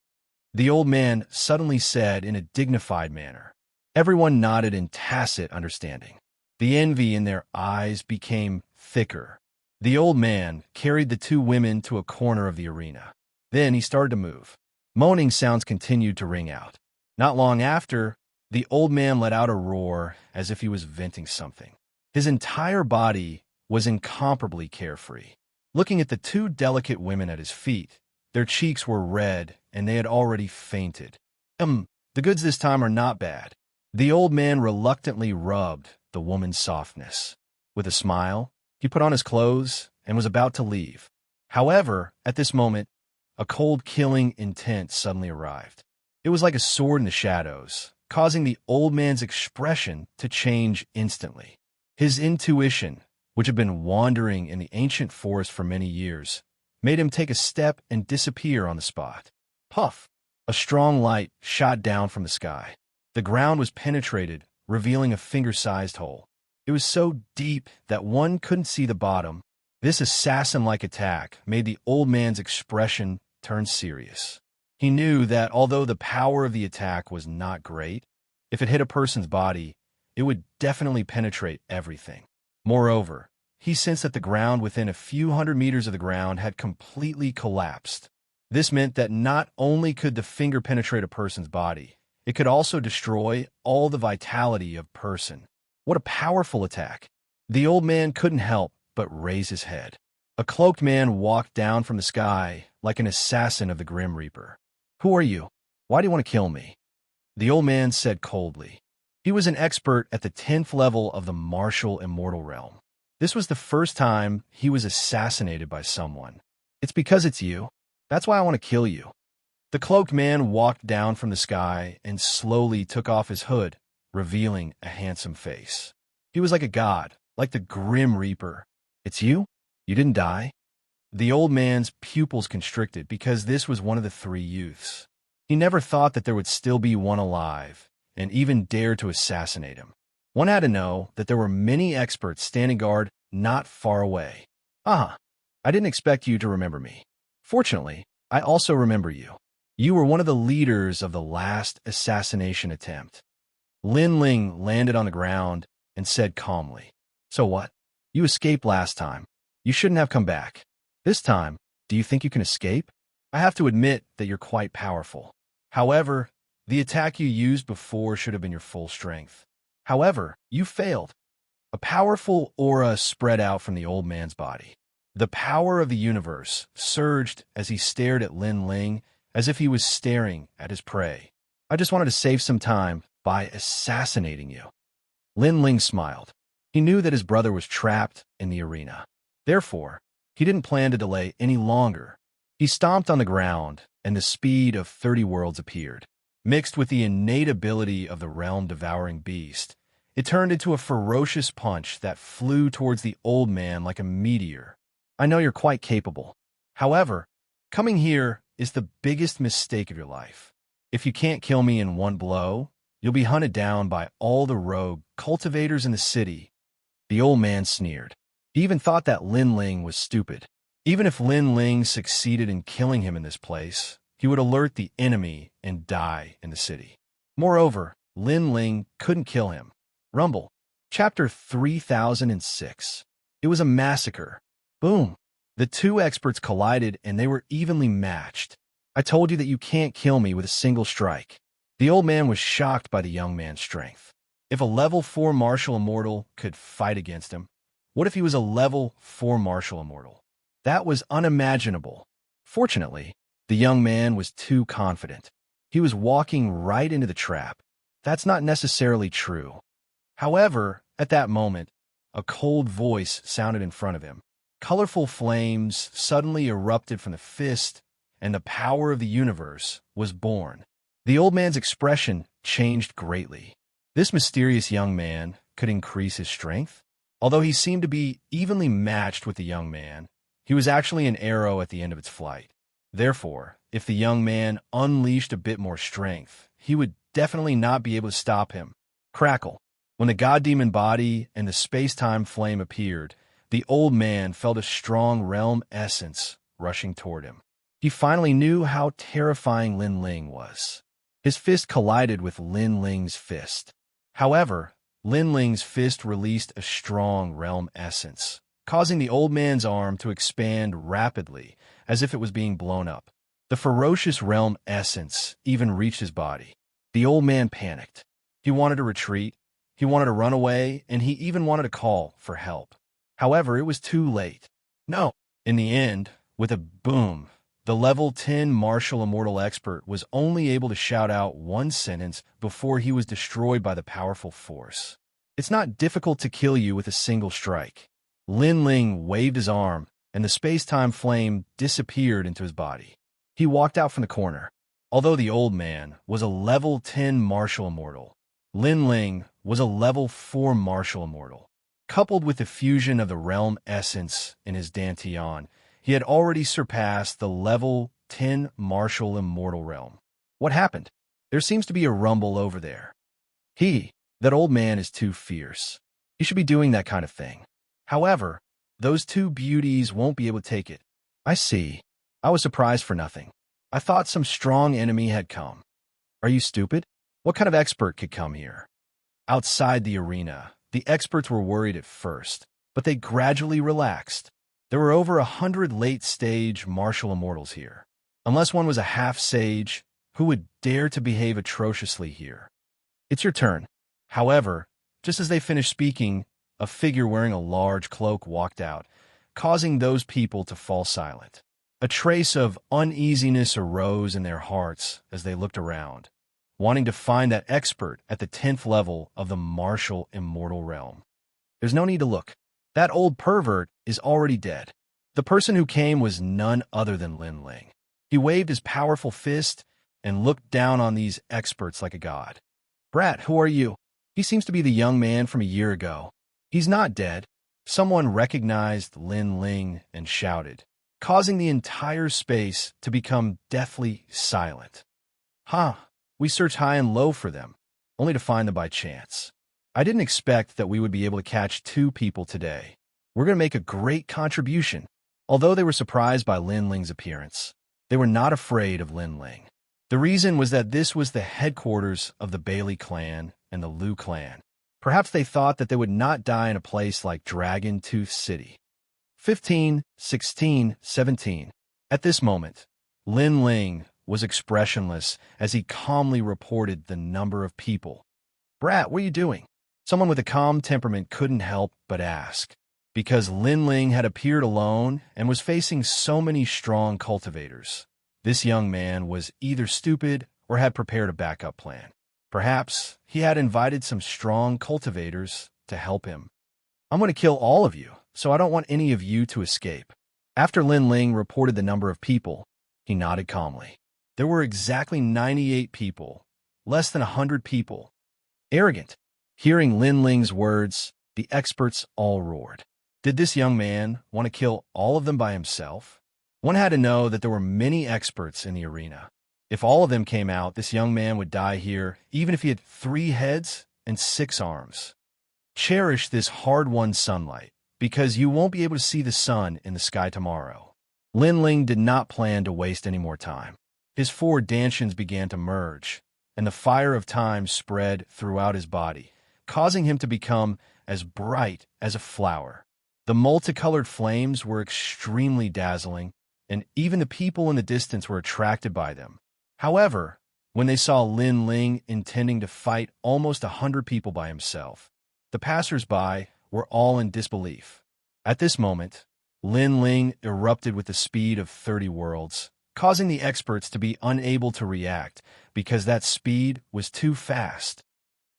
the old man suddenly said in a dignified manner. Everyone nodded in tacit understanding. The envy in their eyes became thicker. The old man carried the 2 women to a corner of the arena. Then he started to move. Moaning sounds continued to ring out. Not long after, the old man let out a roar as if he was venting something. His entire body was incomparably carefree. Looking at the 2 delicate women at his feet, their cheeks were red and they had already fainted. The goods this time are not bad." The old man reluctantly rubbed the woman's softness. With a smile, he put on his clothes and was about to leave. However, at this moment, a cold killing intent suddenly arrived. It was like a sword in the shadows, causing the old man's expression to change instantly. His intuition, which had been wandering in the ancient forest for many years, made him take a step and disappear on the spot. Puff! A strong light shot down from the sky. The ground was penetrated, revealing a finger-sized hole. It was so deep that one couldn't see the bottom. This assassin-like attack made the old man's expression turn serious. He knew that although the power of the attack was not great, if it hit a person's body, it would definitely penetrate everything. Moreover, he sensed that the ground within a few hundred meters of the ground had completely collapsed. This meant that not only could the finger penetrate a person's body, it could also destroy all the vitality of a person. What a powerful attack! The old man couldn't help but raise his head. A cloaked man walked down from the sky like an assassin of the Grim Reaper. "Who are you? Why do you want to kill me?" The old man said coldly. He was an expert at the 10th level of the martial immortal realm. This was the first time he was assassinated by someone. "It's because it's you. That's why I want to kill you." The cloaked man walked down from the sky and slowly took off his hood, revealing a handsome face. He was like a god, like the Grim Reaper. "It's you? You didn't die?" The old man's pupils constricted because this was one of the 3 youths. He never thought that there would still be one alive, and even dared to assassinate him. One had to know that there were many experts standing guard not far away. Ah, I didn't expect you to remember me. Fortunately, I also remember you. You were one of the leaders of the last assassination attempt. Lin Ling landed on the ground and said calmly, "So what? You escaped last time. You shouldn't have come back. This time, do you think you can escape? I have to admit that you're quite powerful. However, the attack you used before should have been your full strength. However, you failed." A powerful aura spread out from the old man's body. The power of the universe surged as he stared at Lin Ling as if he was staring at his prey. "I just wanted to save some time by assassinating you." Lin Ling smiled. He knew that his brother was trapped in the arena. Therefore, he didn't plan to delay any longer. He stomped on the ground, and the speed of 30 worlds appeared. Mixed with the innate ability of the realm-devouring beast, it turned into a ferocious punch that flew towards the old man like a meteor. "I know you're quite capable. However, coming here is the biggest mistake of your life. If you can't kill me in one blow, you'll be hunted down by all the rogue cultivators in the city." The old man sneered. He even thought that Lin Ling was stupid. Even if Lin Ling succeeded in killing him in this place, he would alert the enemy and die in the city. Moreover, Lin Ling couldn't kill him. Rumble. Chapter 3006. It was a massacre. Boom. The two experts collided and they were evenly matched. "I told you that you can't kill me with a single strike." The old man was shocked by the young man's strength. If a level 4 martial immortal could fight against him, what if he was a level 4 martial immortal? That was unimaginable. Fortunately, the young man was too confident. He was walking right into the trap. That's not necessarily true. However, at that moment, a cold voice sounded in front of him. Colorful flames suddenly erupted from the fist, and the power of the universe was born. The old man's expression changed greatly. This mysterious young man could increase his strength? Although he seemed to be evenly matched with the young man, he was actually an arrow at the end of its flight. Therefore, if the young man unleashed a bit more strength, he would definitely not be able to stop him. Crackle. When the god-demon body and the space-time flame appeared, the old man felt a strong realm essence rushing toward him. He finally knew how terrifying Lin Ling was. His fist collided with Lin Ling's fist. However, Lin Ling's fist released a strong realm essence, causing the old man's arm to expand rapidly as if it was being blown up. The ferocious realm essence even reached his body. The old man panicked. He wanted to retreat, he wanted to run away, and he even wanted to call for help. However, it was too late. No. In the end, with a boom, the level 10 martial immortal expert was only able to shout out one sentence before he was destroyed by the powerful force. "It's not difficult to kill you with a single strike." Lin Ling waved his arm, and the space-time flame disappeared into his body. He walked out from the corner. Although the old man was a level 10 martial immortal, Lin Ling was a level 4 martial immortal. Coupled with the fusion of the realm essence in his dantian, he had already surpassed the level 10 martial immortal realm. What happened? There seems to be a rumble over there. That old man is too fierce. He should be doing that kind of thing. However, those two beauties won't be able to take it. I see. I was surprised for nothing. I thought some strong enemy had come. Are you stupid? What kind of expert could come here? Outside the arena, the experts were worried at first, but they gradually relaxed. There were over 100 late-stage martial immortals here. Unless one was a half-sage, who would dare to behave atrociously here? It's your turn. However, just as they finished speaking, a figure wearing a large cloak walked out, causing those people to fall silent. A trace of uneasiness arose in their hearts as they looked around, wanting to find that expert at the 10th level of the martial immortal realm. There's no need to look. That old pervert is already dead. The person who came was none other than Lin Ling. He waved his powerful fist and looked down on these experts like a god. "Brat, who are you?" He seems to be the young man from a year ago. He's not dead. Someone recognized Lin Ling and shouted, causing the entire space to become deathly silent. Huh, we searched high and low for them, only to find them by chance. I didn't expect that we would be able to catch 2 people today. We're going to make a great contribution. Although they were surprised by Lin Ling's appearance, they were not afraid of Lin Ling. The reason was that this was the headquarters of the Bailey clan and the Liu clan. Perhaps they thought that they would not die in a place like Dragon Tooth City. 15, 16, 17. At this moment, Lin Ling was expressionless as he calmly reported the number of people. "Brat, what are you doing?" Someone with a calm temperament couldn't help but ask. Because Lin Ling had appeared alone and was facing so many strong cultivators, this young man was either stupid or had prepared a backup plan. Perhaps he had invited some strong cultivators to help him. "I'm going to kill all of you, so I don't want any of you to escape." After Lin Ling reported the number of people, he nodded calmly. There were exactly 98 people, less than 100 people. Arrogant. Hearing Lin Ling's words, the experts all roared. Did this young man want to kill all of them by himself? One had to know that there were many experts in the arena. If all of them came out, this young man would die here, even if he had 3 heads and 6 arms. Cherish this hard-won sunlight, because you won't be able to see the sun in the sky tomorrow. Lin Ling did not plan to waste any more time. His 4 dantians began to merge, and the fire of time spread throughout his body, causing him to become as bright as a flower. The multicolored flames were extremely dazzling, and even the people in the distance were attracted by them. However, when they saw Lin Ling intending to fight almost 100 people by himself, the passers-by were all in disbelief. At this moment, Lin Ling erupted with the speed of 30 worlds, causing the experts to be unable to react because that speed was too fast.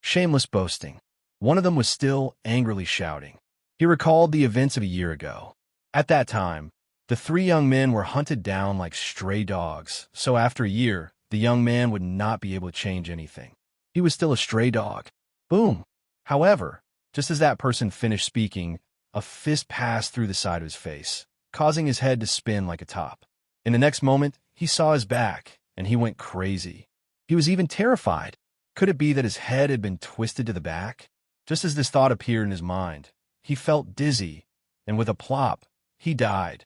Shameless boasting. One of them was still angrily shouting. He recalled the events of a year ago. At that time, the 3 young men were hunted down like stray dogs, so after a year, the young man would not be able to change anything. He was still a stray dog. Boom! However, just as that person finished speaking, a fist passed through the side of his face, causing his head to spin like a top. In the next moment, he saw his back, and he went crazy. He was even terrified. Could it be that his head had been twisted to the back? Just as this thought appeared in his mind, he felt dizzy, and with a plop, he died.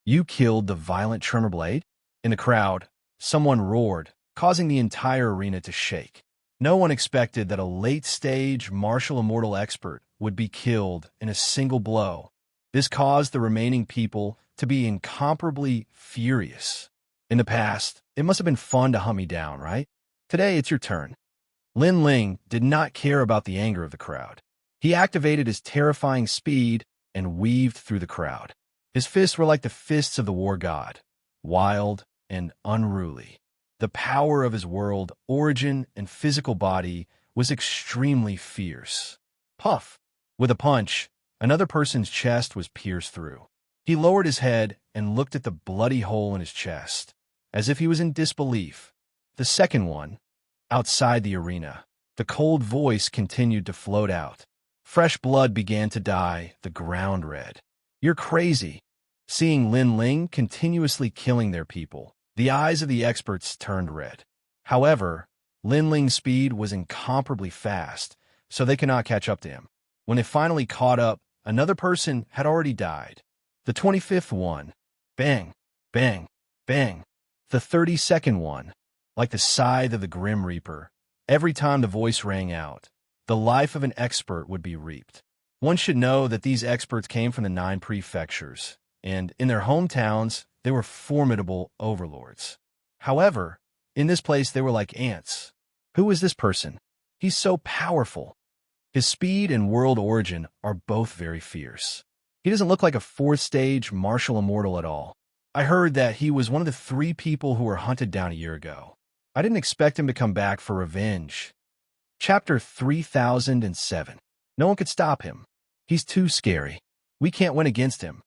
"You killed the violent tremor blade?" In the crowd, someone roared, causing the entire arena to shake. No one expected that a late-stage martial immortal expert would be killed in a single blow. This caused the remaining people to be incomparably furious. In the past, it must have been fun to hunt me down, right? Today, it's your turn. Lin Ling did not care about the anger of the crowd. He activated his terrifying speed and weaved through the crowd. His fists were like the fists of the war god, wild and unruly. The power of his world, origin, and physical body was extremely fierce. Puff! With a punch, another person's chest was pierced through. He lowered his head and looked at the bloody hole in his chest, as if he was in disbelief. The second one, outside the arena, the cold voice continued to float out. Fresh blood began to dye the ground red. "You're crazy." Seeing Lin Ling continuously killing their people, the eyes of the experts turned red. However, Lin Ling's speed was incomparably fast, so they could not catch up to him. When they finally caught up, another person had already died. The 25th one. Bang, bang, bang. The 32nd one. Like the scythe of the Grim Reaper, every time the voice rang out, the life of an expert would be reaped. One should know that these experts came from the 9 prefectures, and in their hometowns, they were formidable overlords. However, in this place, they were like ants. Who is this person? He's so powerful. His speed and world origin are both very fierce. He doesn't look like a 4th-stage martial immortal at all. I heard that he was one of the 3 people who were hunted down a year ago. I didn't expect him to come back for revenge. Chapter 3007. No one could stop him. He's too scary. We can't win against him.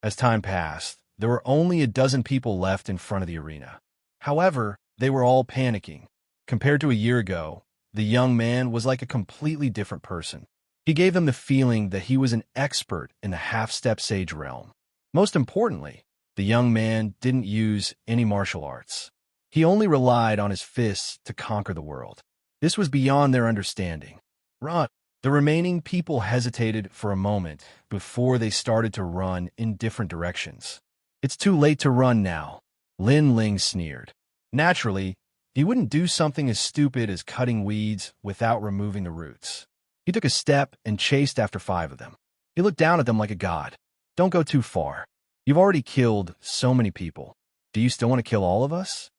As time passed, there were only a dozen people left in front of the arena. However, they were all panicking. Compared to a year ago, the young man was like a completely different person. He gave them the feeling that he was an expert in the half-step sage realm. Most importantly, the young man didn't use any martial arts. He only relied on his fists to conquer the world. This was beyond their understanding. Run! The remaining people hesitated for a moment before they started to run in different directions. It's too late to run now, Lin Ling sneered. Naturally, he wouldn't do something as stupid as cutting weeds without removing the roots. He took a step and chased after 5 of them. He looked down at them like a god. Don't go too far. You've already killed so many people. Do you still want to kill all of us?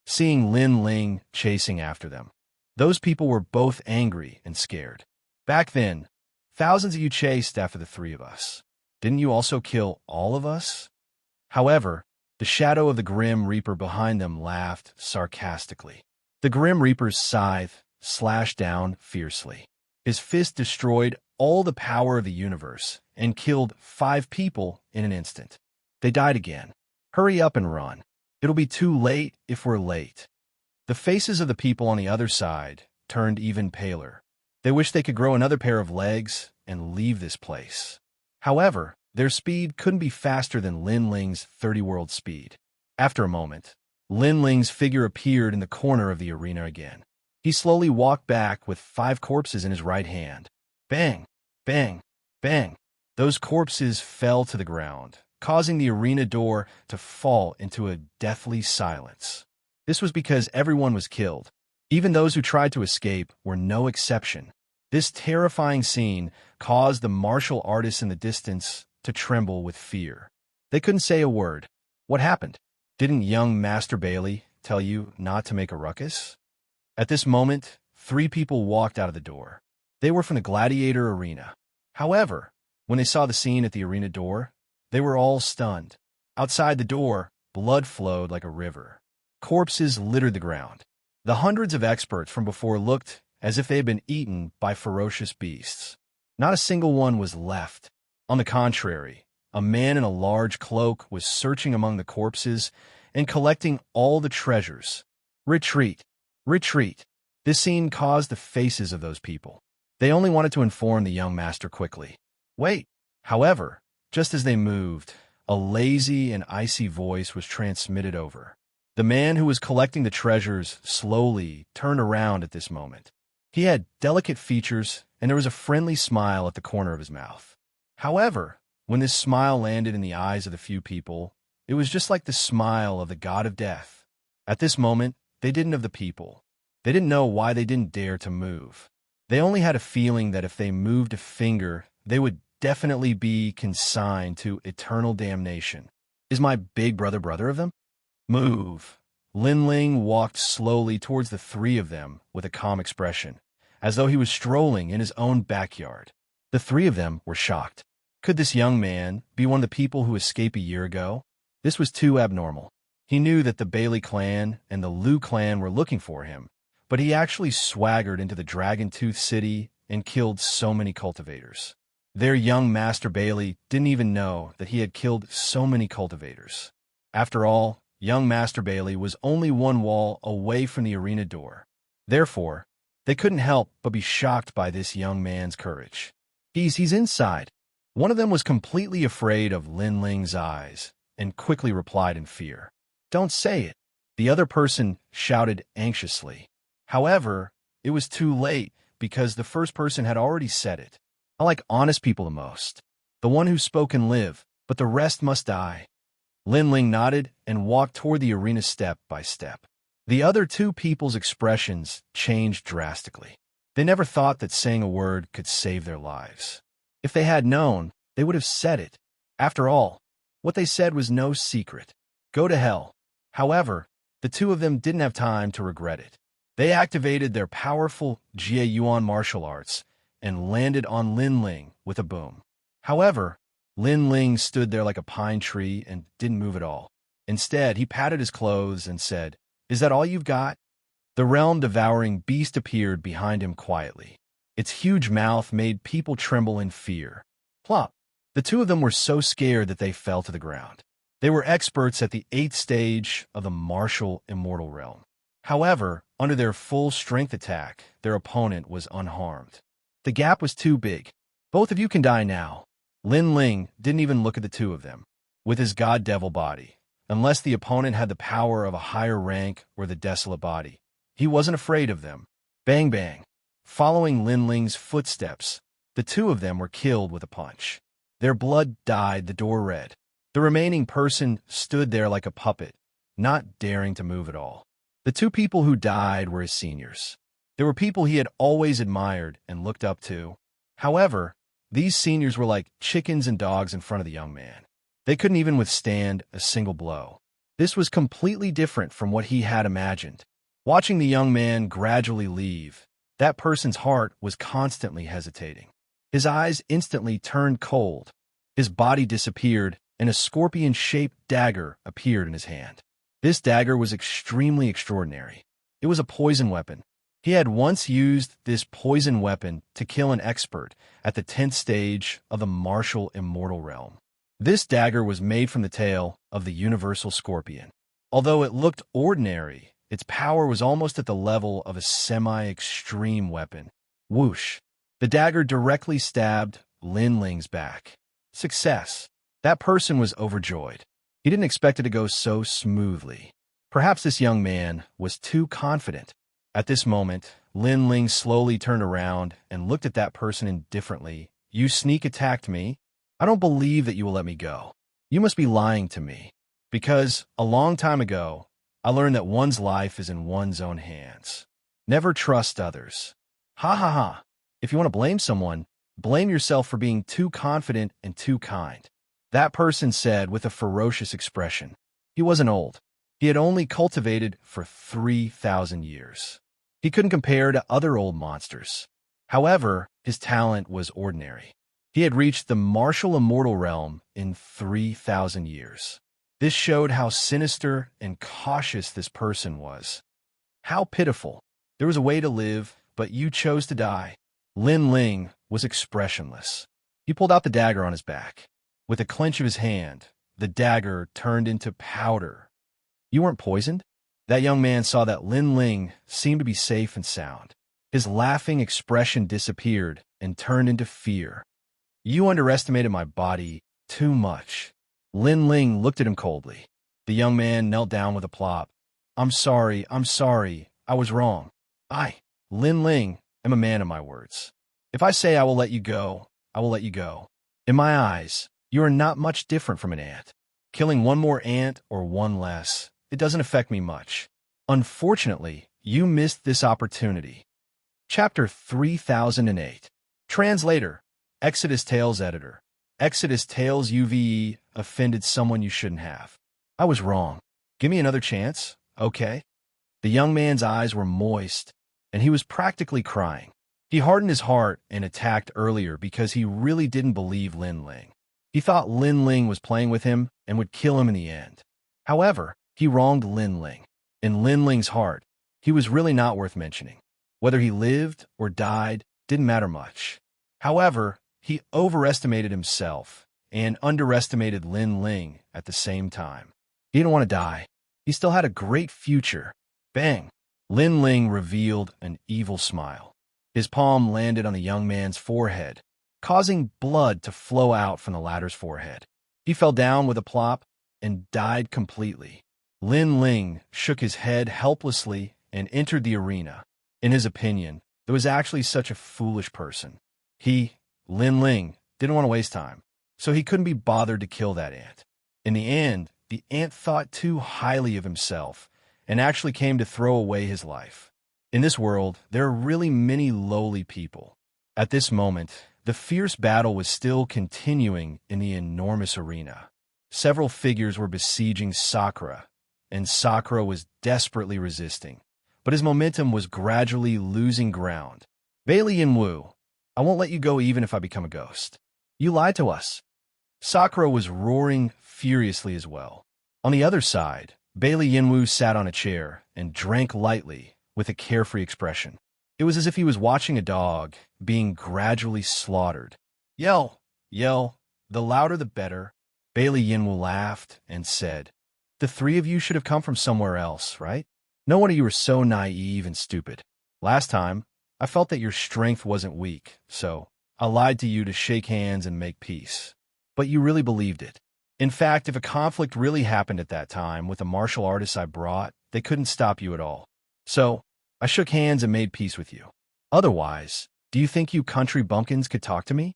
Seeing Lin Ling chasing after them, those people were both angry and scared. Back then, thousands of you chased after the 3 of us. Didn't you also kill all of us? However, the shadow of the Grim Reaper behind them laughed sarcastically. The Grim Reaper's scythe slashed down fiercely. His fist destroyed all the power of the universe and killed 5 people in an instant. They died again. Hurry up and run. It'll be too late if we're late. The faces of the people on the other side turned even paler. They wished they could grow another pair of legs and leave this place. However, their speed couldn't be faster than Lin Ling's 30-world speed. After a moment, Lin Ling's figure appeared in the corner of the arena again. He slowly walked back with 5 corpses in his right hand. Bang! Bang! Bang! Those corpses fell to the ground, causing the arena door to fall into a deathly silence. This was because everyone was killed. Even those who tried to escape were no exception. This terrifying scene caused the martial artists in the distance to tremble with fear. They couldn't say a word. What happened? Didn't young Master Bailey tell you not to make a ruckus? At this moment, 3 people walked out of the door. They were from the gladiator arena. However, when they saw the scene at the arena door, they were all stunned. Outside the door, blood flowed like a river. Corpses littered the ground. The hundreds of experts from before looked as if they had been eaten by ferocious beasts. Not a single one was left. On the contrary, a man in a large cloak was searching among the corpses and collecting all the treasures. Retreat! Retreat! This scene caused the faces of those people. They only wanted to inform the young master quickly. Wait! However, just as they moved, a lazy and icy voice was transmitted over. The man who was collecting the treasures slowly turned around at this moment. He had delicate features, and there was a friendly smile at the corner of his mouth. However, when this smile landed in the eyes of the few people, it was just like the smile of the god of death. At this moment, they didn't have the people. They didn't know why they didn't dare to move. They only had a feeling that if they moved a finger, they would definitely be consigned to eternal damnation. Is my big brother of them? Move. Lin Ling walked slowly towards the 3 of them with a calm expression, as though he was strolling in his own backyard. The 3 of them were shocked. Could this young man be one of the people who escaped a year ago? This was too abnormal. He knew that the Bailey clan and the Liu clan were looking for him, but he actually swaggered into the Dragon Tooth City and killed so many cultivators. Their young Master Bailey didn't even know that he had killed so many cultivators. After all, young Master Bailey was only 1 wall away from the arena door. Therefore, they couldn't help but be shocked by this young man's courage. He's inside. One of them was completely afraid of Lin Ling's eyes and quickly replied in fear. Don't say it. The other person shouted anxiously. However, it was too late because the first person had already said it. I like honest people the most. The one who spoke can live, but the rest must die. Lin Ling nodded and walked toward the arena step by step. The other 2 people's expressions changed drastically. They never thought that saying a word could save their lives. If they had known, they would have said it. After all, what they said was no secret. Go to hell. However, the 2 of them didn't have time to regret it. They activated their powerful Jie Yuan martial arts and landed on Lin Ling with a boom. However, Lin Ling stood there like a pine tree and didn't move at all. Instead, he patted his clothes and said, "Is that all you've got?" The realm-devouring beast appeared behind him quietly. Its huge mouth made people tremble in fear. Plop! The 2 of them were so scared that they fell to the ground. They were experts at the 8th stage of the martial immortal realm. However, under their full strength attack, their opponent was unharmed. The gap was too big. Both of you can die now. Lin Ling didn't even look at the 2 of them. With his god-devil body, unless the opponent had the power of a higher rank or the desolate body. He wasn't afraid of them. Bang bang. Following Lin Ling's footsteps, the two of them were killed with a punch. Their blood dyed the door red. The remaining person stood there like a puppet, not daring to move at all. The two people who died were his seniors. They were people he had always admired and looked up to. However, these seniors were like chickens and dogs in front of the young man. They couldn't even withstand a single blow. This was completely different from what he had imagined. Watching the young man gradually leave, that person's heart was constantly hesitating. His eyes instantly turned cold. His body disappeared, and a scorpion-shaped dagger appeared in his hand. This dagger was extremely extraordinary. It was a poison weapon. He had once used this poison weapon to kill an expert at the 10th stage of the martial immortal realm. This dagger was made from the tail of the universal scorpion. Although it looked ordinary, its power was almost at the level of a semi-extreme weapon. Whoosh! The dagger directly stabbed Lin Ling's back. Success! That person was overjoyed. He didn't expect it to go so smoothly. Perhaps this young man was too confident. At this moment, Lin Ling slowly turned around and looked at that person indifferently. You sneak attacked me? I don't believe that you will let me go. You must be lying to me. Because, a long time ago, I learned that one's life is in one's own hands. Never trust others. Ha ha ha. If you want to blame someone, blame yourself for being too confident and too kind. That person said with a ferocious expression. He wasn't old. He had only cultivated for 3,000 years. He couldn't compare to other old monsters. However, his talent was ordinary. He had reached the martial immortal realm in 3,000 years. This showed how sinister and cautious this person was. How pitiful. There was a way to live, but you chose to die. Lin Ling was expressionless. He pulled out the dagger on his back. With a clench of his hand, the dagger turned into powder. You weren't poisoned? That young man saw that Lin Ling seemed to be safe and sound. His laughing expression disappeared and turned into fear. You underestimated my body too much. Lin Ling looked at him coldly. The young man knelt down with a plop. I'm sorry, I was wrong. I, Lin Ling, am a man of my words. If I say I will let you go, I will let you go. In my eyes, you are not much different from an ant. Killing one more ant or one less, it doesn't affect me much. Unfortunately, you missed this opportunity. Chapter 3008. Translator, Exodus Tales Editor. Exodus Tales UVE offended someone you shouldn't have. I was wrong. Give me another chance, okay? The young man's eyes were moist, and he was practically crying. He hardened his heart and attacked earlier because he really didn't believe Lin Ling. He thought Lin Ling was playing with him and would kill him in the end. However, he wronged Lin Ling. In Lin Ling's heart, he was really not worth mentioning. Whether he lived or died didn't matter much. However, he overestimated himself and underestimated Lin Ling at the same time. He didn't want to die. He still had a great future. Bang! Lin Ling revealed an evil smile. His palm landed on the young man's forehead, causing blood to flow out from the latter's forehead. He fell down with a plop and died completely. Lin Ling shook his head helplessly and entered the arena. In his opinion, there was actually such a foolish person. He, Lin Ling, didn't want to waste time, so he couldn't be bothered to kill that ant. In the end, the ant thought too highly of himself and actually came to throw away his life. In this world, there are really many lowly people. At this moment, the fierce battle was still continuing in the enormous arena. Several figures were besieging Sakura, and Sakura was desperately resisting, but his momentum was gradually losing ground. Bailey Yinwu, I won't let you go even if I become a ghost. You lied to us. Sakura was roaring furiously as well. On the other side, Bailey Yinwu sat on a chair and drank lightly with a carefree expression. It was as if he was watching a dog being gradually slaughtered. Yell, yell, the louder the better. Bailey Yinwu laughed and said, The three of you should have come from somewhere else, right? No wonder you were so naive and stupid. Last time, I felt that your strength wasn't weak, so I lied to you to shake hands and make peace. But you really believed it. In fact, if a conflict really happened at that time with the martial artists I brought, they couldn't stop you at all. So, I shook hands and made peace with you. Otherwise, do you think you country bumpkins could talk to me?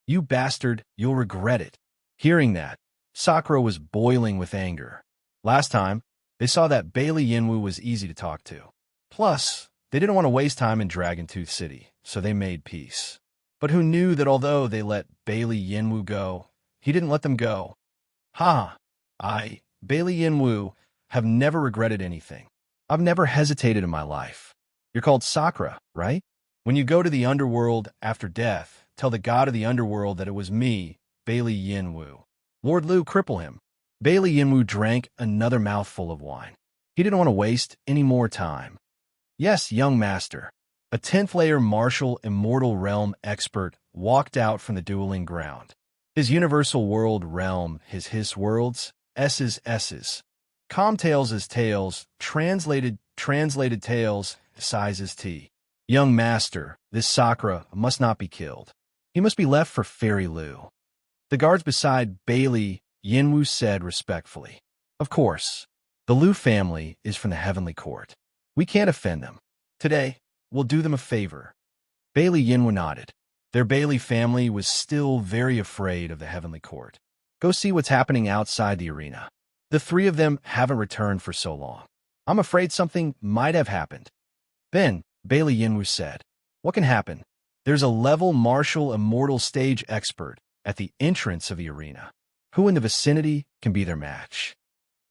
You bastard, you'll regret it. Hearing that, Sakura was boiling with anger. Last time, they saw that Bailey Yinwu was easy to talk to. Plus, they didn't want to waste time in Dragon Tooth City, so they made peace. But who knew that although they let Bailey Yinwu go, he didn't let them go? Bailey Yinwu, have never regretted anything. I've never hesitated in my life. You're called Sakura, right? When you go to the underworld after death, tell the god of the underworld that it was me, Bailey Yinwu. Lord Lu, cripple him. Bailey Yinwu drank another mouthful of wine. He didn't want to waste any more time. Yes, young master. A 10th layer martial immortal realm expert walked out from the dueling ground. His universal world realm, his worlds, S's. Calm tails is tails, translated tails, sizes T. Young master, this Sakura must not be killed. He must be left for Fairy Lu. The guards beside Bailey Yinwu said respectfully. Of course, the Lu family is from the Heavenly Court. We can't offend them. Today, we'll do them a favor. Bailey Yinwu nodded. Their Bailey family was still very afraid of the Heavenly Court. Go see what's happening outside the arena. The three of them haven't returned for so long. I'm afraid something might have happened. Then, Bailey Yinwu said, what can happen? There's a level martial immortal stage expert at the entrance of the arena. Who in the vicinity can be their match?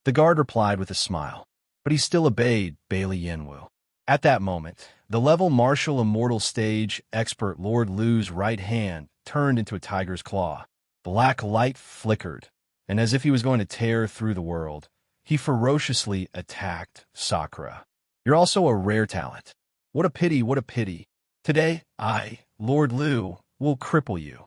The guard replied with a smile, but he still obeyed Bailey Yinwu. At that moment, the level martial immortal stage expert Lord Lu's right hand turned into a tiger's claw. Black light flickered, and as if he was going to tear through the world, he ferociously attacked Sakura. You're also a rare talent. What a pity, what a pity. Today, Lord Lu, will cripple you.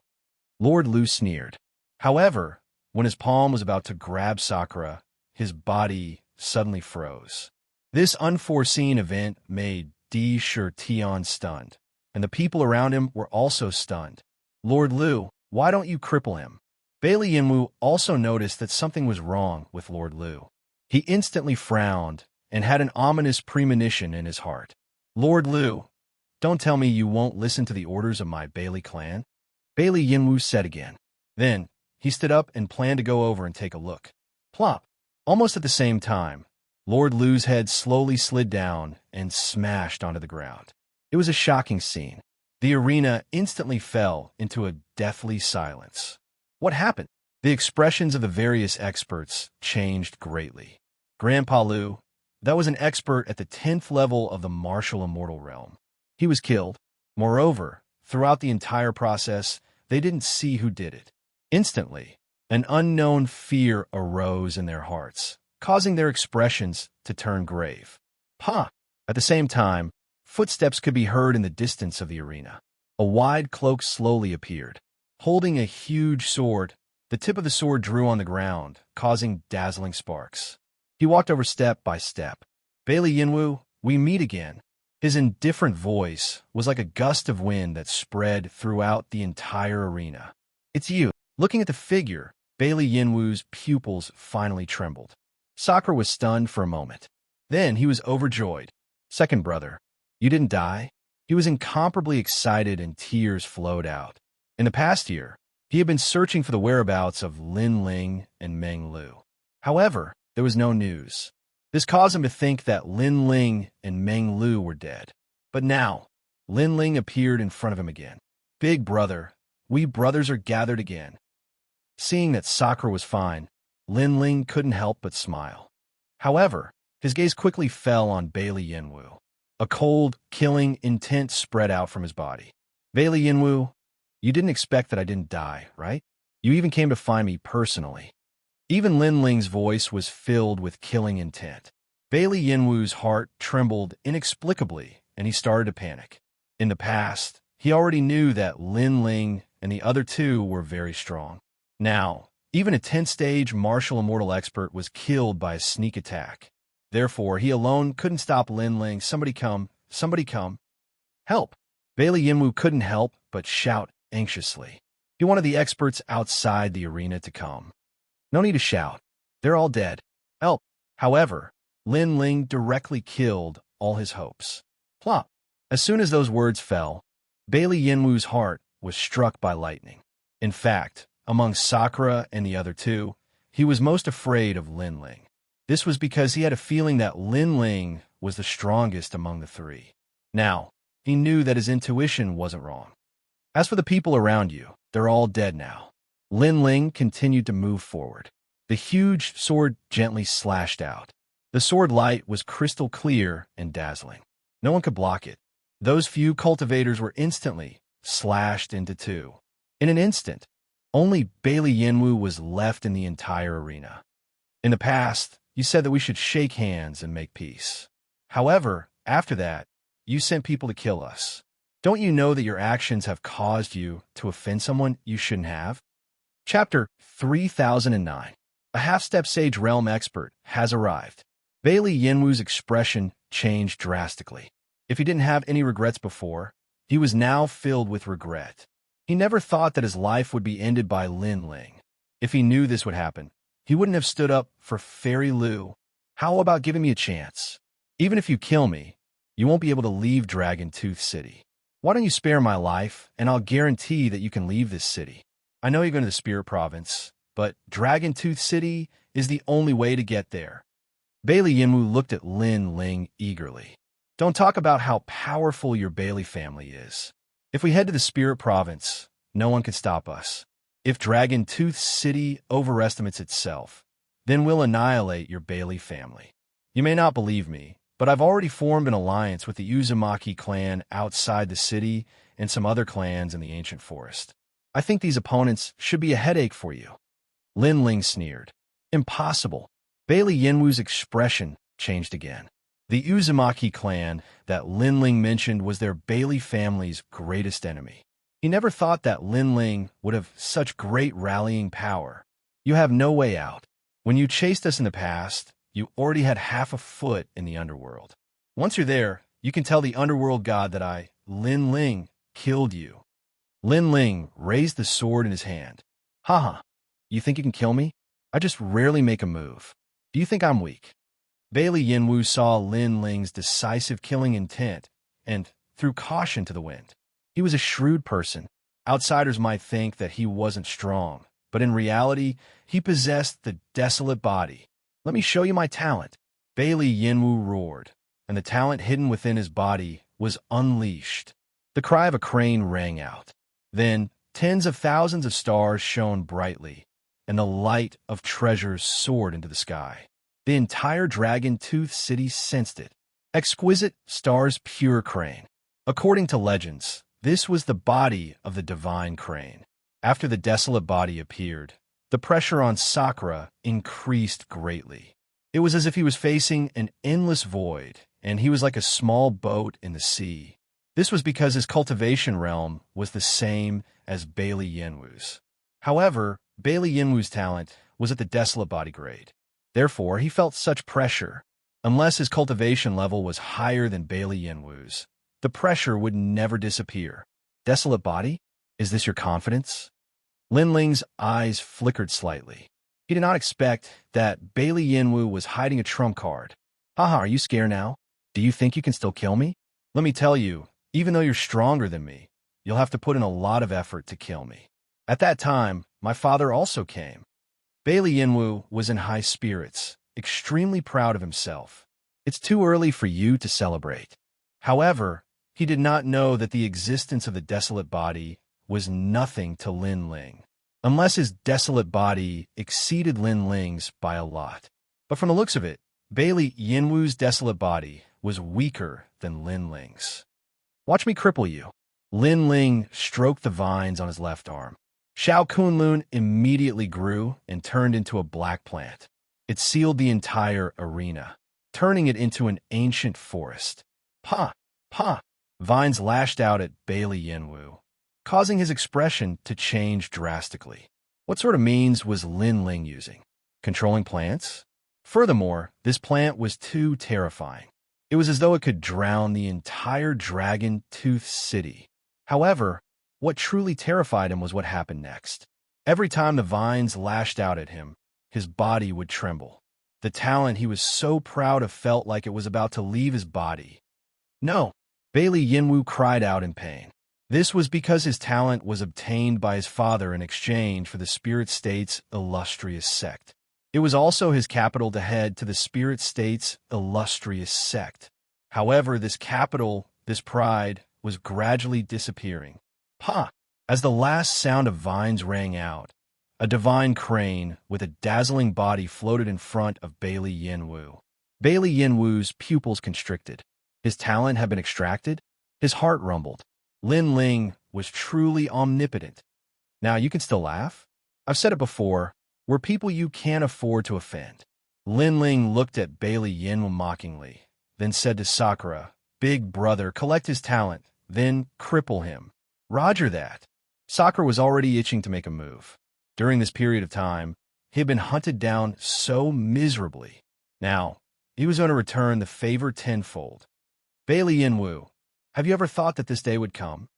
Lord Lu sneered. However, when his palm was about to grab Sakura, his body suddenly froze. This unforeseen event made Di Tian stunned, and the people around him were also stunned. Lord Lu, why don't you cripple him? Bailey Yinwu also noticed that something was wrong with Lord Lu. He instantly frowned and had an ominous premonition in his heart. Lord Lu, don't tell me you won't listen to the orders of my Bailey clan? Bailey Yinwu said again. Then, he stood up and planned to go over and take a look. Plop! Almost at the same time, Lord Lu's head slowly slid down and smashed onto the ground. It was a shocking scene. The arena instantly fell into a deathly silence. What happened? The expressions of the various experts changed greatly. Grandpa Lu, that was an expert at the 10th level of the martial immortal realm. He was killed. Moreover, throughout the entire process, they didn't see who did it. Instantly, an unknown fear arose in their hearts, causing their expressions to turn grave. At the same time, footsteps could be heard in the distance of the arena. A wide cloak slowly appeared. Holding a huge sword, the tip of the sword drew on the ground, causing dazzling sparks. He walked over step by step. Bailey Yinwu, we meet again. His indifferent voice was like a gust of wind that spread throughout the entire arena. It's you. Looking at the figure, Bailey Yinwu's pupils finally trembled. Sakura was stunned for a moment. Then he was overjoyed. Second brother, you didn't die? He was incomparably excited and tears flowed out. In the past year, he had been searching for the whereabouts of Lin Ling and Meng Lu. However, there was no news. This caused him to think that Lin Ling and Meng Lu were dead. But now, Lin Ling appeared in front of him again. Big brother, we brothers are gathered again. Seeing that Sakura was fine, Lin Ling couldn't help but smile. However, his gaze quickly fell on Bailey Yinwu. A cold, killing intent spread out from his body. Bailey Yinwu, you didn't expect that I didn't die, right? You even came to find me personally. Even Lin Ling's voice was filled with killing intent. Bailey Yinwu's heart trembled inexplicably, and he started to panic. In the past, he already knew that Lin Ling and the other two were very strong. Now, even a 10th-stage martial immortal expert was killed by a sneak attack. Therefore, he alone couldn't stop Lin Ling. Somebody come. Somebody come. Help! Bailey Yinwu couldn't help but shout anxiously. He wanted the experts outside the arena to come. No need to shout. They're all dead. Help. However, Lin Ling directly killed all his hopes. Plop. As soon as those words fell, Bailey Yinwu's heart was struck by lightning. In fact, among Sakura and the other two, he was most afraid of Lin Ling. This was because he had a feeling that Lin Ling was the strongest among the three. Now, he knew that his intuition wasn't wrong. As for the people around you, they're all dead now. Lin Ling continued to move forward. The huge sword gently slashed out. The sword light was crystal clear and dazzling. No one could block it. Those few cultivators were instantly slashed into two. In an instant, only Bailey Yinwu was left in the entire arena. In the past, you said that we should shake hands and make peace. However, after that, you sent people to kill us. Don't you know that your actions have caused you to offend someone you shouldn't have? Chapter 3009. A half-step sage realm expert has arrived. Bailey Yinwu's expression changed drastically. If he didn't have any regrets before, he was now filled with regret. He never thought that his life would be ended by Lin Ling. If he knew this would happen, he wouldn't have stood up for Fairy Lu. How about giving me a chance? Even if you kill me, you won't be able to leave Dragon Tooth City. Why don't you spare my life, and I'll guarantee that you can leave this city. I know you're going to the Spirit Province, but Dragon Tooth City is the only way to get there. Bailey Yinwu looked at Lin Ling eagerly. Don't talk about how powerful your Bailey family is. If we head to the Spirit Province, no one can stop us. If Dragon Tooth City overestimates itself, then we'll annihilate your Bailey family. You may not believe me, but I've already formed an alliance with the Uzumaki clan outside the city and some other clans in the ancient forest. I think these opponents should be a headache for you. Lin Ling sneered. Impossible. Bailey Yinwu's expression changed again. The Uzumaki clan that Lin Ling mentioned was their Bailey family's greatest enemy. He never thought that Lin Ling would have such great rallying power. You have no way out. When you chased us in the past, you already had half a foot in the underworld. Once you're there, you can tell the underworld god that I, Lin Ling, killed you. Lin Ling raised the sword in his hand. Haha, you think you can kill me? I just rarely make a move. Do you think I'm weak? Bailey Yinwu saw Lin Ling's decisive killing intent and threw caution to the wind. He was a shrewd person. Outsiders might think that he wasn't strong, but in reality, he possessed the desolate body. Let me show you my talent. Bailey Yinwu roared, and the talent hidden within his body was unleashed. The cry of a crane rang out. Then, tens of thousands of stars shone brightly, and the light of treasures soared into the sky. The entire Dragon Tooth City sensed it. Exquisite stars pure crane. According to legends, this was the body of the divine crane. After the desolate body appeared, the pressure on Sakura increased greatly. It was as if he was facing an endless void, and he was like a small boat in the sea. This was because his cultivation realm was the same as Bailey Yinwu's. However, Bailey Yinwu's talent was at the desolate body grade. Therefore, he felt such pressure. Unless his cultivation level was higher than Bailey Yinwu's, the pressure would never disappear. Desolate body? Is this your confidence? Lin Ling's eyes flickered slightly. He did not expect that Bailey Yinwu was hiding a trump card. Haha, are you scared now? Do you think you can still kill me? Let me tell you, even though you're stronger than me, you'll have to put in a lot of effort to kill me. At that time, my father also came. Bailey Yinwu was in high spirits, extremely proud of himself. It's too early for you to celebrate. However, he did not know that the existence of the desolate body was nothing to Lin Ling, unless his desolate body exceeded Lin Ling's by a lot. But from the looks of it, Bailey Yinwu's desolate body was weaker than Lin Ling's. Watch me cripple you. Lin Ling stroked the vines on his left arm. Xiao Kunlun immediately grew and turned into a black plant. It sealed the entire arena, turning it into an ancient forest. Pa! Pa! Vines lashed out at Bailey Yinwu, causing his expression to change drastically. What sort of means was Lin Ling using? Controlling plants? Furthermore, this plant was too terrifying. It was as though it could drown the entire Dragon Tooth City. However, what truly terrified him was what happened next. Every time the vines lashed out at him, his body would tremble. The talent he was so proud of felt like it was about to leave his body. No! Bailey Yinwu cried out in pain. This was because his talent was obtained by his father in exchange for the Spirit State's illustrious sect. It was also his capital to head to the Spirit State's illustrious sect. However, this capital, this pride, was gradually disappearing. Pa! As the last sound of vines rang out, a divine crane with a dazzling body floated in front of Bailey Yinwu. Bailey Yinwu's pupils constricted. His talent had been extracted. His heart rumbled. Lin Ling was truly omnipotent. Now, you can still laugh? I've said it before, we're people you can't afford to offend. Lin Ling looked at Bailey Yinwu mockingly, then said to Sakura, "Big brother, collect his talent, then cripple him." Roger that. Sakura was already itching to make a move. During this period of time, he had been hunted down so miserably. Now, he was going to return the favor tenfold. Bailey Yinwu, have you ever thought that this day would come?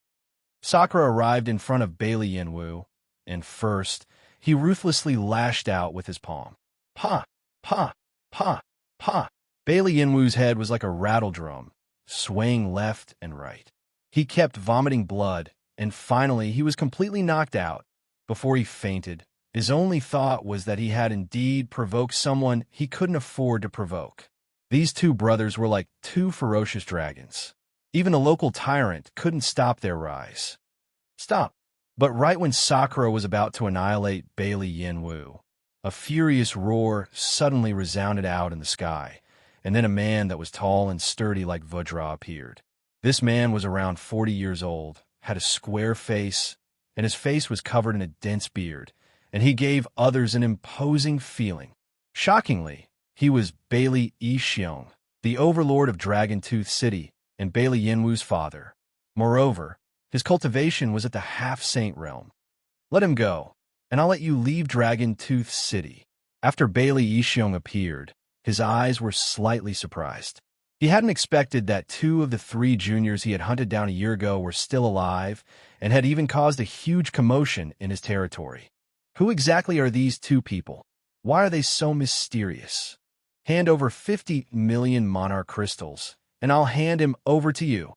Sakura arrived in front of Bailey Yinwu, and first, he ruthlessly lashed out with his palm. Pa! Pa! Pa! Pa! Bailey Yinwu's head was like a rattle drum, swaying left and right. He kept vomiting blood, and finally he was completely knocked out. Before he fainted, his only thought was that he had indeed provoked someone he couldn't afford to provoke. These two brothers were like two ferocious dragons. Even a local tyrant couldn't stop their rise. Stop! But right when Sakura was about to annihilate Bailey Yinwu, a furious roar suddenly resounded out in the sky, and then a man that was tall and sturdy like Vajra appeared. This man was around 40 years old, had a square face, and his face was covered in a dense beard, and he gave others an imposing feeling. Shockingly, he was Bailey Yixiong, the overlord of Dragon Tooth City, and Bailey Yinwu's father. Moreover, his cultivation was at the half-saint realm. Let him go, and I'll let you leave Dragon Tooth City. After Bailey Yixiong appeared, his eyes were slightly surprised. He hadn't expected that two of the three juniors he had hunted down a year ago were still alive and had even caused a huge commotion in his territory. Who exactly are these two people? Why are they so mysterious? Hand over 50 million Monarch crystals, and I'll hand him over to you.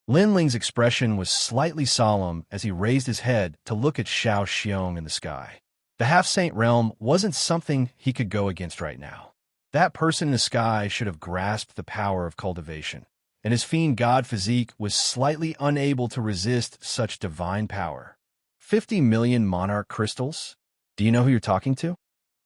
Lin Ling's expression was slightly solemn as he raised his head to look at Xianxia in the sky. The half-saint realm wasn't something he could go against right now. That person in the sky should have grasped the power of cultivation, and his fiend god physique was slightly unable to resist such divine power. 50 million Monarch crystals? Do you know who you're talking to?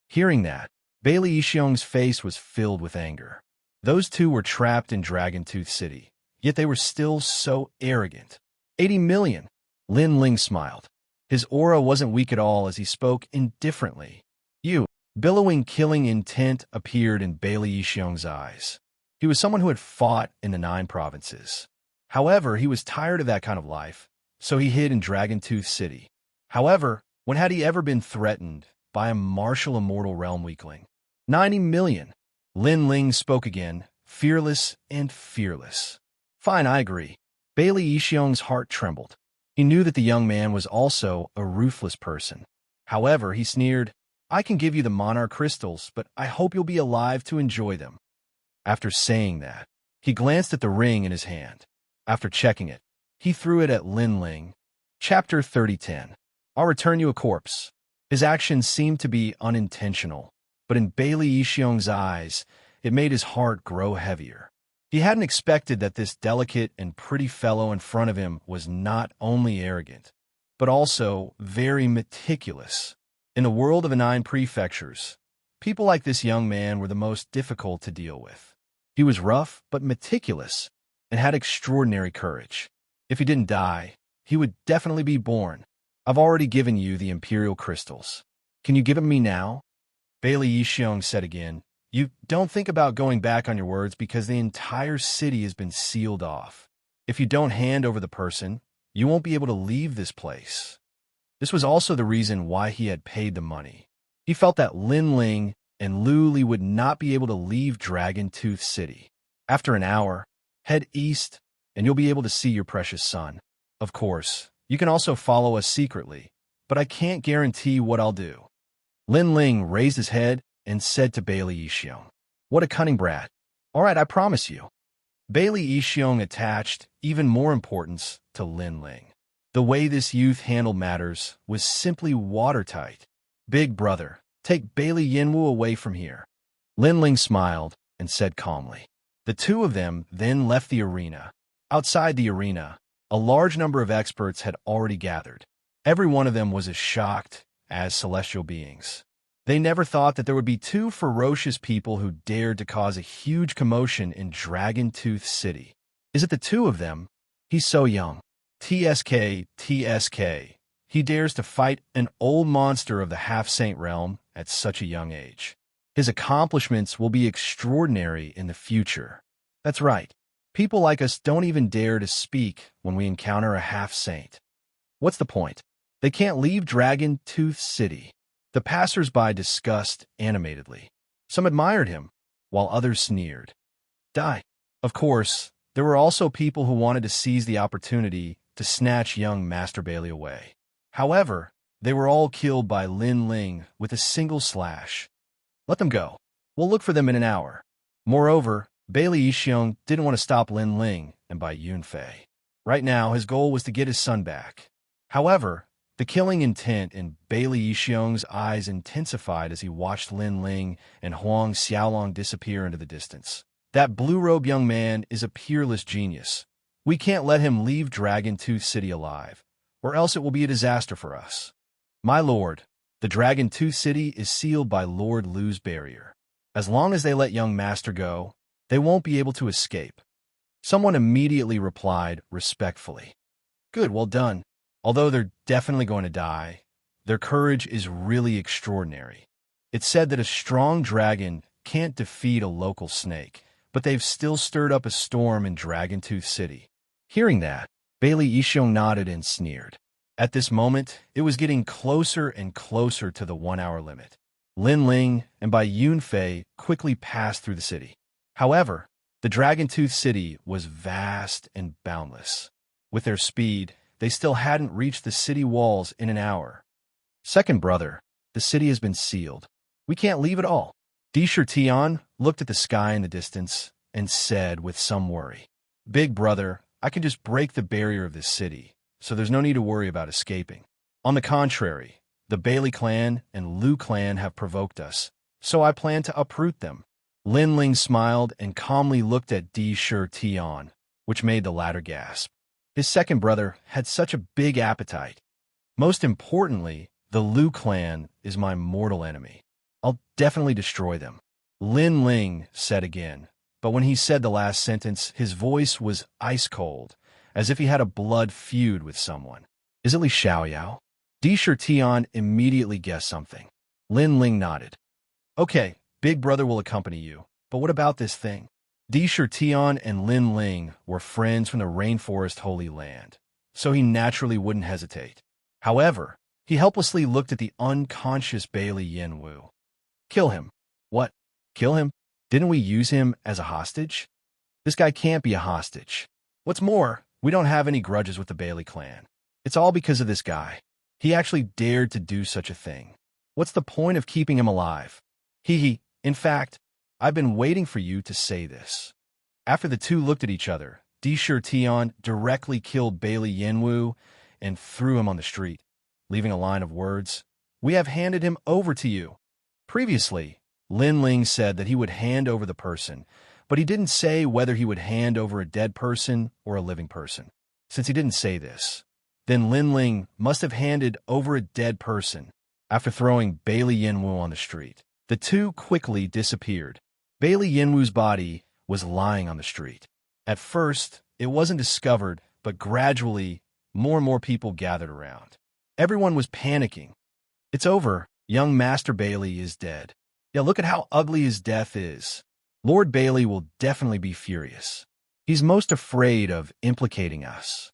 Hearing that, Bailey Yixiong's face was filled with anger. Those two were trapped in Dragon Tooth City, yet they were still so arrogant. 80 million! Lin Ling smiled. His aura wasn't weak at all as he spoke indifferently. You! Billowing killing intent appeared in Bailey Yixiong's eyes. He was someone who had fought in the 9 provinces. However, he was tired of that kind of life, so he hid in Dragon Tooth City. However, when had he ever been threatened by a martial immortal realm weakling? 90 million! Lin Ling spoke again, fearless and fearless. Fine, I agree. Bailey Yixiong's heart trembled. He knew that the young man was also a ruthless person. However, he sneered, I can give you the Monarch crystals, but I hope you'll be alive to enjoy them. After saying that, he glanced at the ring in his hand. After checking it, he threw it at Lin Ling. Chapter 30:10. I'll return you a corpse. His actions seemed to be unintentional, but in Bailey Yixiong's eyes, it made his heart grow heavier. He hadn't expected that this delicate and pretty fellow in front of him was not only arrogant, but also very meticulous. In the world of the 9 prefectures, people like this young man were the most difficult to deal with. He was rough but meticulous and had extraordinary courage. If he didn't die, he would definitely be born. I've already given you the Imperial crystals. Can you give them me now? Bailey Yixiong said again, You don't think about going back on your words because the entire city has been sealed off. If you don't hand over the person, you won't be able to leave this place. This was also the reason why he had paid the money. He felt that Lin Ling and Lu Li would not be able to leave Dragon Tooth City. After an hour, head east, and you'll be able to see your precious son. Of course, you can also follow us secretly, but I can't guarantee what I'll do. Lin Ling raised his head and said to Bailey Yixiong, "What a cunning brat. All right, I promise you." Bailey Yixiong attached even more importance to Lin Ling. The way this youth handled matters was simply watertight. "Big brother, take Bailey Yinwu away from here." Lin Ling smiled and said calmly. The two of them then left the arena. Outside the arena, a large number of experts had already gathered. Every one of them was as shocked as celestial beings. They never thought that there would be two ferocious people who dared to cause a huge commotion in Dragon Tooth City. Is it the two of them? He's so young. TSK. He dares to fight an old monster of the half-saint realm at such a young age. His accomplishments will be extraordinary in the future. That's right. People like us don't even dare to speak when we encounter a half-saint. What's the point? They can't leave Dragon Tooth City. The passers-by discussed animatedly. Some admired him, while others sneered. Die. Of course, there were also people who wanted to seize the opportunity to snatch young Master Bailey away. However, they were all killed by Lin Ling with a single slash. Let them go. We'll look for them in an hour. Moreover, Bailey Yixiong didn't want to stop Lin Ling and by Yunfei. Right now, his goal was to get his son back. However, the killing intent in Bailey Yixiong's eyes intensified as he watched Lin Ling and Huang Xiaolong disappear into the distance. That blue-robed young man is a peerless genius. We can't let him leave Dragon Tooth City alive, or else it will be a disaster for us. My lord, the Dragon Tooth City is sealed by Lord Lu's barrier. As long as they let young master go, they won't be able to escape. Someone immediately replied respectfully. Good, well done. Although they're definitely going to die, their courage is really extraordinary. It's said that a strong dragon can't defeat a local snake, but they've still stirred up a storm in Dragon Tooth City. Hearing that, Bailey Yixiong nodded and sneered. At this moment, it was getting closer and closer to the 1-hour limit. Lin Ling and Bai Yunfei quickly passed through the city. However, the Dragon Tooth City was vast and boundless. With their speed, they still hadn't reached the city walls in an hour. Second brother, the city has been sealed. We can't leave at all. Di Tian looked at the sky in the distance and said with some worry, Big brother, I can just break the barrier of this city, so there's no need to worry about escaping. On the contrary, the Bailey clan and Lu clan have provoked us, so I plan to uproot them. Lin Ling smiled and calmly looked at Di Tian, which made the latter gasp. His second brother had such a big appetite. Most importantly, the Lu clan is my mortal enemy. I'll definitely destroy them. Lin Ling said again, but when he said the last sentence, his voice was ice-cold, as if he had a blood feud with someone. Is it Li Xiaoyao? Di Tian immediately guessed something. Lin Ling nodded. Okay, big brother will accompany you, but what about this thing? Di Tian and Lin Ling were friends from the Rainforest Holy Land, so he naturally wouldn't hesitate. However, he helplessly looked at the unconscious Bailey Yinwu. Kill him. What? Kill him? Didn't we use him as a hostage? This guy can't be a hostage. What's more, we don't have any grudges with the Bailey clan. It's all because of this guy. He actually dared to do such a thing. What's the point of keeping him alive? In fact, I've been waiting for you to say this. After the two looked at each other, Di Tian directly killed Bailey Yinwu and threw him on the street, leaving a line of words. We have handed him over to you. Previously, Lin Ling said that he would hand over the person, but he didn't say whether he would hand over a dead person or a living person. Since he didn't say this, then Lin Ling must have handed over a dead person after throwing Bailey Yinwu on the street. The two quickly disappeared. Bailey Yinwu's body was lying on the street. At first, it wasn't discovered, but gradually, more and more people gathered around. Everyone was panicking. It's over. Young Master Bailey is dead. Yeah, look at how ugly his death is. Lord Bailey will definitely be furious. He's most afraid of implicating us.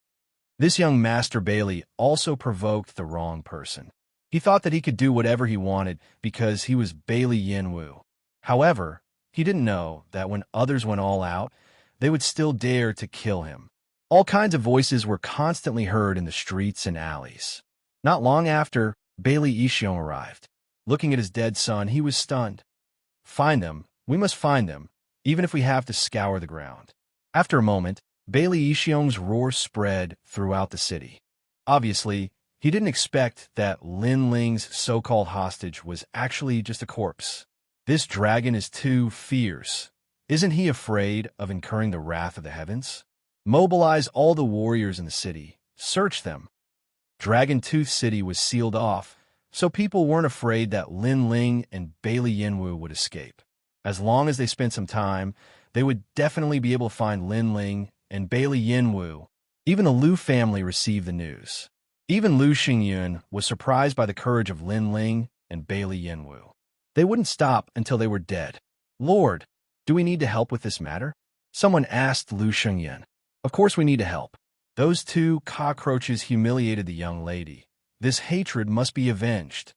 This young Master Bailey also provoked the wrong person. He thought that he could do whatever he wanted because he was Bailey Yinwu. However, he didn't know that when others went all out, they would still dare to kill him. All kinds of voices were constantly heard in the streets and alleys. Not long after, Bailey Yixiong arrived. Looking at his dead son, he was stunned. Find them. We must find them, even if we have to scour the ground. After a moment, Bailey Yixiong's roar spread throughout the city. Obviously, he didn't expect that Lin Ling's so-called hostage was actually just a corpse. This dragon is too fierce. Isn't he afraid of incurring the wrath of the heavens? Mobilize all the warriors in the city. Search them. Dragon Tooth City was sealed off, so people weren't afraid that Lin Ling and Bailey Yinwu would escape. As long as they spent some time, they would definitely be able to find Lin Ling and Bailey Yinwu. Even the Lu family received the news. Even Lu Xingyun was surprised by the courage of Lin Ling and Bailey Yinwu. They wouldn't stop until they were dead. Lord, do we need to help with this matter? Someone asked Lu Xingyun. Of course we need to help. Those two cockroaches humiliated the young lady. This hatred must be avenged.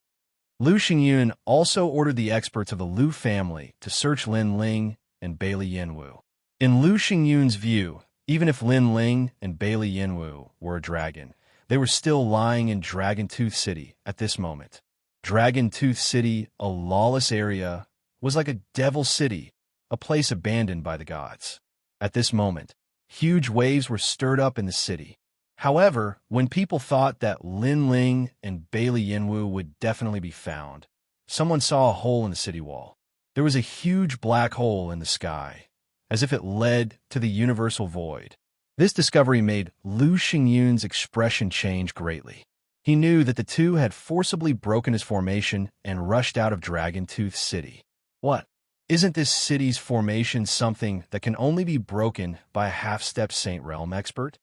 Lu Xingyun also ordered the experts of the Lu family to search Lin Ling and Bailey Yinwu. In Lu Xingyun's view, even if Lin Ling and Bailey Yinwu were a dragon, they were still lying in Dragon Tooth City at this moment. Dragon Tooth City, a lawless area, was like a devil city, a place abandoned by the gods. At this moment, huge waves were stirred up in the city. However, when people thought that Lin Ling and Bailey Yinwu would definitely be found, someone saw a hole in the city wall. There was a huge black hole in the sky, as if it led to the universal void. This discovery made Lu Xingyun's expression change greatly. He knew that the two had forcibly broken his formation and rushed out of Dragon Tooth City. What? Isn't this city's formation something that can only be broken by a half-step Saint Realm expert?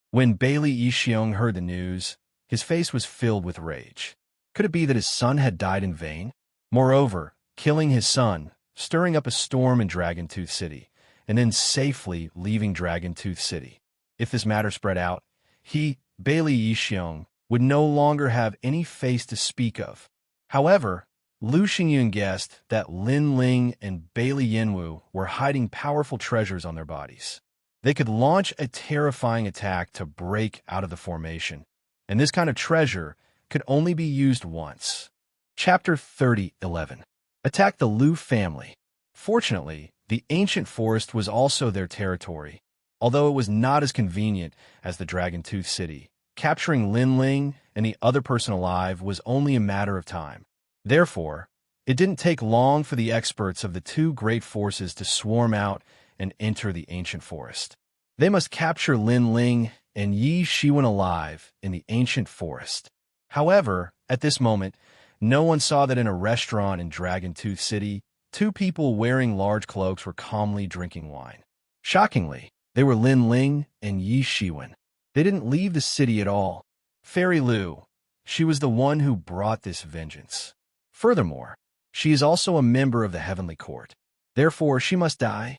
When Bailey Yixiong heard the news, his face was filled with rage. Could it be that his son had died in vain? Moreover, killing his son, stirring up a storm in Dragon Tooth City, and then safely leaving Dragon Tooth City. If this matter spread out, he, Bailey Yixiong, would no longer have any face to speak of. However, Lu Xingyun guessed that Lin Ling and Bailey Yinwu were hiding powerful treasures on their bodies. They could launch a terrifying attack to break out of the formation, and this kind of treasure could only be used once. Chapter 30:11. Attack the Lu family. Fortunately, the ancient forest was also their territory, although it was not as convenient as the Dragon Tooth City. Capturing Lin Ling and the other person alive was only a matter of time. Therefore, it didn't take long for the experts of the two great forces to swarm out and enter the ancient forest. They must capture Lin Ling and Yi Shiwen alive in the ancient forest. However, at this moment, no one saw that in a restaurant in Dragon Tooth City, two people wearing large cloaks were calmly drinking wine. Shockingly, they were Lin Ling and Yi Shiwen. They didn't leave the city at all. Fairy Lu, she was the one who brought this vengeance. Furthermore, she is also a member of the Heavenly Court. Therefore, she must die.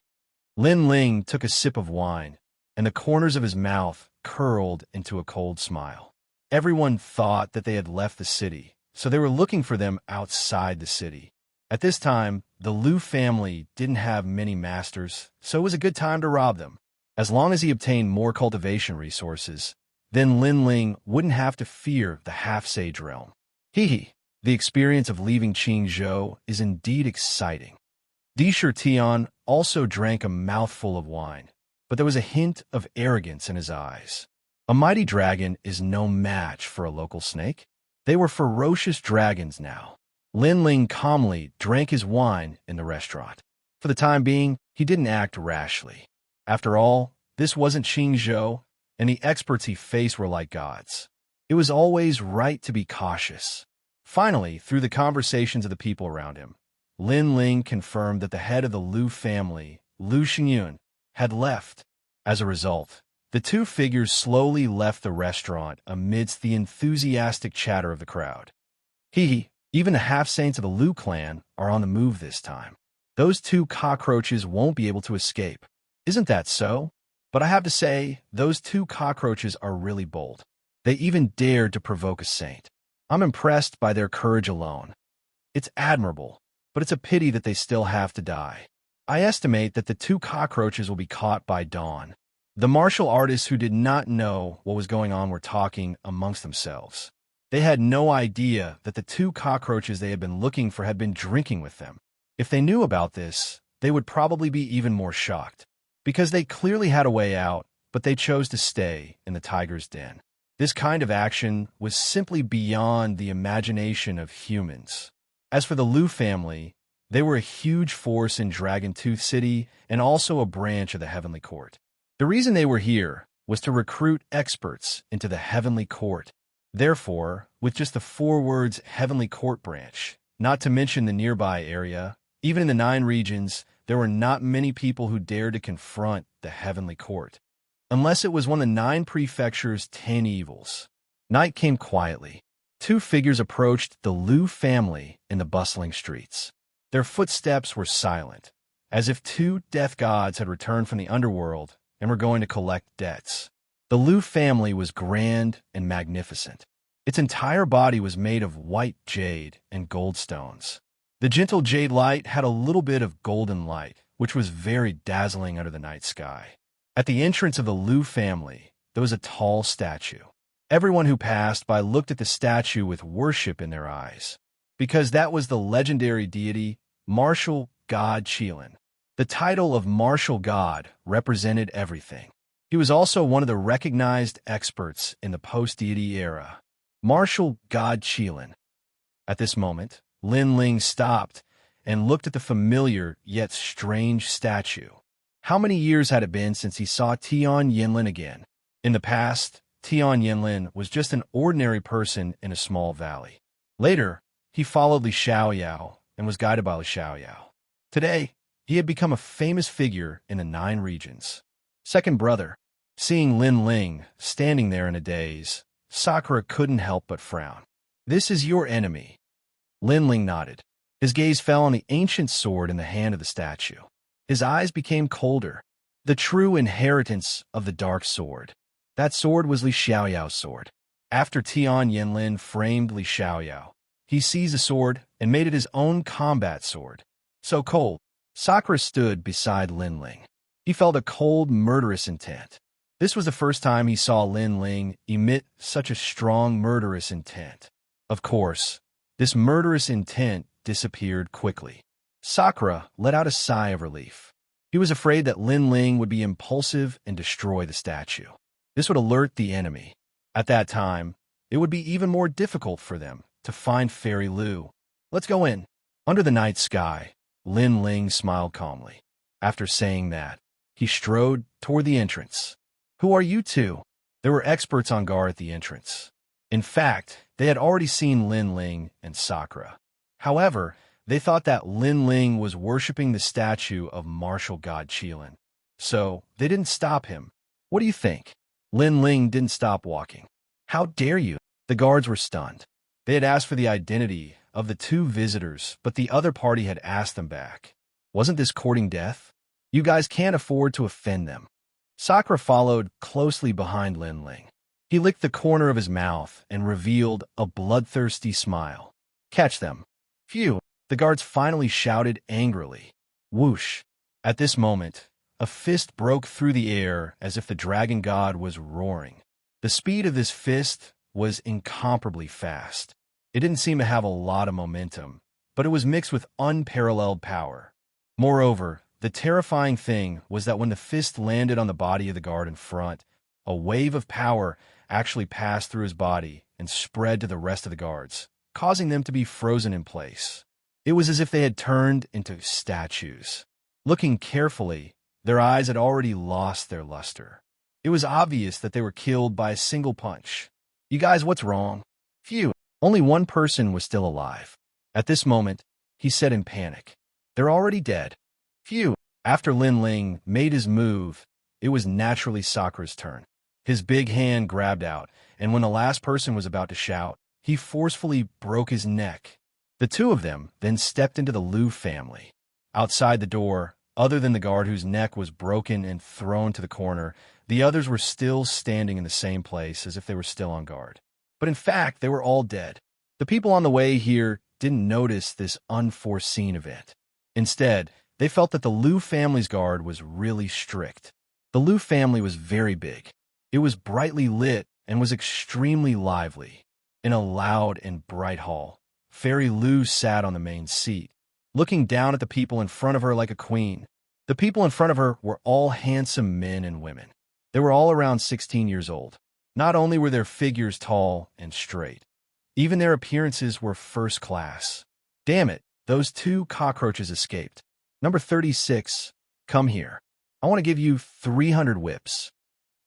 Lin Ling took a sip of wine, and the corners of his mouth curled into a cold smile. Everyone thought that they had left the city, so they were looking for them outside the city. At this time, the Lu family didn't have many masters, so it was a good time to rob them. As long as he obtained more cultivation resources, then Lin Ling wouldn't have to fear the half-sage realm. The experience of leaving Qingzhou is indeed exciting. Di Shitian also drank a mouthful of wine, but there was a hint of arrogance in his eyes. A mighty dragon is no match for a local snake. They were ferocious dragons now. Lin Ling calmly drank his wine in the restaurant. For the time being, he didn't act rashly. After all, this wasn't Qingzhou, and the experts he faced were like gods. It was always right to be cautious. Finally, through the conversations of the people around him, Lin Ling confirmed that the head of the Lu family, Lu Xingyun, had left. As a result, the two figures slowly left the restaurant amidst the enthusiastic chatter of the crowd. Even the half-saints of the Lu clan are on the move this time. Those two cockroaches won't be able to escape. Isn't that so? But I have to say, those two cockroaches are really bold. They even dared to provoke a saint. I'm impressed by their courage alone. It's admirable, but it's a pity that they still have to die. I estimate that the two cockroaches will be caught by dawn. The martial artists who did not know what was going on were talking amongst themselves. They had no idea that the two cockroaches they had been looking for had been drinking with them. If they knew about this, they would probably be even more shocked, because they clearly had a way out, but they chose to stay in the tiger's den. This kind of action was simply beyond the imagination of humans. As for the Liu family, they were a huge force in Dragon Tooth City and also a branch of the Heavenly Court. The reason they were here was to recruit experts into the Heavenly Court. Therefore, with just the 4 words Heavenly Court branch, not to mention the nearby area, even in the 9 regions, there were not many people who dared to confront the Heavenly Court, unless it was one of the 9 prefecture's 10 evils. Night came quietly. 2 figures approached the Liu family in the bustling streets. Their footsteps were silent, as if 2 death gods had returned from the underworld and were going to collect debts. The Liu family was grand and magnificent. Its entire body was made of white jade and gold stones. The gentle jade light had a little bit of golden light, which was very dazzling under the night sky. At the entrance of the Liu family, there was a tall statue. Everyone who passed by looked at the statue with worship in their eyes, because that was the legendary deity, Martial God Qilin. The title of Martial God represented everything. He was also one of the recognized experts in the post-deity era. Martial God Qilin. At this moment, Lin Ling stopped and looked at the familiar yet strange statue. How many years had it been since he saw Tian Yinlin again? In the past, Tian Yinlin was just an ordinary person in a small valley. Later, he followed Li Xiaoyao and was guided by Li Xiaoyao. Today, he had become a famous figure in the 9 regions. Second brother. Seeing Lin Ling standing there in a daze, Sakura couldn't help but frown. "This is your enemy." Lin Ling nodded. His gaze fell on the ancient sword in the hand of the statue. His eyes became colder. The true inheritance of the dark sword. That sword was Li Xiaoyao's sword. After Tian Yinlin framed Li Xiaoyao, he seized the sword and made it his own combat sword. So cold, Sakura stood beside Lin Ling. He felt a cold, murderous intent. This was the first time he saw Lin Ling emit such a strong, murderous intent. Of course, this murderous intent disappeared quickly. Sakura let out a sigh of relief. He was afraid that Lin Ling would be impulsive and destroy the statue. This would alert the enemy. At that time, it would be even more difficult for them to find Fairy Liu. "Let's go in." Under the night sky, Lin Ling smiled calmly. After saying that, he strode toward the entrance. "Who are you two?" There were experts on guard at the entrance. In fact, they had already seen Lin Ling and Sakura. However, they thought that Lin Ling was worshipping the statue of martial god Qilin. So, they didn't stop him. "What do you think?" Lin Ling didn't stop walking. "How dare you?" The guards were stunned. They had asked for the identity of the 2 visitors, but the other party had asked them back. Wasn't this courting death? You guys can't afford to offend them. Sakura followed closely behind Lin Ling. He licked the corner of his mouth and revealed a bloodthirsty smile. "Catch them." "Phew!" The guards finally shouted angrily. Whoosh! At this moment, a fist broke through the air as if the dragon god was roaring. The speed of this fist was incomparably fast. It didn't seem to have a lot of momentum, but it was mixed with unparalleled power. Moreover, the terrifying thing was that when the fist landed on the body of the guard in front, a wave of power actually passed through his body and spread to the rest of the guards, causing them to be frozen in place. It was as if they had turned into statues. Looking carefully, their eyes had already lost their luster. It was obvious that they were killed by a single punch. "You guys, what's wrong?" "Phew, only one person was still alive." At this moment, he said in panic, "They're already dead." "Phew." After Lin Ling made his move, it was naturally Sakura's turn. His big hand grabbed out, and when the last person was about to shout, he forcefully broke his neck. The 2 of them then stepped into the Liu family. Outside the door, other than the guard whose neck was broken and thrown to the corner, the others were still standing in the same place as if they were still on guard. But in fact, they were all dead. The people on the way here didn't notice this unforeseen event. Instead, they felt that the Liu family's guard was really strict. The Liu family was very big. It was brightly lit and was extremely lively. In a loud and bright hall, Fairy Lu sat on the main seat, looking down at the people in front of her like a queen. The people in front of her were all handsome men and women. They were all around 16 years old. Not only were their figures tall and straight, even their appearances were first class. Damn it, those two cockroaches escaped. Number 36, come here. I want to give you 300 whips.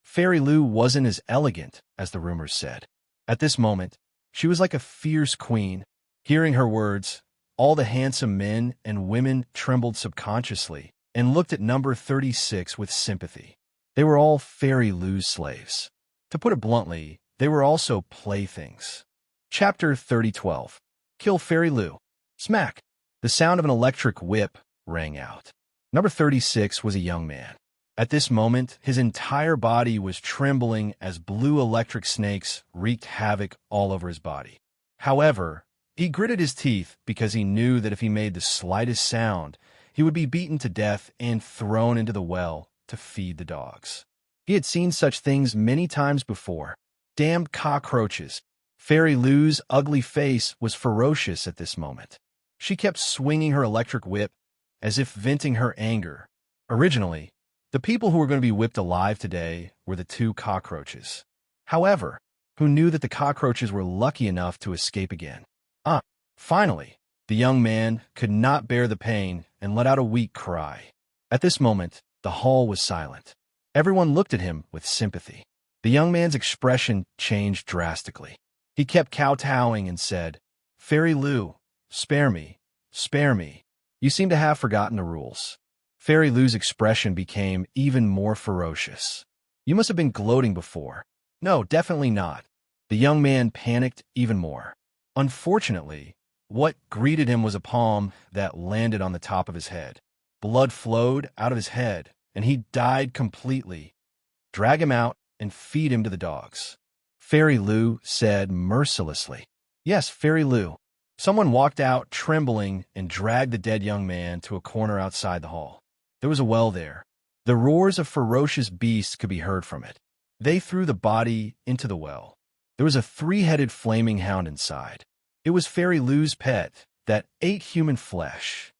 Fairy Lu wasn't as elegant as the rumors said. At this moment, she was like a fierce queen. Hearing her words, all the handsome men and women trembled subconsciously and looked at number 36 with sympathy. They were all Fairy Lu's slaves. To put it bluntly, they were also playthings. Chapter 30:12. Kill Fairy Lu. Smack! The sound of an electric whip rang out. Number 36 was a young man. At this moment, his entire body was trembling as blue electric snakes wreaked havoc all over his body. However, he gritted his teeth because he knew that if he made the slightest sound, he would be beaten to death and thrown into the well to feed the dogs. He had seen such things many times before. Damned cockroaches! Fairy Lu's ugly face was ferocious at this moment. She kept swinging her electric whip as if venting her anger. Originally, the people who were going to be whipped alive today were the two cockroaches. However, who knew that the cockroaches were lucky enough to escape again? Finally, the young man could not bear the pain and let out a weak cry. At this moment, the hall was silent. Everyone looked at him with sympathy. The young man's expression changed drastically. He kept kowtowing and said, "Fairy Lu, spare me, spare me. You seem to have forgotten the rules." Fairy Lu's expression became even more ferocious. "You must have been gloating before." "No, definitely not." The young man panicked even more. Unfortunately, what greeted him was a palm that landed on the top of his head. Blood flowed out of his head, and he died completely. "Drag him out and feed him to the dogs," Fairy Lu said mercilessly. "Yes, Fairy Lu." Someone walked out trembling and dragged the dead young man to a corner outside the hall. There was a well there. The roars of ferocious beasts could be heard from it. They threw the body into the well. There was a three-headed flaming hound inside. It was Fairy Lu's pet that ate human flesh.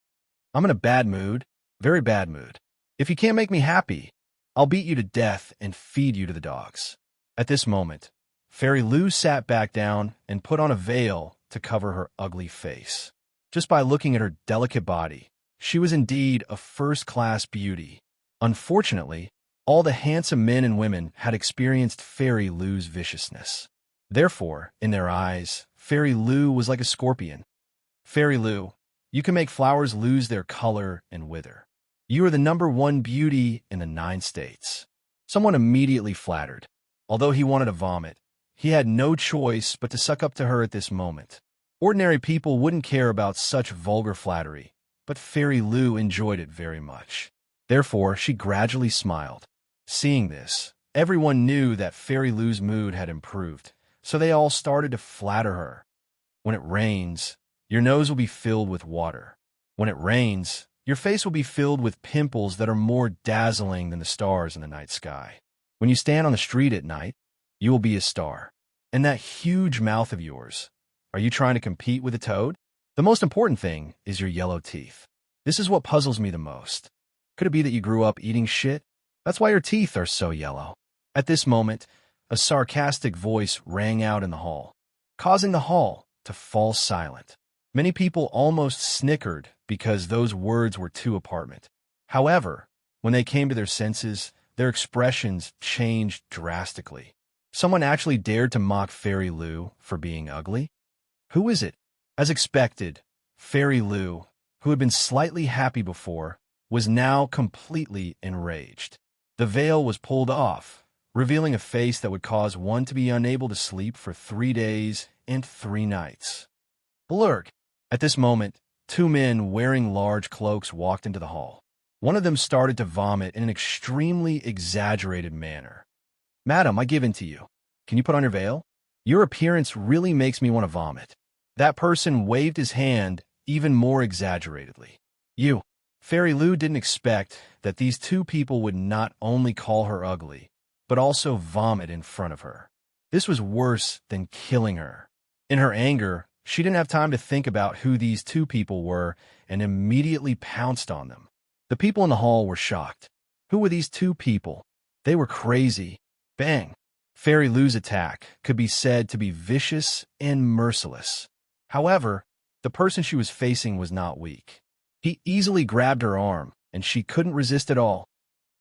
"I'm in a bad mood, very bad mood. If you can't make me happy, I'll beat you to death and feed you to the dogs." At this moment, Fairy Lu sat back down and put on a veil to cover her ugly face. Just by looking at her delicate body, she was indeed a first-class beauty. Unfortunately, all the handsome men and women had experienced Fairy Lu's viciousness. Therefore, in their eyes, Fairy Lu was like a scorpion. "Fairy Lu, you can make flowers lose their color and wither. You are the #1 beauty in the 9 states." Someone immediately flattered. Although he wanted to vomit, he had no choice but to suck up to her at this moment. Ordinary people wouldn't care about such vulgar flattery, but Fairy Lu enjoyed it very much. Therefore, she gradually smiled. Seeing this, everyone knew that Fairy Lu's mood had improved, so they all started to flatter her. "When it rains, your nose will be filled with water. When it rains, your face will be filled with pimples that are more dazzling than the stars in the night sky. When you stand on the street at night, you will be a star. And that huge mouth of yours, are you trying to compete with a toad? The most important thing is your yellow teeth. This is what puzzles me the most. Could it be that you grew up eating shit? That's why your teeth are so yellow." At this moment, a sarcastic voice rang out in the hall, causing the hall to fall silent. Many people almost snickered because those words were too apparent. However, when they came to their senses, their expressions changed drastically. Someone actually dared to mock Fairy Lu for being ugly? Who is it? As expected, Fairy Lu, who had been slightly happy before, was now completely enraged. The veil was pulled off, revealing a face that would cause one to be unable to sleep for 3 days and 3 nights. Blurk! At this moment, 2 men wearing large cloaks walked into the hall. One of them started to vomit in an extremely exaggerated manner. "Madam, I give in to you. Can you put on your veil? Your appearance really makes me want to vomit." That person waved his hand even more exaggeratedly. "You." Fairy Lu didn't expect that these 2 people would not only call her ugly, but also vomit in front of her. This was worse than killing her. In her anger, she didn't have time to think about who these two people were and immediately pounced on them. The people in the hall were shocked. Who were these two people? They were crazy. Bang! Fairy Lu's attack could be said to be vicious and merciless. However, the person she was facing was not weak. He easily grabbed her arm, and she couldn't resist at all.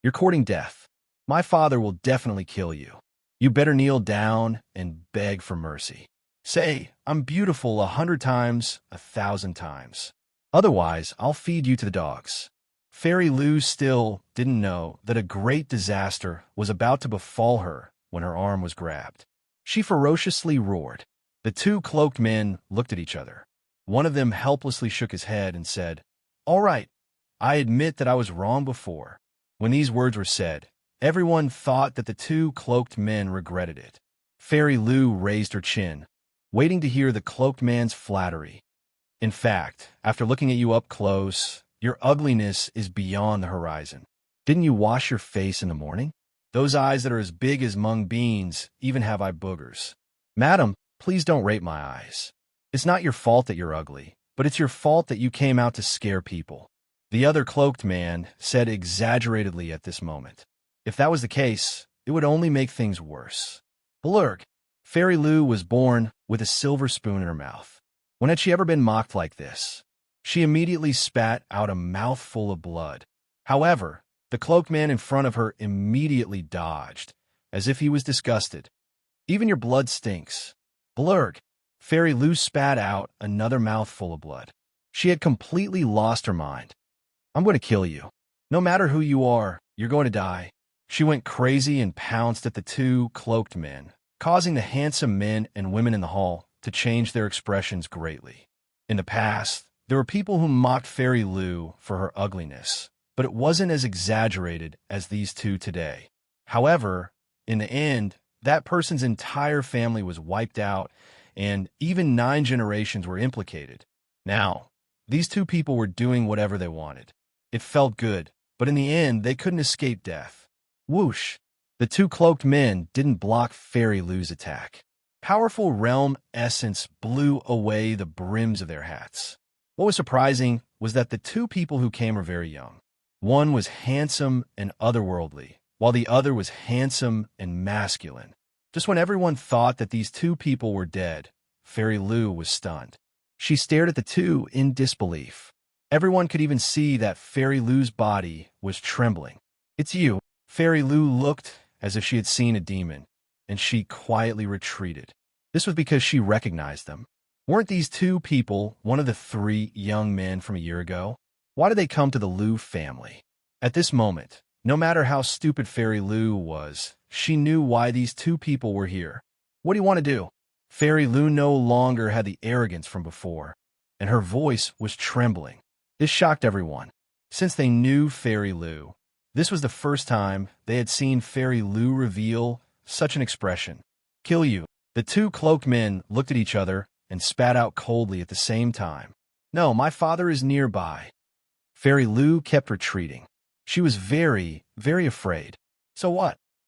You're courting death. My father will definitely kill you. You better kneel down and beg for mercy. Say, I'm beautiful 100 times, 1,000 times. Otherwise, I'll feed you to the dogs. Fairy Lu still didn't know that a great disaster was about to befall her when her arm was grabbed. She ferociously roared. The two cloaked men looked at each other. One of them helplessly shook his head and said, All right, I admit that I was wrong before. When these words were said, everyone thought that the two cloaked men regretted it. Fairy Lu raised her chin, waiting to hear the cloaked man's flattery. In fact, after looking at you up close, your ugliness is beyond the horizon. Didn't you wash your face in the morning? Those eyes that are as big as mung beans even have eye boogers. Madam, please don't rate my eyes. It's not your fault that you're ugly, but it's your fault that you came out to scare people. The other cloaked man said exaggeratedly at this moment. If that was the case, it would only make things worse. Blurg. Fairy Lu was born with a silver spoon in her mouth. When had she ever been mocked like this? She immediately spat out a mouthful of blood. However, the cloaked man in front of her immediately dodged, as if he was disgusted. Even your blood stinks. Blurg. Fairy Lu spat out another mouthful of blood. She had completely lost her mind. I'm going to kill you. No matter who you are, you're going to die. She went crazy and pounced at the two cloaked men, causing the handsome men and women in the hall to change their expressions greatly. In the past, there were people who mocked Fairy Lu for her ugliness, but it wasn't as exaggerated as these two today. However, in the end, that person's entire family was wiped out, and even 9 generations were implicated. Now, these two people were doing whatever they wanted. It felt good, but in the end, they couldn't escape death. Whoosh! The two cloaked men didn't block Fairy Lu's attack. Powerful realm essence blew away the brims of their hats. What was surprising was that the two people who came were very young. One was handsome and otherworldly, while the other was handsome and masculine. Just when everyone thought that these two people were dead, Fairy Lu was stunned. She stared at the two in disbelief. Everyone could even see that Fairy Lu's body was trembling. It's you. Fairy Lu looked as if she had seen a demon, and she quietly retreated. This was because she recognized them. Weren't these two people one of the 3 young men from a year ago? Why did they come to the Lu family? At this moment, no matter how stupid Fairy Lu was, she knew why these two people were here. What do you want to do? Fairy Lu no longer had the arrogance from before, and her voice was trembling. This shocked everyone. Since they knew Fairy Lu, this was the first time they had seen Fairy Lu reveal such an expression. Kill you. The two cloaked men looked at each other and spat out coldly at the same time. No, my father is nearby. Fairy Lu kept retreating. She was very, very afraid. So what?